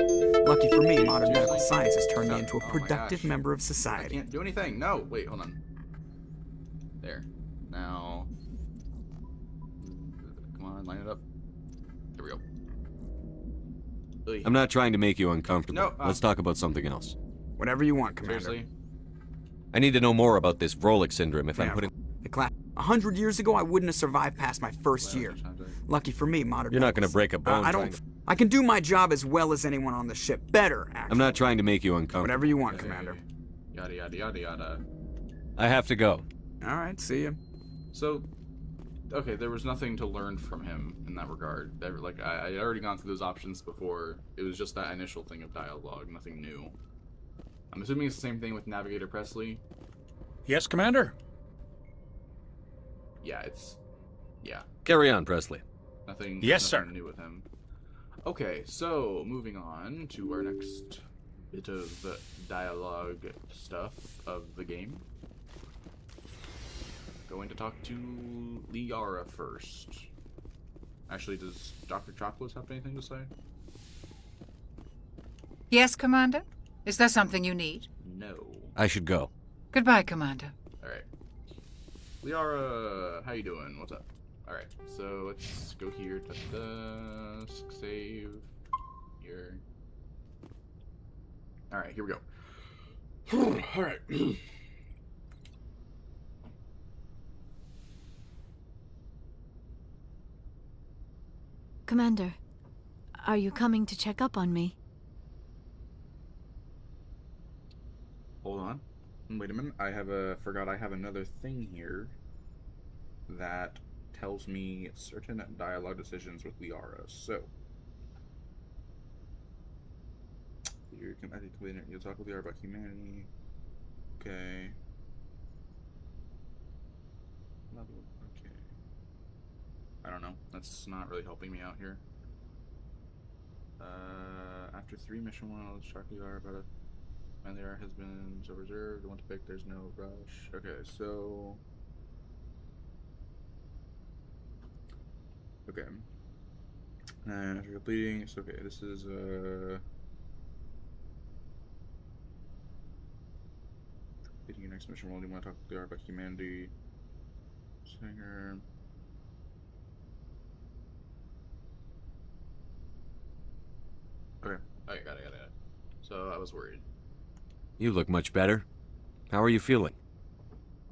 Lucky for me, modern medical science has turned me into a productive member of society. I can't do anything. No, wait, hold on. There. Now... Come on, line it up. There we go. I'm not trying to make you uncomfortable. No, Let's talk about something else. Whatever you want, Commander. Seriously? I need to know more about this Vrolik syndrome if I'm putting... The class... 100 years ago, I wouldn't have survived past my first year. Lucky for me, modern You're not going to break a bone. I can do my job as well as anyone on the ship. Better, actually. I'm not trying to make you uncomfortable. Whatever you want, Commander. Yada, yada, yada, yada. I have to go. Alright, see ya. So, okay, there was nothing to learn from him in that regard. Like, I had already gone through those options before. It was just that initial thing of dialogue, nothing new. I'm assuming it's the same thing with Navigator Presley. Yes, Commander? Yeah, it's... yeah. Carry on, Presley. Nothing, yes, nothing sir. new with him. Okay, so moving on to our next bit of dialogue stuff of the game. Going to talk to Liara first. Actually, does Dr. Chocolates have anything to say? Yes, Commander? Is there something you need? No. I should go. Goodbye, Commander. Alright. Liara, how you doing? What's up? Alright, so let's go here, touch desk, save, here. Alright, here we go. Alright. Commander, are you coming to check up on me? Hold on. Wait a minute. Forgot I have another thing here that tells me certain dialogue decisions with Liara. So, you'll talk with Liara about humanity. Okay. Okay. I don't know. That's not really helping me out here. After 3 mission worlds, talk with Liara about it. And there has been so reserved. I want to pick. There's no rush. Okay, so. Okay. And after completing, it's okay. This is completing your next mission. Well, do you want to talk to Liara about humanity? Singer. Okay. I got it. So I was worried. You look much better. How are you feeling?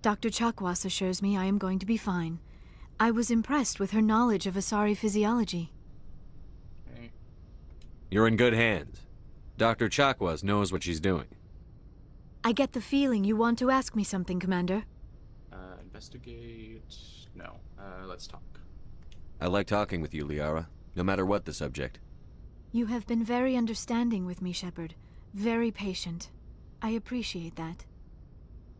Dr. Chakwas assures me I am going to be fine. I was impressed with her knowledge of Asari physiology. Okay. You're in good hands. Dr. Chakwas knows what she's doing. I get the feeling you want to ask me something, Commander. Investigate... No. Let's talk. I like talking with you, Liara, no matter what the subject. You have been very understanding with me, Shepard. Very patient. I appreciate that.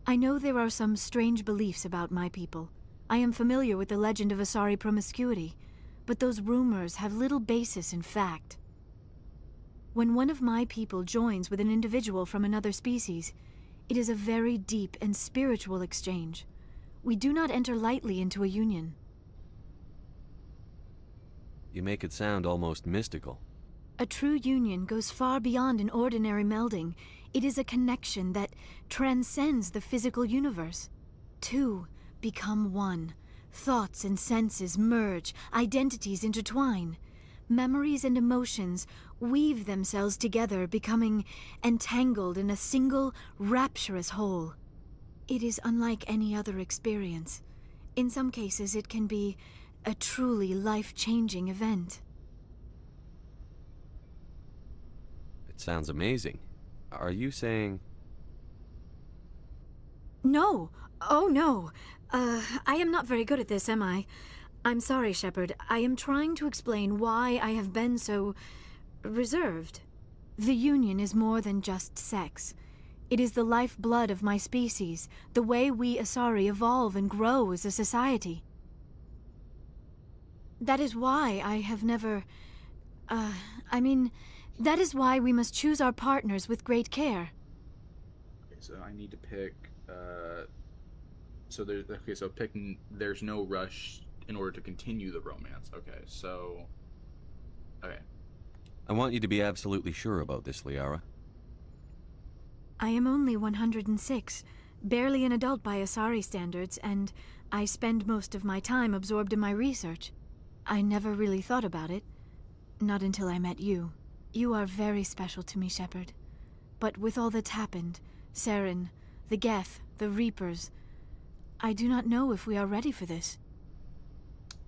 I know there are some strange beliefs about my people. I am familiar with the legend of Asari promiscuity, but those rumors have little basis in fact. When one of my people joins with an individual from another species, it is a very deep and spiritual exchange. We do not enter lightly into a union. You make it sound almost mystical. A true union goes far beyond an ordinary melding. It is a connection that transcends the physical universe. Two become one. Thoughts and senses merge, identities intertwine. Memories and emotions weave themselves together, becoming entangled in a single, rapturous whole. It is unlike any other experience. In some cases, it can be a truly life-changing event. It sounds amazing. Are you saying... No. Oh, no. I am not very good at this, am I? I'm sorry, Shepard. I am trying to explain why I have been so... reserved. The Union is more than just sex. It is the lifeblood of my species, the way we Asari evolve and grow as a society. That is why I have never... that is why we must choose our partners with great care. Okay, so I need to pick, picking, there's no rush in order to continue the romance. Okay, so... Okay. I want you to be absolutely sure about this, Liara. I am only 106, barely an adult by Asari standards, and I spend most of my time absorbed in my research. I never really thought about it. Not until I met you. You are very special to me, Shepard. But with all that's happened, Saren, the Geth, the Reapers, I do not know if we are ready for this.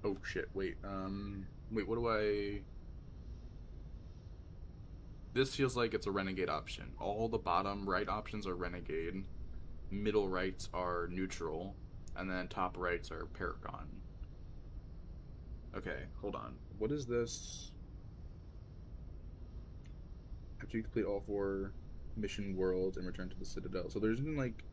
Oh shit, wait, what do I... This feels like it's a renegade option. All the bottom right options are renegade, middle rights are neutral, and then top rights are Paragon. Okay, hold on. What is this? After you complete all 4 mission worlds and return to the Citadel. So there's been like...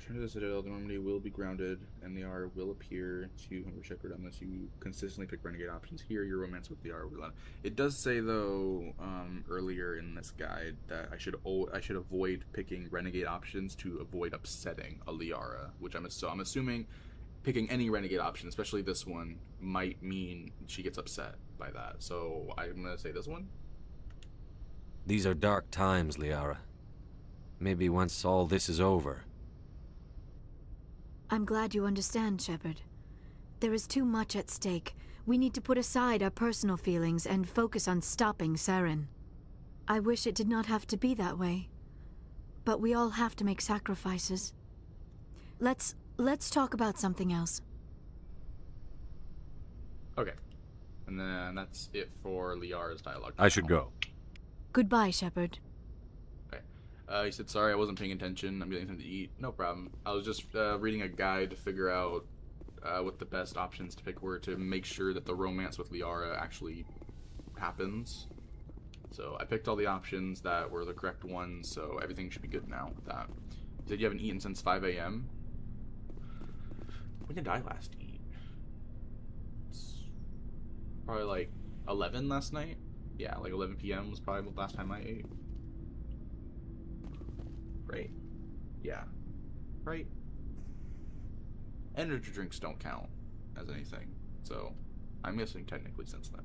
Return to the Citadel, the Normandy will be grounded, and the R will appear to Humber Shepherd unless you consistently pick renegade options. Here, your romance with the R will... It does say, though, earlier in this guide that I should avoid picking renegade options to avoid upsetting a Liara, which I'm assuming picking any renegade option, especially this one, might mean she gets upset by that. So I'm gonna say this one. These are dark times, Liara. Maybe once all this is over. I'm glad you understand, Shepard. There is too much at stake. We need to put aside our personal feelings and focus on stopping Saren. I wish it did not have to be that way. But we all have to make sacrifices. Let's talk about something else. Okay. And then that's it for Liara's dialogue. I should go. Goodbye, Shepard. Okay. He said, sorry, I wasn't paying attention. I'm getting something to eat. No problem. I was just reading a guide to figure out what the best options to pick were to make sure that the romance with Liara actually happens. So I picked all the options that were the correct ones, so everything should be good now with that. You said you haven't eaten since 5 a.m.? When did I last eat? It's probably like 11 last night. Yeah, like 11 p.m. was probably the last time I ate. Right? Yeah. Right? Energy drinks don't count as anything, so I'm guessing technically since then.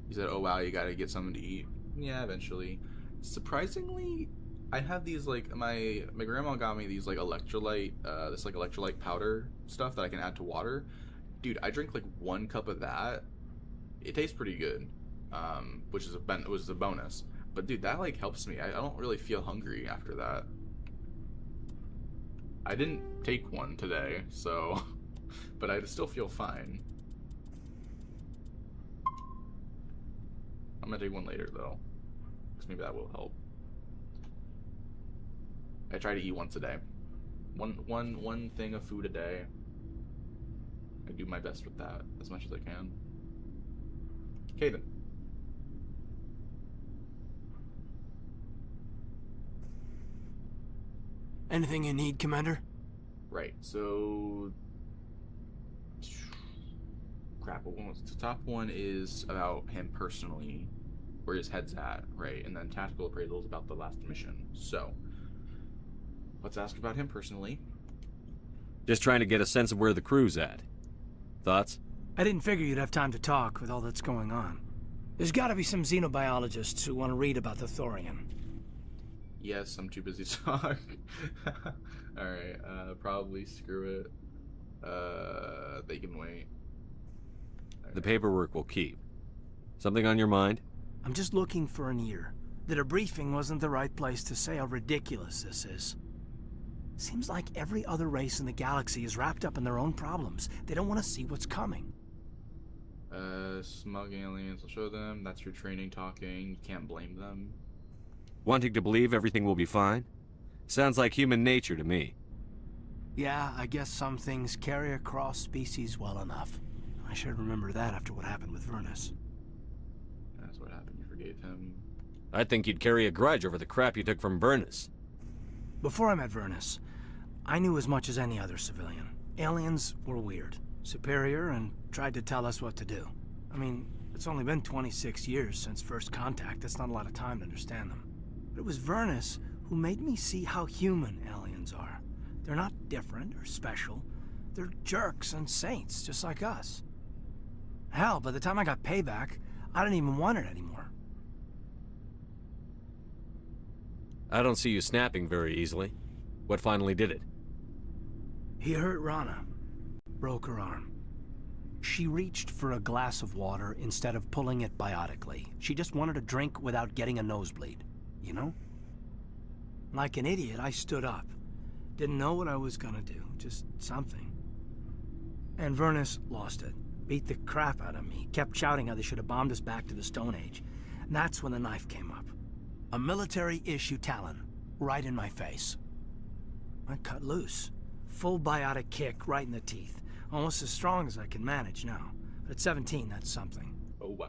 He said, oh wow, you gotta get something to eat. Yeah, eventually. Surprisingly, I have these like my grandma got me these like electrolyte this like electrolyte powder stuff that I can add to water. Dude, I drink like 1 cup of that. It tastes pretty good, which is a bonus. But dude, that like helps me. I don't really feel hungry after that. I didn't take one today, so but I still feel fine. I'm gonna take one later though, because maybe that will help. I try to eat once a day. One thing of food a day. I do my best with that as much as I can. Okay then. Anything you need, Commander? Right, so... Crap, the top one is about him personally, where his head's at, right? And then tactical appraisal is about the last mission. So, let's ask about him personally. Just trying to get a sense of where the crew's at. Thoughts? I didn't figure you'd have time to talk with all that's going on. There's gotta be some xenobiologists who want to read about the Thorian. Yes, I'm too busy to talk. Alright, probably screw it. They can wait. The paperwork will keep. Something on your mind? I'm just looking for an ear. The debriefing wasn't the right place to say how ridiculous this is. Seems like every other race in the galaxy is wrapped up in their own problems. They don't want to see what's coming. Smug aliens will show them. That's your training talking. You can't blame them. Wanting to believe everything will be fine? Sounds like human nature to me. Yeah, I guess some things carry across species well enough. I should remember that after what happened with Vernus. That's what happened. You forgave him. I think you'd carry a grudge over the crap you took from Vernus. Before I met Vernus, I knew as much as any other civilian. Aliens were weird, superior, and tried to tell us what to do. I mean, it's only been 26 years since first contact. That's not a lot of time to understand them. But it was Vernus who made me see how human aliens are. They're not different or special. They're jerks and saints, just like us. Hell, by the time I got payback, I didn't even want it anymore. I don't see you snapping very easily. What finally did it? He hurt Rana. Broke her arm. She reached for a glass of water instead of pulling it biotically. She just wanted a drink without getting a nosebleed, you know? Like an idiot, I stood up. Didn't know what I was gonna do, just something. And Vernus lost it. Beat the crap out of me. Kept shouting how they should have bombed us back to the Stone Age. And that's when the knife came up. A military-issue Talon, right in my face. I cut loose. Full biotic kick right in the teeth. Almost as strong as I can manage now. But at 17, that's something. Oh, wow.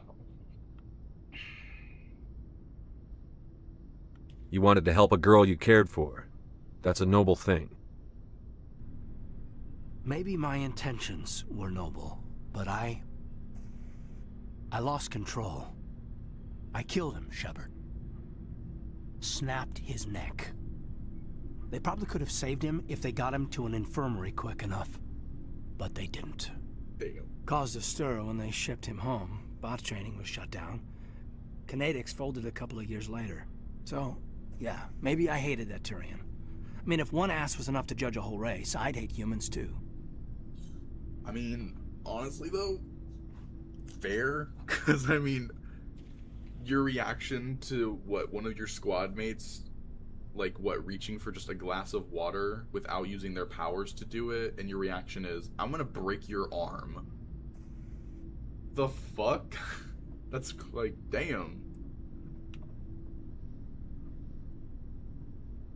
You wanted to help a girl you cared for. That's a noble thing. Maybe my intentions were noble, but I lost control. I killed him, Shepard. Snapped his neck. They probably could have saved him if they got him to an infirmary quick enough. But they didn't. There you go. Caused a stir when they shipped him home. Bot training was shut down. Kinetics folded a couple of years later. So, yeah, maybe I hated that Turian. I mean, if one ass was enough to judge a whole race, I'd hate humans too. I mean, honestly though, fair. Because, I mean, your reaction to what one of your squad mates, like, what, reaching for just a glass of water without using their powers to do it, and your reaction is, I'm gonna break your arm. The fuck? That's, like, damn.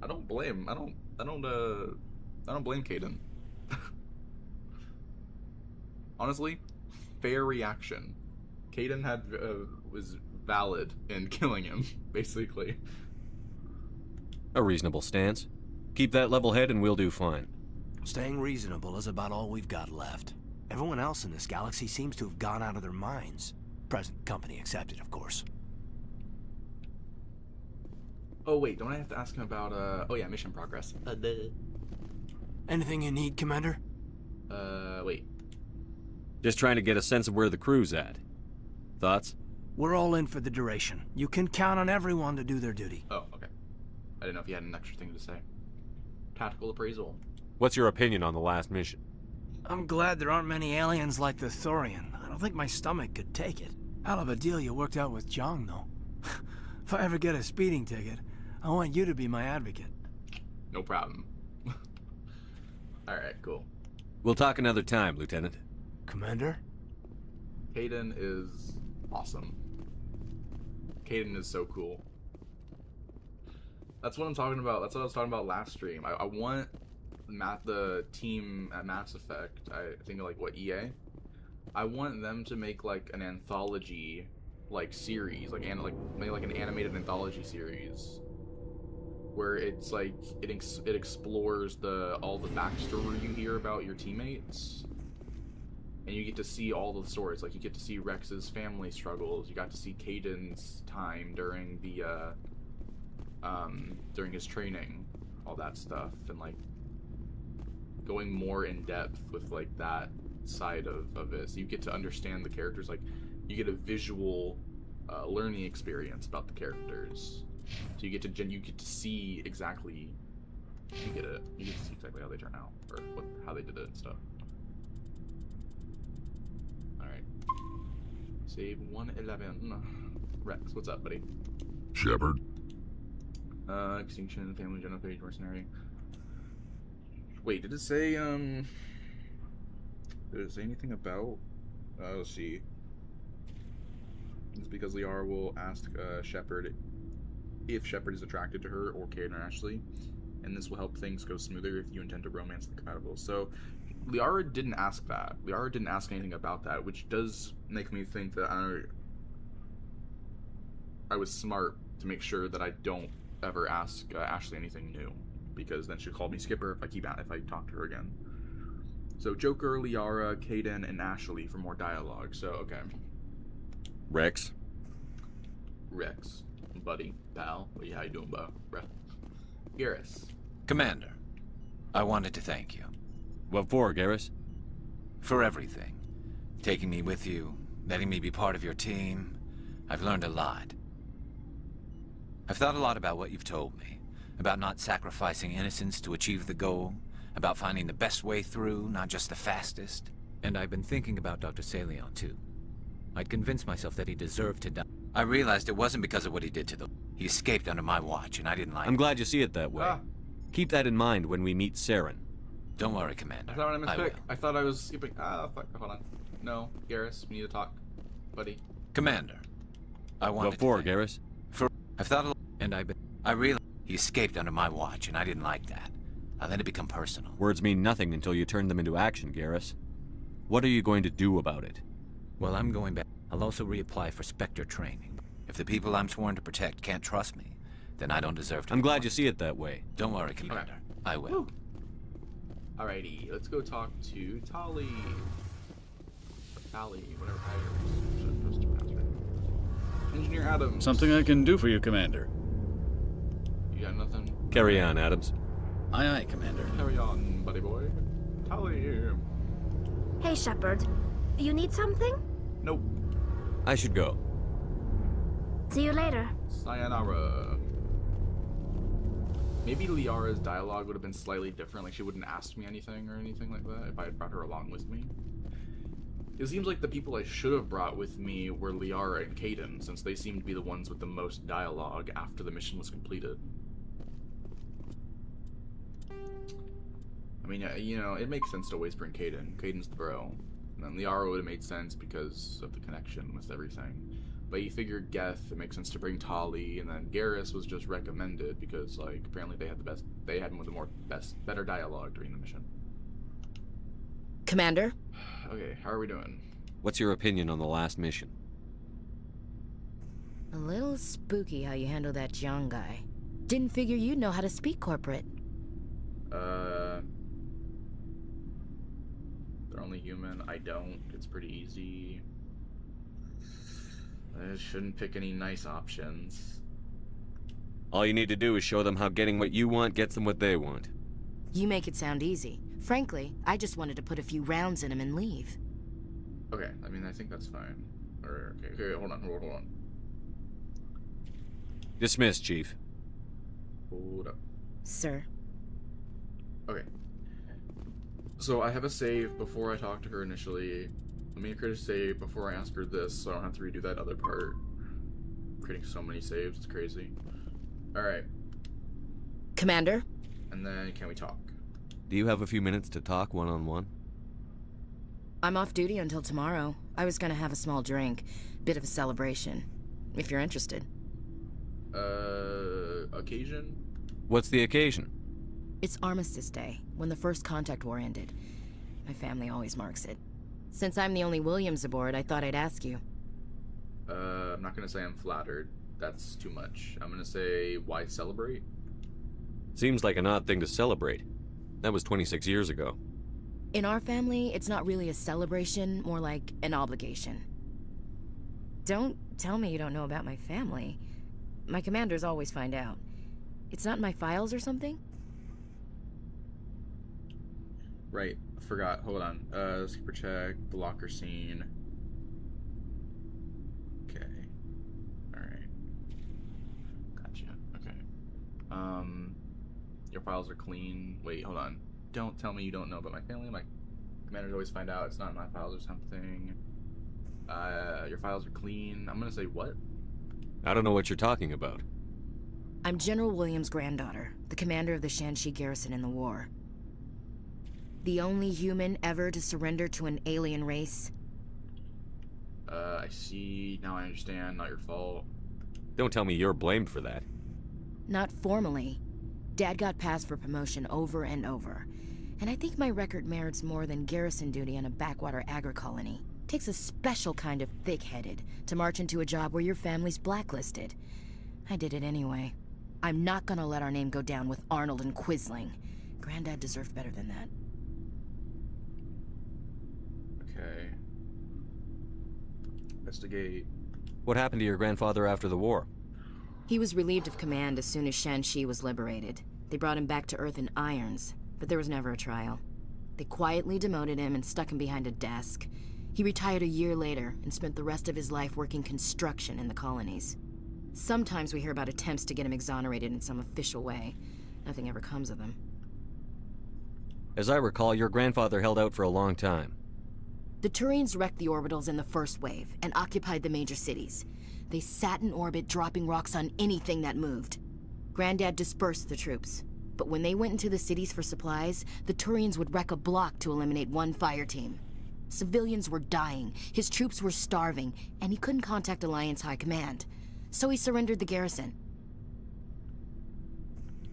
I don't blame Kaidan. Honestly, fair reaction. Kaidan was valid in killing him, basically. A reasonable stance. Keep that level head and we'll do fine. Staying reasonable is about all we've got left. Everyone else in this galaxy seems to have gone out of their minds. Present company accepted, of course. Oh wait, don't I have to ask him about, oh yeah, mission progress. Anything you need, Commander? Wait. Just trying to get a sense of where the crew's at. Thoughts? We're all in for the duration. You can count on everyone to do their duty. Oh, okay. I didn't know if you had an extra thing to say. Tactical appraisal. What's your opinion on the last mission? I'm glad there aren't many aliens like the Thorian. I don't think my stomach could take it. Hell of a deal you worked out with Jong, though. If I ever get a speeding ticket, I want you to be my advocate. No problem. Alright, cool. We'll talk another time, Lieutenant. Commander? Kaidan is awesome. Kaidan is so cool. That's what I'm talking about. That's what I was talking about last stream. I want the team at Mass Effect, I think like, what, EA? I want them to make like an anthology like series, like maybe like an animated anthology series where it's like it explores all the backstory you hear about your teammates, and you get to see all the stories. Like you get to see Rex's family struggles, you got to see Kaidan's time during the during his training, all that stuff, and like going more in depth with like that side of it, so you get to understand the characters. Like you get a visual learning experience about the characters, so you get to see exactly you get to see exactly how they turn out, or how they did it and stuff. All right, save 111. Rex, what's up, buddy? Shepard. Extinction, family, general page, mercenary. Wait, did it say anything about? Let's see. It's because Liara will ask Shepard if Shepard is attracted to her or Kaidan or Ashley, and this will help things go smoother if you intend to romance the compatible. So, Liara didn't ask that. Liara didn't ask anything about that, which does make me think that I was smart to make sure that I don't ever ask Ashley anything new, because then she'll call me Skipper if I talk to her again. So Joker, Liara, Kaidan, and Ashley for more dialogue. So okay. Rex, buddy, pal, how you doing, bruh? Garrus. Commander, I wanted to thank you. What for, Garrus? For everything. Taking me with you, letting me be part of your team. I've learned a lot. I've thought a lot about what you've told me, about not sacrificing innocence to achieve the goal, about finding the best way through, not just the fastest. And I've been thinking about Dr. Saleon, too. I'd convinced myself that he deserved to die. I realized it wasn't because of what he did to them. He escaped under my watch, and I didn't like it. I'm glad you see it that way. Keep that in mind when we meet Saren. Don't worry, Commander. I thought I mispicked. I thought I was skipping. Fuck. Hold on. No, Garrus, we need to talk, buddy. Commander, I wanted What for, Garrus? I've thought a lot, and I realized he escaped under my watch, and I didn't like that. I let it become personal. Words mean nothing until you turn them into action, Garrus. What are you going to do about it? Well, I'm going back. I'll also reapply for Spectre training. If the people I'm sworn to protect can't trust me, then I don't deserve to. I'm glad you see it that way. Don't worry, Commander. I will. Alrighty, let's go talk to Tali. Tali, whatever. Engineer Adams. Something I can do for you, Commander. You got nothing? Carry on, Adams. Aye, aye, Commander. Carry on, buddy boy. Tali. Hey, Shepard. You need something? Nope. I should go. See you later. Sayonara. Maybe Liara's dialogue would have been slightly different, like she wouldn't ask me anything or anything like that if I had brought her along with me. It seems like the people I should have brought with me were Liara and Kaidan, since they seemed to be the ones with the most dialogue after the mission was completed. I mean, you know, it makes sense to always bring Kaidan. Kaidan's the bro. And then Liara would have made sense because of the connection with everything. But you figured Geth, it makes sense to bring Tali, and then Garrus was just recommended because, like, apparently they had the best, they had better dialogue during the mission. Commander? Okay, how are we doing? What's your opinion on the last mission? A little spooky how you handle that Jiang guy. Didn't figure you'd know how to speak corporate. They're only human. I don't. It's pretty easy. I shouldn't pick any nice options. All you need to do is show them how getting what you want gets them what they want. You make it sound easy. Frankly, I just wanted to put a few rounds in him and leave. Okay, I mean, I think that's fine. Okay, hold on. Dismissed, Chief. Hold up. Sir. Okay. So I have a save before I talk to her initially. Let me create a save before I ask her this, so I don't have to redo that other part. I'm creating so many saves, it's crazy. Alright. Commander? And then, can we talk? Do you have a few minutes to talk one-on-one? I'm off duty until tomorrow. I was gonna have a small drink. Bit of a celebration. If you're interested. Occasion? What's the occasion? It's Armistice Day, when the First Contact War ended. My family always marks it. Since I'm the only Williams aboard, I thought I'd ask you. I'm not gonna say I'm flattered. That's too much. I'm gonna say, why celebrate? Seems like an odd thing to celebrate. That was 26 years ago. In our family, it's not really a celebration, more like an obligation. Don't tell me you don't know about my family. My commanders always find out. It's not in my files or something? Right, I forgot. Hold on. Skipper check, the locker scene. Okay. Alright. Gotcha. Okay. Your files are clean. Wait, hold on. Don't tell me you don't know about my family. My commanders always find out it's not in my files or something. Your files are clean. I'm gonna say what? I don't know what you're talking about. I'm General Williams' granddaughter, the commander of the Shanxi garrison in the war. The only human ever to surrender to an alien race. I see. Now I understand. Not your fault. Don't tell me you're blamed for that. Not formally. Dad got passed for promotion over and over. And I think my record merits more than garrison duty on a backwater agri-colony. Takes a special kind of thick-headed to march into a job where your family's blacklisted. I did it anyway. I'm not gonna let our name go down with Arnold and Quisling. Granddad deserved better than that. Okay. Investigate. What happened to your grandfather after the war? He was relieved of command as soon as Shanxi was liberated. They brought him back to Earth in irons, but there was never a trial. They quietly demoted him and stuck him behind a desk. He retired a year later and spent the rest of his life working construction in the colonies. Sometimes we hear about attempts to get him exonerated in some official way. Nothing ever comes of them. As I recall, your grandfather held out for a long time. The Turians wrecked the orbitals in the first wave and occupied the major cities. They sat in orbit, dropping rocks on anything that moved. Granddad dispersed the troops, but when they went into the cities for supplies, the Turians would wreck a block to eliminate one fire team. Civilians were dying, his troops were starving, and he couldn't contact Alliance High Command. So he surrendered the garrison.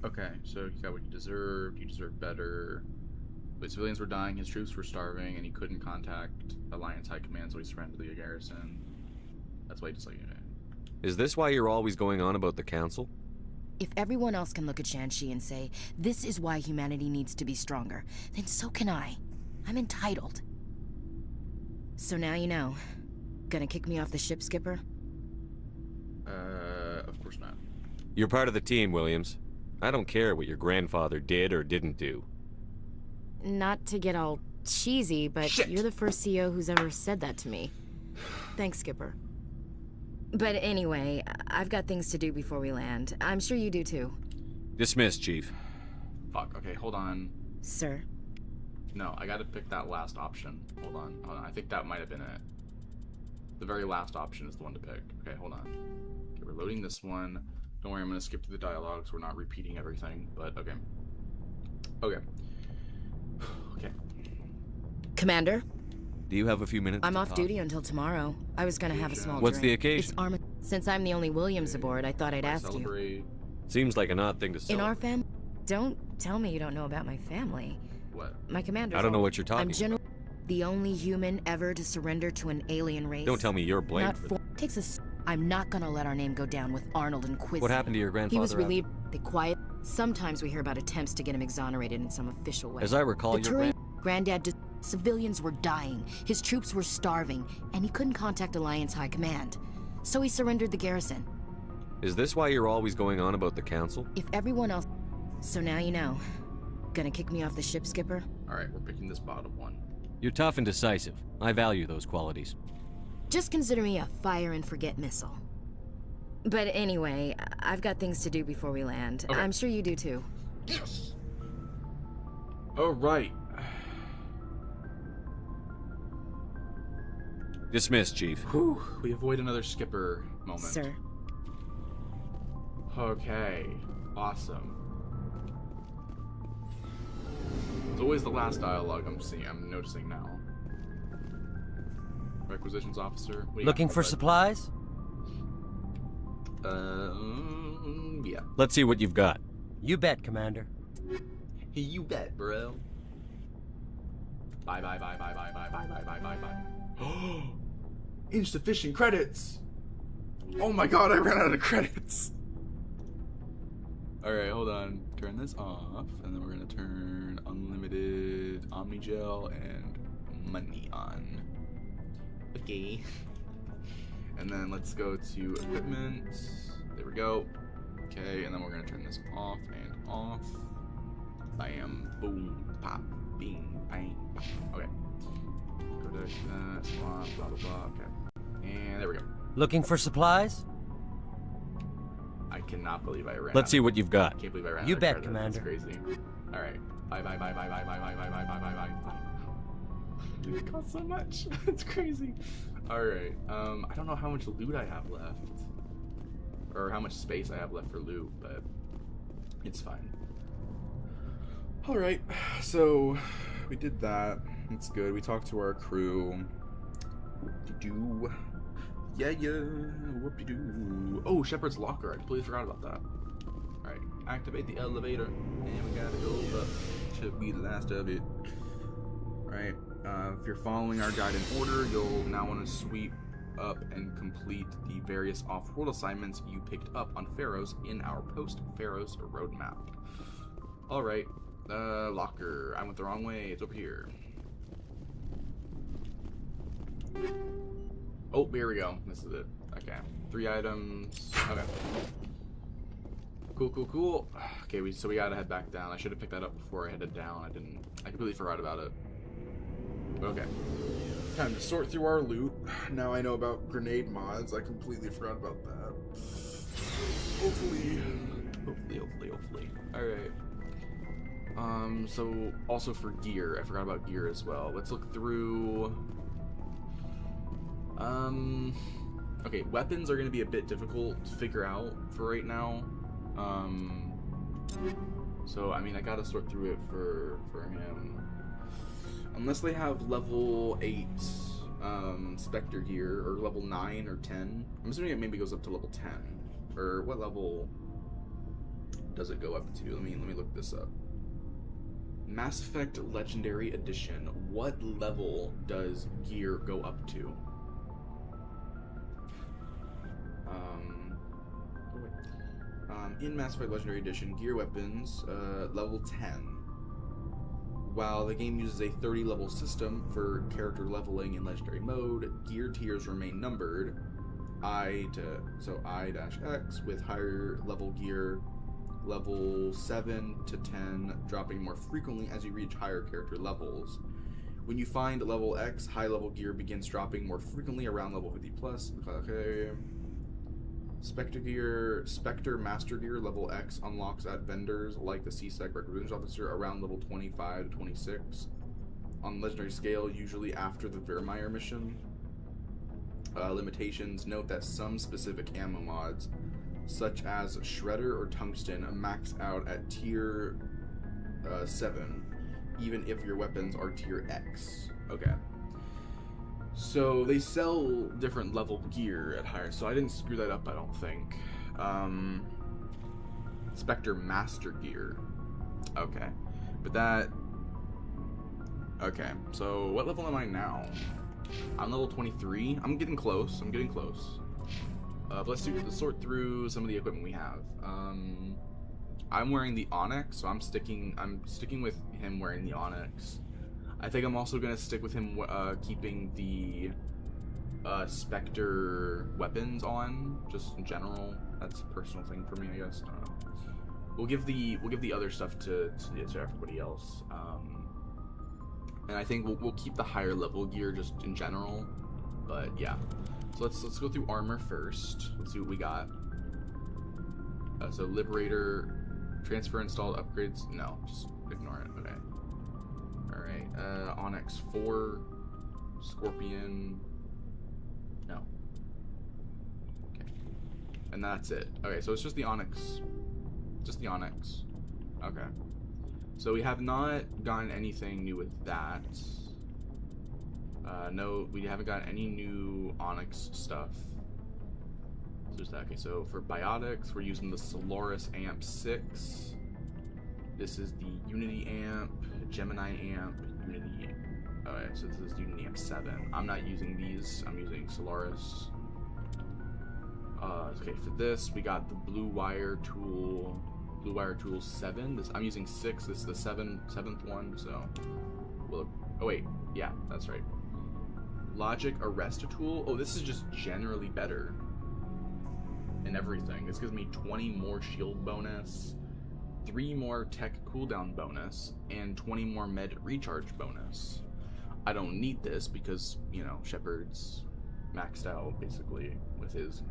Okay, so you got what you deserved. You deserve better. But civilians were dying, his troops were starving, and he couldn't contact Alliance High Command, so he surrendered to the garrison. That's why he just like, Is this why you're always going on about the Council? If everyone else can look at Shanxi and say, this is why humanity needs to be stronger, then so can I. I'm entitled. So now you know. Gonna kick me off the ship, Skipper? Of course not. You're part of the team, Williams. I don't care what your grandfather did or didn't do. Not to get all cheesy, but you're the first CO who's ever said that to me. Thanks, Skipper. But anyway, I've got things to do before we land. I'm sure you do too. Dismissed, Chief. Fuck, okay, hold on. Sir? No, I gotta pick that last option. Hold on. I think that might have been it. The very last option is the one to pick. Okay, hold on. Okay, we're loading this one. Don't worry, I'm gonna skip through the dialogue so we're not repeating everything, but okay. Okay. Okay. Commander? Do you have a few minutes I'm to off talk? duty until tomorrow. I was gonna have a small What's drink. the occasion? It's Since I'm the only Williams aboard, I thought I'd ask you. Seems like an odd thing to say. In our family? Don't tell me you don't know about my family. What? My commander. I don't know what you're talking about. The only human ever to surrender to an alien race. Don't tell me you're blamed Not for Takes a. I'm not gonna let our name go down with Arnold and Quiz. What happened to your grandfather? He was relieved. They quiet. Sometimes we hear about attempts to get him exonerated in some official way. As I recall, the your granddad just. Civilians were dying. His troops were starving, and he couldn't contact Alliance High Command. So he surrendered the garrison. Is this why you're always going on about the Council? If everyone else. So now you know. Gonna kick me off the ship, Skipper? Alright, we're picking this bottom one. You're tough and decisive. I value those qualities. Just consider me a fire and forget missile. But anyway, I've got things to do before we land. Okay. I'm sure you do too. Yes. Alright. Dismissed, Chief. Whew, we avoid another Skipper moment. Sir. Okay, awesome. It's always the last dialogue I'm noticing now. Requisitions officer. What do you Looking got for supplies? Yeah. Let's see what you've got. You bet, Commander. Hey, you bet, bro. Bye, bye, bye, bye, bye, bye, bye, bye, bye, bye, bye. Insufficient credits. Oh my god, I ran out of credits. Alright, hold on. Turn this off, and then we're gonna turn unlimited Omnigel and money on. Okay. And then let's go to equipment. There we go. Okay, and then we're gonna turn this off and off. Bam, boom, pop, bing, bang, pop. Okay. Go to that, swap, blah, blah, blah. Okay. And there we go. Looking for supplies? I cannot believe I ran. Let's see what you've got. I can't believe I ran. You out of bet, credits. Commander. That's crazy. All right. Bye, bye, bye, bye, bye, bye, bye, bye, bye, bye, bye, bye, bye. It costs so much. It's crazy. All right. I don't know how much loot I have left, or how much space I have left for loot, but it's fine. All right. So we did that. It's good. We talked to our crew. Whoop-de-doo. Yeah, whoop-de-doo. Oh, Shepard's locker. I completely forgot about that. Alright, activate the elevator. And we gotta go up. Should be the last of it. Alright, if you're following our guide in order, you'll now want to sweep up and complete the various off-world assignments you picked up on Pharos in our post-Pharos roadmap. Alright, locker. I went the wrong way. It's over here. Oh, here we go. This is it. Okay. 3 items. Okay. Cool, cool, cool. Okay, so we gotta head back down. I should have picked that up before I headed down. I completely forgot about it. Okay. Time to sort through our loot. Now I know about grenade mods. I completely forgot about that. Hopefully. Alright. So also for gear. I forgot about gear as well. Let's look through. Okay, weapons are going to be a bit difficult to figure out for right now. So, I mean, I gotta sort through it for him. Unless they have level 8, Spectre gear, or level 9 or 10. I'm assuming it maybe goes up to level 10. Or what level? does it go up to? Let me look this up. Mass Effect Legendary Edition. What level does gear go up to? In Mass Effect Legendary Edition, gear weapons, level 10. While the game uses a 30 level system for character leveling in legendary mode, gear tiers remain numbered. I-X with higher level gear, level 7 to 10 dropping more frequently as you reach higher character levels. When you find level X, high level gear begins dropping more frequently around level 50 plus. Okay. Spectre Master Gear level X unlocks at vendors like the CSEC Requisitions Officer around level 25 to 26. On legendary scale, usually after the Vermeer mission. Limitations: note that some specific ammo mods, such as Shredder or Tungsten, max out at tier 7, even if your weapons are tier X. Okay. So they sell different level gear at higher, so I didn't screw that up, I don't think. Spectre Master Gear. Okay. But that... Okay, so what level am I now? I'm level 23. I'm getting close. But let's sort through some of the equipment we have. I'm wearing the Onyx, so I'm sticking with him wearing the Onyx. I think I'm also gonna stick with him keeping the Spectre weapons on, just in general. That's a personal thing for me, I guess. I don't know. We'll give the other stuff to everybody else. And I think we'll keep the higher level gear just in general. But yeah. So let's go through armor first. Let's see what we got. So Liberator, transfer installed upgrades. No, just ignore it. Okay. Alright, Onyx 4, Scorpion, no. Okay. And that's it. Okay, so it's just the Onyx. Okay. So we have not gotten anything new with that. No, we haven't gotten any new Onyx stuff. So there's that. Okay, so for biotics, we're using the Solaris Amp 6. This is the Unity Amp, Gemini Amp, Unity. Alright, so this is Unity Amp 7. I'm not using these. I'm using Solaris. Okay, for this we got the Blue Wire Tool 7. I'm using 6. This is the seventh one. So, oh wait, yeah, that's right. Logic Arrest Tool. Oh, this is just generally better in everything. This gives me 20 more shield bonus, 3 more tech cooldown bonus, and 20 more med recharge bonus. I don't need this because, you know, Shepard's maxed out basically with his...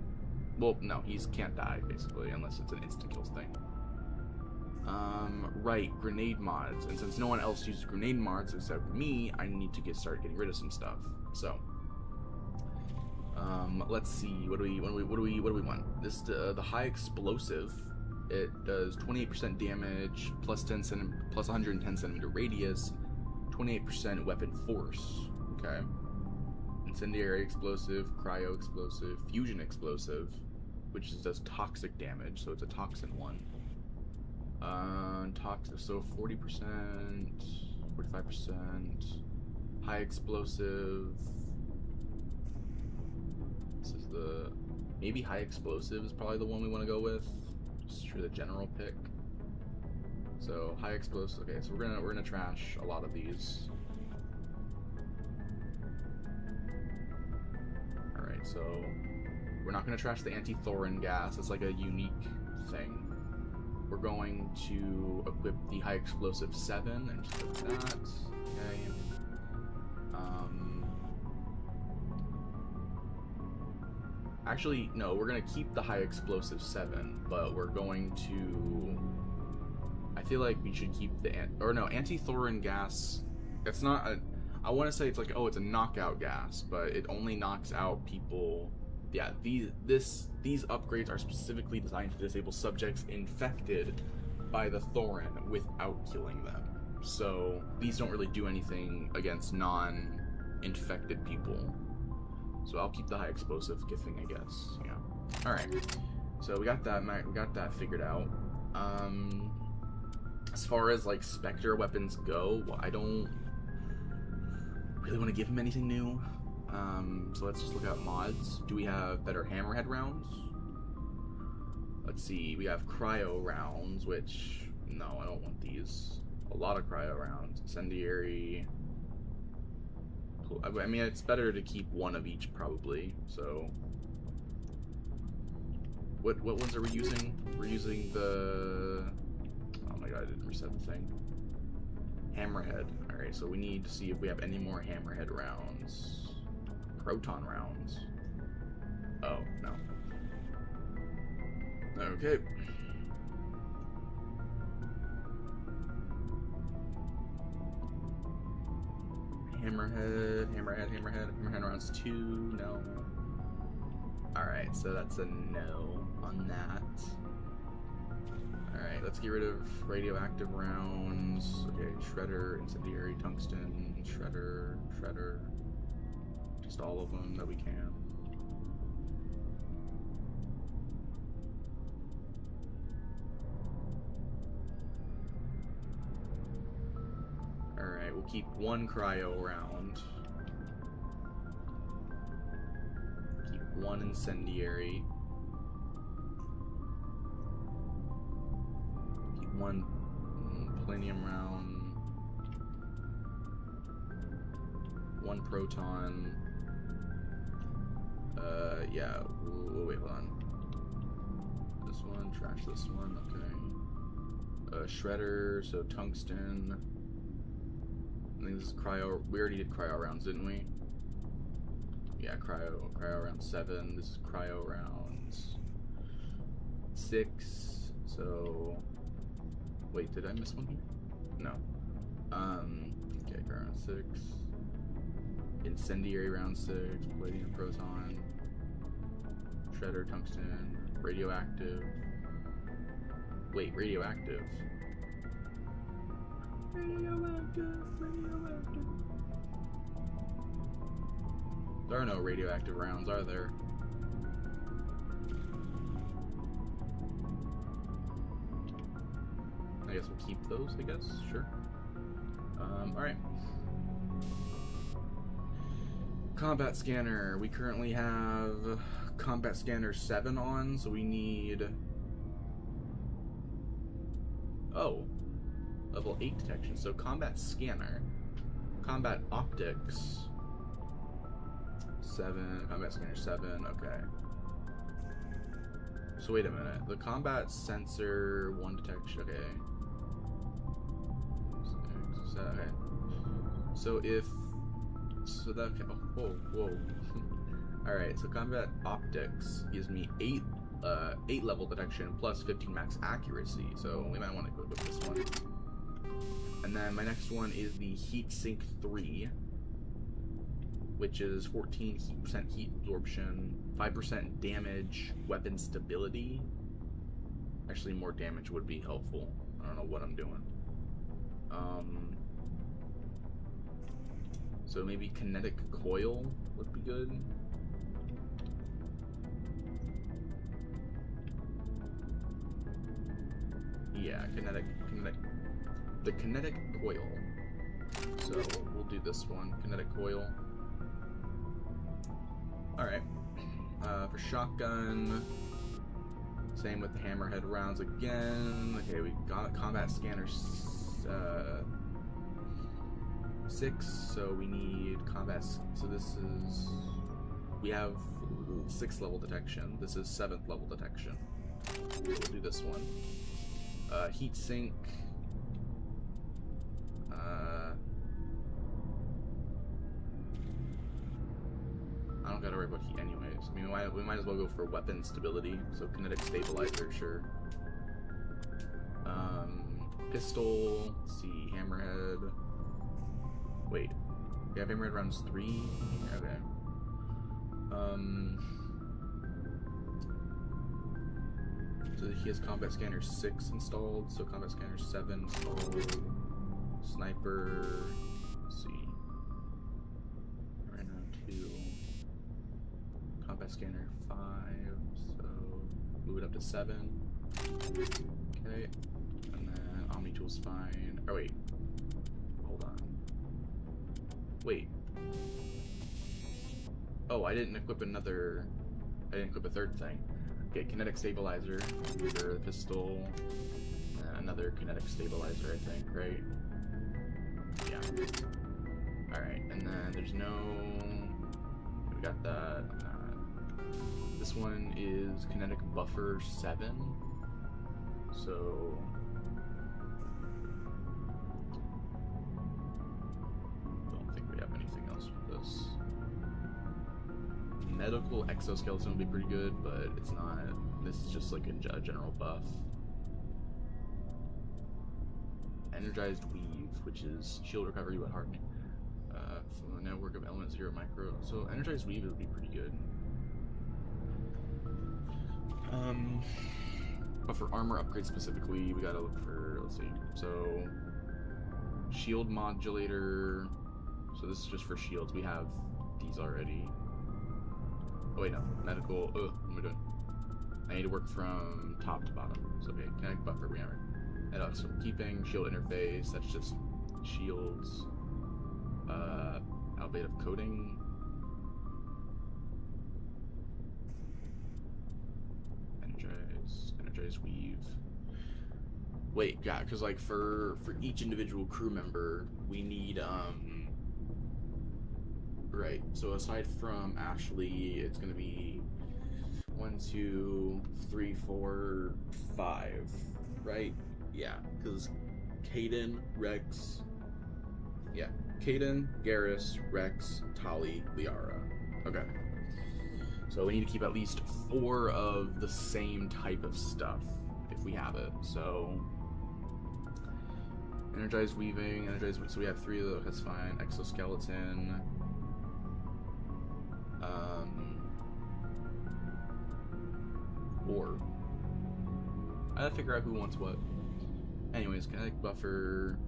Well, no, he can't die basically unless it's an insta-kills thing. Right, grenade mods. And since no one else uses grenade mods except me, I need to start getting rid of some stuff. So, let's see. What do we want? This the high explosive. It does 28% damage, plus 110 centimeter radius, 28% weapon force. Okay. Incendiary explosive, cryo explosive, fusion explosive, which does toxic damage. So it's a toxin one. Toxic. So 40%, 45%. High explosive. This is the maybe high explosive is probably the one we want to go with. Just for the general pick. So high explosive. Okay, so we're gonna trash a lot of these. All right, so we're not gonna trash the anti-Thorin gas. It's like a unique thing. We're going to equip the high explosive 7 and just put that. Okay. Actually, no, we're gonna keep the high explosive 7, but we're going to... I feel like we should keep the... anti-Thorin gas. It's not a... I want to say it's like, oh, it's a knockout gas, but it only knocks out people... Yeah, these upgrades are specifically designed to disable subjects infected by the Thorin without killing them. So these don't really do anything against non-infected people. So I'll keep the high explosive thing, I guess. Yeah. All right. So we got that figured out. As far as like Spectre weapons go, I don't really want to give him anything new. So let's just look at mods. Do we have better hammerhead rounds? Let's see, we have cryo rounds, which, no, I don't want these. A lot of cryo rounds. Incendiary. I mean, it's better to keep one of each, probably, so. What ones are we using? We're using the... Oh my god, I didn't reset the thing. Hammerhead. Alright, so we need to see if we have any more hammerhead rounds. Proton rounds. Oh, no. Okay. Hammerhead rounds 2, no. Alright, so that's a no on that. Alright, let's get rid of radioactive rounds. Okay, shredder, incendiary, tungsten, shredder. Just all of them that we can. Alright, we'll keep one cryo round. Keep one incendiary. Keep one planium round. One proton. Yeah, wait, hold on. This one, trash this one, okay. Shredder, so tungsten. I think this is cryo. We already did cryo rounds, didn't we? Yeah, cryo round 7. This is cryo rounds 6. So, wait, did I miss one here? No. Okay, cryo round 6. Incendiary round 6. Palladium proton. Shredder, tungsten, radioactive. Wait, radioactive. Radioactive. There are no radioactive rounds, are there? I guess we'll keep those, I guess, sure. Alright. Combat scanner. We currently have combat scanner 7 on, so we need... Oh. Level 8 detection. So combat scanner. Combat optics. 7. Combat scanner 7. Okay. So wait a minute. The combat sensor 1 detection. Okay. 6, 7. Okay. So if... So that... Oh, whoa. Alright, so combat optics gives me 8 level detection plus 15 max accuracy. So we might want to go with this one. And then my next one is the Heat Sink 3, which is 14% heat absorption, 5% damage, weapon stability. Actually, more damage would be helpful. I don't know what I'm doing. So maybe kinetic coil would be good. Yeah, the kinetic coil. So we'll do this one, kinetic coil. Alright. For shotgun, same with the hammerhead rounds again. Okay, we got combat scanner 6, so we need combat. So this is, we have 6th level detection. This is 7th level detection. We'll do this one. Heat sink. I don't gotta worry about heat anyways. I mean, we might as well go for weapon stability. So kinetic stabilizer, sure. Pistol. Let's see, hammerhead. Wait, we have hammerhead rounds 3. Okay. So he has combat scanner 6 installed. So combat scanner 7 installed. Sniper. Let's see. Right now 2. Combat scanner 5. So move it up to 7. Okay. Okay. And then Omni-Tool's fine. Oh, wait. Hold on. Wait. Oh, I didn't equip another... I didn't equip a third thing. Okay, kinetic stabilizer for the pistol. Another kinetic stabilizer, I think, right? Yeah. Alright, and then there's no... We got that. This one is kinetic buffer 7. So... don't think we have anything else with this. Medical exoskeleton would be pretty good, but it's not. This is just like a general buff. Energized weave, which is shield recovery but hardening. From a network of element 0 micro. So energized weave would be pretty good. But for armor upgrades specifically, we gotta look for, let's see. So shield modulator. So this is just for shields. We have these already. Oh wait, no. Medical. What am I doing? I need to work from top to bottom. So okay, kinetic buffer, we have it. So keeping shield interface, that's just shields. Outdated of coding. Energize weave. Wait, yeah, because like for each individual crew member, we need right. So aside from Ashley, it's gonna be 1, 2, 3, 4, 5, right? Yeah, because Kaidan, Rex, yeah, Kaidan, Garrus, Rex, Tali, Liara. Okay. So we need to keep at least 4 of the same type of stuff if we have it. So energized weaving, so we have 3 of those, that's fine. Exoskeleton. Orb. I gotta figure out who wants what. Anyways, kinetic buffer.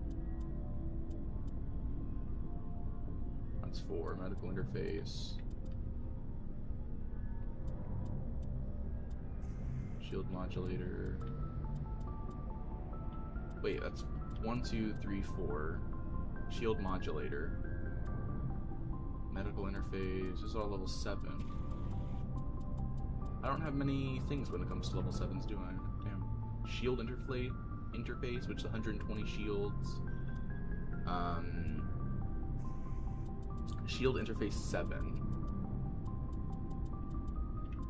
That's 4. Medical interface. Shield modulator. Wait, that's 1, 2, 3, 4. Shield modulator. Medical interface. This is all level 7. I don't have many things when it comes to level 7s, do I? Damn. Shield interface, which is 120 shields. Shield interface 7.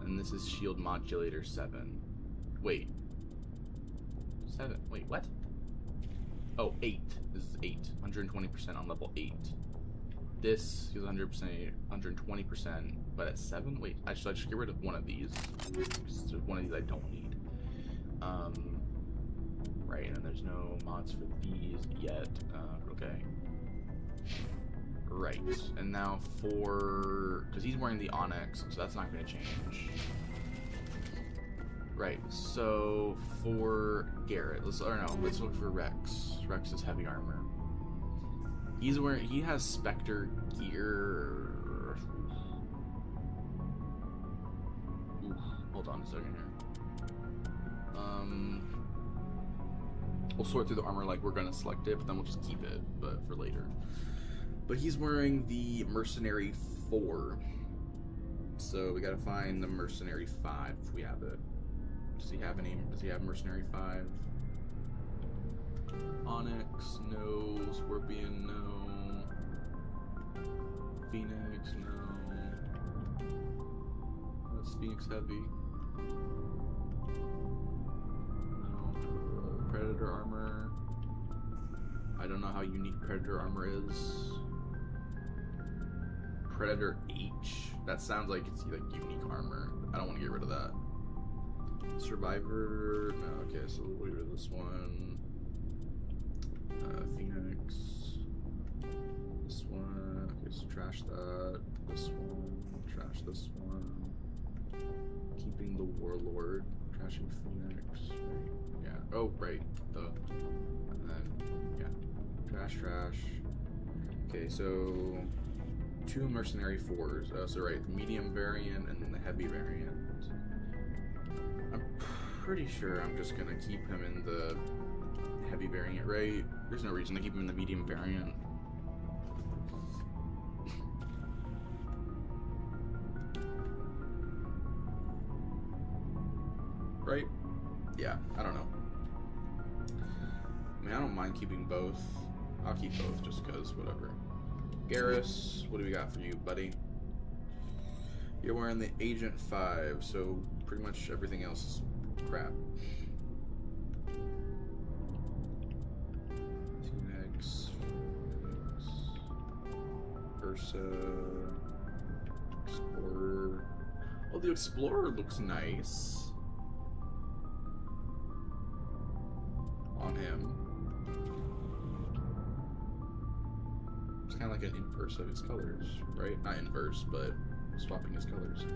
And this is shield modulator 7. Wait. 7. Wait, what? Oh, 8. This is 8. 120% on level 8. This is 100%, 120%, but at 7? Wait, I should get rid of one of these. One of these I don't need. Right, and there's no mods for these yet. Okay. Right, and now for... because he's wearing the Onyx, so that's not going to change. Right, so for Garrett, let's look for Rex. Rex is heavy armor. He has Spectre gear. Ooh, hold on a second here. We'll sort through the armor like we're gonna select it, but then we'll just keep it, but for later. But he's wearing the Mercenary 4. So we gotta find the Mercenary 5 if we have it. Does he have Mercenary 5? Onyx, no. Scorpion, no. Phoenix, no. That's Phoenix heavy. No. Predator armor. I don't know how unique Predator armor is. Predator H. That sounds like it's like unique armor. I don't want to get rid of that. Survivor. No. Okay, so we'll get rid of this one. Phoenix. This one. Okay, so trash that. This one. Trash this one. Keeping the Warlord. Trashing Phoenix. Right. Yeah. Oh, right. And then, yeah. Trash. Okay, so 2 Mercenary 4s. So right, the medium variant and then the heavy variant. I'm pretty sure I'm just gonna keep him in the heavy variant, right? There's no reason to keep him in the medium variant. Right? Yeah, I don't know. I mean, I don't mind keeping both. I'll keep both just because, whatever. Garrus, what do we got for you, buddy? You're wearing the Agent 5, so pretty much everything else is crap. T-Nex, Ursa, Explorer. Oh, the Explorer looks nice on him. It's kind of like an inverse of his colors, right? Not inverse, but swapping his colors.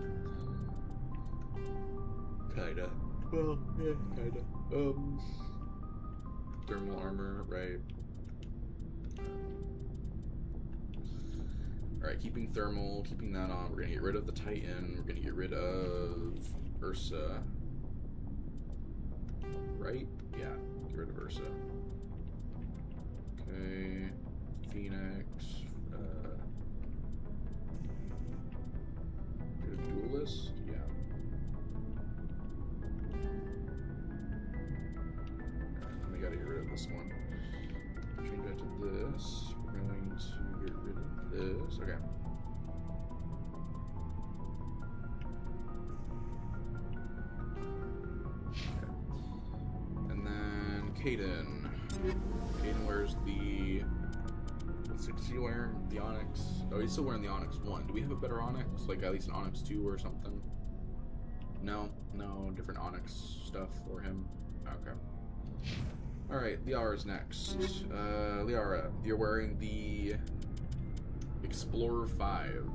Kinda. Well, yeah, kinda. Thermal armor, right? Alright, keeping thermal, keeping that on. We're gonna get rid of the Titan. We're gonna get rid of Ursa. Right? Yeah, get rid of Ursa. Okay. Phoenix. Duelist? Yeah. Alright, we gotta get rid of this one. Change that to this. We're going to get rid of this. Okay. And then Kaidan. Kaidan wears the... Is he wearing the Onyx? Oh, he's still wearing the Onyx 1. Do we have a better Onyx? Like at least an Onyx 2 or something? No, different Onyx stuff for him. Okay. Alright, Liara's next. Liara, you're wearing the Explorer 5.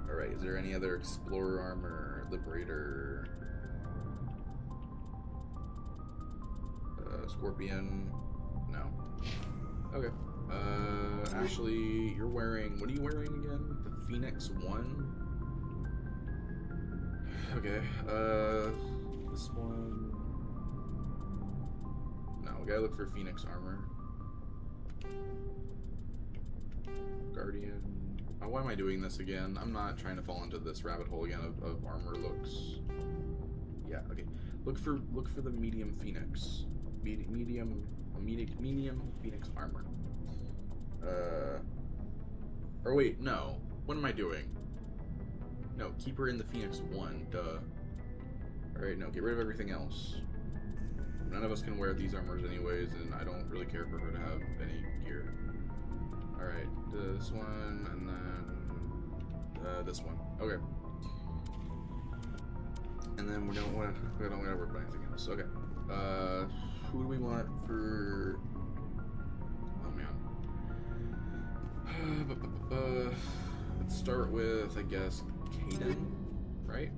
Alright, is there any other Explorer armor? Liberator? Scorpion? No. Okay. Ashley, you're wearing... What are you wearing again? The Phoenix 1? Okay. This one... No, we gotta look for Phoenix armor. Guardian... Oh, why am I doing this again? I'm not trying to fall into this rabbit hole again of armor looks. Yeah, okay. Look for the medium Phoenix. Medium Phoenix armor. Or wait, no. What am I doing? No, keep her in the Phoenix 1, duh. Alright, no, get rid of everything else. None of us can wear these armors anyways, and I don't really care for her to have any gear. Alright, this one, and then this one. Okay. And then we don't want to worry about anything else. Okay. Who do we want for... Oh, man. Let's start with, I guess, Kaidan, right?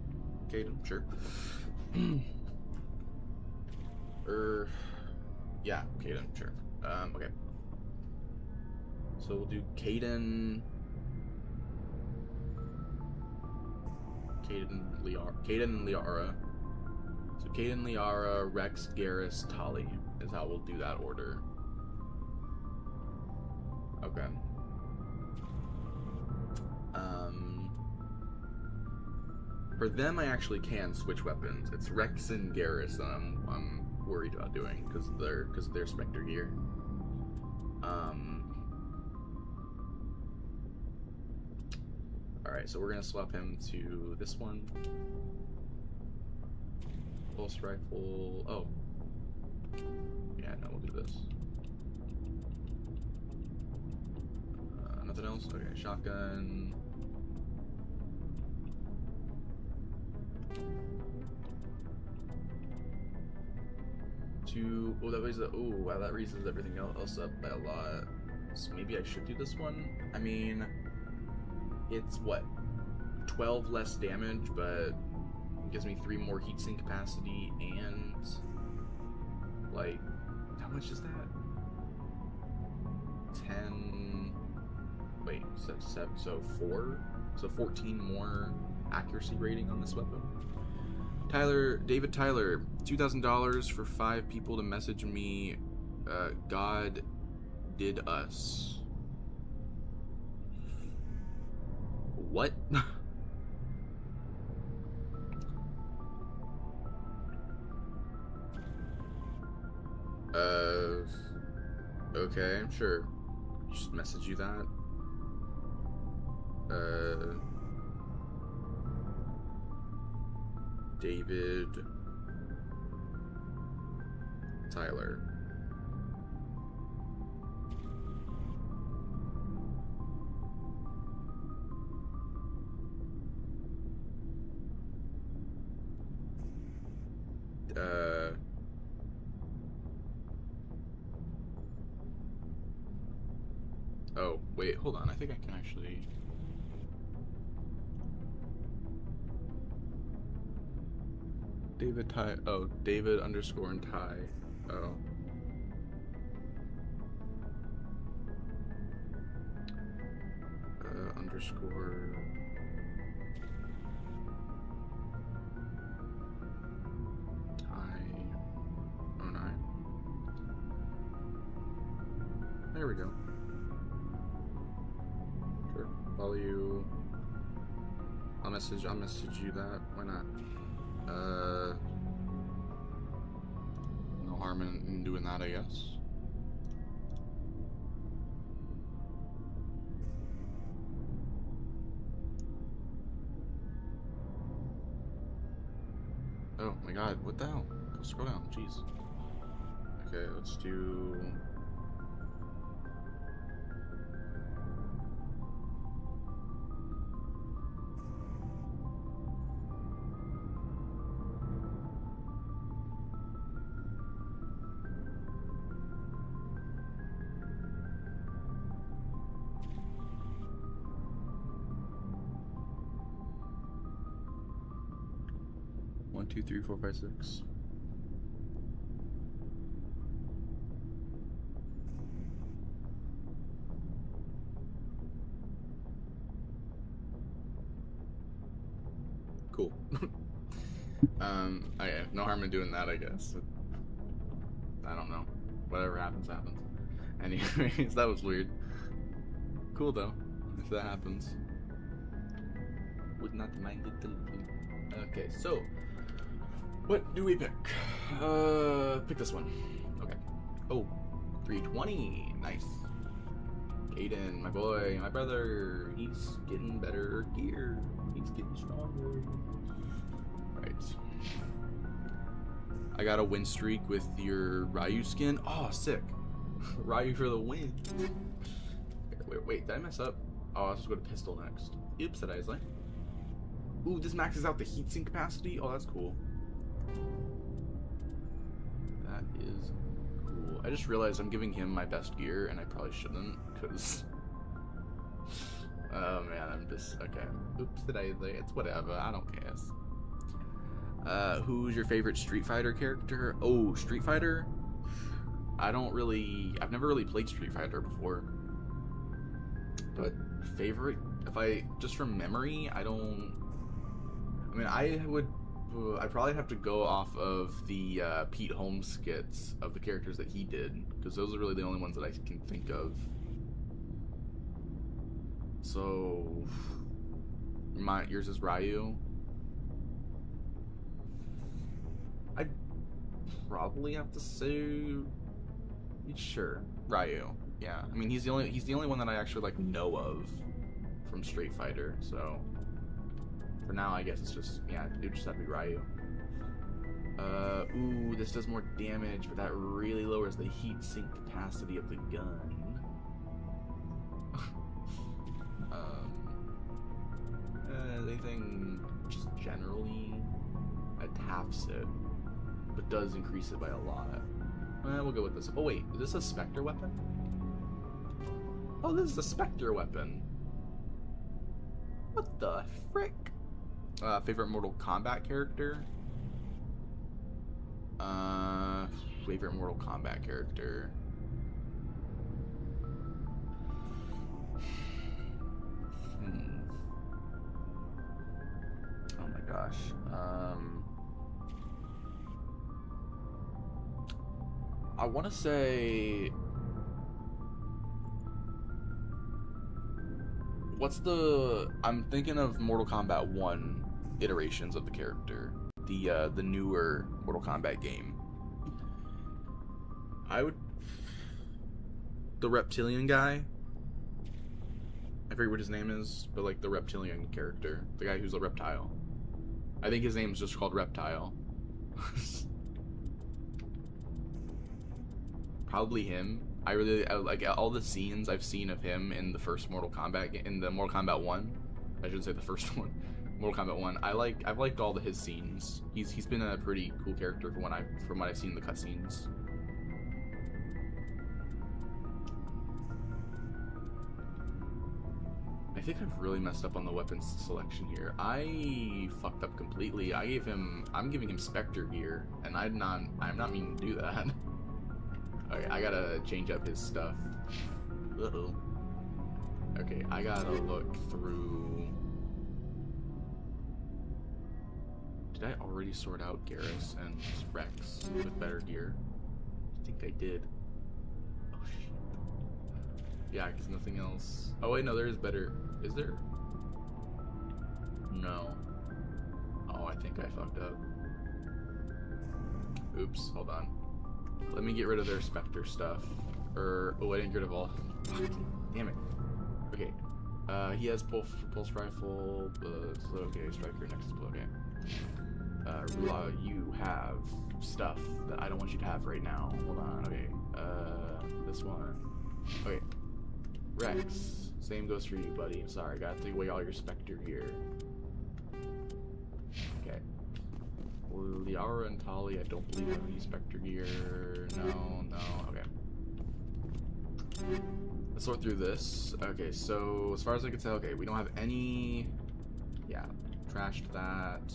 Kaidan, sure. Yeah, Kaidan, sure. Okay. So we'll do Kaidan... Kaidan and Liara. So Kaidan, Liara, Rex, Garrus, Tali is how we'll do that order. Okay. For them, I actually can switch weapons. It's Rex and Garrus that I'm worried about doing because of their Spectre gear. Alright, so we're gonna swap him to this one. Pulse rifle. Oh. Yeah, no, we'll do this. Nothing else? Okay, shotgun. Oh, that was wow, that raises everything else up by a lot. So maybe I should do this one? I mean, it's what? 12 less damage, but it gives me 3 more heatsink capacity and like, how much is that? 10, wait, so 4? So 14 more accuracy rating on this weapon. David Tyler, $2,000 for 5 people to message me. God did us. What? Okay, sure. Just message you that. David Tyler. Oh, wait, hold on. I think I can actually... David Ty... Oh, David underscore and Ty. Oh. Underscore... Ty... 09. There we go. Sure. Follow you. I'll message you that. Why not? No harm in doing that, I guess. Oh my god, what the hell? Go scroll down, jeez. Okay, let's do... One, two, three, four, five, six. Cool. Okay, no harm in doing that, I guess. I don't know. Whatever happens, happens. Anyways, that was weird. Cool though, if that happens. Would not mind it. Okay, so what do we pick? Pick this one. Okay. Oh, 320. Nice. Aiden, my boy, my brother. He's getting better gear. He's getting stronger. Right. I got a win streak with your Ryu skin. Oh, sick. Ryu for the win. Wait, did I mess up? Oh, I was supposed to go to pistol next. Oops, did I say? Ooh, this maxes out the heatsink capacity. Oh, that's cool. That is cool. I just realized I'm giving him my best gear, and I probably shouldn't, because... Oh, man, I'm just... Okay. Oops, did I... It's whatever. I don't care. Who's your favorite Street Fighter character? Oh, Street Fighter? I don't really... I've never really played Street Fighter before. But favorite... If I... Just from memory, I don't... I mean, I'd probably have to go off of the Pete Holmes skits of the characters that he did, because those are really the only ones that I can think of. So, yours is Ryu. I'd probably have to say, sure, Ryu. Yeah, I mean he's the only one that I actually like know of from Street Fighter. So. For now, I guess it's just, yeah, it would just have to be Ryu. Ooh, this does more damage, but that really lowers the heat sink capacity of the gun. Anything just generally halves it, but does increase it by a lot. We'll go with this. Oh wait, is this a Spectre weapon? Oh, this is a Spectre weapon. What the frick? Favorite Mortal Kombat character? Favorite Mortal Kombat character. Oh my gosh. I want to say... I'm thinking of Mortal Kombat 1 iterations of the character. The newer Mortal Kombat game. The reptilian guy. I forget what his name is, but like the reptilian character. The guy who's a reptile. I think his name's just called Reptile. Probably him. I like all the scenes I've seen of him in the first Mortal Kombat in the Mortal Kombat 1. I shouldn't say the first one. Mortal Kombat 1. I've liked all his scenes. He's been a pretty cool character from what I've seen in the cutscenes. I think I've really messed up on the weapons selection here. I fucked up completely. I'm giving him Spectre gear, and I'm not meaning to do that. Okay, I gotta change up his stuff. Uh-oh. Okay, I gotta look through. Did I already sort out Garrus and Rex with better gear? I think I did. Oh shit. Yeah, because nothing else. Oh wait, no, there is better. Is there? No. Oh, I think I fucked up. Oops, hold on. Let me get rid of their Spectre stuff. Oh, I didn't get rid of all. Damn it. Okay. He has pulse rifle, okay, striker, nexus, okay. Rula, you have stuff that I don't want you to have right now. Hold on, okay. This one. Okay. Rex, same goes for you, buddy. Sorry, I gotta take away all your Spectre gear. Okay. Liara and Tali, I don't believe have any Spectre gear. No, okay. Let's sort through this. Okay, so as far as I can tell, okay, we don't have any... Yeah, trashed that.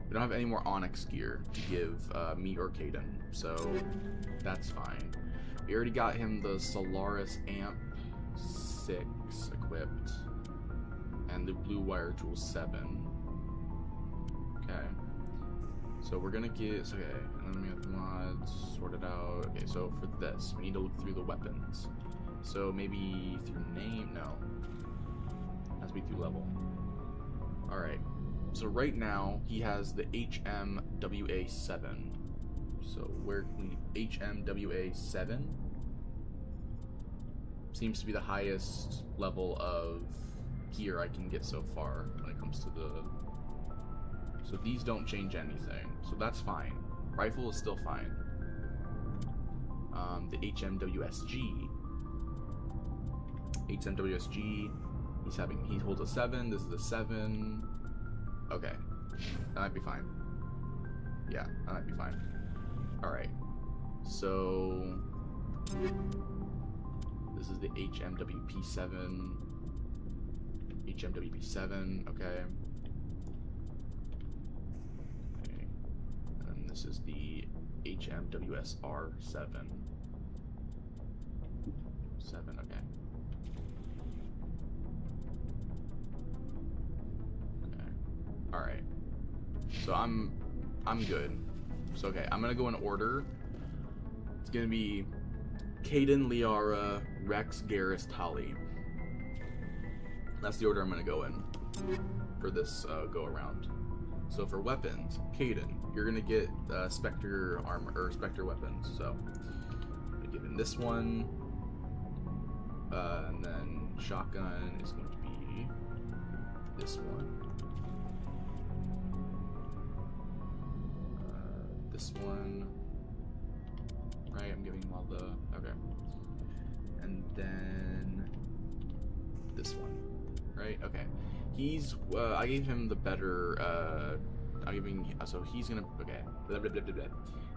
We don't have any more Onyx gear to give me or Kaidan, so that's fine. We already got him the Solaris Amp 6 equipped, and the Blue Wire Jewel 7. Okay. So we're gonna get, okay, and then we have the mods sorted out. Okay, so for this, we need to look through the weapons. So maybe through name? No. It has to be through level. Alright. So right now, he has the HMWA7. So where can we, HMWA7? Seems to be the highest level of gear I can get so far when it comes to the... So these don't change anything, so that's fine. Rifle is still fine. The HMWSG. He holds a 7, this is a 7. Okay, that might be fine. Yeah, that might be fine. Alright, so this is the HMWP7. HMWP7, okay. This is the HMWSR7. 7, okay. Okay. Alright. So I'm good. So okay, I'm gonna go in order. It's gonna be Kaidan, Liara, Rex, Garrus, Tali. That's the order I'm gonna go in for this go around. So for weapons, Kaidan, you're gonna get Spectre armor or Spectre weapons. So I'm gonna give him this one, and then shotgun is going to be this one. This one, right? I'm giving him all the okay, and then this one, right? Okay. He's, I gave him the better, I'm giving, so he's gonna, okay, blah, blah, blah, blah, blah.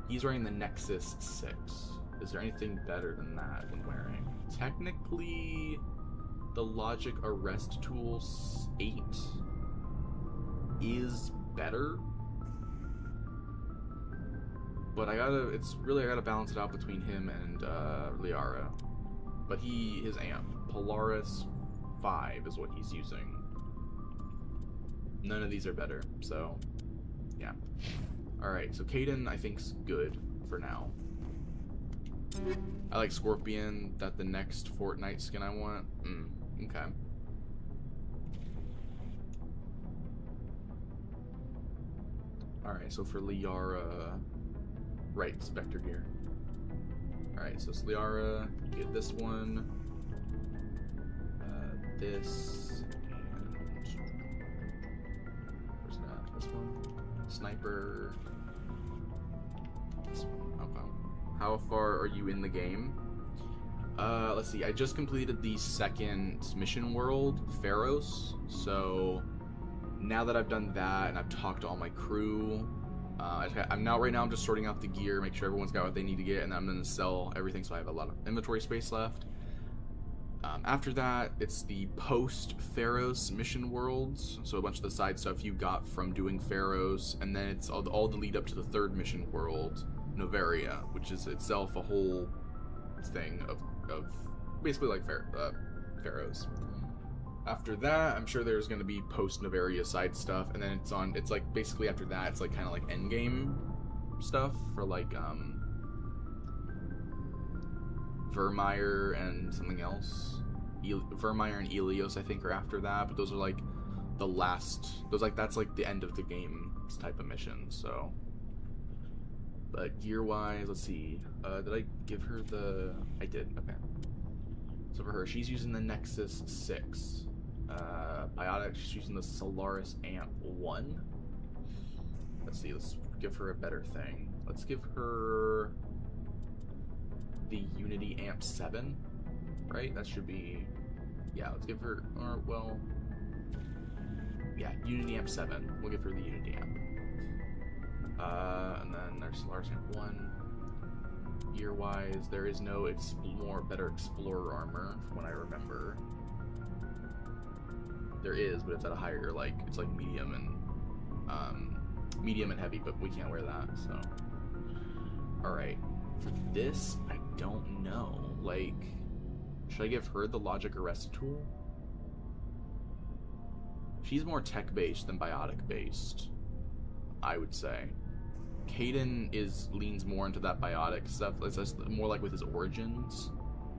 He's wearing the Nexus 6. Is there anything better than that than wearing? Technically, the Logic Arrest Tool 8 is better, but I gotta balance it out between him and, Liara. But his amp, Polaris 5 is what he's using. None of these are better, so yeah. Alright, so Kaidan I think's good for now. I like Scorpion. That the next Fortnite skin I want. Okay. Alright, so for Liara... Right, Spectre gear. Alright, so it's Liara, get this one. This, and... Where's that? This one? Sniper... This one, okay. How far are you in the game? Let's see, I just completed the second mission world, Pharos, so... Now that I've done that and I've talked to all my crew, right now I'm just sorting out the gear, make sure everyone's got what they need to get, and then I'm gonna sell everything so I have a lot of inventory space left. After that, it's the post-Pharos mission worlds, so a bunch of the side stuff you got from doing Pharos, and then it's all the lead up to the third mission world, Noveria, which is itself a whole thing of basically like Pharos. After that, I'm sure there's going to be post-Noveria side stuff, and then it's like, basically after that, it's like kind of like endgame stuff for like, Vermeer and something else. Vermeer and Elios, I think, are after that, but those are like the last, that's like the end of the game type of mission, so. But gear-wise, let's see, did I give her the, I did, okay. So for her, she's using the Nexus 6. Biotic, she's using the Solaris Amp 1. Let's see, let's give her a better thing. Let's give her the Unity Amp 7, right? That should be, yeah, let's give her, or, well, yeah, Unity Amp 7. We'll give her the Unity Amp. And then there's Solaris Amp 1. Gear-wise, there is no more better Explorer armor, from what I remember. There is, but it's at a higher, like, it's like medium and heavy, but we can't wear that, so. Alright. For this, I don't know. Like, should I give her the Logic Arrest tool? She's more tech-based than biotic-based, I would say. Kaidan leans more into that biotic stuff. It's just more like with his origins.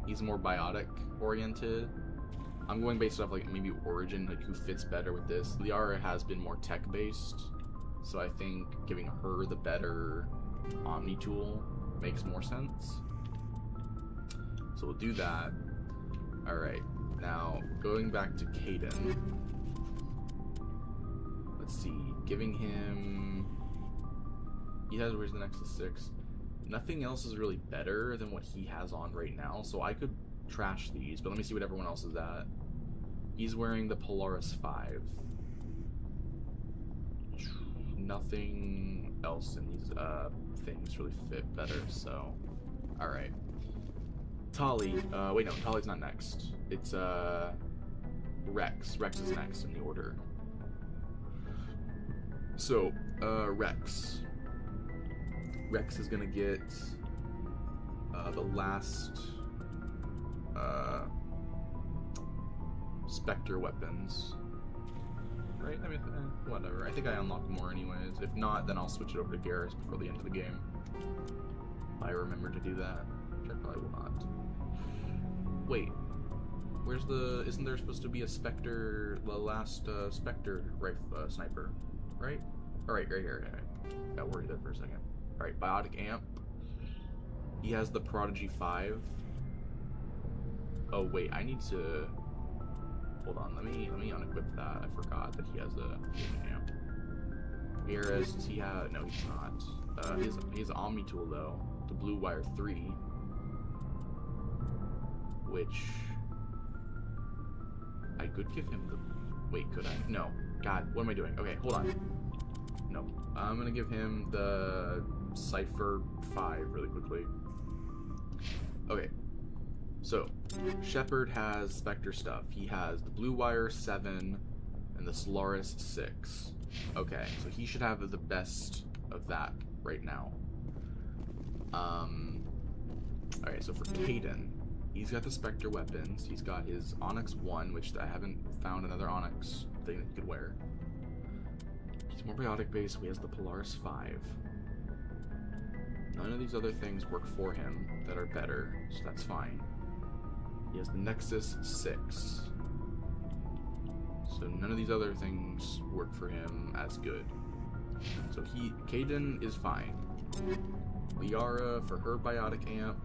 He's more biotic-oriented. I'm going based off like maybe origin, like who fits better with this. Liara has been more tech-based, so I think giving her the better Omni tool makes more sense. So we'll do that. Alright, now going back to Kaidan. Let's see, giving him... where's the Nexus 6? Nothing else is really better than what he has on right now, so I could trash these, but let me see what everyone else is at. He's wearing the Polaris 5. Nothing else in these things really fit better, so... Alright. Tali, wait no, Tali's not next. It's Rex. Rex is next in the order. So, Rex. Rex is gonna get the last Spectre weapons, right? I mean, whatever. I think I unlocked more anyways. If not, then I'll switch it over to Garrus before the end of the game. I remember to do that, which I probably will not. Wait, where's the? Isn't there supposed to be a Spectre? The last Spectre sniper, right? All right, right here. Right. Got worried there for a second. All right, Biotic Amp. He has the Prodigy 5. Oh wait, I need to. Hold on, let me unequip that. I forgot that he has a amp. Garrus, does he have? No, he's not. He has an Omni tool though, the Blue Wire 3, which I could give him the. Wait, could I? No. God, what am I doing? Okay, hold on. No, I'm gonna give him the Cypher 5 really quickly. Okay. So, Shepard has Spectre stuff. He has the Blue Wire 7 and the Solaris 6. Okay, so he should have the best of that right now. Alright, so for Kaidan, he's got the Spectre weapons. He's got his Onyx 1, which I haven't found another Onyx thing that he could wear. He's more biotic based, so he has the Polaris 5. None of these other things work for him that are better, so that's fine. He has the Nexus 6. So none of these other things work for him as good. So Kaidan is fine. Liara, for her biotic amp,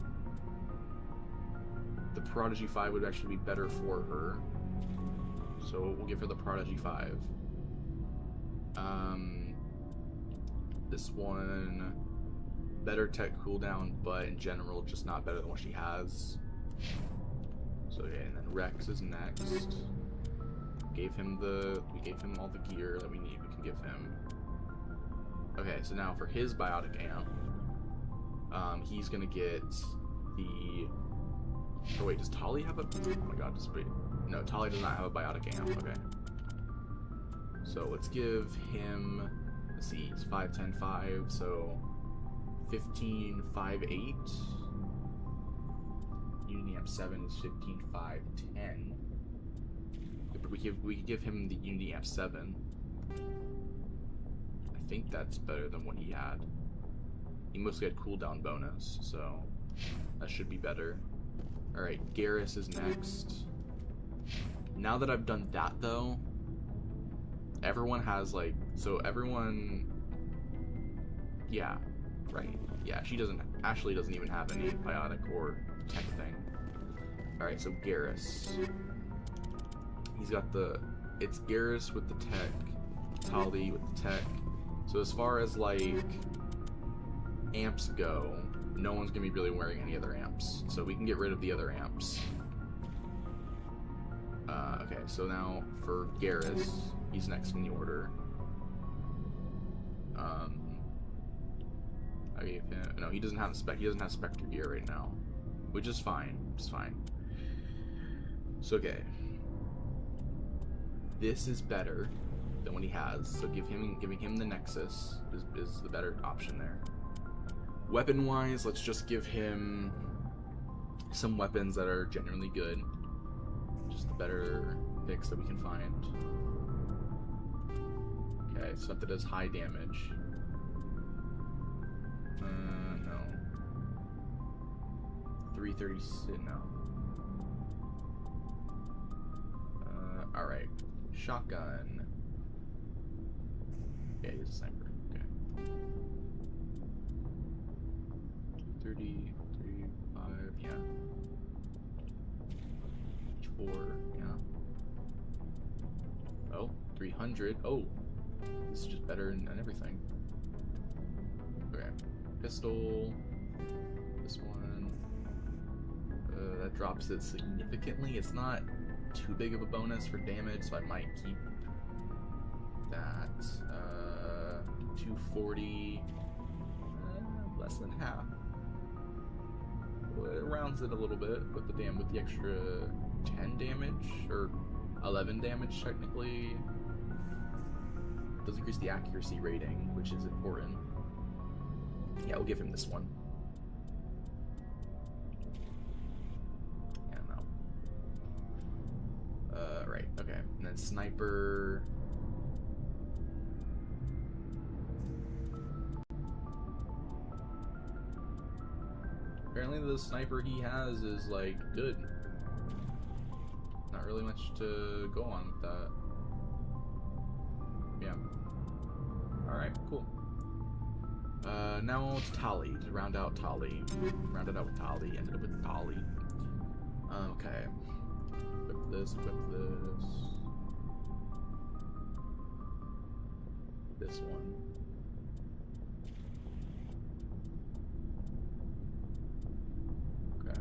the Prodigy 5 would actually be better for her. So we'll give her the Prodigy 5. This one, better tech cooldown, but in general, just not better than what she has. So yeah, and then Rex is next. We gave him all the gear that we need. We can give him. Okay, so now for his biotic amp, he's gonna get the. Oh wait, does Tali have a? Oh my god, just wait. No, Tali does not have a biotic amp. Okay. So let's give him. Let's see, he's 5, 10, 5, so 15, 5, 8. Unity Amp 7 is 15, 5, 10. We could give him the Unity Amp 7. I think that's better than what he had. He mostly had cooldown bonus, so that should be better. Alright, Garrus is next. Now that I've done that though, everyone has like, so everyone, yeah, right, yeah, Ashley doesn't even have any biotic or tech thing. Alright, so Garrus, he's got it's Garrus with the tech, Tali with the tech, so as far as like amps go, no one's gonna be really wearing any other amps, so we can get rid of the other amps. Okay, so now for Garrus, he's next in the order. I gave him, no, he doesn't have Spectre gear right now, which is fine. It's fine. So okay, this is better than what he has. So giving him the Nexus is the better option there. Weapon wise, let's just give him some weapons that are genuinely good. Just the better picks that we can find. Okay, stuff that does high damage. No. 336, no. Alright. Shotgun. Yeah, he's a sniper. Okay. 30, 35, yeah. 4, yeah. Oh, 300. Oh, this is just better than everything. Okay, pistol. This one. That drops it significantly. It's not too big of a bonus for damage, so I might keep that. 240. Less than half. Well, it rounds it a little bit with the extra 10 damage, or 11 damage technically. Does increase the accuracy rating, which is important. Yeah, we'll give him this one. Yeah, no. Right, okay. And then sniper. Apparently the sniper he has is like good. Not really much to go on with that. Yeah. Alright, cool. Now it's Tali, to round out Tali. Rounded out with Tali, ended up with Tali. Okay. Equip this, equip this. This one. Okay.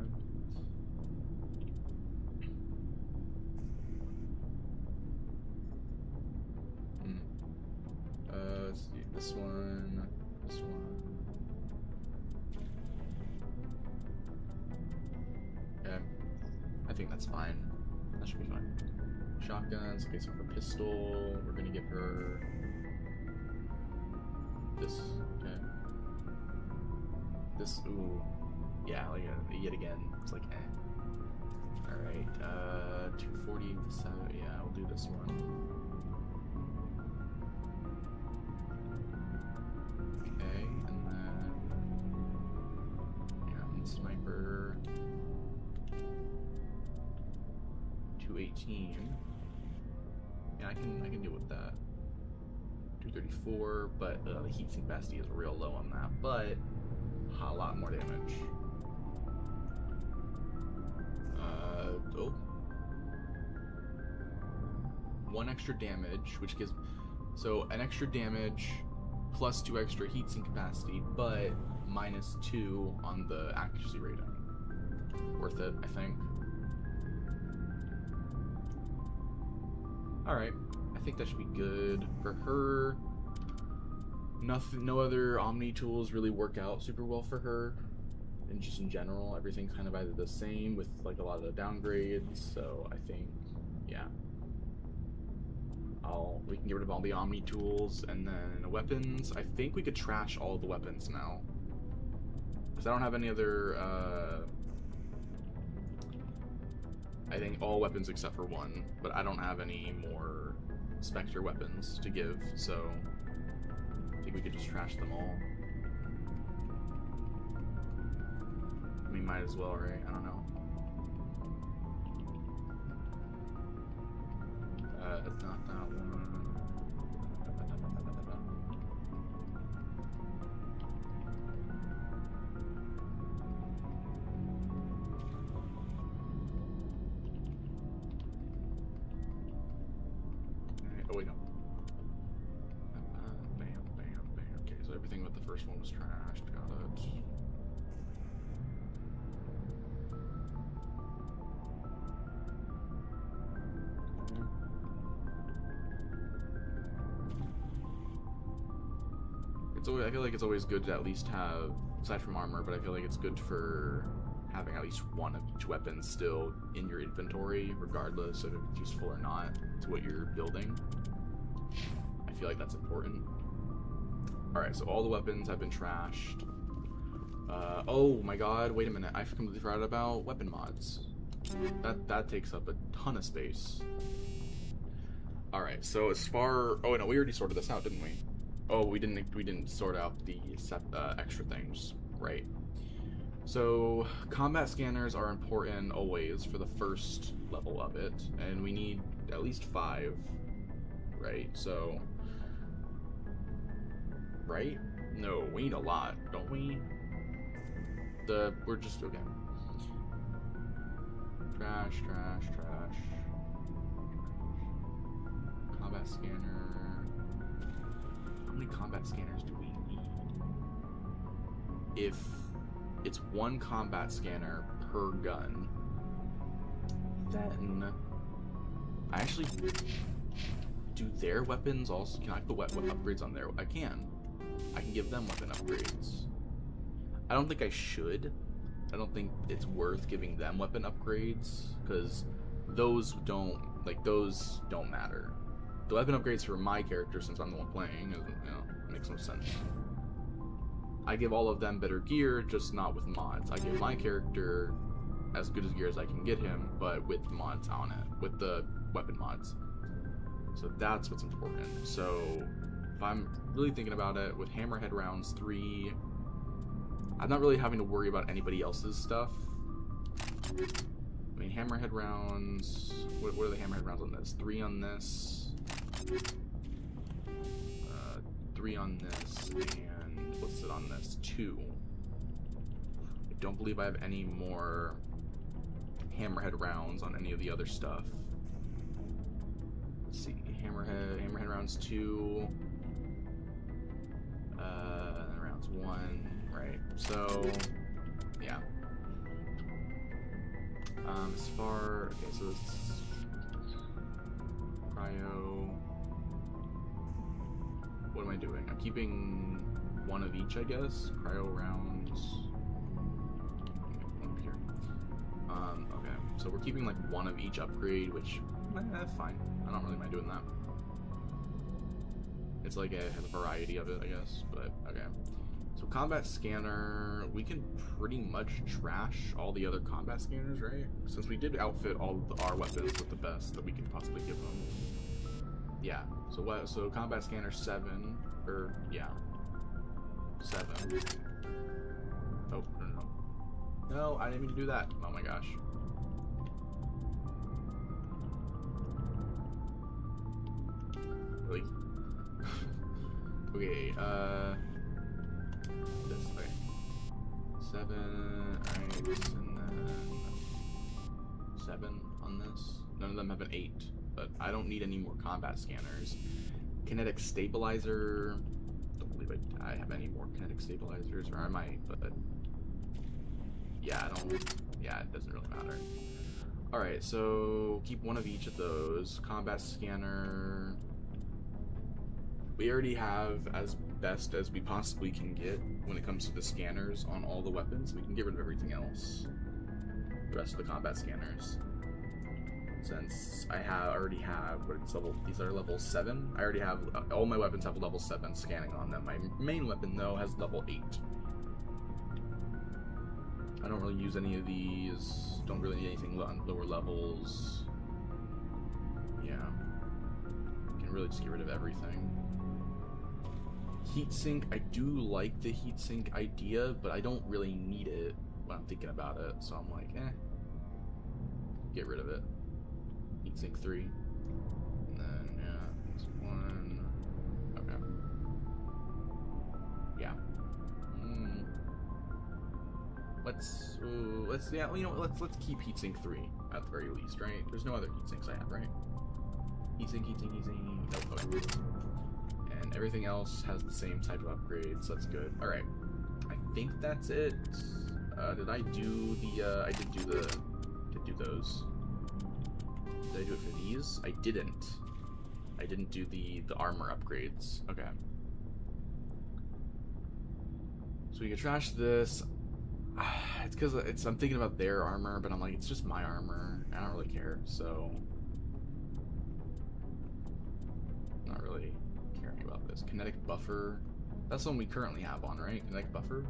Let's see, this one, this one. Okay, I think that's fine. That should be fine. Shotguns, okay, so for pistol, we're gonna give her this, okay. This, ooh, yeah, like yet again, it's like, eh. Alright, 240, yeah, we'll do this one. 218. Yeah, I can deal with that. 234, but the heat sink capacity is real low on that, but a lot more damage. Oh. 1 extra damage, which gives, so an extra damage plus 2 extra heatsink capacity, but -2 on the accuracy rating. Worth it, I think. Alright, I think that should be good. For her, no other Omni tools really work out super well for her. And just in general, everything's kind of either the same with like a lot of the downgrades, so I think, yeah. We can get rid of all the Omni tools, and then weapons. I think we could trash all the weapons now. Because I don't have any other, I think all weapons except for 1, but I don't have any more Spectre weapons to give, so I think we could just trash them all. We might as well, right? I don't know. It's not that one. Oh wait, no. Bam, bam, bam. Okay, so everything with the first one was trashed. Got it. I feel like it's always good to at least have, aside from armor, but I feel like it's good for having at least 1 of each weapon still in your inventory, regardless of if it's useful or not to what you're building. I feel like that's important. Alright, so all the weapons have been trashed. Oh my god, wait a minute, I completely forgot about weapon mods. That takes up a ton of space. Alright, so as far, oh no, we already sorted this out, didn't we? Oh, we didn't sort out the extra things, right? So combat scanners are important always for the first level of it, and we need at least 5, right? So, right? No, we need a lot, don't we? We're just okay. Trash. Combat scanner. How many combat scanners do we need? If it's 1 combat scanner per gun, then I actually do their weapons also. Can I put weapon upgrades on there? I can give them weapon upgrades. I don't think I should. I don't think it's worth giving them weapon upgrades because those don't matter. The weapon upgrades for my character, since I'm the one playing, you know, makes no sense. I give all of them better gear, just not with mods. I give my character as good as gear as I can get him, but with mods on it, with the weapon mods. So that's what's important. So if I'm really thinking about it, with Hammerhead rounds 3, I'm not really having to worry about anybody else's stuff. I mean, Hammerhead rounds, what are the Hammerhead rounds on this? 3 on this. 3 on this, and what's it on this? 2. I don't believe I have any more Hammerhead rounds on any of the other stuff. Let's see, Hammerhead rounds 2, and rounds 1, right? So, yeah. As far, okay, so it's cryo. What am I doing? I'm keeping 1 of each, I guess. Cryo rounds. Up here. Okay. So we're keeping like 1 of each upgrade, which that's fine. I don't really mind doing that. It's like it has a variety of it, I guess. But okay. So combat scanner, we can pretty much trash all the other combat scanners, right? Since we did outfit all of our weapons with the best that we can possibly give them. Yeah. So combat scanner 7, or yeah, 7. Oh no, I didn't mean to do that. Oh my gosh. Really? Okay, this, okay. 7, alright, and then 7 on this. None of them have an 8, but I don't need any more combat scanners. Kinetic stabilizer. Don't believe I have any more kinetic stabilizers, or I might, but yeah, I don't. Yeah, it doesn't really matter. All right, so keep one of each of those. Combat scanner. We already have as best as we possibly can get when it comes to the scanners on all the weapons. We can get rid of everything else. The rest of the combat scanners. Since I already have, what it's level, these are level 7. I already have, all my weapons have level 7 scanning on them. My main weapon though has level 8. I don't really use any of these. Don't really need anything on lower levels. Yeah. You can really just get rid of everything. Heatsink, I do like the heatsink idea, but I don't really need it when I'm thinking about it. So I'm like, get rid of it. Heatsink 3. And then, yeah, it's 1. Okay. Yeah. Yeah, you know, let's keep heatsink 3 at the very least, right? There's no other heatsinks I have, right? Heatsink. Nope. And everything else has the same type of upgrades, so that's good. All right, I think that's it. Did I do the? I did do those. Did I do it for these? I didn't. I didn't do the armor upgrades. Okay. So we can trash this. It's because I'm thinking about their armor, but I'm like, it's just my armor. I don't really care, so not really caring about this. Kinetic buffer. That's the one we currently have on, right? Kinetic buffer?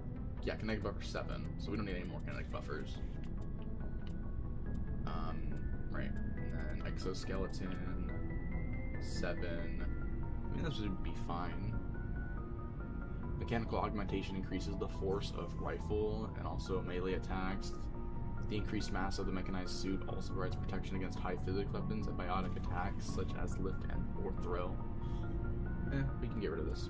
Yeah, kinetic buffer 7. So we don't need any more kinetic buffers. Right. And then exoskeleton 7. I mean, this would be fine. Mechanical augmentation increases the force of rifle and also melee attacks. The increased mass of the mechanized suit also provides protection against high physics weapons and biotic attacks such as lift or throw. We can get rid of this.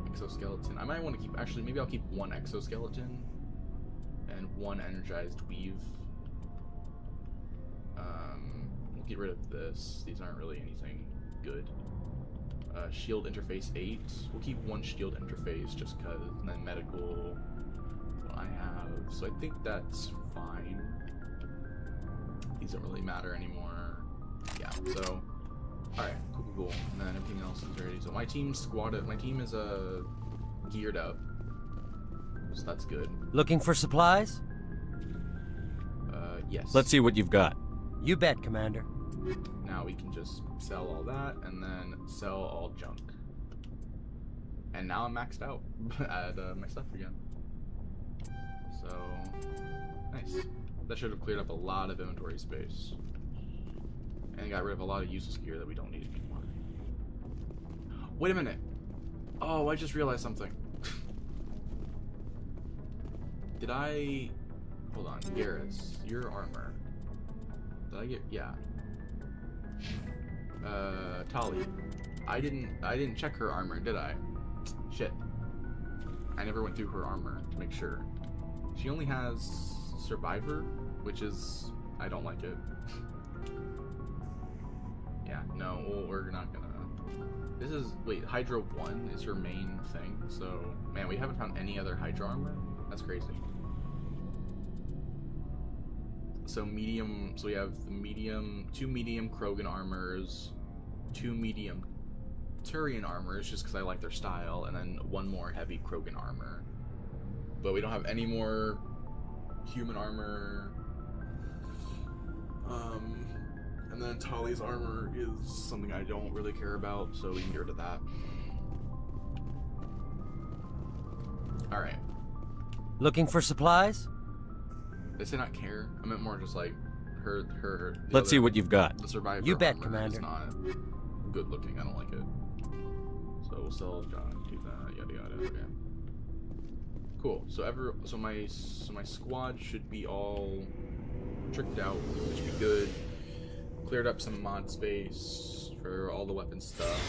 Exoskeleton. I might want to keep, actually, maybe I'll keep 1 exoskeleton and 1 energized weave. We'll get rid of this. These aren't really anything good. Shield interface 8. We'll keep 1 shield interface just because, and then medical, what I have. So I think that's fine. These don't really matter anymore. Yeah, so, alright, cool. And then everything else is ready. So my team is geared up. So that's good. Looking for supplies? Yes. Let's see what you've got. You bet, Commander. Now we can just sell all that and then sell all junk. And now I'm maxed out at my stuff again. So, nice. That should have cleared up a lot of inventory space. And got rid of a lot of useless gear that we don't need anymore. Wait a minute. Oh, I just realized something. Did I... Hold on, Garrus, your armor. Did I get... Yeah. Tali. I didn't check her armor, did I? Shit. I never went through her armor to make sure. She only has Survivor, which is... I don't like it. Yeah, no, we're not gonna... This is... Wait, Hydra 1 is her main thing, so... Man, we haven't found any other Hydra armor? That's crazy. So medium, so we have the medium, 2 medium Krogan armors, 2 medium Turian armors, just because I like their style, and then 1 more heavy Krogan armor. But we don't have any more human armor. And then Tali's armor is something I don't really care about, so we can get rid of that. Alright. Looking for supplies? Did I say not care? I meant more just like her. Let's see what you've got. The Survivor You bet, armor Commander. is not good looking. I don't like it. So we'll sell John, do that, yada yada. Okay. Cool. So my squad should be all tricked out, which should be good. cleared up some mod space for all the weapon stuff.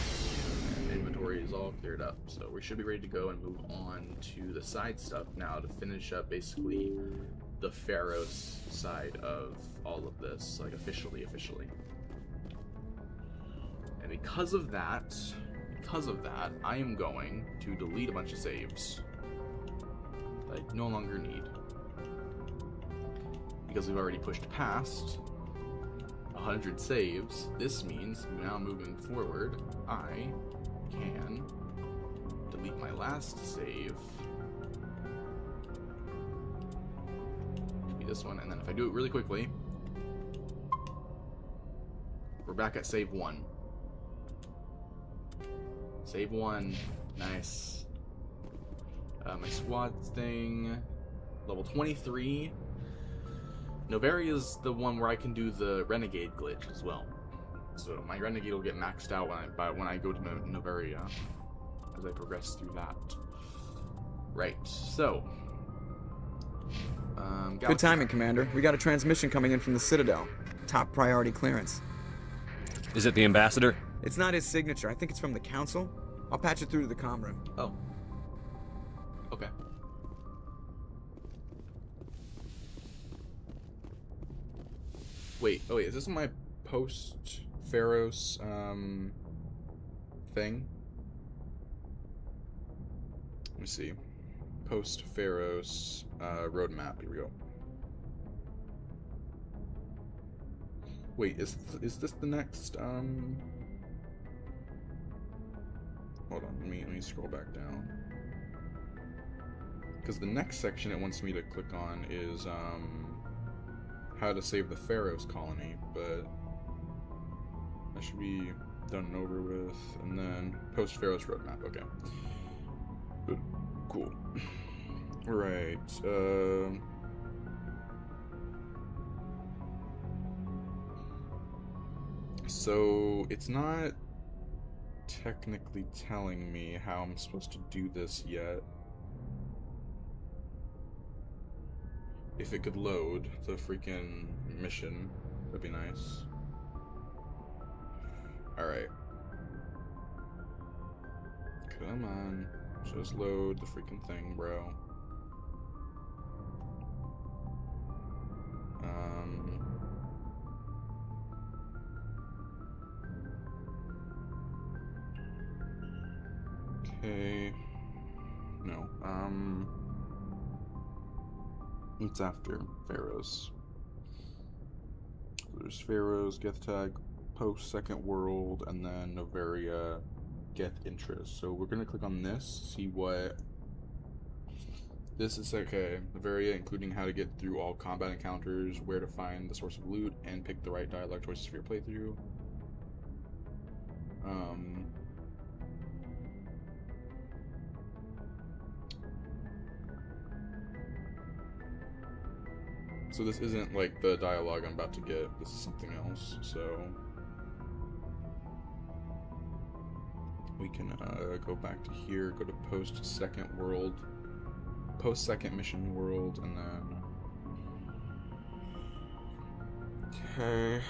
And inventory is all cleared up, so we should be ready to go and move on to the side stuff now to finish up basically the Pharos side of all of this, like officially. And because of that, I am going to delete a bunch of saves that I no longer need. Because we've already pushed past 100 saves, this means now moving forward, I can delete my last save. Should be this one, and then if I do it really quickly, we're back at save 1. Save 1, nice. My squad thing, level 23. Noveria is the one where I can do the Renegade glitch as well. So my Renegade will get maxed out when I go to Noveria, as I progress through that. Right, so... Good timing, Commander. We got a transmission coming in from the Citadel. Top priority clearance. Is it the Ambassador? It's not his signature. I think it's from the Council. I'll patch it through to the comm room. Oh. Okay. Wait, is this my post-Pharos, thing? Let me see. Post-Pharos, roadmap. Here we go. Wait, is this the next, Hold on, let me scroll back down. Because the next section it wants me to click on is, how to save the Pharos colony, but that should be done and over with. And then post-Pharos roadmap, okay. Good. Cool. Alright, so it's not technically telling me how I'm supposed to do this yet. If it could load the freaking mission, that'd be nice. Alright. Come on. Just load the freaking thing, bro. Okay. No. It's after Pharos. There's Pharos, Geth Tag, Post Second World, and then Noveria, Geth Interest. So we're gonna click on this, see what this is. Okay, Noveria, including how to get through all combat encounters, where to find the source of loot, and pick the right dialogue choices for your playthrough. So this isn't like the dialogue I'm about to get, this is something else, so we can go back to here, go to post second mission world, and then okay,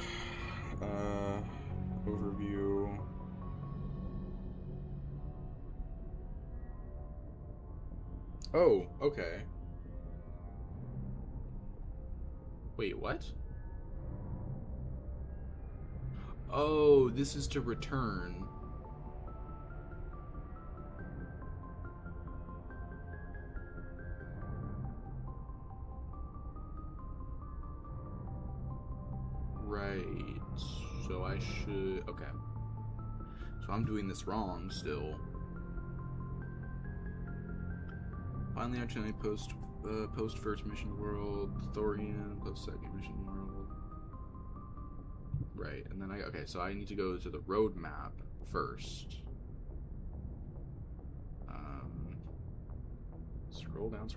overview. Oh, okay. Wait, what? Oh, this is to return. Right. So I should... Okay. So I'm doing this wrong still. Finally, actually post first mission world, Thorian, post second mission world. Right, and then okay, so I need to go to the roadmap first. Scroll down.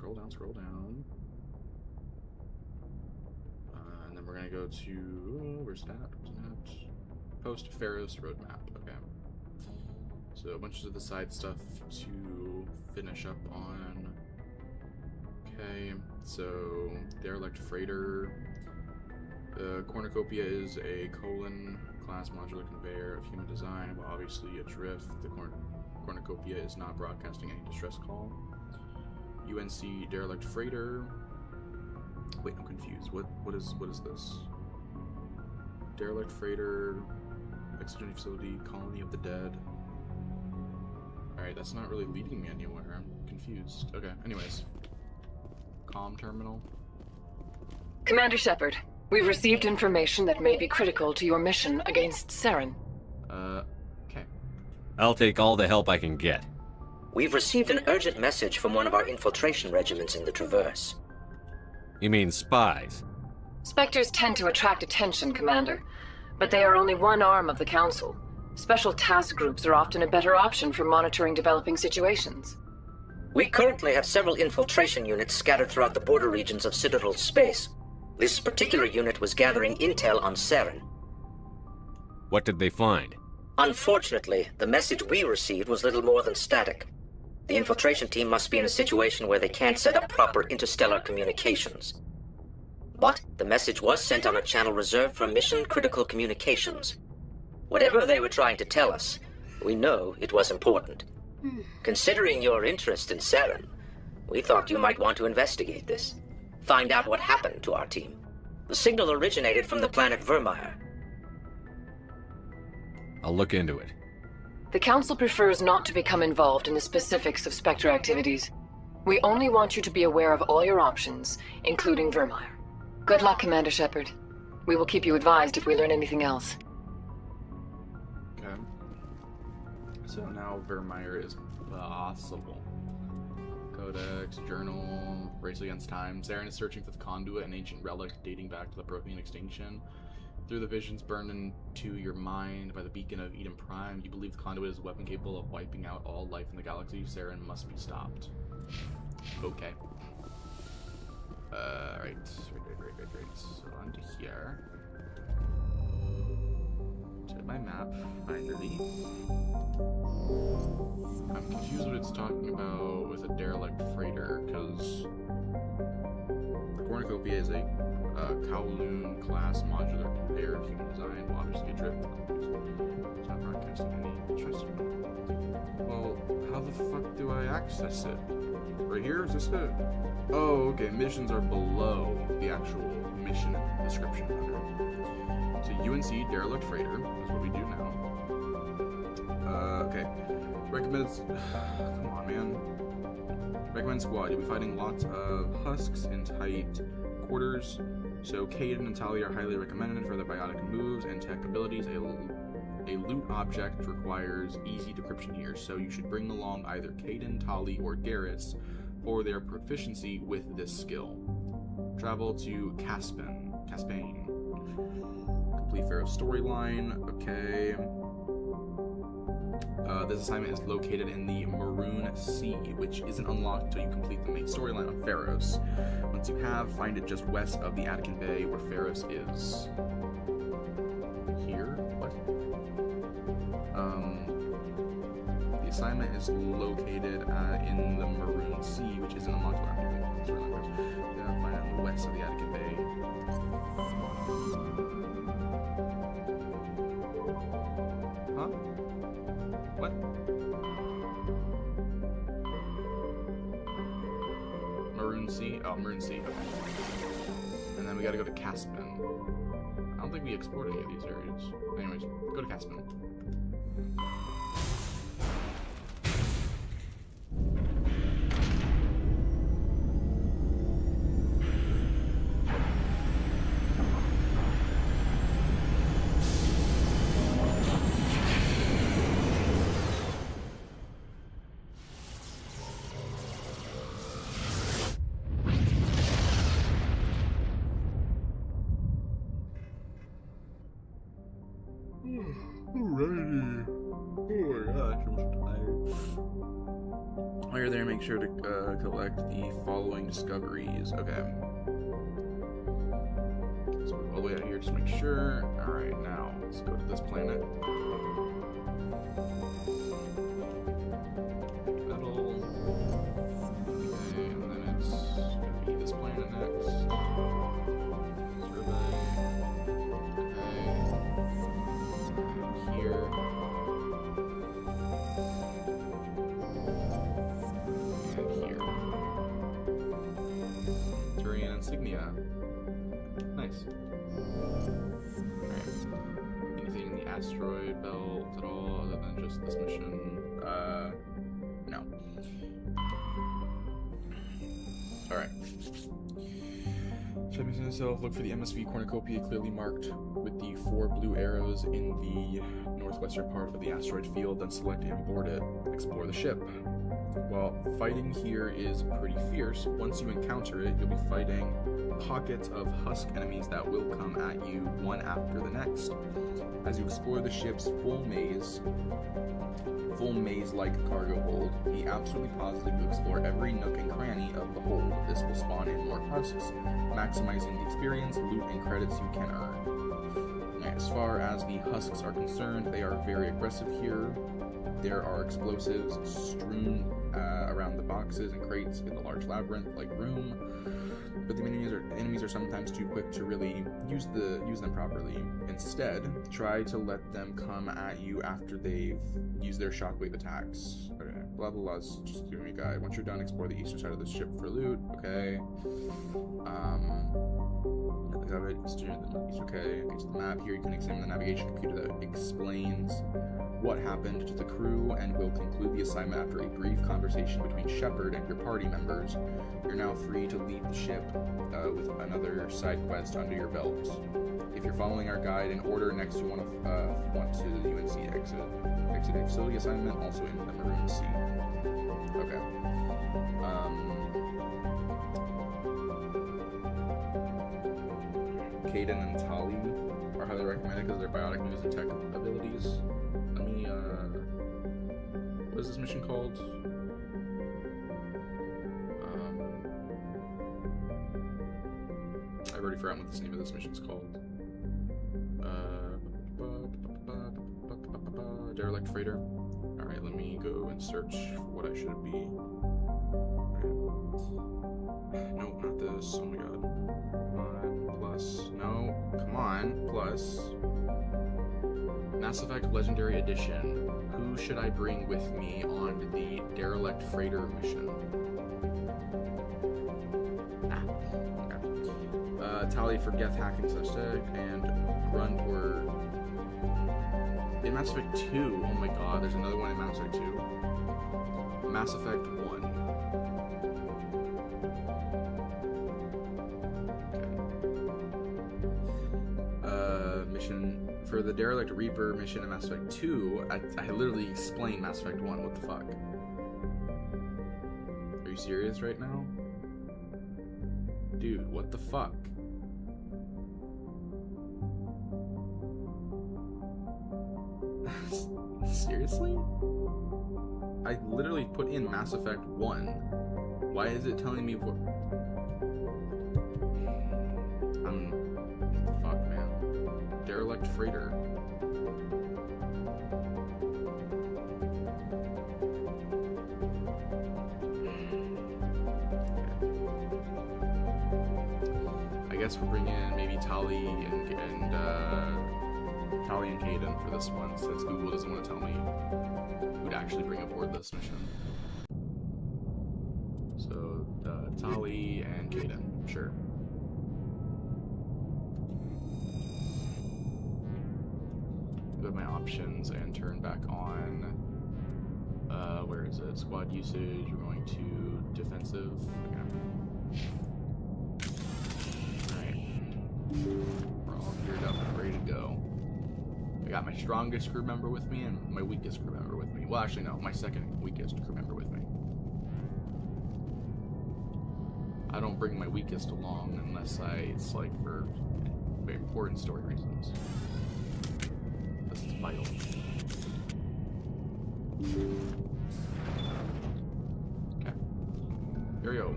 And then we're gonna go to, where's that? Post Pharos roadmap, okay. So a bunch of the side stuff to finish up on. Okay, so derelict freighter, Cornucopia is a colon-class modular conveyor of human design, but obviously adrift. The Cornucopia is not broadcasting any distress call. UNC derelict freighter. Wait, I'm confused. What is this? Derelict freighter, exogenous facility, colony of the dead. Alright, that's not really leading me anywhere. I'm confused. Okay, anyways. Comm terminal. Commander Shepard, we've received information that may be critical to your mission against Saren. Okay. I'll take all the help I can get. We've received an urgent message from one of our infiltration regiments in the Traverse. You mean spies? Spectres tend to attract attention, Commander, but they are only one arm of the Council. Special task groups are often a better option for monitoring developing situations. We currently have several infiltration units scattered throughout the border regions of Citadel space. This particular unit was gathering intel on Saren. What did they find? Unfortunately, the message we received was little more than static. The infiltration team must be in a situation where they can't set up proper interstellar communications. But the message was sent on a channel reserved for mission-critical communications. Whatever they were trying to tell us, we know it was important. Considering your interest in Saren, we thought you might want to investigate this. Find out what happened to our team. The signal originated from the planet Vermeer. I'll look into it. The Council prefers not to become involved in the specifics of Spectre activities. We only want you to be aware of all your options, including Vermeer. Good luck, Commander Shepard. We will keep you advised if we learn anything else. Okay. So now Vermeer is possible. Codex, journal, race against time. Saren is searching for the conduit, an ancient relic dating back to the Prothean extinction. Through the visions burned into your mind by the beacon of Eden Prime, you believe the conduit is a weapon capable of wiping out all life in the galaxy. Saren must be stopped. Okay. Right. So onto here. To my map, finally. I'm confused what it's talking about with a derelict freighter, because the Cornucopia is a Kowloon class modular conveyor of human design, obviously adrift. It's not broadcasting any interest. Well, how the fuck do I access it? Right here? Is this it? Oh, okay. Missions are below the actual mission description. Okay. So UNC derelict freighter is what we do now. Okay. Recommended. Come on, man. Recommend squad. You'll be fighting lots of husks in tight quarters. So Kaidan and Tali are highly recommended for their biotic moves and tech abilities. A loot object requires easy decryption here, so you should bring along either Kaidan, Tali, or Garrus for their proficiency with this skill. Travel to Caspain. Complete Pharaoh's storyline. Okay. This assignment is located in the Maroon Sea, which isn't unlocked until you complete the main storyline on Pharos. Once you have, find it just west of the Attican Bay, where Pharos is. Here? What? The assignment is located in the Maroon Sea, which isn't unlocked until after the storyline. You gotta find it on the west of the Attican Bay. Huh? What? Maroon Sea? Oh, Maroon Sea. Okay. And then we gotta go to Caspain. I don't think we explored any of these areas. Anyways, go to Caspain. Alrighty. Oh my gosh, I'm so tired. While you're there, make sure to collect the following discoveries. Okay. So all the way out here, just make sure. Alright, now let's go to this planet. Metal. Okay, and then it's gonna be this planet next. Survey. asteroid belt at all, other than just this mission? No. Alright. Check mission itself. Look for the MSV cornucopia clearly marked with the 4 blue arrows in the northwestern part of the asteroid field, then select and board it. Explore the ship. Well, fighting here is pretty fierce. Once you encounter it, you'll be fighting pockets of husk enemies that will come at you one after the next. As you explore the ship's full maze-like cargo hold, be absolutely positive to explore every nook and cranny of the hold. This will spawn in more husks, maximizing the experience, loot, and credits you can earn. As far as the husks are concerned, they are very aggressive here. There are explosives strewn around the boxes and crates in the large labyrinth-like room, but the enemies are sometimes too quick to really use them properly. Instead, try to let them come at you after they've used their shockwave attacks. Okay, blah blah blah. Just giving me a guide. Once you're done, explore the eastern side of the ship for loot. Okay. Okay, to the map here, you can examine the navigation computer that explains what happened to the crew, and will conclude the assignment after a brief conversation between Shepard and your party members. You're now free to leave the ship with another side quest under your belt. If you're following our guide in order, next you want to the UNC exit facility assignment, also in the Maroon Sea. Okay. Kaidan and Tali are highly recommended because of their biotic moves and tech abilities. Let me, what is this mission called? I've already forgotten what the name of this mission's called. Derelict Freighter. Alright, let me go and search for what I should be. Nope, not this. Oh my god. Plus. No, come on. Plus. Mass Effect Legendary Edition. Who should I bring with me on the Derelict Freighter mission? Okay. Tali for Geth hacking such tech, and Grunt were in Mass Effect 2. Oh my god, there's another one in Mass Effect 2. Mass Effect 1. Mission for the Derelict Reaper mission in Mass Effect 2, I literally explained Mass Effect 1. What the fuck? Are you serious right now? Dude, what the fuck? Seriously? I literally put in Mass Effect 1. Why is it telling me what? What the fuck, man? Derelict Freighter. I guess we're bringing in maybe Tali and Kaidan for this one, since Google doesn't want to tell me who to actually bring aboard this mission. So Tali and Kaidan, sure. Go to my options and turn back on. Where is it? Squad usage. We're going to defensive. Okay. Alright. We're all geared up and ready to go. I got my strongest crew member with me and my weakest crew member with me. Well, actually, no, my second weakest crew member with me. I don't bring my weakest along unless it's like for very important story reasons. This is vital. Okay. Here we go.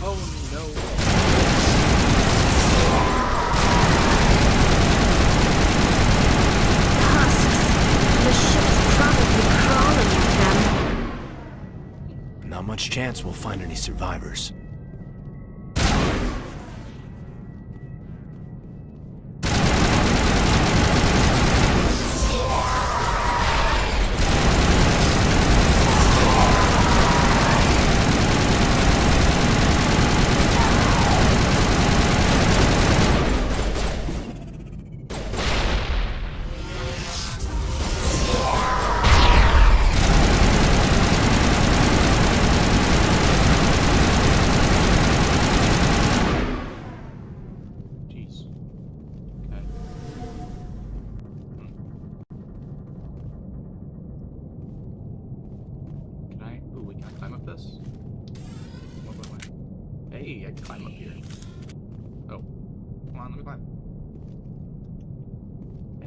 Oh no. The ship's probably crawling at them. Not much chance we'll find any survivors. Hey, I can climb up here. Oh. Come on, let me climb.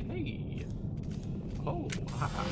Hey. Oh, haha.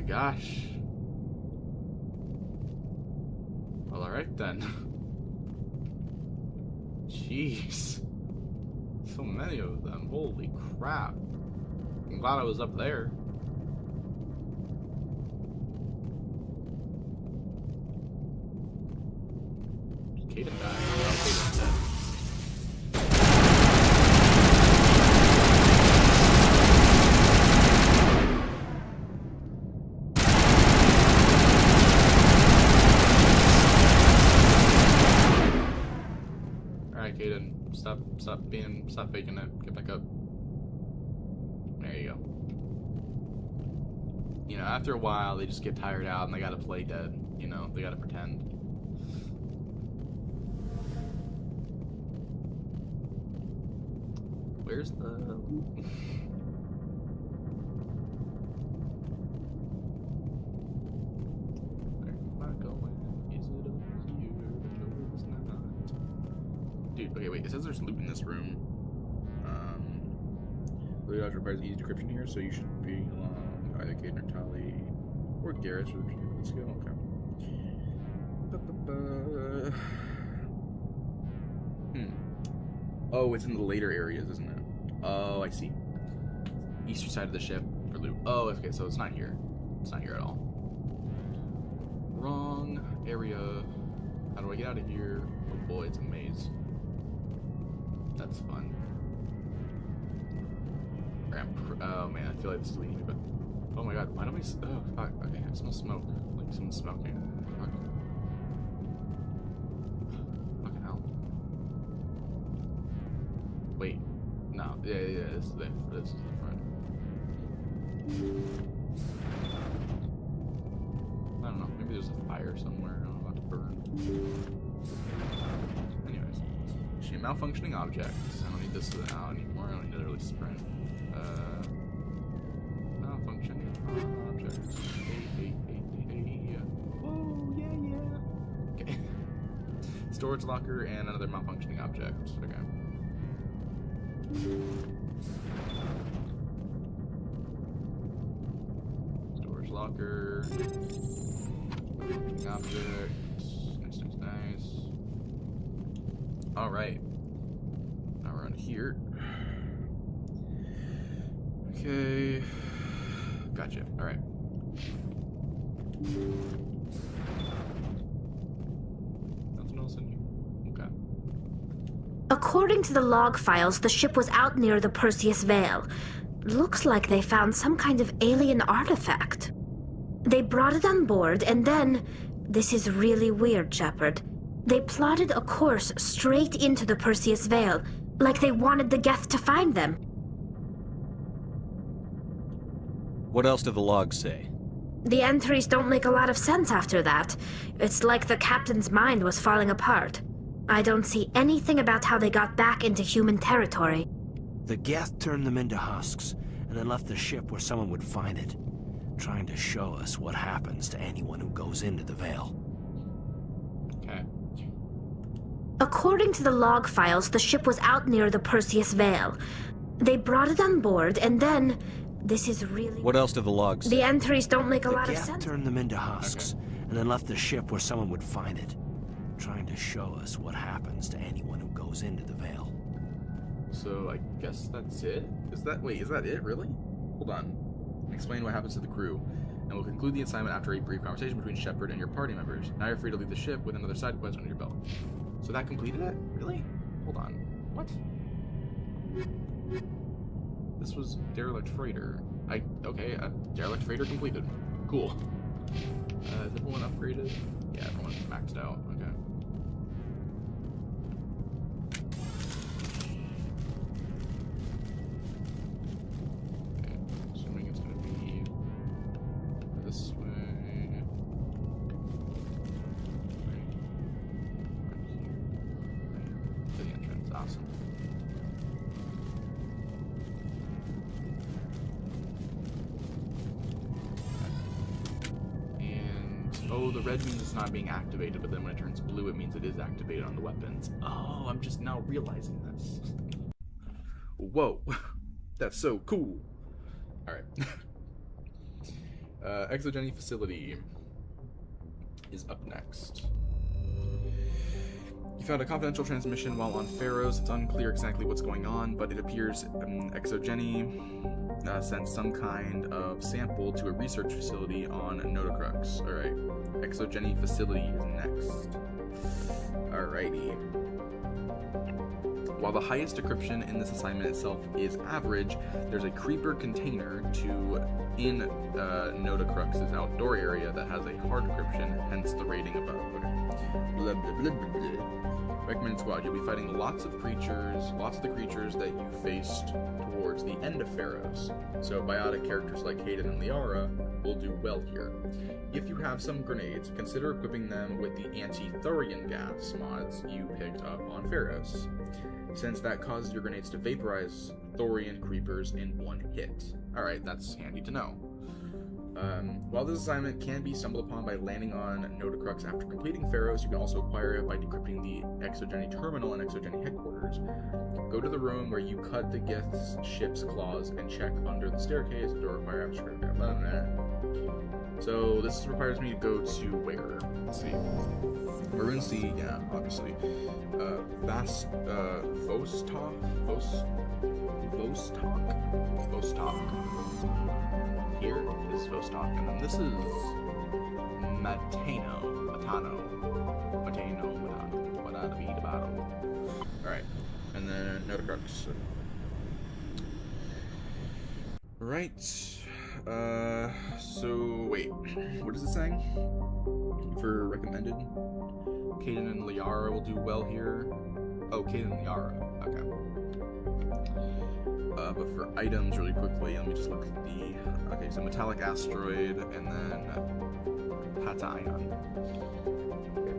Gosh. Well, alright then. Jeez. So many of them. Holy crap. I'm glad I was up there. Caden died. Oh, Caden's dead. Caden, stop faking it. Get back up. There you go. You know, after a while, they just get tired out and they gotta play dead. You know, they gotta pretend. Where's the... Dude, okay, wait, it says there's loot in this room. Loot dodge requires easy decryption here, so you should be along either Caden or Tali or Garrett for the skill. Okay. Oh, it's in the later areas, isn't it? Oh, I see. Eastern side of the ship for loot. Oh, okay, so it's not here. It's not here at all. Wrong area. How do I get out of here? Oh boy, it's a maze. That's fun. Oh man, I feel like this is leading me, but oh my god, why don't we? Oh fuck. Okay, I smell smoke. Like someone's smoking. Fuck. Fucking hell. Wait. No. Yeah. This is the front. I don't know. Maybe there's a fire somewhere. I don't know, about to burn. Anyways, she malfunctioning objects. I don't need this out anymore. I don't need to really sprint. Malfunctioning objects. Hey. Whoa, yeah. Okay. Storage locker and another malfunctioning object. Okay. Storage locker. Malfunctioning object. Nice. Alright. Now we're on here. Okay. Gotcha. Alright. Nothing else in here. Okay. According to the log files, the ship was out near the Perseus Veil. Looks like they found some kind of alien artifact. They brought it on board, and then This is really weird, Shepard. They plotted a course straight into the Perseus Veil, like they wanted the Geth to find them. What else do the logs say? The entries don't make a lot of sense after that. It's like the captain's mind was falling apart. I don't see anything about how they got back into human territory. The Geth turned them into husks, and then left the ship where someone would find it, trying to show us what happens to anyone who goes into the Veil. Okay. According to the log files, the ship was out near the Perseus Veil. They brought it on board, and then... This is really... What else do the logs say? The entries don't make a lot of The Geth sense. turned them into husks, and then left the ship where someone would find it, trying to show us what happens to anyone who goes into the Veil. So I guess that's it? Is that it, really? Hold on. Explain what happens to the crew, and we'll conclude the assignment after a brief conversation between Shepard and your party members. Now you're free to leave the ship with another side quest under your belt. So that completed it? Really? Hold on. What? This was Derelict Freighter. Okay, Derelict Freighter completed. Cool. Is everyone upgraded? Yeah, everyone's maxed out. Okay. Assuming it's gonna be this way. To the entrance. Awesome. Oh, the red means it's not being activated, but then when it turns blue, it means it is activated on the weapons. Oh, I'm just now realizing this. Whoa, that's so cool. All right. Exogeny facility is up next. You found a confidential transmission while on Pharos. It's unclear exactly what's going on, but it appears Exogeny sent some kind of sample to a research facility on Notocrux. Alright. Exogeny facility is next. Alrighty. While the highest decryption in this assignment itself is average, there's a creeper container in Notocrux's outdoor area that has a hard decryption, hence the rating above. Okay. Blah, blah, blah, blah, blah. Recommended squad, you'll be fighting lots of the creatures that you faced towards the end of Pharos. So biotic characters like Hayden and Liara will do well here. If you have some grenades, consider equipping them with the anti-thorium gas mods you picked up on Pharos, since that causes your grenades to vaporize thorium creepers in one hit. Alright, that's handy to know. While this assignment can be stumbled upon by landing on Notocrux after completing Pharos, you can also acquire it by decrypting the Exogeny terminal and Exogeny headquarters. Go to the room where you cut the Geth's ship's claws and check under the staircase. The door require abstract. So this requires me to go to where? Let's see. Maroon Sea, yeah, obviously. Vostok. Here is Vostok, and then this is Matano. Alright, and then Notocrux. Right. So wait, what is it saying? For recommended? Kaden and Liara will do well here. Oh, Kaden and Liara. Okay. But for items, really quickly, let me just look at the... Okay, so Metallic Asteroid, and then Pataion. Okay.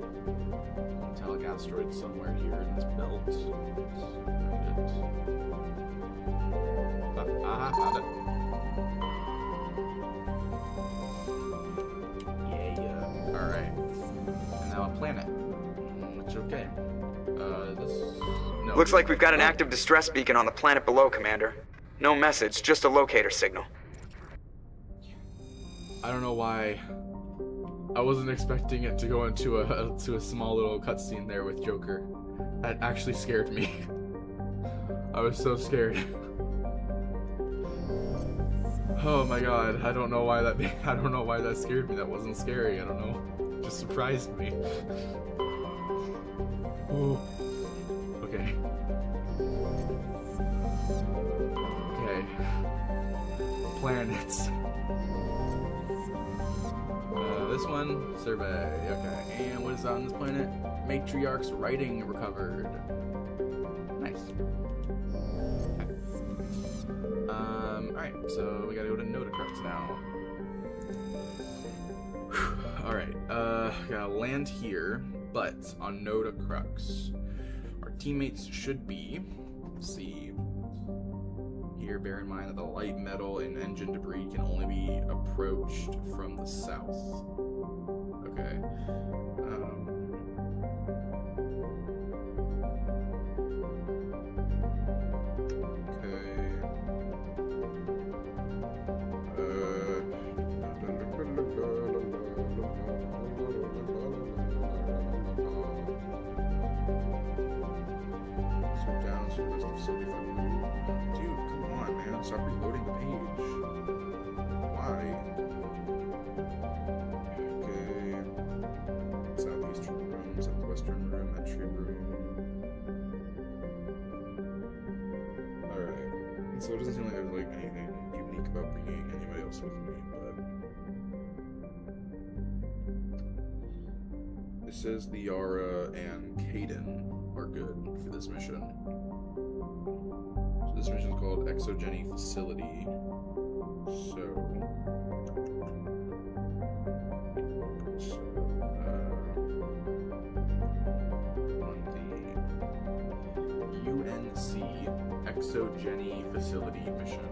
Metallic Asteroid somewhere here in this belt. Found it. Yeah. Alright. And now a planet. Which, okay. No. Looks like we've got an active distress beacon on the planet below, Commander. No message, just a locator signal. I don't know why. I wasn't expecting it to go into a small little cutscene there with Joker. That actually scared me. I was so scared. Oh my god, I don't know why that scared me. That wasn't scary, I don't know. It just surprised me. Ooh. Okay. Okay. Planets. This one, survey. Okay. And what is on this planet? Matriarch's writing recovered. Nice. Okay. Alright, so we gotta go to Notacrux now. Alright, gotta land here, but on Notacrux. Our teammates should be, let's see, here bear in mind that the light metal and engine debris can only be approached from the south. Okay. Stop reloading the page. Why? Okay. Southeastern room, southwestern room, entry room. Alright. So it doesn't seem like there's like anything unique about bringing anybody else with me, but it says the Yara and Kaden are good for this mission. This mission is called Exogeny Facility. So on the UNC Exogeny Facility mission.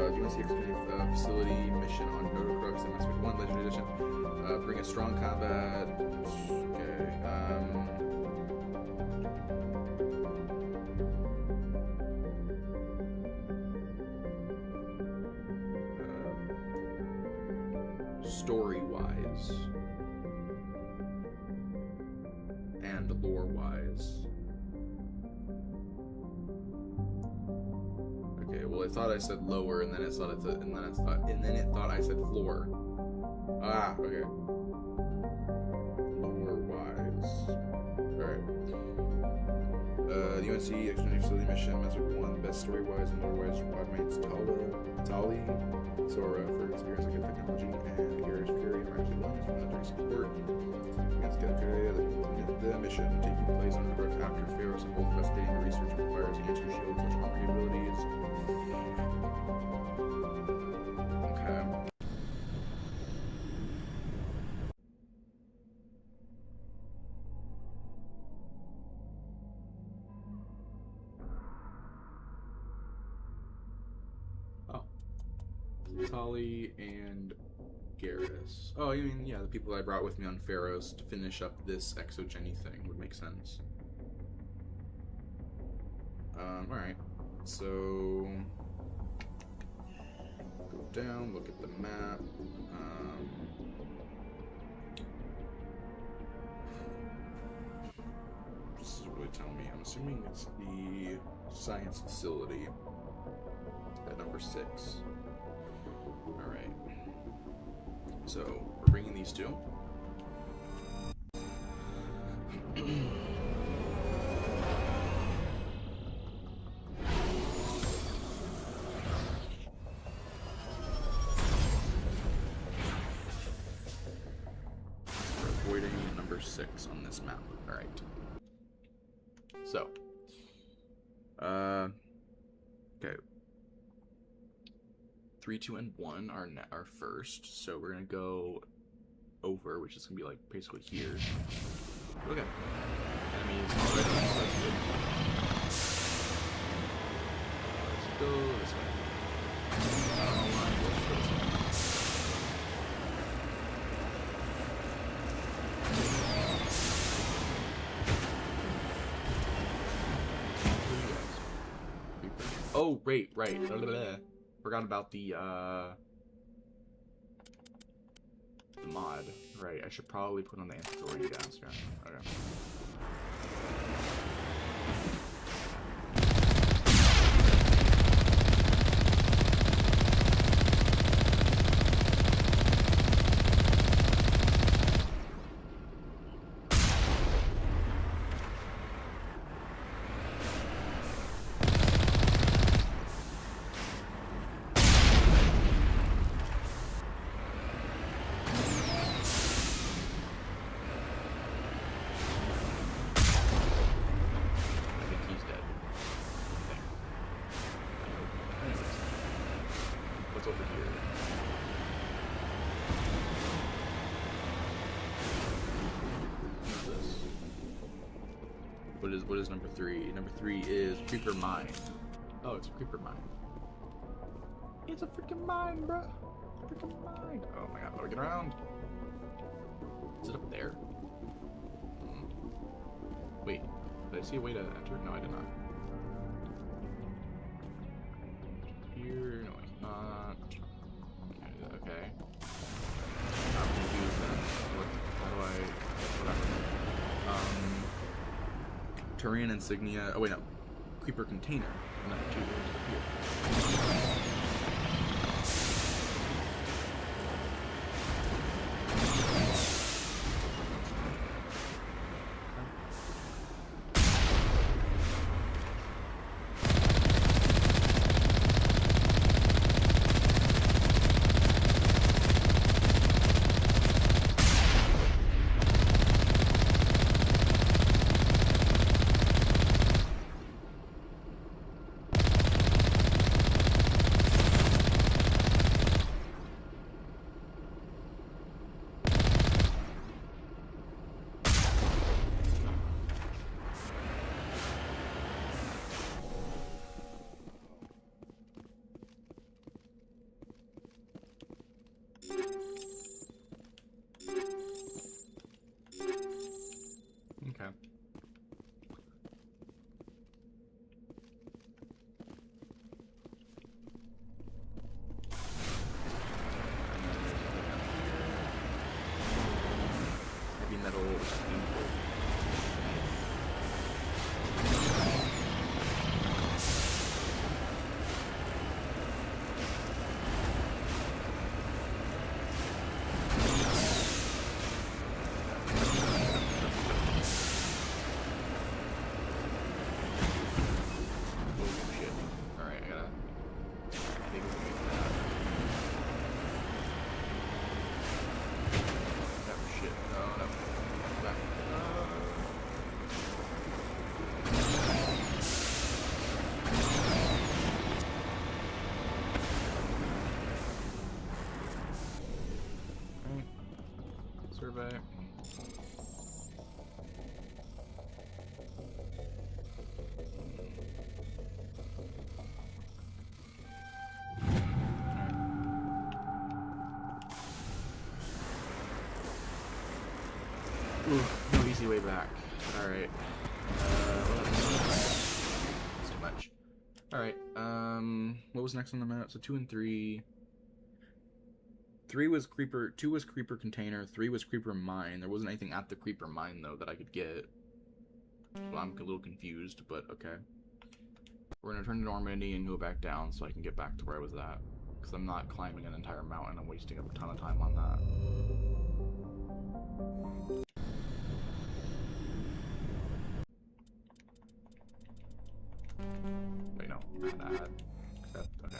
UNC Exogeny Facility mission on Notacrux MS-51 Legendary Edition. Bring a strong combat. Okay. Story-wise and lore-wise. Okay. Well, I thought I said lower, and then it thought I said floor. Ah. Okay. Alright. The UNC Exogeny Facility mission, MS-51, best story-wise and lore-wise, Wagmates Tali, Sora for experience in technology, and Garrus Fury and Ratchet Williams for military support. Against the mission taking place on the Notacrux after Pharos and both investigating the research requires anti-shield such armor capabilities. Okay. Tali and Garrus. Oh, I mean, yeah, the people I brought with me on Pharos to finish up this exogeny thing would make sense. Alright. So go down, look at the map. This is really telling me. I'm assuming it's the science facility at number 6. Alright. So, we're bringing these two. We're avoiding number 6 on this map. Alright. So. Okay. 3, 2, and 1 are first, so we're gonna go over, which is gonna be like basically here. Okay. Enemies already, so that's good. Let's go this way. I don't know why, let's go this way. Oh, right. Forgot about the mod. Right, I should probably put on the anti-authority downstairs. Okay. over here? What is this? What is number 3? Number 3 is Creeper Mine. Oh, it's a Creeper Mine. It's a freaking mine, bro. Freaking mine. Oh my god, how do I get around? Is it up there? Wait, did I see a way to enter? No, I did not. Here, no, it's not. Okay. I'm confused then. How do I, whatever. Turian insignia, oh wait, no. Creeper container. Number 2 is up here. Okay. Heavy metal steamboat. Survey. Ooh, no easy way back. Alright. That's too much. Alright, what was next on the map? So 2 and 3. 3 was Creeper, 2 was Creeper Container, 3 was Creeper Mine. There wasn't anything at the Creeper Mine, though, that I could get. Well, I'm a little confused, but okay. We're gonna turn to Normandy and go back down so I can get back to where I was at. Because I'm not climbing an entire mountain, I'm wasting a ton of time on that. Wait, no. Add. Accept. Okay.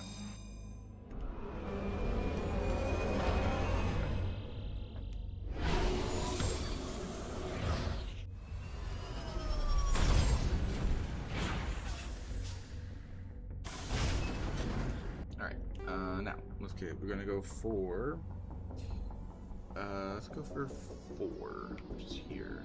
Now, okay, we're gonna go for, let's go for 4, which is here.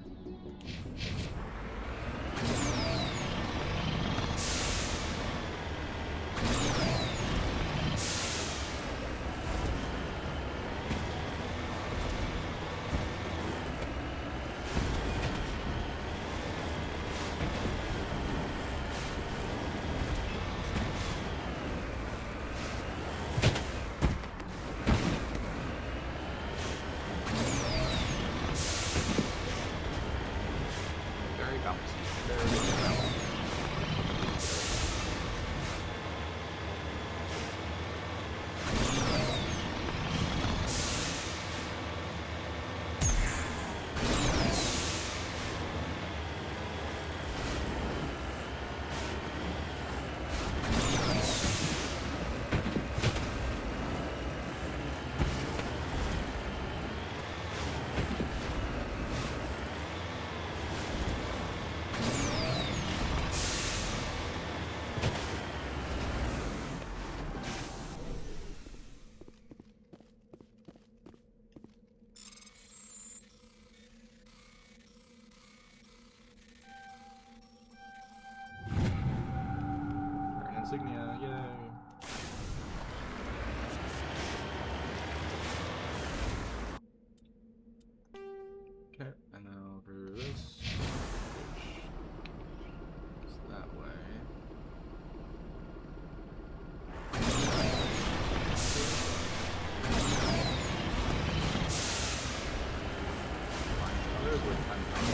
Very bouncy. Very bouncy. Yay. Okay, and now for this, which is that way. Oh, there's where time comes.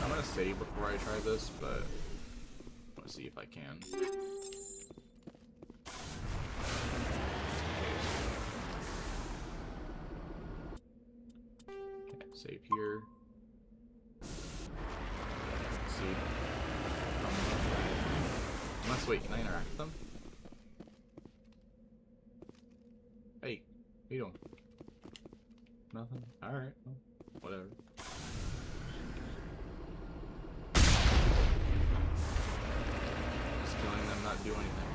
I'm gonna save before I try this, but let's see if I can. Okay, save here. Let's see. Unless, wait, can I interact with them? Hey, what you doing? Nothing? Alright, well, whatever. Killing them not do anything.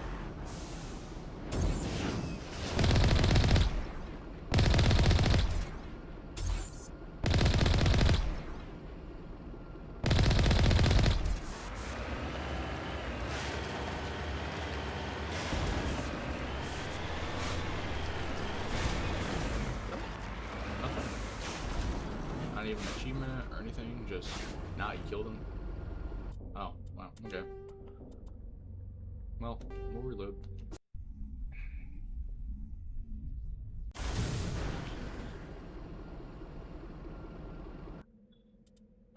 Nothing. Not even an achievement or anything, just nah, you killed him. Oh, wow, okay. Well, we'll reload.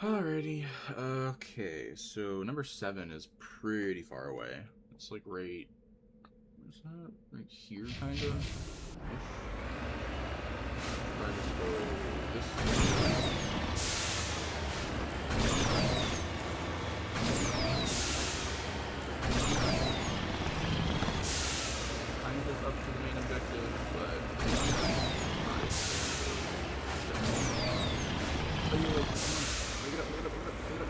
Alrighty, okay, so number 7 is pretty far away. It's like right, where's that? Right here, kinda? If I just go this way. Up to the main objective, but look it up, look it up.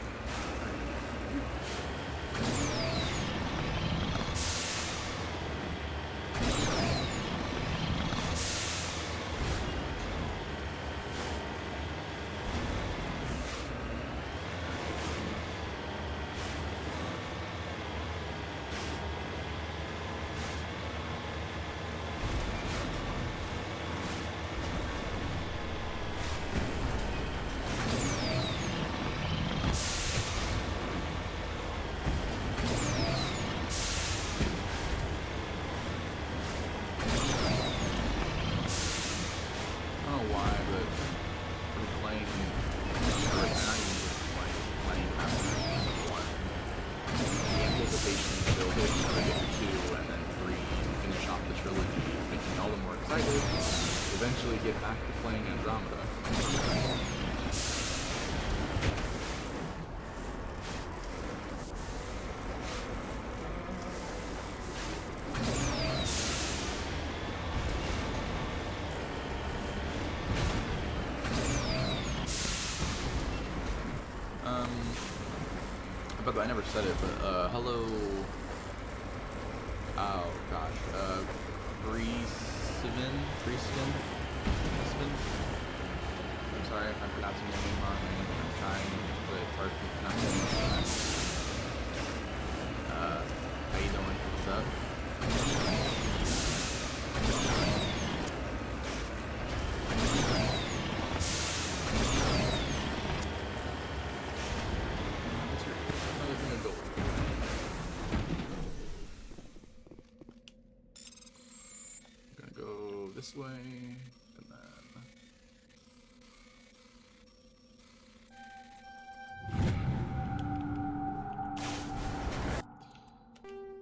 Eventually get back to playing Andromeda. But I never said it, but hello. Oh gosh, Freesvin? I'm sorry if I'm pronouncing your name wrong. I'm trying, but it's hard to pronounce it. How you doing? What's up? What's your this way, and then...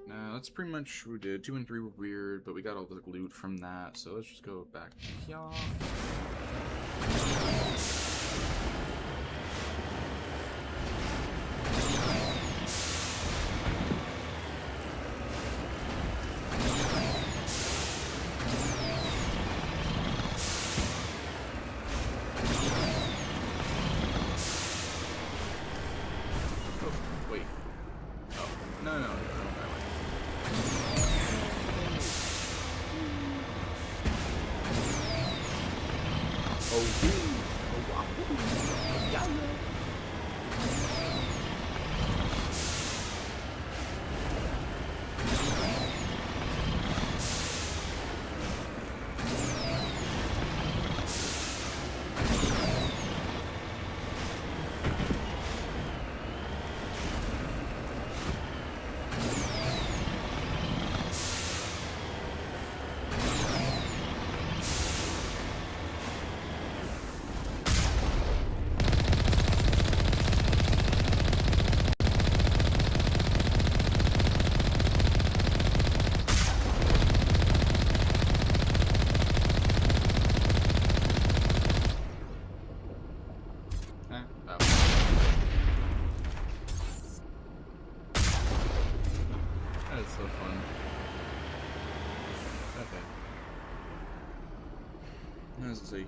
Now, that's pretty much what we did. 2 and 3 were weird, but we got all the loot from that, so let's just go back here.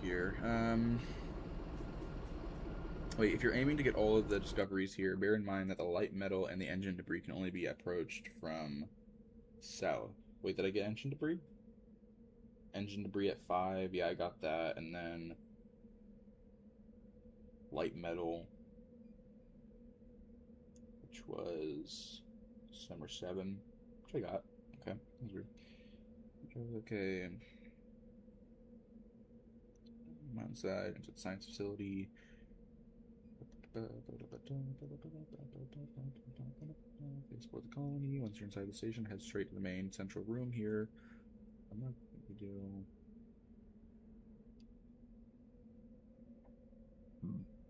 Here. Wait, if you're aiming to get all of the discoveries here, bear in mind that the light metal and the engine debris can only be approached from south. Wait, did I get engine debris? Engine debris at 5, yeah, I got that, and then light metal, which was number 7, which I got. Okay, that's weird. Okay. Outside into the science facility. Explore the colony. Once you're inside the station, head straight to the main central room here. I'm not gonna do.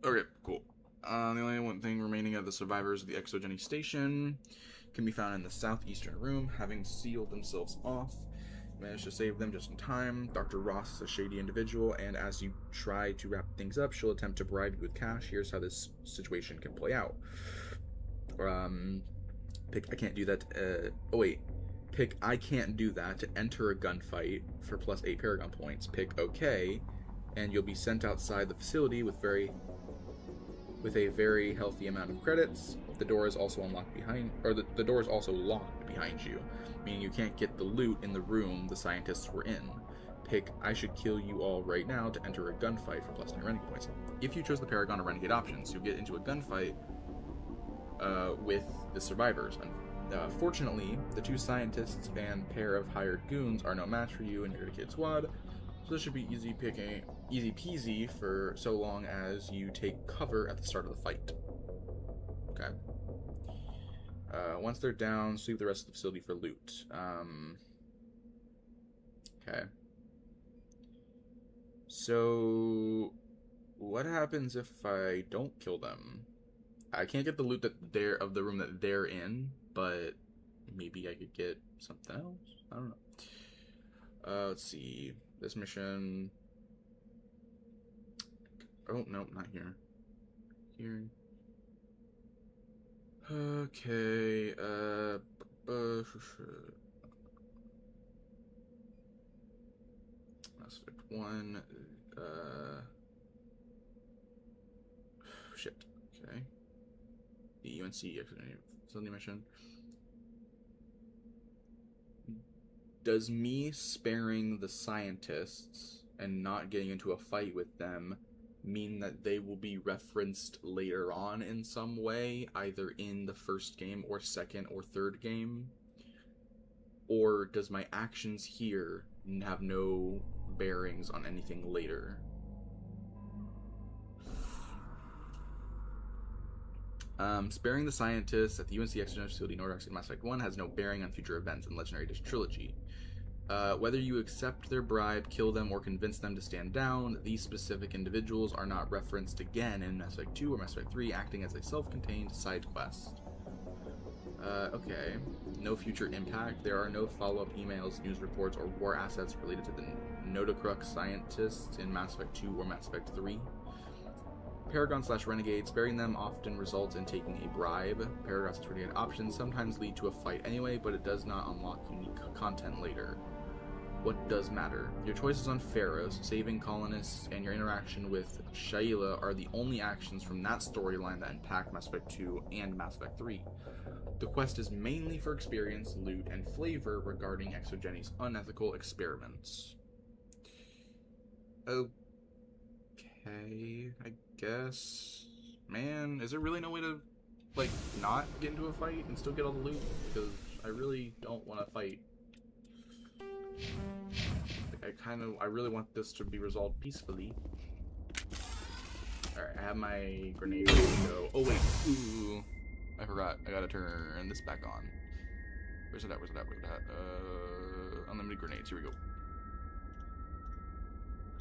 Okay, cool. The only one thing remaining of the survivors of the Exogeny station can be found in the southeastern room, having sealed themselves off. Managed to save them just in time. Dr. Ross is a shady individual, and as you try to wrap things up, she'll attempt to bribe you with cash. Here's how this situation can play out. Pick I can't do that. Pick I can't do that to enter a gunfight for plus 8 Paragon points. Pick OK, and you'll be sent outside the facility with a very healthy amount of credits. The door is also unlocked behind, or the door is also locked behind you, meaning you can't get the loot in the room the scientists were in. Pick I should kill you all right now to enter a gunfight for plus 9 renegade points. If you chose the Paragon or Renegade options, you'll get into a gunfight with the survivors. Fortunately, the 2 scientists and pair of hired goons are no match for you and your dedicated squad, so this should be easy peasy for so long as you take cover at the start of the fight. Okay. Once they're down, sweep the rest of the facility for loot. Okay. So, what happens if I don't kill them? I can't get the loot of the room that they're in, but maybe I could get something else? I don't know. Let's see. This mission... Oh, no, not here. Here. Okay, Aspect 1, shit, okay. The UNC facility mission. Does me sparing the scientists and not getting into a fight with them mean that they will be referenced later on in some way, either in the first game or second or third game? Or does my actions here have no bearings on anything later? Sparing the scientists at the UNC Exogeny Facility Nordox in Mass Effect 1 has no bearing on future events in Legendary Edition Trilogy. Whether you accept their bribe, kill them, or convince them to stand down, these specific individuals are not referenced again in Mass Effect 2 or Mass Effect 3, acting as a self-contained side quest. Okay. No future impact. There are no follow-up emails, news reports, or war assets related to the Notocrux scientists in Mass Effect 2 or Mass Effect 3. Paragon/Renegade, sparing them often results in taking a bribe. Paragon/Renegade options sometimes lead to a fight anyway, but it does not unlock unique content later. What does matter? Your choices on Pharos, saving colonists, and your interaction with Shayla are the only actions from that storyline that impact Mass Effect 2 and Mass Effect 3. The quest is mainly for experience, loot, and flavor regarding Exogeni's unethical experiments. Okay, I guess. Man, is there really no way to, like, not get into a fight and still get all the loot? Because I really don't want to fight. Like, I really want this to be resolved peacefully. Alright, I have my grenade ready to go. Oh, wait. Ooh. I forgot. I gotta turn this back on. Where's it at? Where's it at? Where's it at? Unlimited grenades. Here we go.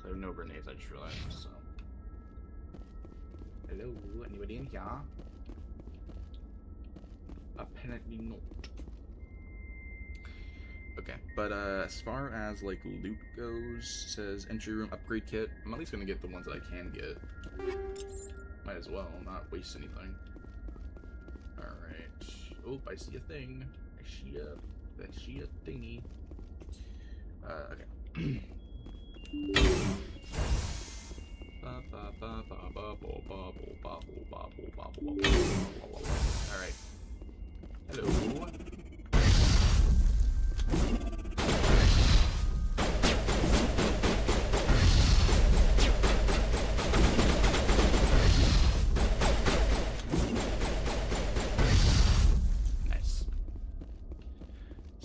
I have no grenades, I just realized, so. Hello? Anybody in here? Apparently not. Okay, but as far as like loot goes, says entry room upgrade kit. I'm at least gonna get the ones that I can get. Might as well not waste anything. Alright. Oh, I see a thing. I see a thingy. Okay. Alright. Hello.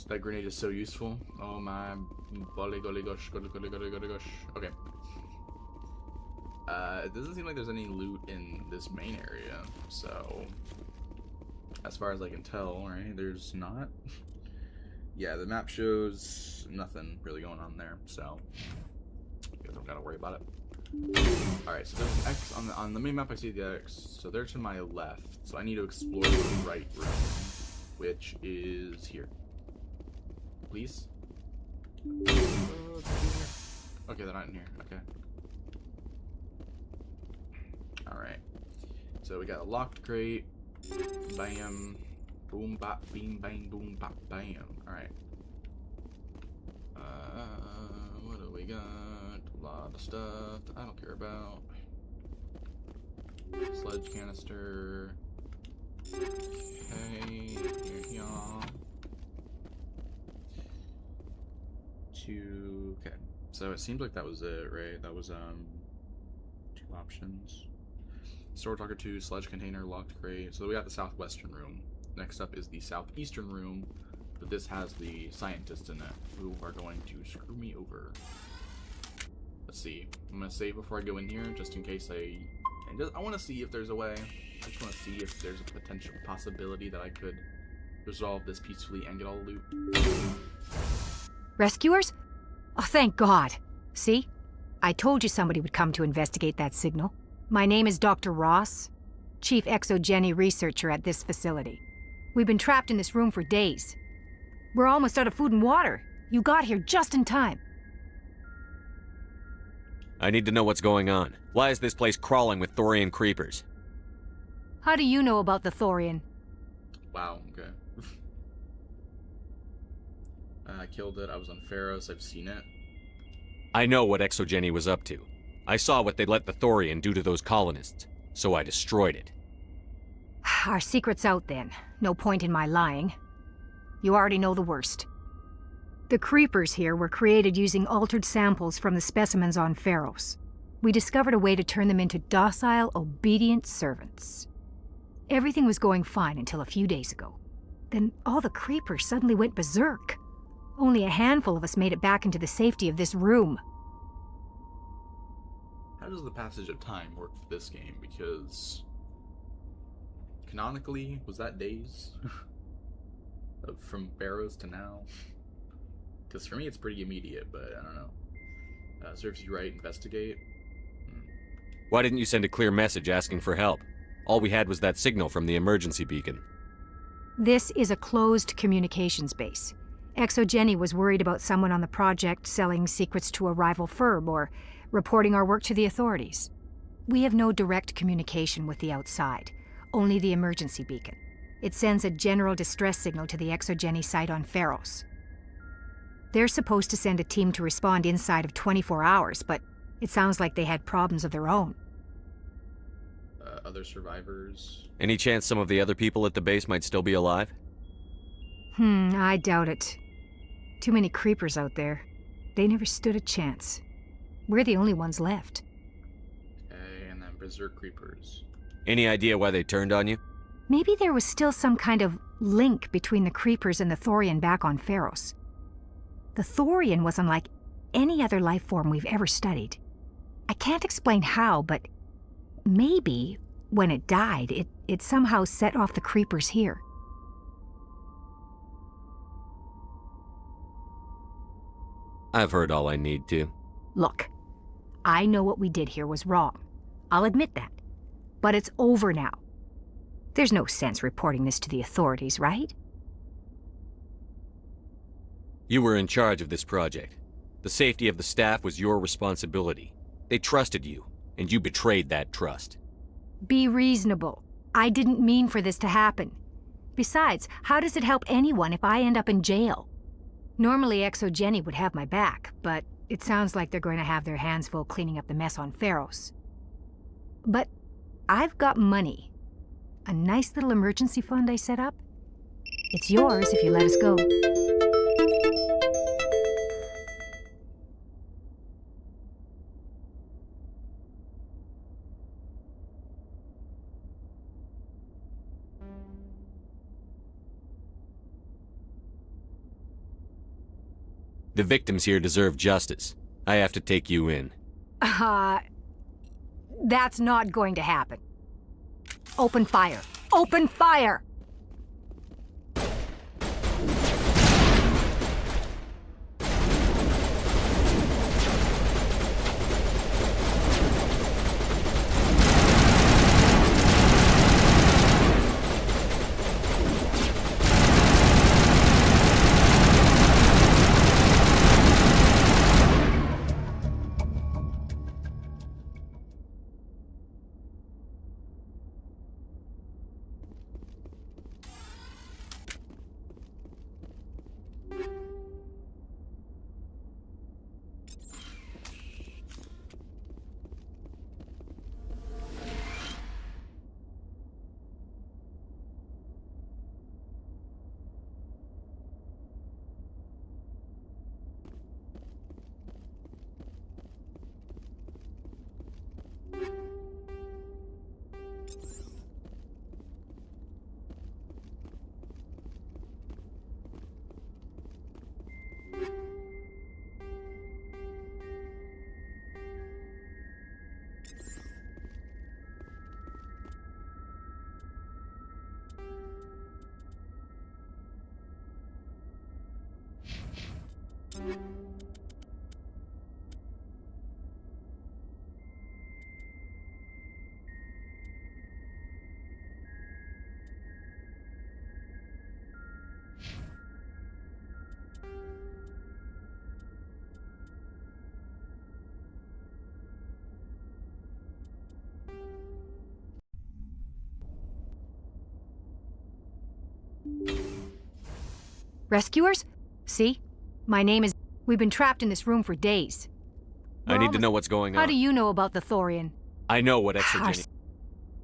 That grenade is so useful. Oh my golly gosh, golly gosh. Okay. It doesn't seem like there's any loot in this main area, so as far as I can tell, right, there's not. Yeah, the map shows nothing really going on there, so I guess I don't gotta worry about it. Alright, so there's an X on the main map. I see the X, so they're to my left, so I need to explore the right room, which is here. Please? Okay, they're not in here. Okay. Alright. So we got a locked crate. Bam. Boom, bop, beam, bang, boom, bop, bam. Alright. What do we got? A lot of stuff that I don't care about. Sledge canister. Okay. Here. Okay, so it seems like that was it, right? That was two options. Store talker 2, sledge container, locked crate. So we got the southwestern room. Next up is the southeastern room, but this has the scientists in it who are going to screw me over. Let's see. I'm gonna save before I go in here, just in case I want to see if there's a way. I just want to see if there's a potential possibility that I could resolve this peacefully and get all the loot. Rescuers? Oh, thank God. See? I told you somebody would come to investigate that signal. My name is Dr. Ross, Chief Exogeny Researcher at this facility. We've been trapped in this room for days. We're almost out of food and water. You got here just in time. I need to know what's going on. Why is this place crawling with Thorian creepers? How do you know about the Thorian? Wow, okay. I killed it. I was on Pharos. I've seen it. I know what Exogeny was up to. I saw what they let the Thorian do to those colonists, so I destroyed it. Our secret's out then. No point in my lying. You already know the worst. The creepers here were created using altered samples from the specimens on Pharos. We discovered a way to turn them into docile, obedient servants. Everything was going fine until a few days ago. Then all the creepers suddenly went berserk. Only a handful of us made it back into the safety of this room. How does the passage of time work for this game? Because canonically, was that days? From Pharos to now? Because for me, it's pretty immediate, but I don't know. Serves you right, investigate. Why didn't you send a clear message asking for help? All we had was that signal from the emergency beacon. This is a closed communications base. ExoGeni was worried about someone on the project selling secrets to a rival firm or reporting our work to the authorities. We have no direct communication with the outside, only the emergency beacon. It sends a general distress signal to the ExoGeni site on Pharos. They're supposed to send a team to respond inside of 24 hours, but it sounds like they had problems of their own. Other survivors? Any chance some of the other people at the base might still be alive? I doubt it. Too many creepers out there. They never stood a chance. We're the only ones left. Okay, and then Berserk Creepers. Any idea why they turned on you? Maybe there was still some kind of link between the creepers and the Thorian back on Pharos. The Thorian was unlike any other life form we've ever studied. I can't explain how, but maybe when it died, it somehow set off the creepers here. I've heard all I need to. Look, I know what we did here was wrong. I'll admit that. But it's over now. There's no sense reporting this to the authorities, right? You were in charge of this project. The safety of the staff was your responsibility. They trusted you, and you betrayed that trust. Be reasonable. I didn't mean for this to happen. Besides, how does it help anyone if I end up in jail? Normally ExoGeni would have my back, but it sounds like they're going to have their hands full cleaning up the mess on Pharos. But I've got money. A nice little emergency fund I set up. It's yours if you let us go. The victims here deserve justice. I have to take you in. That's not going to happen. Open fire. Open fire! Rescuers? See? My name is... We've been trapped in this room for days. I need to know what's going on. How do you know about the Thorian? I know what ExoGeni...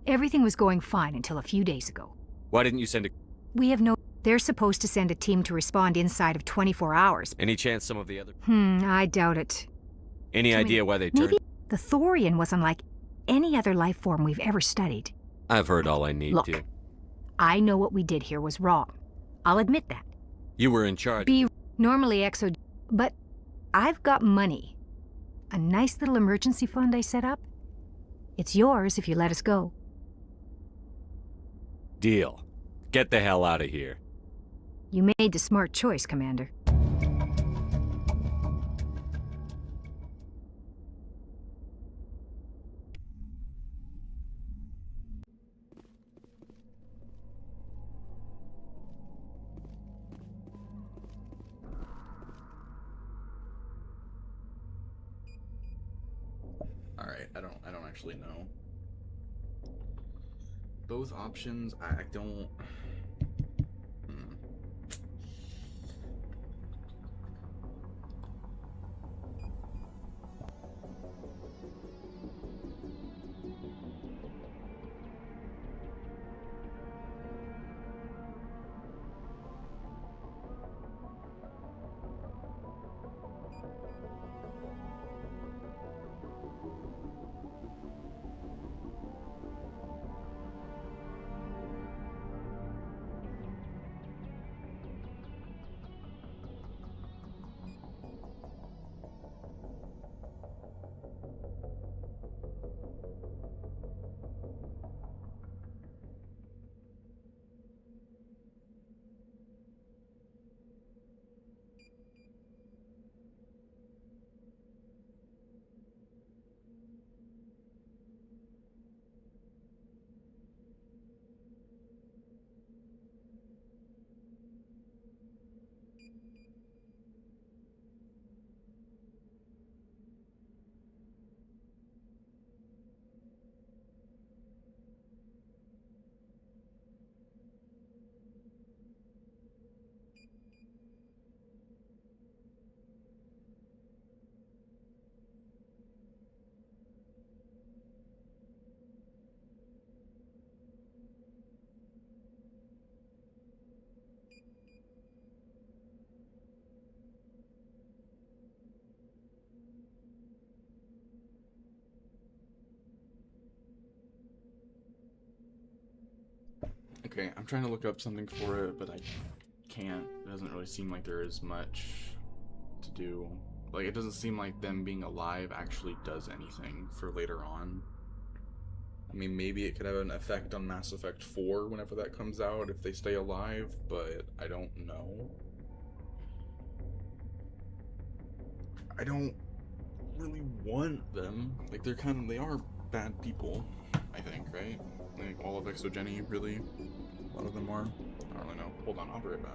Everything was going fine until a few days ago. Why didn't you send a... We have no... They're supposed to send a team to respond inside of 24 hours. Any chance some of the other... I doubt it. Any idea why they turned... Maybe the Thorian was unlike any other life form we've ever studied. I've heard all I need Look, to. I know what we did here was wrong. I'll admit that. You were in charge. Normally Exo... But I've got money. A nice little emergency fund I set up. It's yours if you let us go. Deal. Get the hell out of here. You made the smart choice, Commander. I don't actually know. Both options, I don't. Okay, I'm trying to look up something for it, but I can't. It doesn't really seem like there is much to do. Like, it doesn't seem like them being alive actually does anything for later on. I mean, maybe it could have an effect on Mass Effect 4 whenever that comes out if they stay alive, but I don't know. I don't really want them. Like, they are bad people, I think, right? Like, all of Exogeny, really? A lot of them are. I don't really know. Hold on, I'll be right back.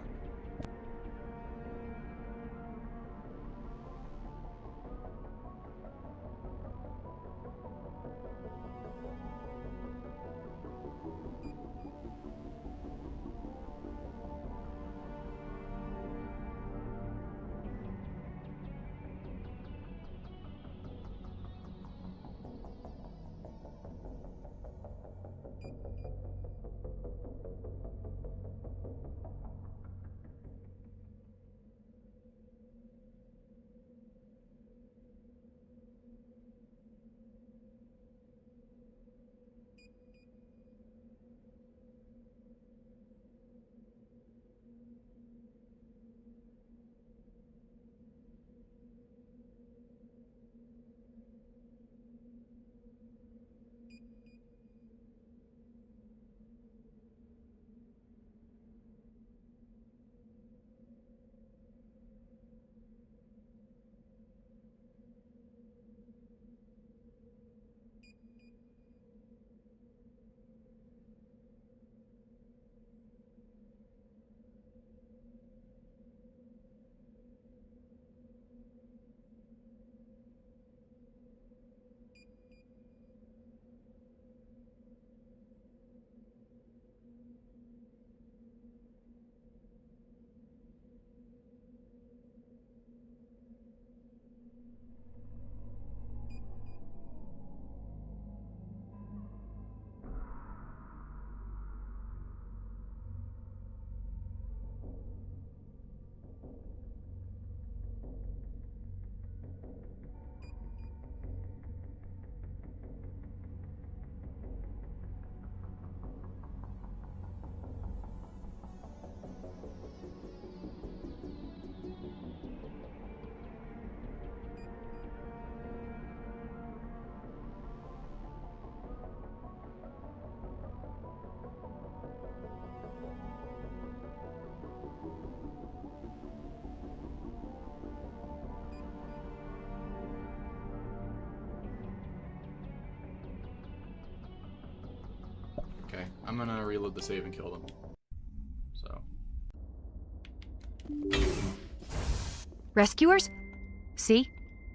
Okay, I'm gonna reload the save and kill them. So. Rescuers? See?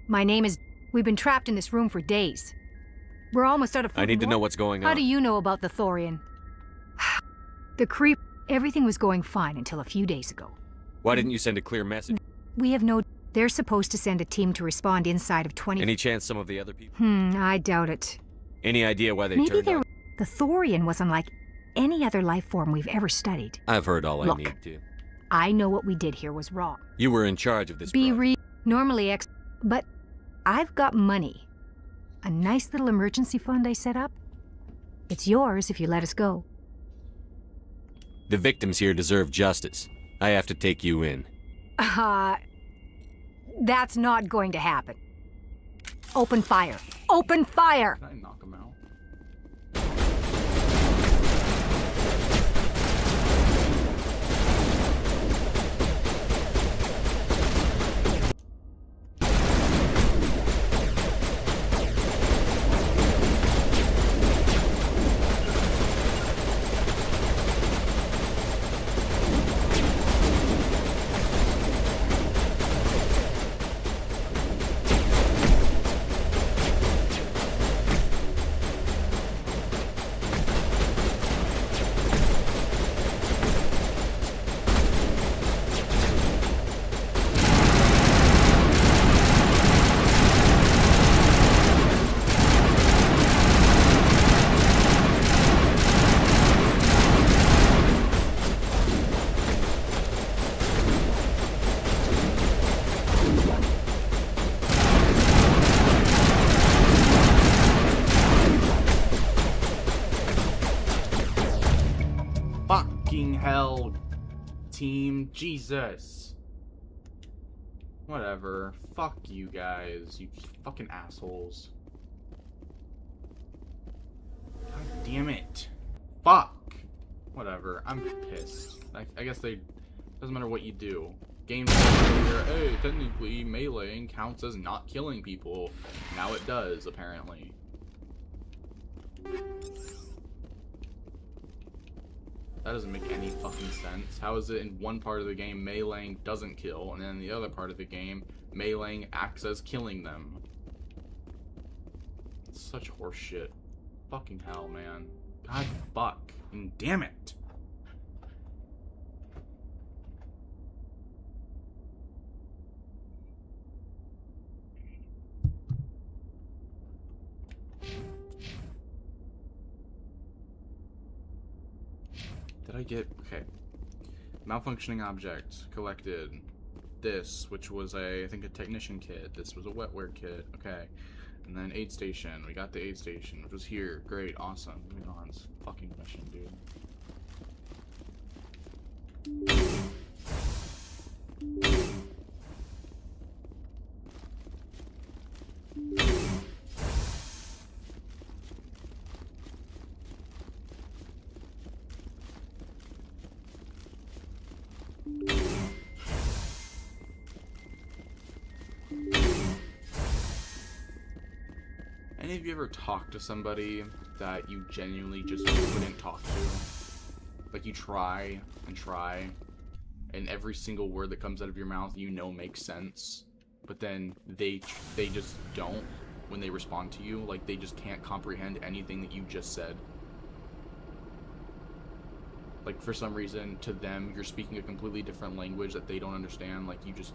My name is... We've been trapped in this room for days. We're almost out of food. I need and to know water. what's going How on. do you know about the Thorian? The creep. Everything was going fine until a few days ago. Why didn't you send a clear message? We have no. They're supposed to send a team to respond inside of 20. Any chance some of the other people? I doubt it. Any idea why they Maybe turned they're. on? The Thorian was unlike any other life form we've ever studied. I've heard all Look. I need to. I know what we did here was wrong. You were in charge of this Be project. normally but I've got money. A nice little emergency fund I set up. It's yours if you let us go. The victims here deserve justice. I have to take you in. That's not going to happen. Open fire. Open fire! Can I knock him out? Fucking hell, team. Jesus. Whatever. Fuck you guys. You fucking assholes. God damn it. Fuck. Whatever. I'm pissed. I guess they... Doesn't matter what you do. Games here, hey, technically meleeing counts as not killing people. Now it does, apparently. That doesn't make any fucking sense. How is it in one part of the game meleeing doesn't kill, and then in the other part of the game meleeing acts as killing them? It's such horseshit. Fucking hell, man. God fuck. And damn it. Did I get... Okay. Malfunctioning object. Collected. This, which was I think a technician kit. This was a wetware kit. Okay. And then aid station. We got the aid station, which was here. Great. Awesome. Moving on. This fucking mission, dude. Any of you ever talked to somebody that you genuinely just couldn't talk to? Like you try, and every single word that comes out of your mouth you know makes sense, but then they just don't when they respond to you. Like they just can't comprehend anything that you just said. Like for some reason to them you're speaking a completely different language that they don't understand. Like you just...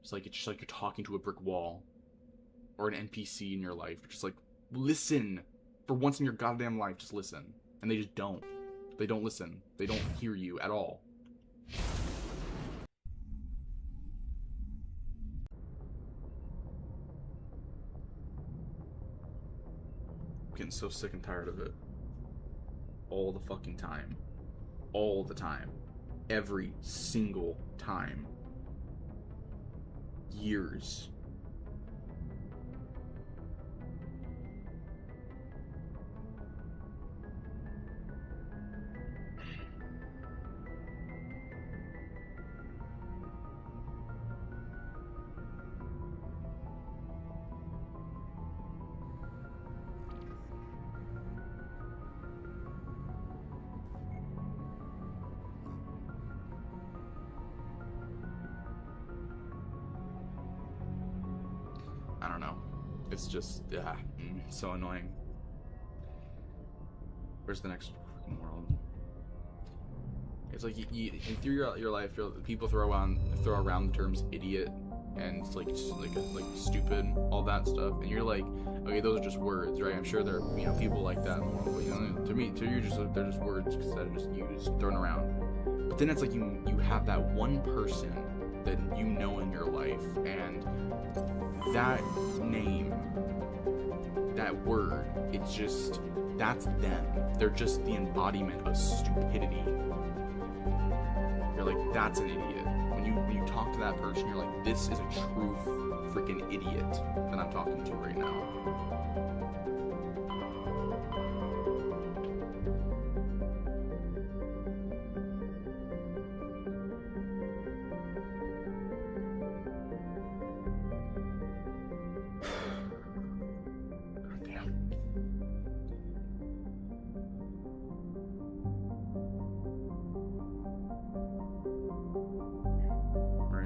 It's just like you're talking to a brick wall. Or an NPC in your life. Just like, listen. For once in your goddamn life, just listen. And they just don't. They don't listen. They don't hear you at all. I'm getting so sick and tired of it. All the fucking time. All the time. Every single time. Years. I don't know. It's just, so annoying. Where's the next freaking world? It's like you through your life, people throw around the terms idiot and like stupid, all that stuff, and you're like, okay, those are just words, right? I'm sure there are people like that in the world, but to me, they're just words that are just used, thrown around. But then it's like you have that one person that you know in your life, and that name, that word, it's just, that's them. They're just the embodiment of stupidity. You're like, that's an idiot. When you talk to that person, you're like, this is a true freaking idiot that I'm talking to right now.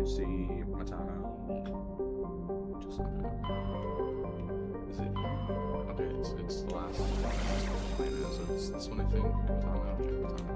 See Matano. Just like that. Is it? Okay, it's the last planet, so it's this one, I think. Matano. Okay, Matano.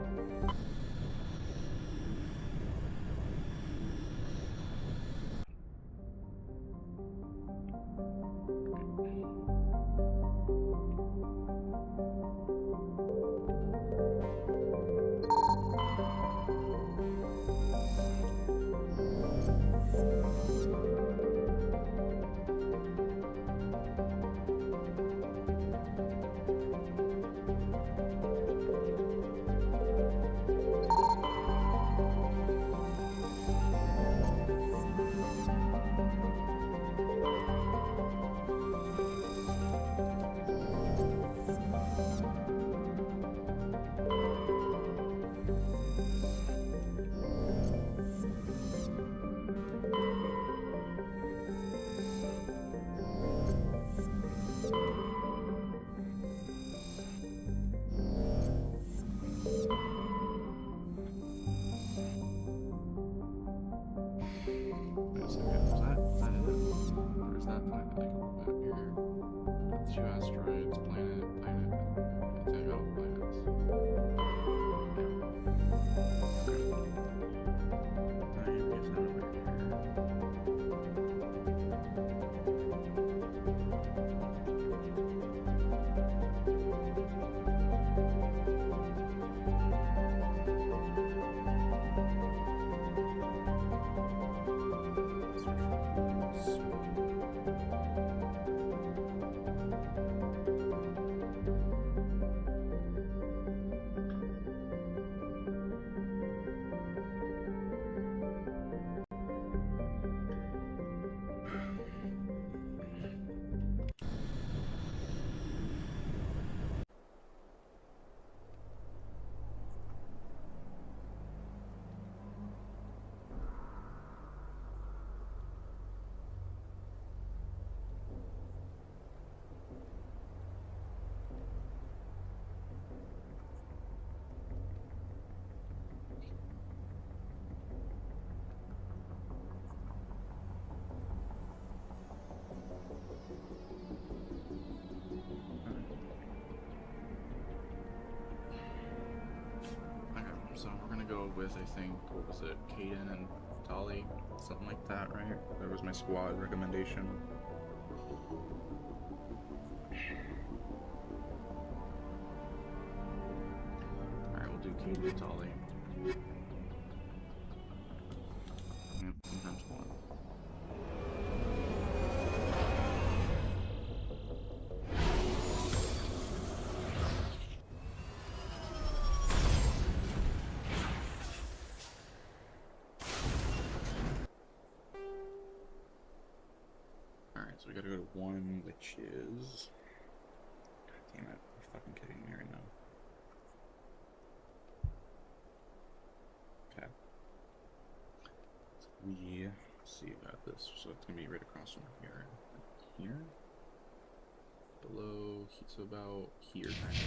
Two asteroids, planet, take all planets. So we're gonna go with, I think, what was it, Kaidan and Tali, something like that, right? That was my squad recommendation. Alright, we'll do Kaidan and Tali. Yep, sometimes one. So we gotta go to one, which is... God damn it, you're fucking kidding me right now. Okay. So we see about this, so it's gonna be right across from here. Here? Below, so about here, kind of.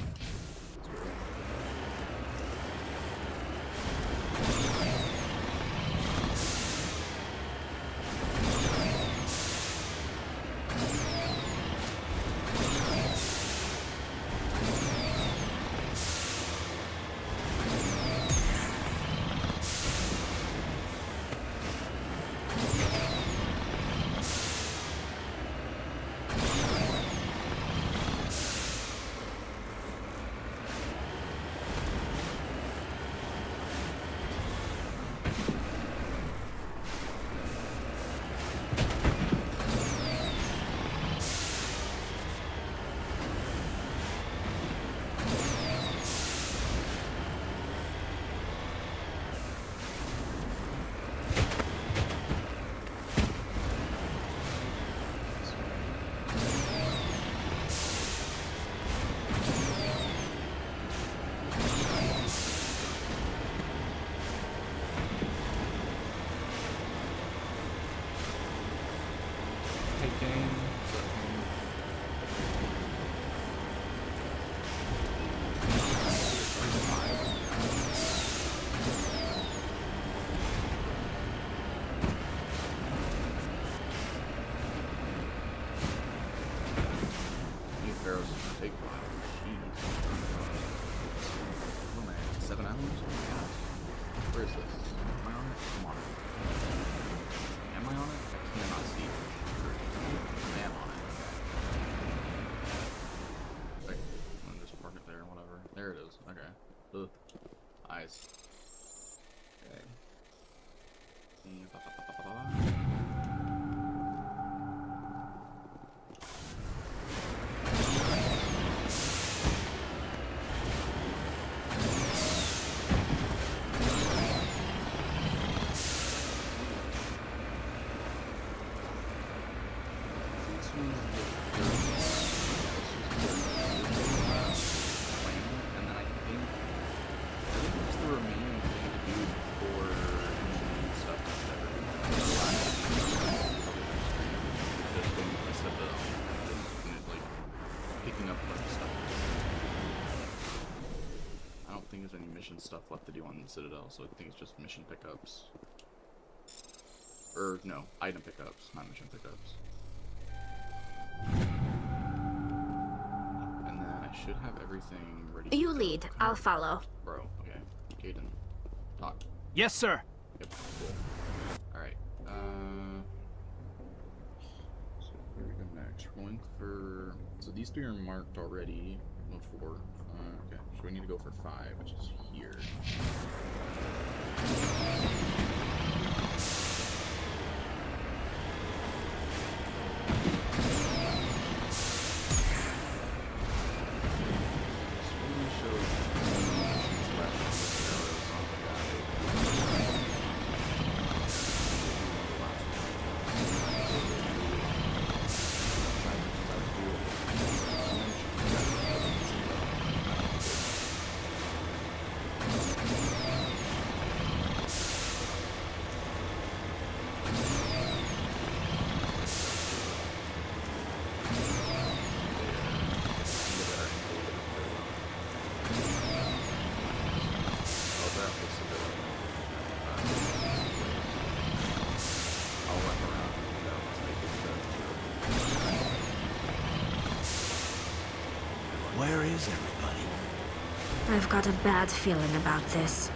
mission stuff left to do on the Citadel, so I think it's just mission pickups. Or, no, item pickups, not mission pickups. And then I should have everything ready. You lead. I'll follow. Bro, okay. Caden, talk. Yes, sir. Yep, cool. Alright, so where do we go next? We're going for... So these 3 are marked already. No, 4. Okay, so we need to go for 5, which is here. Where is everybody? I've got a bad feeling about this.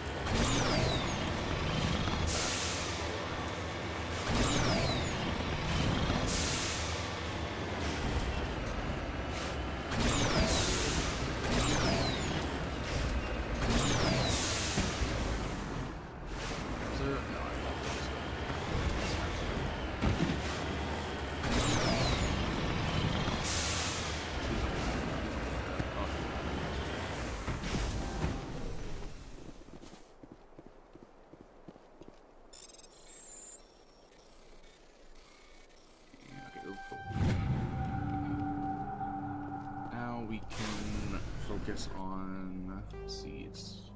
Focus on, let's see, it's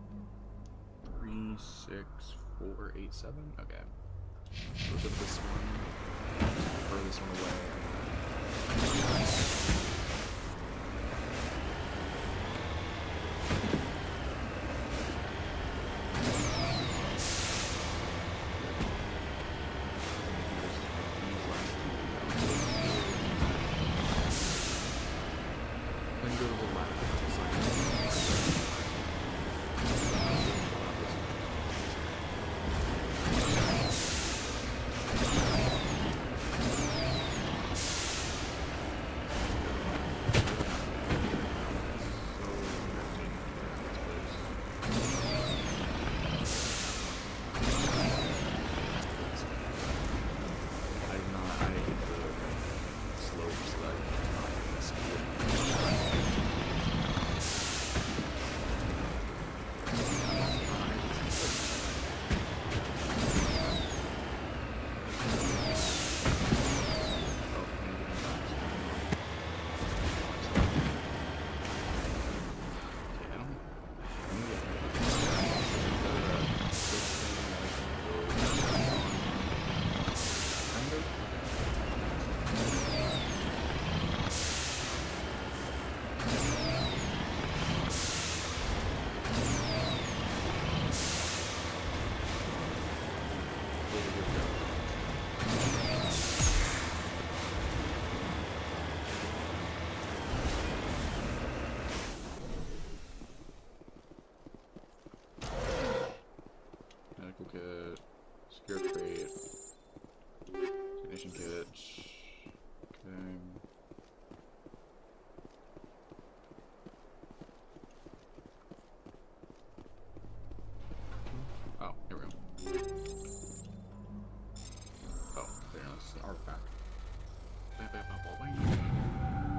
3, 6, 4, 8, 7. Okay. Look at this one. Throw this one away. Then go to the left. Medical kit, secure crate, technician kit. Okay. Oh, here we go. Oh, there, it's an artifact.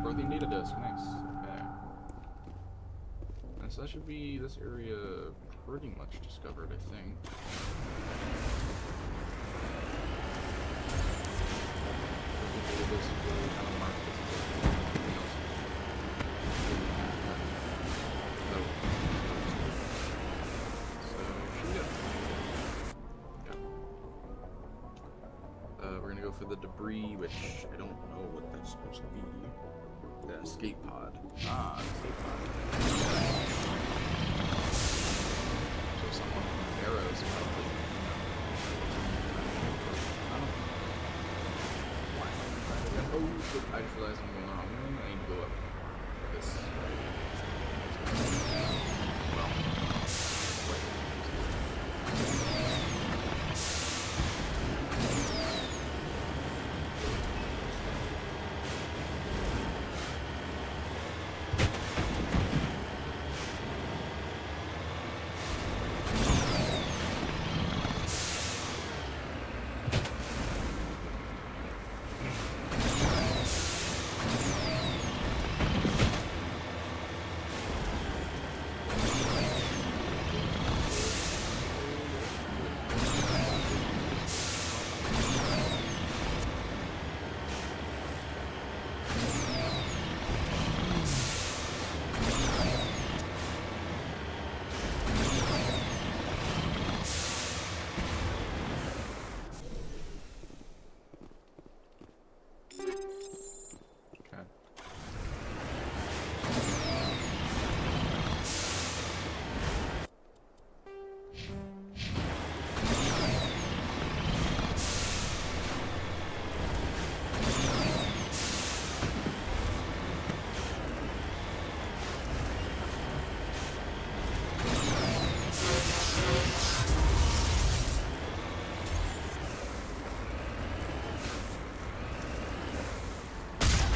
Birthing data disk, nice. Okay. And so that should be this area pretty much discovered, I think. We're gonna go for the debris, which I don't know what that's supposed to be. The escape pod. Ah, escape pod. someone with arrows, probably. I don't know. Why am I trying to get... Oh, shit, I just realized I'm going on. I need to go up this.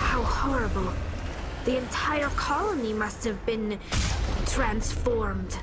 Well, horrible. The entire colony must have been transformed.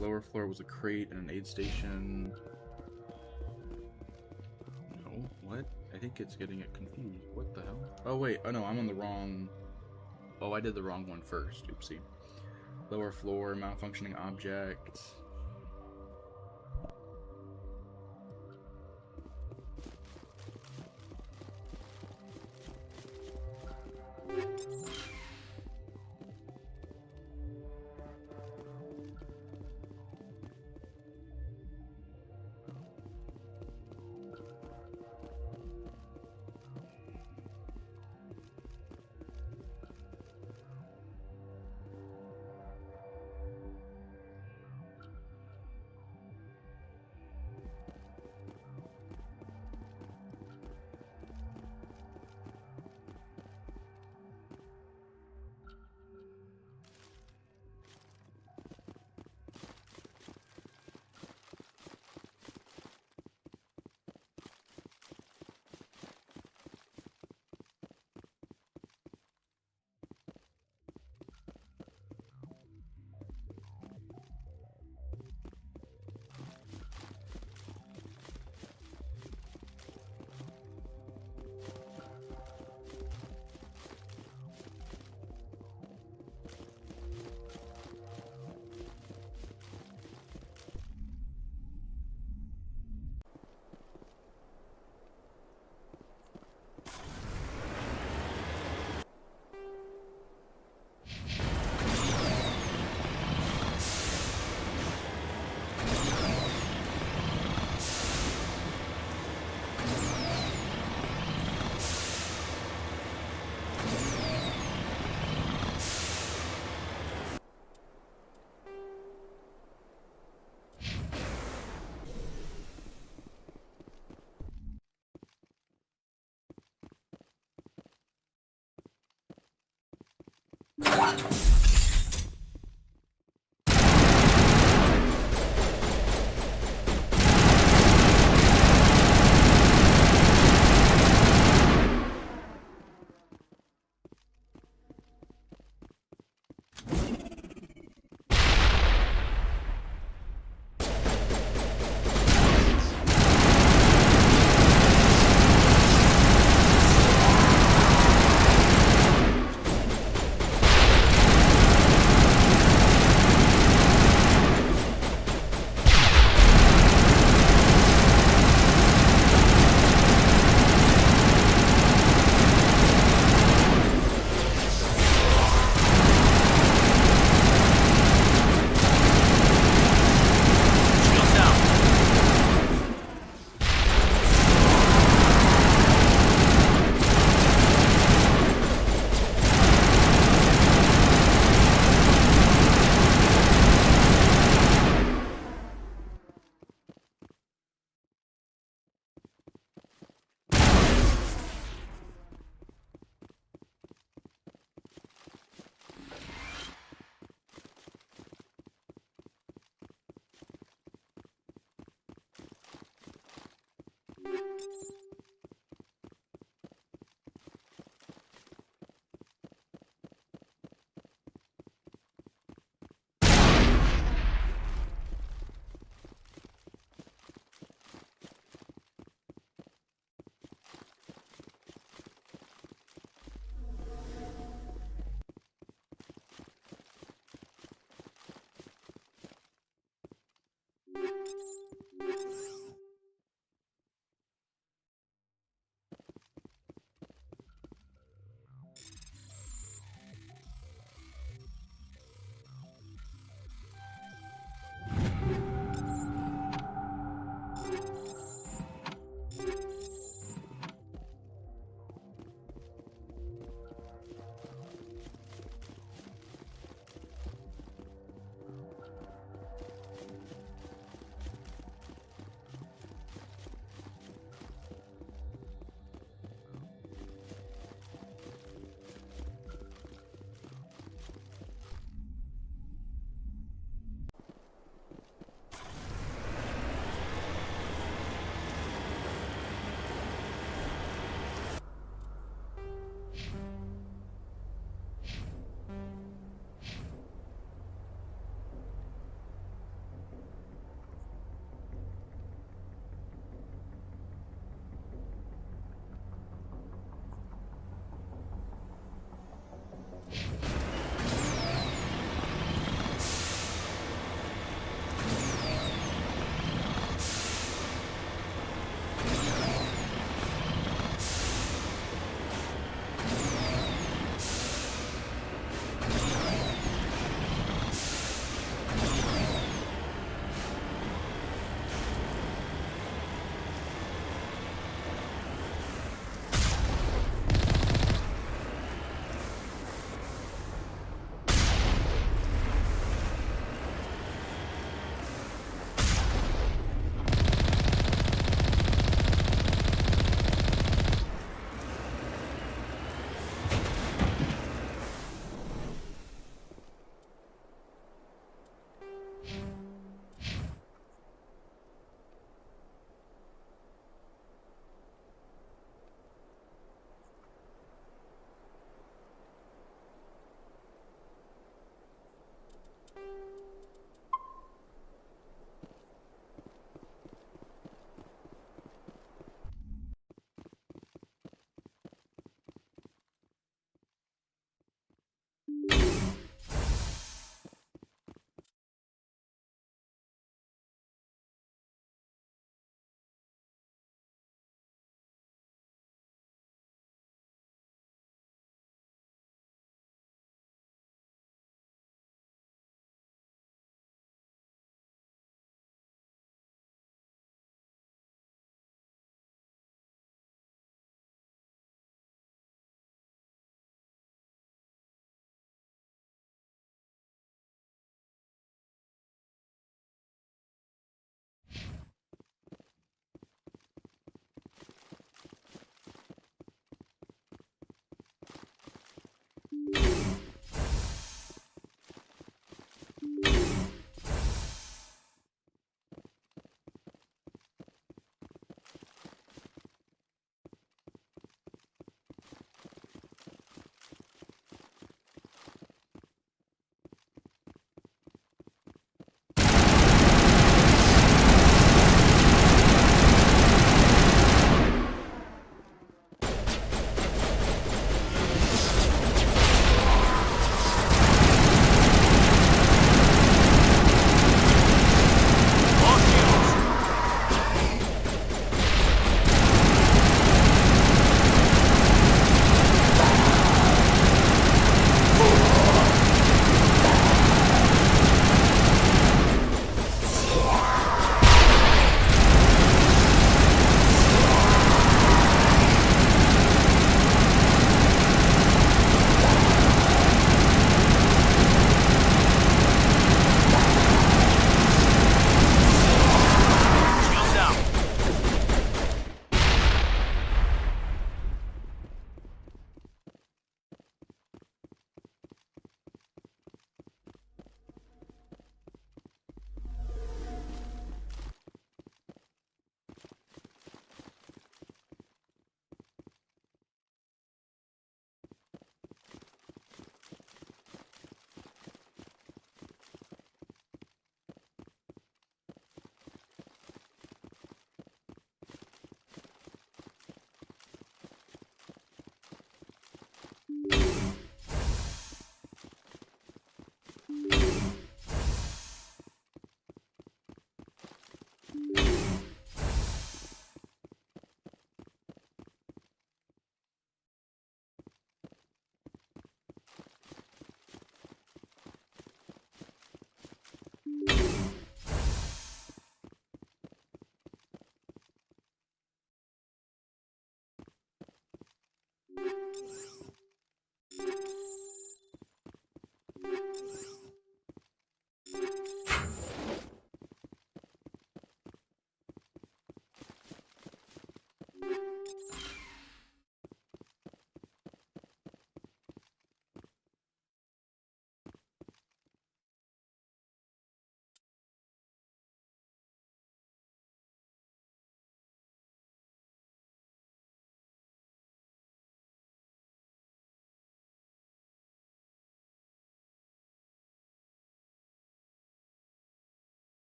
Lower floor was a crate and an aid station. No, what? I think it's getting it confused. What the hell? Oh wait, oh no, I'm on the wrong... Oh, I did the wrong one first. Oopsie. Lower floor, malfunctioning object.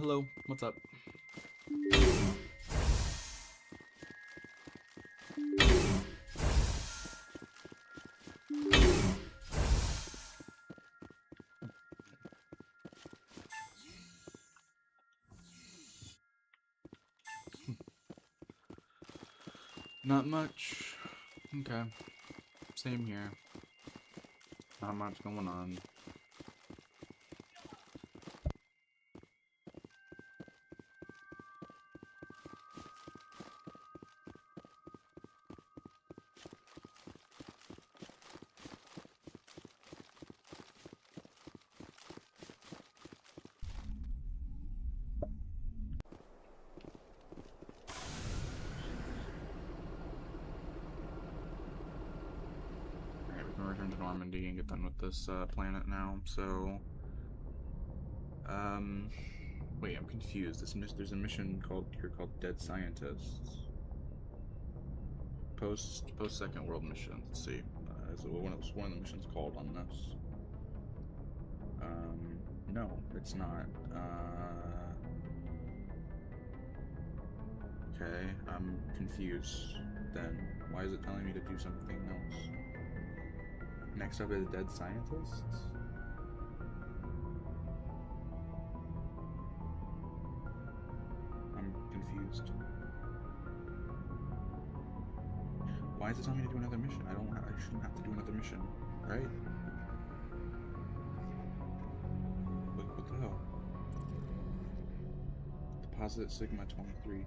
Hello, what's up? Not much. Okay. Same here. Not much going on. Return to Normandy and get done with this planet now. So, wait, I'm confused. There's a mission called Dead Scientists. Post Second World mission. Let's see. Is it one of the missions called on this? No, it's not. Okay, I'm confused. Then why is it telling me to do something else? Next up is Dead Scientists. I'm confused. Why is it telling me to do another mission? I shouldn't have to do another mission, right? What the hell? Deposit Sigma 23.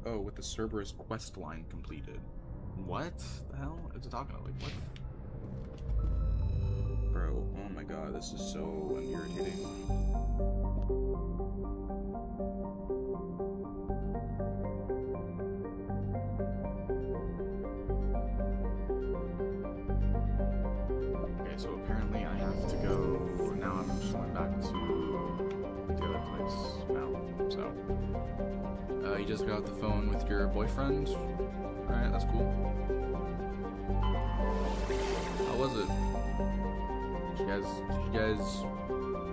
Oh, with the Cerberus quest line completed. What the hell is it talking about? Like, what? Bro, oh my god, this is so irritating. Okay, so apparently I have to go. Now I'm just going back to the other place now, so. You just got off the phone with your boyfriend? Alright, that's cool. How was it? Did you guys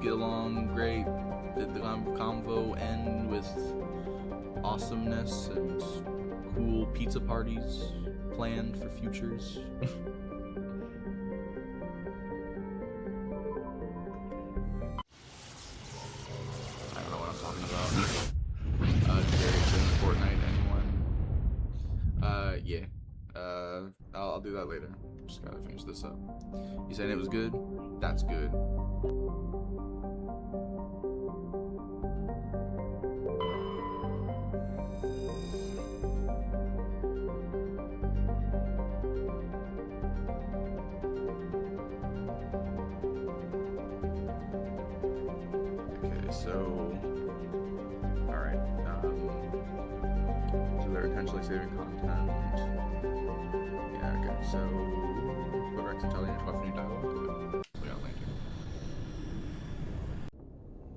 get along great? Did the convo end with awesomeness and cool pizza parties planned for futures? I don't know what I'm talking about. Fortnite, anyone? Yeah. I'll do that later. Just gotta finish this up. You said it was good? That's good. Okay, so... Alright, so they're intentionally saving content. Yeah, okay, so... What Rex and Tully and new dialogue? So we got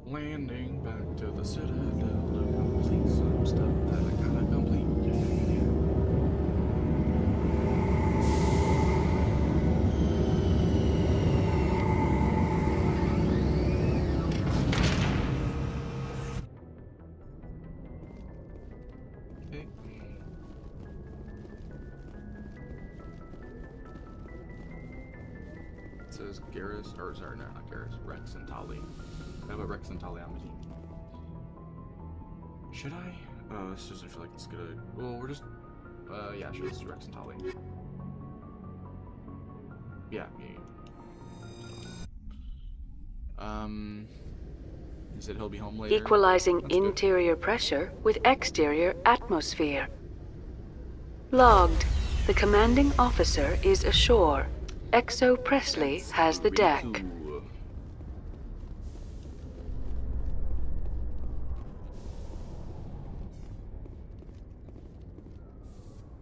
landing back to the Citadel to complete some stuff that I gotta complete. Says Garrus, or sorry, no, not Garrus, Rex and Tali. I have a Rex and Tali on my team. Should I? Oh, this doesn't feel like it's good. Well, we're just, yeah, sure, let's do Rex and Tali. Yeah. He said he'll be home later. Equalizing interior pressure with exterior atmosphere. Logged. The commanding officer is ashore. Exo Presley has the deck.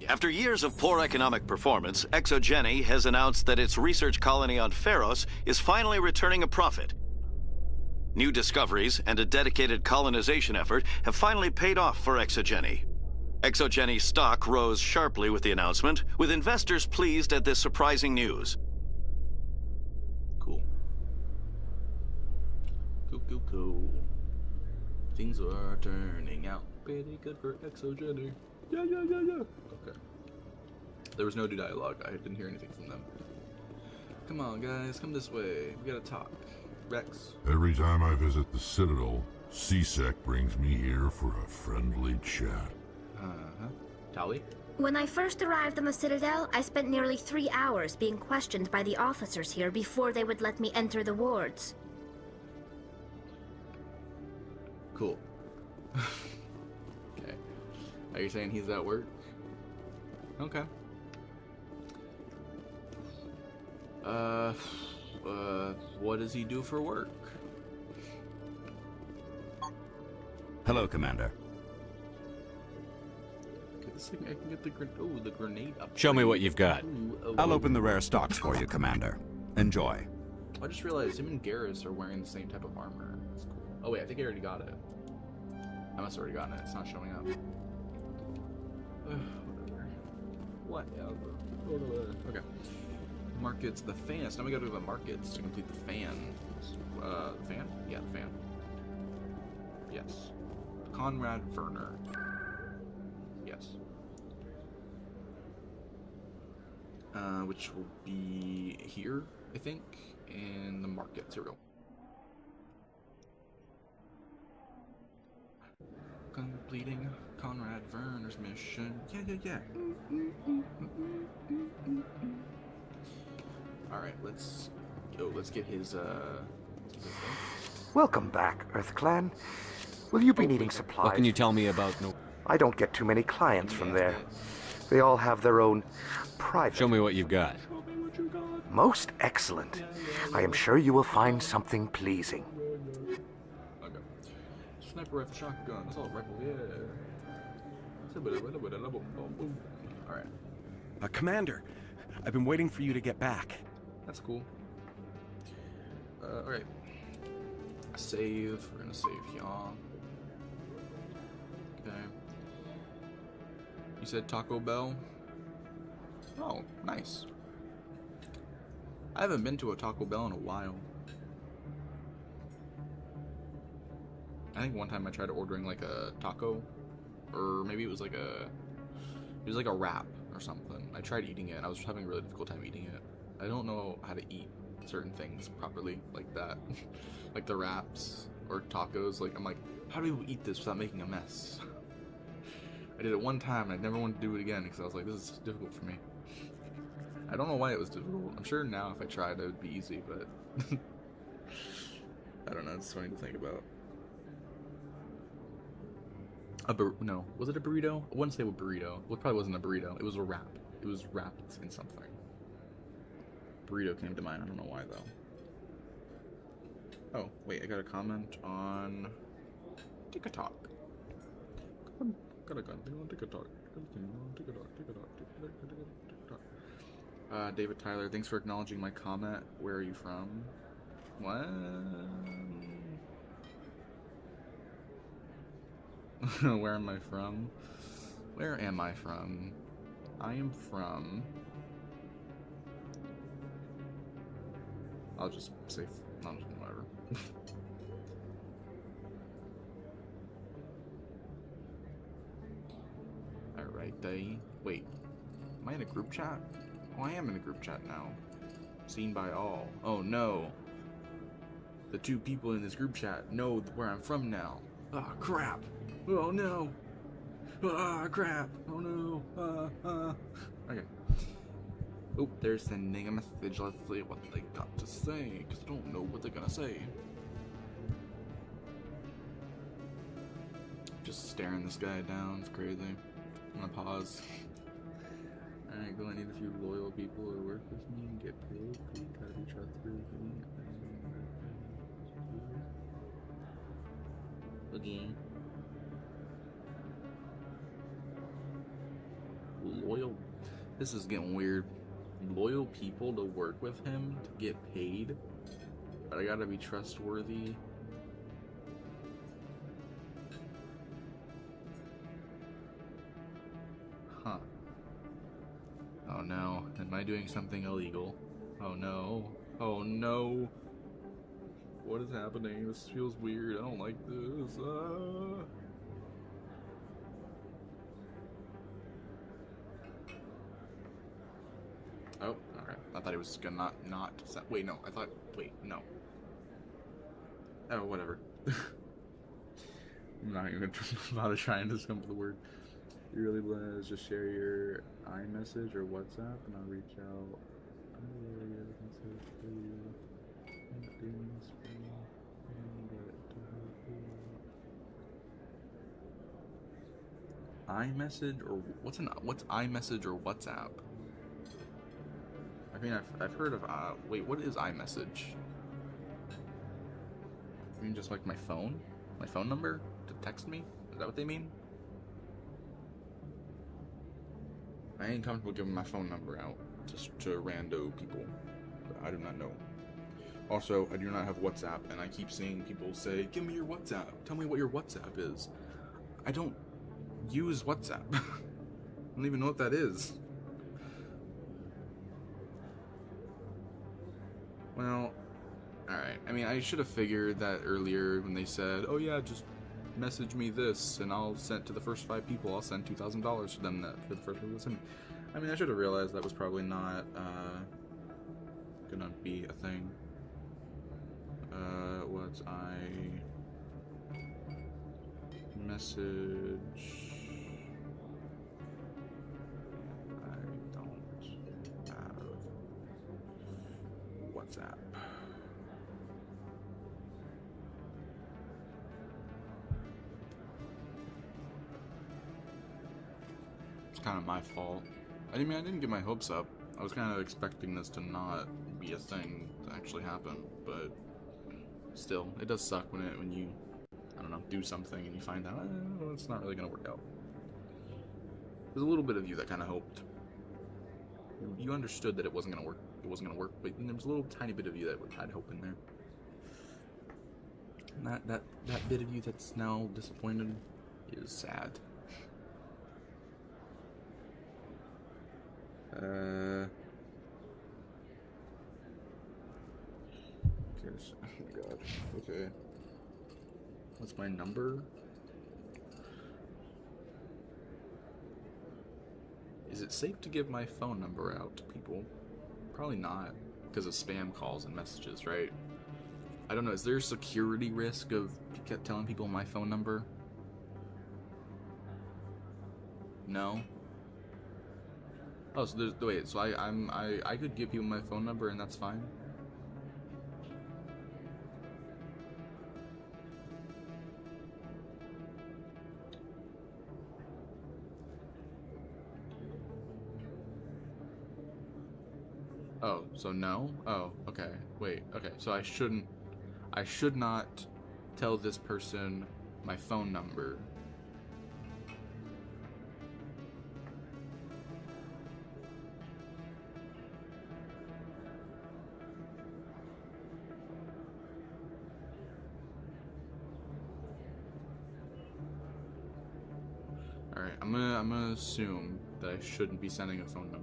After years of poor economic performance, ExoGeni has announced that its research colony on Feros is finally returning a profit. New discoveries and a dedicated colonization effort have finally paid off for ExoGeni. ExoGeni's stock rose sharply with the announcement, with investors pleased at this surprising news. Cool. Cool. Things are turning out pretty good for ExoGeni. Yeah. Okay. There was no new dialogue. I didn't hear anything from them. Come on, guys. Come this way. We gotta talk. Rex. Every time I visit the Citadel, CSEC brings me here for a friendly chat. Tali? When I first arrived on the Citadel, I spent nearly 3 hours being questioned by the officers here before they would let me enter the wards. Cool. Okay. Are you saying he's at work? Okay. What does he do for work? Hello, Commander. Okay, this thing, I can get the grenade up. Show me what you've got. I'll open the rare stocks for you, Commander. Enjoy. I just realized him and Garrus are wearing the same type of armor. That's cool. Oh wait, I think I already got it. I must have already gotten it. It's not showing up. Whatever. Okay. Markets, the fans. Now we gotta do the markets to complete the fans. The fan? Yeah, the fan. Yes. Conrad Werner. Yes. Which will be here, I think, in the markets. Here we go. Completing Conrad Werner's mission. Yeah. Alright, let's get his Welcome back, EarthClan. Will you be needing supplies? What can you tell me about no... I don't get too many clients from there. They all have their own private... Show me what you've got. Most excellent. I am sure you will find something pleasing. Okay. Sniper rifle, shotgun, assault rifle, yeah. Alright. Commander, I've been waiting for you to get back. That's cool. Alright. Save. We're gonna save here. Okay. You said Taco Bell? Oh, nice. I haven't been to a Taco Bell in a while. I think one time I tried ordering like a taco, or maybe it was like a wrap or something. I tried eating it and I was having a really difficult time eating it. I don't know how to eat certain things properly like that. Like the wraps or tacos. Like, I'm like, how do we eat this without making a mess? I did it one time and I never wanted to do it again because I was like, this is difficult for me. I don't know why it was difficult. I'm sure now if I tried it would be easy, but I don't know, it's funny to think about. No, was it a burrito? I wouldn't say a burrito. Well, it probably wasn't a burrito. It was a wrap. It was wrapped in something. Burrito came to mind. I don't know why though. Oh, wait, I got a comment on TikTok. Got a gun on TikTok. David Tyler, thanks for acknowledging my comment. Where are you from? What? Where am I from? Where am I from? I am from... I'll just say... I'm just whatever. Alright, wait. Am I in a group chat? Oh, I am in a group chat now. Seen by all. Oh no. The two people in this group chat know where I'm from now. Ah, crap. Oh no. Ah, crap. Oh no. Okay. Oh, they're sending a message. Let's see what they got to say, because I don't know what they're gonna say. Just staring this guy down. It's crazy. I'm gonna pause. Alright, go. I need a few loyal people to work with me and get paid. You gotta be trustworthy. Again. Loyal. This is getting weird. Loyal people to work with him to get paid. But I gotta be trustworthy. Huh. Oh no. Am I doing something illegal? Oh no. Oh no. What is happening? This feels weird. I don't like this. Oh, alright. I thought he was gonna not wait, no. I thought, wait, no. Oh, whatever. I'm not even about to try and just come up with the word. You really want to just share your iMessage or WhatsApp, and I'll reach out. iMessage or what's iMessage or WhatsApp? I mean, I've heard of wait, what is iMessage? I mean, just like my phone number to text me? Is that what they mean? I ain't comfortable giving my phone number out just to rando people. I do not know. Also, I do not have WhatsApp, and I keep seeing people say, "Give me your WhatsApp. Tell me what your WhatsApp is." I don't use WhatsApp. I don't even know what that is. Well, alright. I mean, I should have figured that earlier when they said, "Oh yeah, just message me this, and I'll send to the first 5 people. I'll send $2,000 to them for the first people to send me." I mean, I should have realized that was probably not gonna be a thing. What's iMessage? I don't have WhatsApp. It's kind of my fault. I didn't get my hopes up. I was kind of expecting this to not be a thing to actually happen, but still, it does suck when you, I don't know, do something and you find out well, it's not really gonna work out. There's a little bit of you that kind of hoped. You understood that it wasn't gonna work. But there was a little tiny bit of you that had hope in there. And that bit of you that's now disappointed is sad. Okay. Oh my god. Okay. What's my number? Is it safe to give my phone number out to people? Probably not, because of spam calls and messages, right? I don't know, is there a security risk of telling people my phone number? No? Oh, so there's, wait, so I could give people my phone number and that's fine? Oh, so no? Oh, okay. Wait, okay. So I should not tell this person my phone number. Alright, I'm gonna assume that I shouldn't be sending a phone number.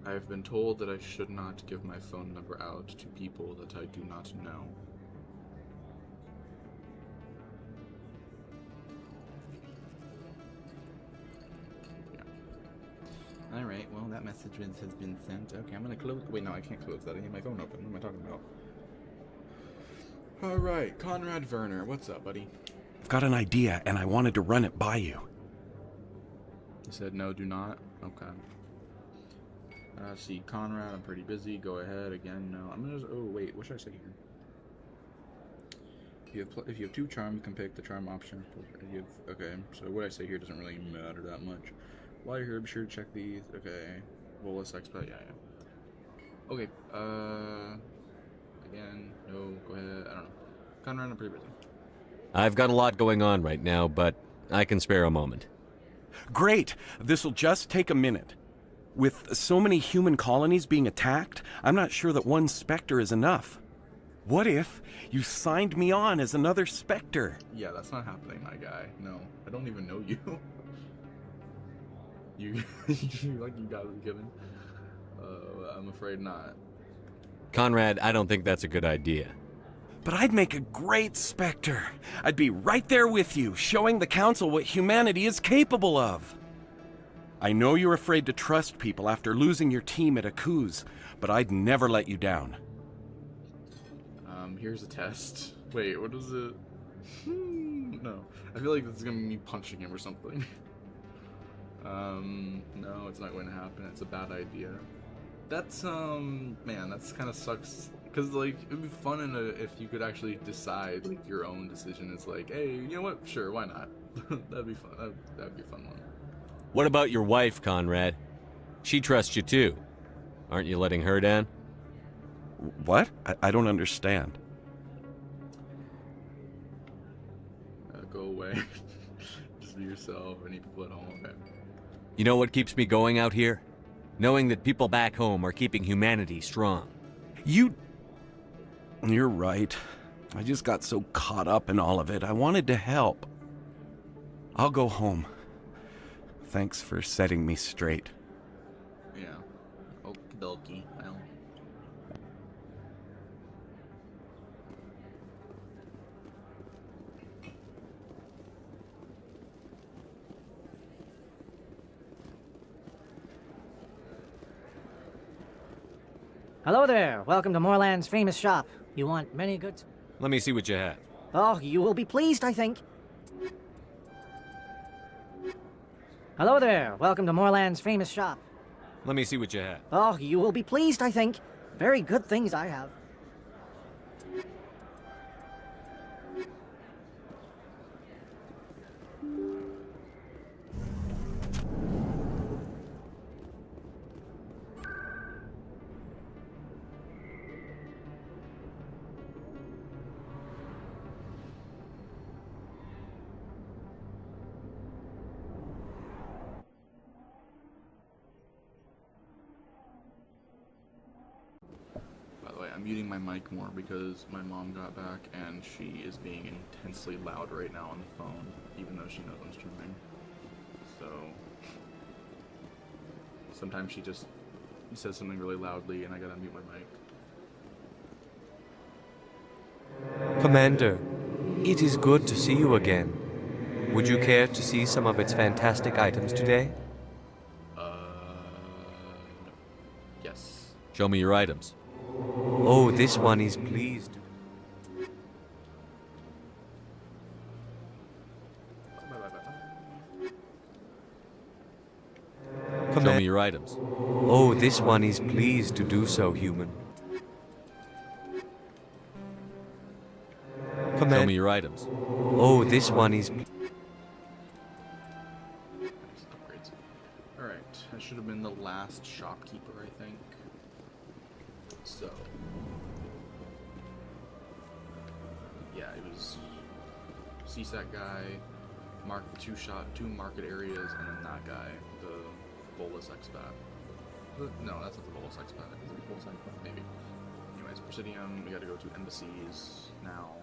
I've been told that I should not give my phone number out to people that I do not know. Yeah. Alright, well that message has been sent. Okay, I'm gonna close. Wait, no, I can't close that. I need my phone open. What am I talking about? Alright, Conrad Werner. What's up, buddy? I've got an idea, and I wanted to run it by you. You said no, do not? Okay. See, Conrad, I'm pretty busy. Go ahead. Again, no. I'm gonna just, oh, wait, what should I say here? If you have 2 charm, you can pick the charm option. Okay, so what I say here doesn't really matter that much. While you're here, be sure to check these. Okay. Well, let's expect, yeah. Okay, again, no, go ahead. I don't know. Conrad, I'm pretty busy. I've got a lot going on right now, but I can spare a moment. Great! This'll just take a minute. With so many human colonies being attacked, I'm not sure that one Spectre is enough. What if you signed me on as another Spectre? Yeah, that's not happening, my guy. No, I don't even know you. You gotta be kidding. I'm afraid not. Conrad, I don't think that's a good idea. But I'd make a great Spectre. I'd be right there with you, showing the Council what humanity is capable of. I know you're afraid to trust people after losing your team at Akuz, but I'd never let you down. Here's a test. Wait, what is it? No. I feel like this is gonna be me punching him or something. No, it's not going to happen. It's a bad idea. That's, man, that's kind of sucks. Because, like, it would be fun if you could actually decide, like, your own decision is like, hey, you know what? Sure, why not? That'd be fun. That'd be a fun one. What about your wife, Conrad? She trusts you too. Aren't you letting her down? What? I don't understand. Go away. Just be yourself. Any people at home. Okay. You know what keeps me going out here? Knowing that people back home are keeping humanity strong. You're right. I just got so caught up in all of it. I wanted to help. I'll go home. Thanks for setting me straight. Yeah. Okie dokie. Well. Hello there. Welcome to Moorland's famous shop. You want many goods? Let me see what you have. Oh, you will be pleased, I think. Hello there. Welcome to Moorland's famous shop. Let me see what you have. Oh, you will be pleased, I think. Very good things I have. I'm muting my mic more because my mom got back and she is being intensely loud right now on the phone, even though she knows I'm streaming. So sometimes she just says something really loudly and I gotta mute my mic. Commander, it is good to see you again. Would you care to see some of its fantastic items today? Yes. Show me your items. Oh, this one is pleased. Show me your items. Oh, this one is pleased to do so, human. Show me your items. Oh, this one is... Alright, I should have been the last shopkeeper, I think. So... yeah, it was CSAT guy, two market areas, and then that guy, the Bolus expat. No, that's not the Bolus expat. Is it the Bolus expat? Maybe. Anyways, Presidium, we gotta go to embassies now.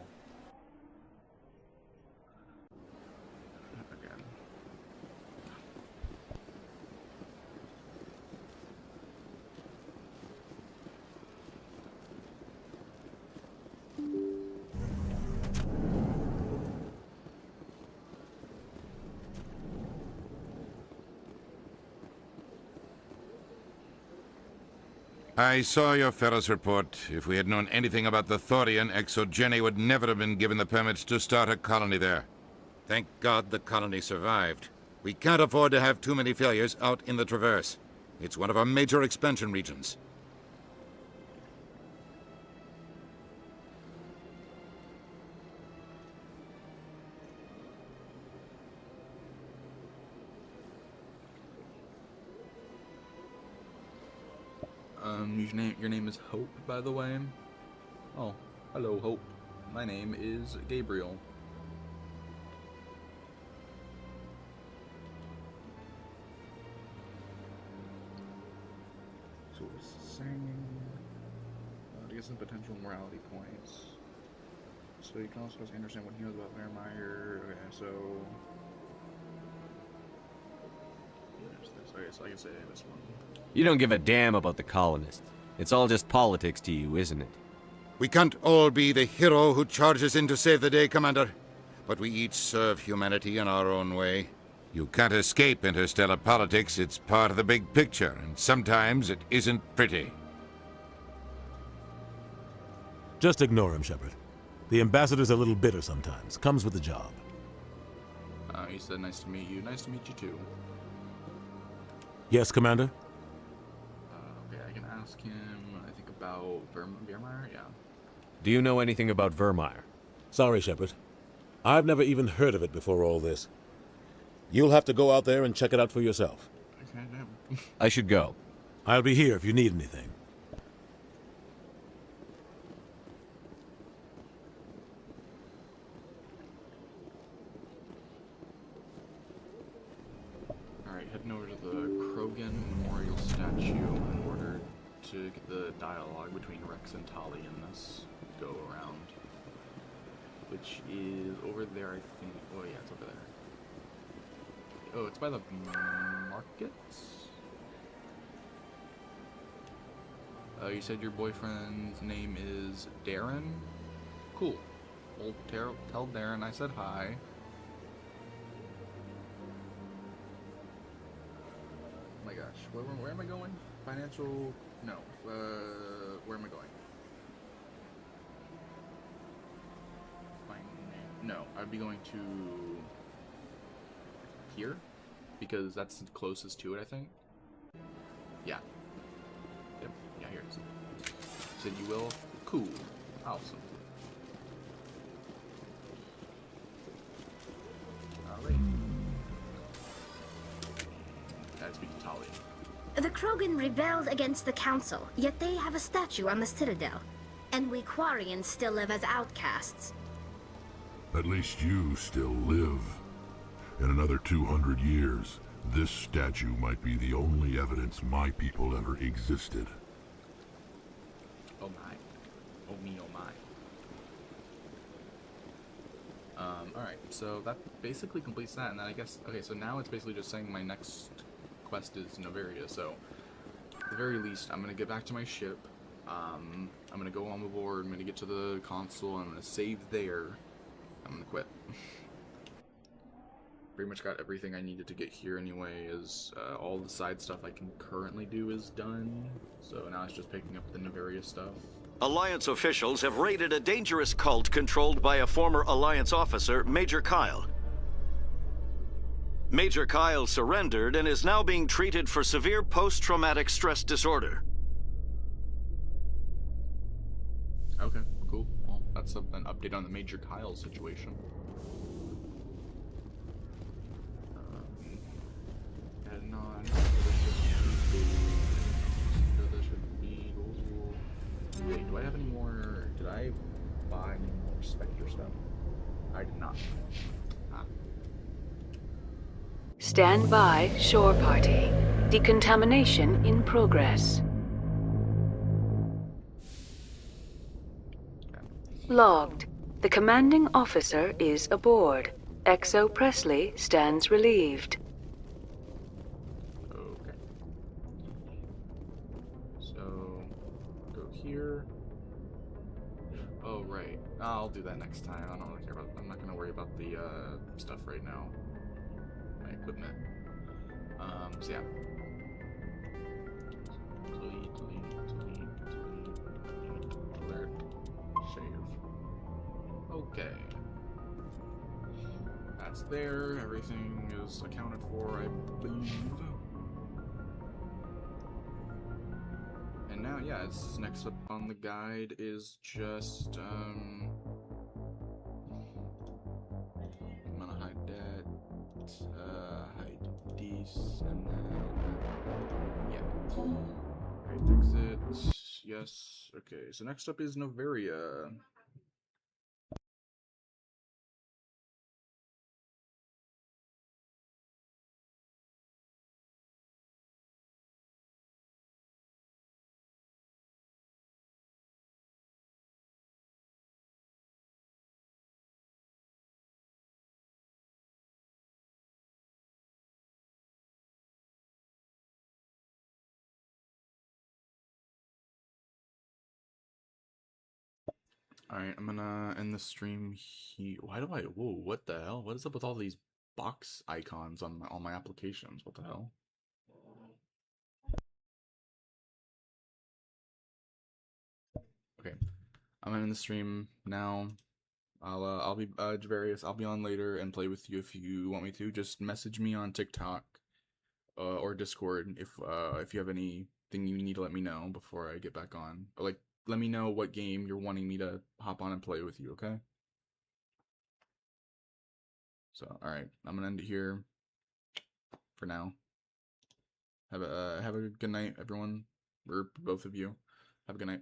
Again. I saw your Ferris report. If we had known anything about the Thorian, ExoGeni would never have been given the permits to start a colony there. Thank God the colony survived. We can't afford to have too many failures out in the Traverse. It's one of our major expansion regions. Your name is Hope, by the way. Oh, hello, Hope. My name is Gabriel. So we're saying to get some potential morality points. So you can also understand what he knows about Vermeer. Okay, so there's this. Okay, so I can say this one. You don't give a damn about the colonists. It's all just politics to you, isn't it? We can't all be the hero who charges in to save the day, Commander. But we each serve humanity in our own way. You can't escape interstellar politics. It's part of the big picture, and sometimes it isn't pretty. Just ignore him, Shepard. The ambassador's a little bitter sometimes. Comes with the job. He said, nice to meet you. Nice to meet you too. Yes, Commander? Okay, I can ask him, I think, about Vermeer, yeah. Do you know anything about Vermeer? Sorry, Shepard. I've never even heard of it before all this. You'll have to go out there and check it out for yourself. Okay, I should go. I'll be here if you need anything. Alright, heading over to the Krogan Memorial Statue in order to get the dialogue between Rex and Tali in this go around. Which is over there, I think. Oh yeah, it's over there. Oh, it's by the markets? You said your boyfriend's name is Darren? Cool. Well, tell Darren I said hi. Oh my gosh, where am I going? Financial... no. Where am I going? No, I'd be going to... here? Because that's the closest to it, I think. Yeah. Yep. Yeah, here it is. Said you will? Cool. Awesome. Alright. Gotta speak to Tali. The Krogan rebelled against the Council, yet they have a statue on the Citadel. And we Quarians still live as outcasts. At least you still live. In another 200 years, this statue might be the only evidence my people ever existed. Oh my. Oh me, oh my. Alright, so that basically completes that, and then I guess, okay, so now it's basically just saying my next quest is Noveria, so at the very least, I'm gonna get back to my ship, I'm gonna go on the board, I'm gonna get to the console, I'm gonna save there, I'm gonna quit. Pretty much got everything I needed to get here anyway, is all the side stuff I can currently do is done, so now it's just picking up the Noveria stuff. Alliance officials have raided a dangerous cult controlled by a former Alliance officer, Major Kyle. Major Kyle surrendered and is now being treated for severe post-traumatic stress disorder. Okay, cool. Well, that's an update on the Major Kyle situation. Heading on. This should be... Wait, do I have any more... Did I buy any more Spectre stuff? I did not. Ah. Stand by, shore party. Decontamination in progress. Logged. The commanding officer is aboard. Exo Presley stands relieved. Okay. So, go here. Oh, right. I'll do that next time. I don't really care about... I'm not gonna worry about the, stuff right now. My equipment. So yeah. Alert. Save. Okay. That's there. Everything is accounted for, I believe. And now, yeah, it's next up on the guide is just, I'm gonna hide that, hide this, and then, yeah. Right, exit, yes, okay, so next up is Noveria. Alright, I'm gonna end the stream here. Why do I... Whoa, what the hell? What is up with all these box icons on my applications? What the hell? Okay, I'm gonna end the stream now. I'll be Javarius. I'll be on later and play with you if you want me to. Just message me on TikTok or Discord if you have anything you need to let me know before I get back on. Or, like, let me know what game you're wanting me to hop on and play with you. Okay. So, all right, I'm gonna end it here for now. Have a good night, everyone, or both of you. Have a good night.